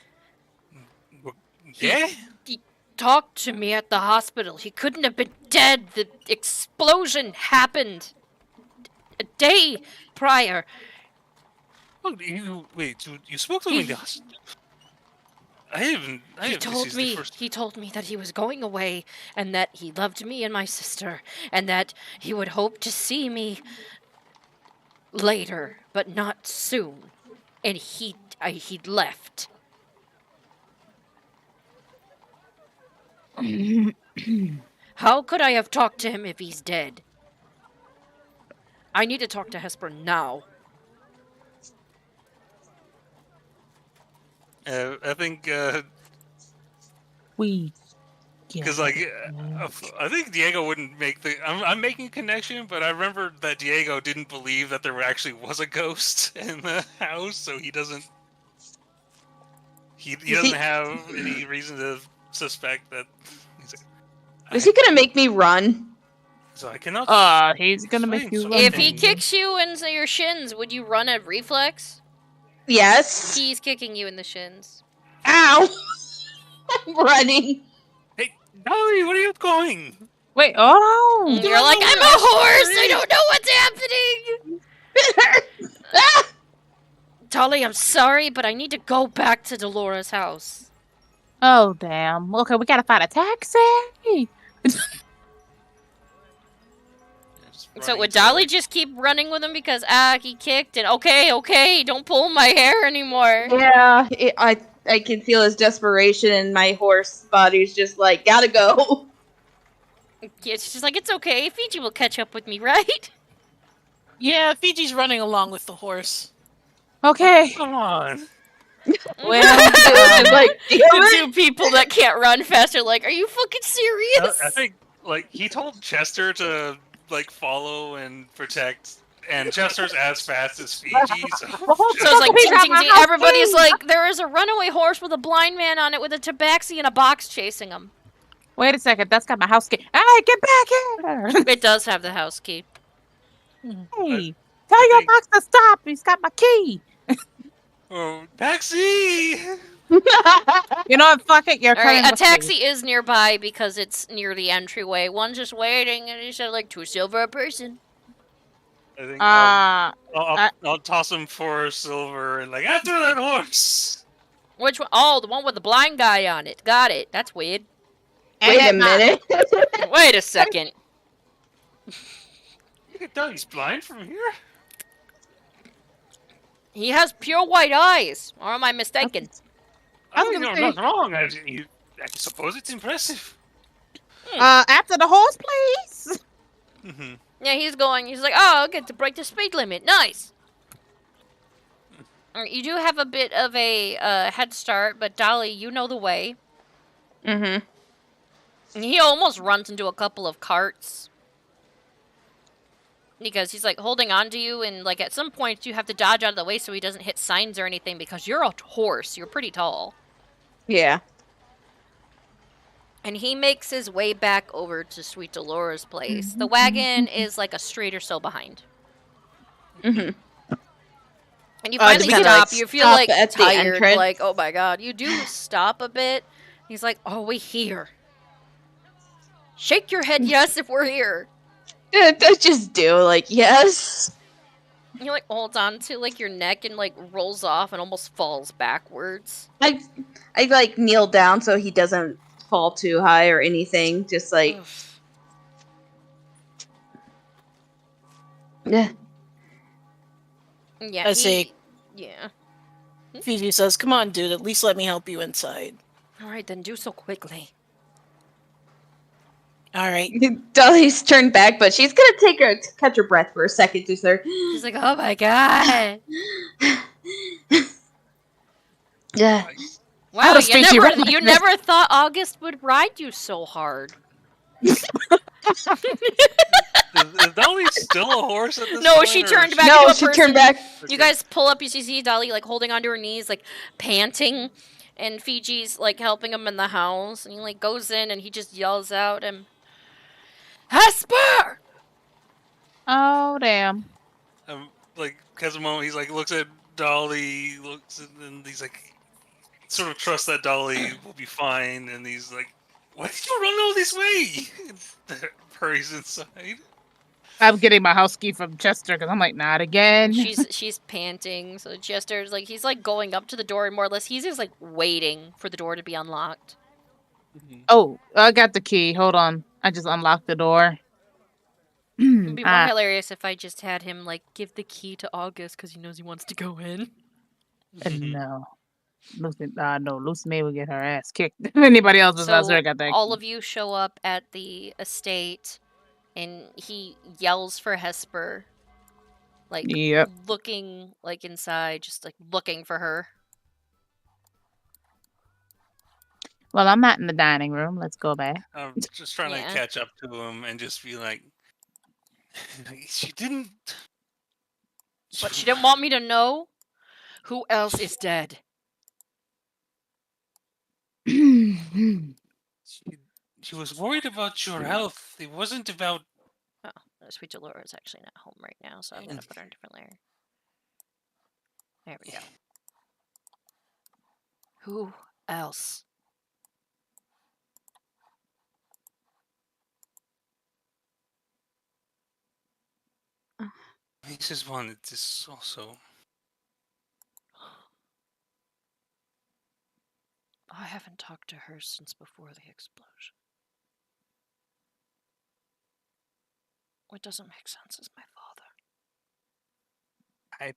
Yeah? He talked to me at the hospital. He couldn't have been dead. The explosion happened a day prior. Oh, you spoke to him in the hospital? He told me that he was going away and that he loved me and my sister and that he would hope to see me later, but not soon. And he'd left. How could I have talked to him if he's dead? I need to talk to Hesper now. I think we Because like, I think Diego wouldn't make the. I'm making a connection, but I remember that Diego didn't believe that there actually was a ghost in the house, so he doesn't. He doesn't have any reason to suspect that. He's like, Is he gonna make me run? So I cannot. He's gonna make you run. If he kicks you in your shins, would you run a reflex? Yes. He's kicking you in the shins. Ow! I'm running. Hey, Dolly, where are you going? Wait, oh no! You're like, I'm a horse! I don't know what's happening! Dolly, I'm sorry, but I need to go back to Delora's house. Oh, damn. Okay, we gotta find a taxi! So would Dolly just keep running with him because, he kicked and, okay, don't pull my hair anymore. Yeah, I can feel his desperation, and my horse body's just like, gotta go. Yeah, she's like, it's okay, Fiji will catch up with me, right? Yeah, Fiji's running along with the horse. Okay. Come on. Well, like, the two people that can't run fast are like, are you fucking serious? I think, like, he told Chester to, like, follow and protect, and Chester's as fast as Fiji, so... So it's like, ding, ding, ding. Everybody's like, there is a runaway horse with a blind man on it with a tabaxi in a box chasing him. Wait a second, that's got my house key. Hey, get back here! It does have the house key. Hey, tell your box to stop. He's got my key. Oh, taxi! You know what? Fuck it. You're Alright, a with taxi me. is nearby because it's near the entryway. One's just waiting, and he said, like, $2 silver a person. I think I'll toss him for silver and like after that horse. Which one? Oh, the one with the blind guy on it. Got it. That's weird. Wait a minute. Wait a second. You can tell he's blind from here. He has pure white eyes. Or am I mistaken? I don't know, nothing wrong. I suppose it's impressive. After the horse, please. Yeah, he's going. He's like, oh, I'll get to break the speed limit. Nice. You do have a bit of a head start, but Dolly, you know the way. Mm-hmm. And he almost runs into a couple of carts. Because he's like holding on to you, and like at some point you have to dodge out of the way so he doesn't hit signs or anything because you're a horse. You're pretty tall. Yeah. And he makes his way back over to Sweet Delora's place. The wagon is like a street or so behind. Mm-hmm. And you finally stop. You feel like at the tired. entrance. Like, oh my god. You do stop a bit. He's like, are we here? Shake your head yes if we're here. I just do, like, yes. He like holds on to like your neck and like rolls off and almost falls backwards. I like kneel down so he doesn't fall too high or anything. Just like, yeah. Yeah. I see. Yeah. Fiji says, "Come on, dude. At least let me help you inside." All right, then do so quickly. All right. Dolly's turned back, but she's gonna catch her breath for a second to start. She's like, oh my god. Yeah. Wow, you never thought August would ride you so hard. Is Dolly still a horse at this No, point? she or turned is back No, into a she person. turned back. You guys pull up, you see Dolly like holding onto her knees, like panting, and Fiji's like helping him in the house, and he like goes in and he just yells out and Hesper! Oh damn. Like has a moment. He's like looks at Dolly, and he's like sort of trusts that Dolly will be fine, and he's like, "Why did you run all this way?" Hurries inside. I'm getting my house key from Chester because I'm like, not again. She's panting, so Chester's like he's like going up to the door and more or less he's just like waiting for the door to be unlocked. Oh, I got the key. Hold on. I just unlocked the door. It'd be more hilarious if I just had him like give the key to August because he knows he wants to go in. No. Lucy May will get her ass kicked. Anybody else besides her got that key. All of you show up at the estate and he yells for Hesper. Like looking like inside, just like looking for her. Well, I'm not in the dining room. Let's go back. I'm just trying to catch up to him and just be like, she didn't. But she didn't want me to know. Who else is dead? She was worried about your health. It wasn't about. Oh, Sweet Dolores is actually not home right now, so I'm gonna put her in a different layer. There we go. Who else? He just wanted this also. I haven't talked to her since before the explosion. What doesn't make sense is my father.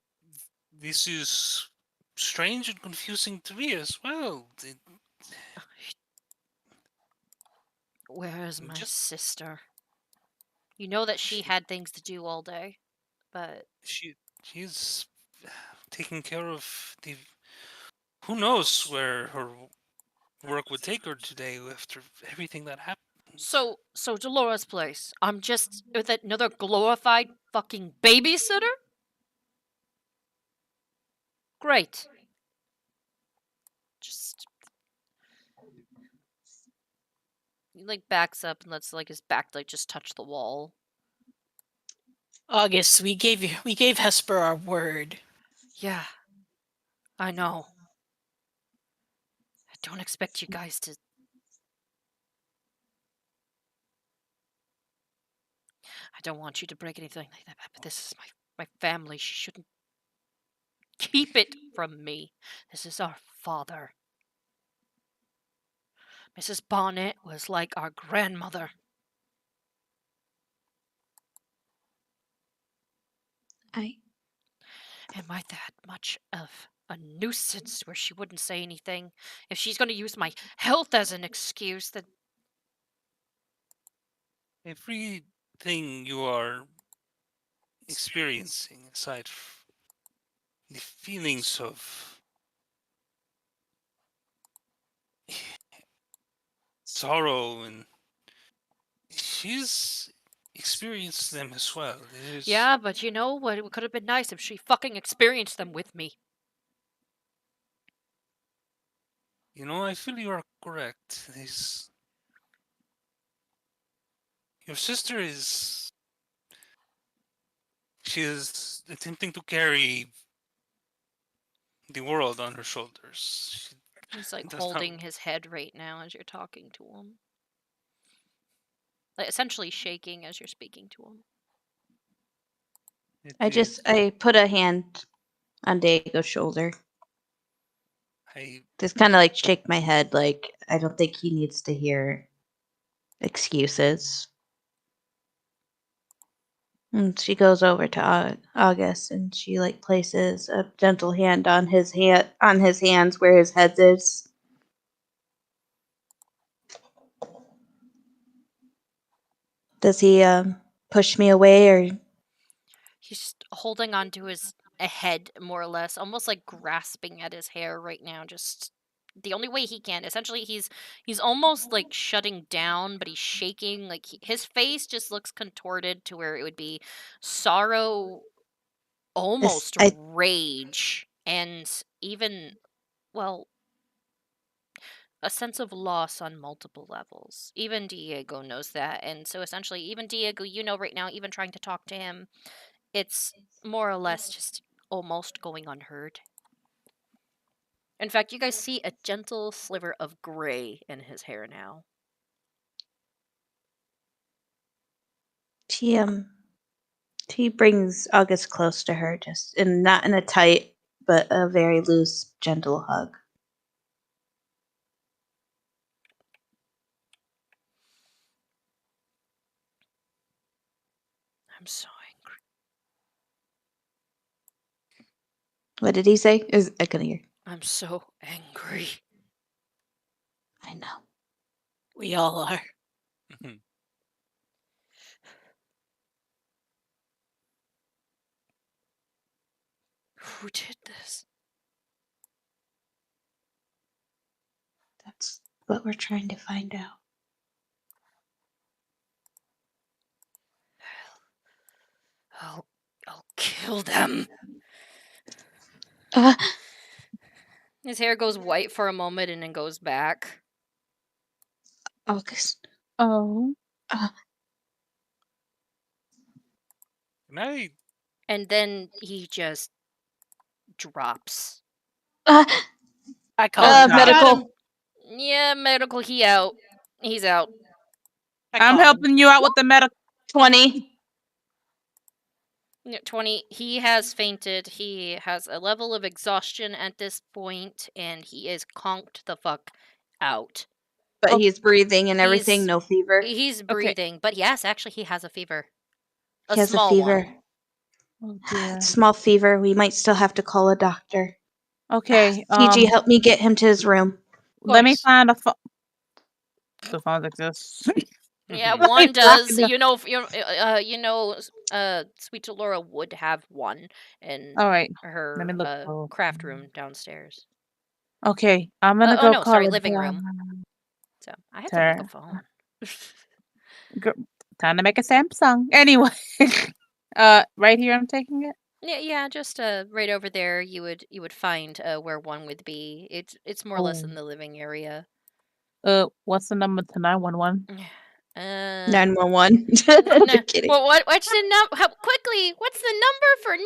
This is strange and confusing to me as well. Where is my sister? You know that she had things to do all day, but she's taking care of the. Who knows where her work would take her today after everything that happened. So Dolores Place. I'm just with another glorified fucking babysitter? Great. Just he like backs up and lets like his back like just touch the wall. August, we gave Hesper our word. Yeah. I know. I don't expect you guys to. I don't want you to break anything like that, but this is my family. She shouldn't keep it from me. This is our father. Mrs. Bonnet was like our grandmother. Am I that much of a nuisance where she wouldn't say anything? If she's going to use my health as an excuse, then Everything you are experiencing, aside from the feelings of sorrow, and she's experienced them as well. yeah, but you know what? It could have been nice if she fucking experienced them with me. You know, I feel you are correct. Your sister is. She is attempting to carry the world on her shoulders. He's like does not- holding his head right now as you're talking to him. Like essentially shaking as you're speaking to him. I put a hand on Diego's shoulder. I just kind of like shake my head, like I don't think he needs to hear excuses. And she goes over to August, and she like places a gentle hand on his hands where his head is. Does he push me away, or He's just holding onto his head more or less, almost like grasping at his hair right now, just the only way he can. Essentially, he's almost like shutting down, but he's shaking. Like his face just looks contorted to where it would be sorrow, almost rage, and even, well, a sense of loss on multiple levels. Even Diego knows that, and so essentially, even Diego, you know, right now, even trying to talk to him, it's more or less just almost going unheard. In fact, you guys see a gentle sliver of gray in his hair now. He brings August close to her, just not in a tight, but a very loose, gentle hug. I'm so angry. What did he say? I couldn't hear. I'm so angry. I know. We all are. Who did this? but we're trying to find out. I'll kill them. His hair goes white for a moment and then goes back. August. Oh. Can I? And then he just drops. I call medical. Yeah, medical. He's out. I'm helping you out with the medical. 20. Yeah, 20. He has fainted. He has a level of exhaustion at this point, and he is conked the fuck out. But he's breathing and everything, He's- no fever. He's breathing, but yes, actually, he has a fever. He has a small fever. one. Oh dear. Small fever. We might still have to call a doctor. Okay. TG, help me get him to his room. Let me find a phone. The phone exists. Yeah, one does. You know, Sweet Delora would have one in All right. her Let me look. craft room downstairs. Okay, I'm gonna go call a living room. So I had to make a phone. Time to make a Samsung. Anyway, right here, I'm taking it. Yeah, just right over there. You would find where one would be. It's more or less in the living area. What's the number to 911? 911. No. Kidding. Well, what's the number? Quickly, what's the number for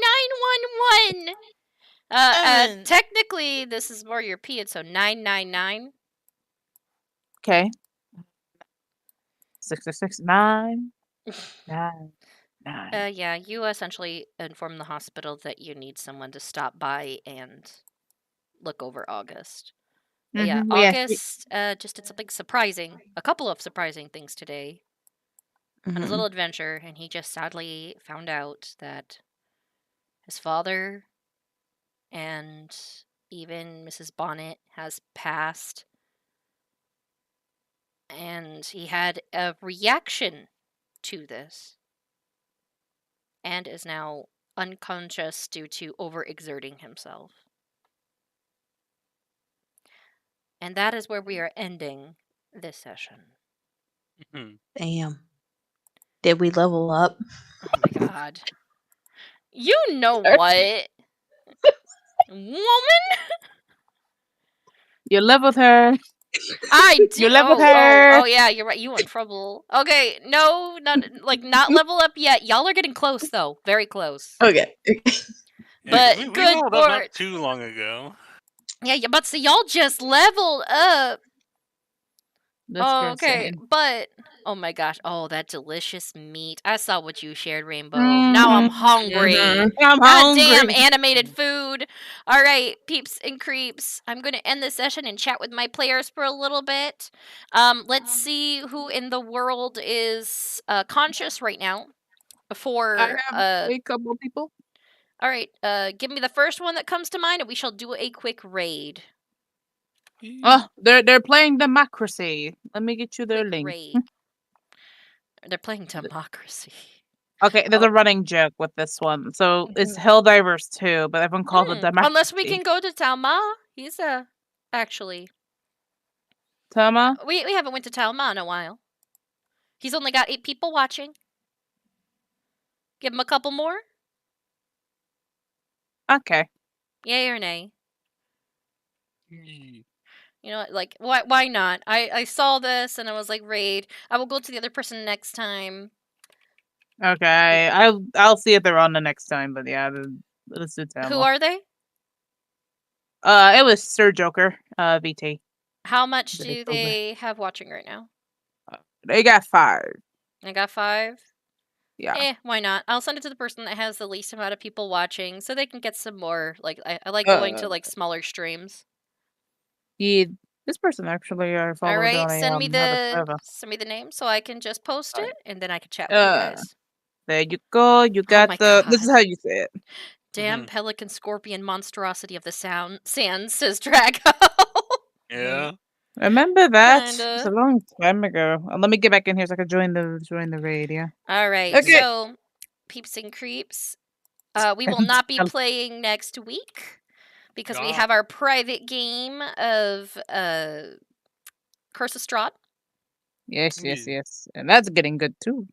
911? Technically, this is more European, so 999. Okay. 669 9 9. Yeah, you essentially inform the hospital that you need someone to stop by and look over August. But yeah, August just did something surprising. A couple of surprising things today. On his little adventure, and he just sadly found out that his father and even Mrs. Bonnet has passed. And he had a reaction to this. And is now unconscious due to overexerting himself. And that is where we are ending this session. Damn. Did we level up? Oh my god. You know what? Woman? You live with her. I do. You live with her. Oh, yeah, you're right. You in trouble. Okay, no, not level up yet. Y'all are getting close though. Very close. Okay. But we good leveled up not too long ago. Yeah, but so y'all just leveled up. This Oh, girl's okay. saying- But oh my gosh, that delicious meat. I saw what you shared, Rainbow. Now I'm hungry. I'm God hungry. damn animated food. All right, peeps and creeps. I'm going to end this session and chat with my players for a little bit. Let's see who in the world is conscious right now. Before I have a couple of people. All right, give me the first one that comes to mind and we shall do a quick raid. Oh, they're playing democracy. Let me get you their link. Raid. They're playing democracy. Okay, there's a running joke with this one. So it's Helldivers 2, but everyone calls it democracy. Unless we can go to Talma. He's actually. Talma? We haven't went to Talma in a while. He's only got 8 people watching. Give him a couple more. Okay. Yay or nay? You know, like why not? I saw this and I was like, raid. I will go to the other person next time. Okay. I'll see if they're on the next time, but yeah, let's do Talma. Who are they? It was Sir Joker, VT. How much do they have watching right now? They got 5. I got 5. Yeah. Why not? I'll send it to the person that has the least amount of people watching, so they can get some more. Like I like going to like smaller streams. Yeah, this person actually I followed. All right, on send me another the name so I can just post it, and then I can chat with you guys. There you go. You got this is how you say it. Damn pelican scorpion monstrosity of the sands, says Drago. Yeah. Remember that? Kinda. It's a long time ago. Let me get back in here so I can join the raid. Yeah. All right. Okay. So, peeps and creeps, we will not be playing next week because we have our private game of Curse of Strahd. Yes, yes, yes. And that's getting good too.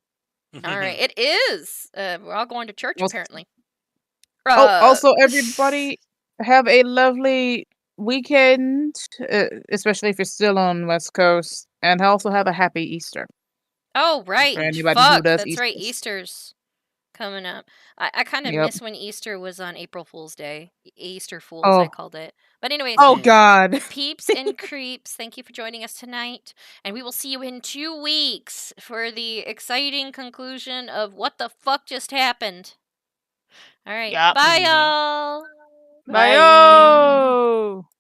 All right, it is. We're all going to church apparently. Also, everybody have a lovely weekend, especially if you're still on West Coast, and also have a happy Easter. Oh, right. For anybody who Fuck, does that's right. Easters. Easter's coming up. I kind of Yep. miss when Easter was on April Fool's Day. Easter Fools, Oh. I called it. But anyways. Oh, God. Peeps and creeps, thank you for joining us tonight. And we will see you in 2 weeks for the exciting conclusion of what the fuck just happened. All right. Yep. Bye, y'all. Bye.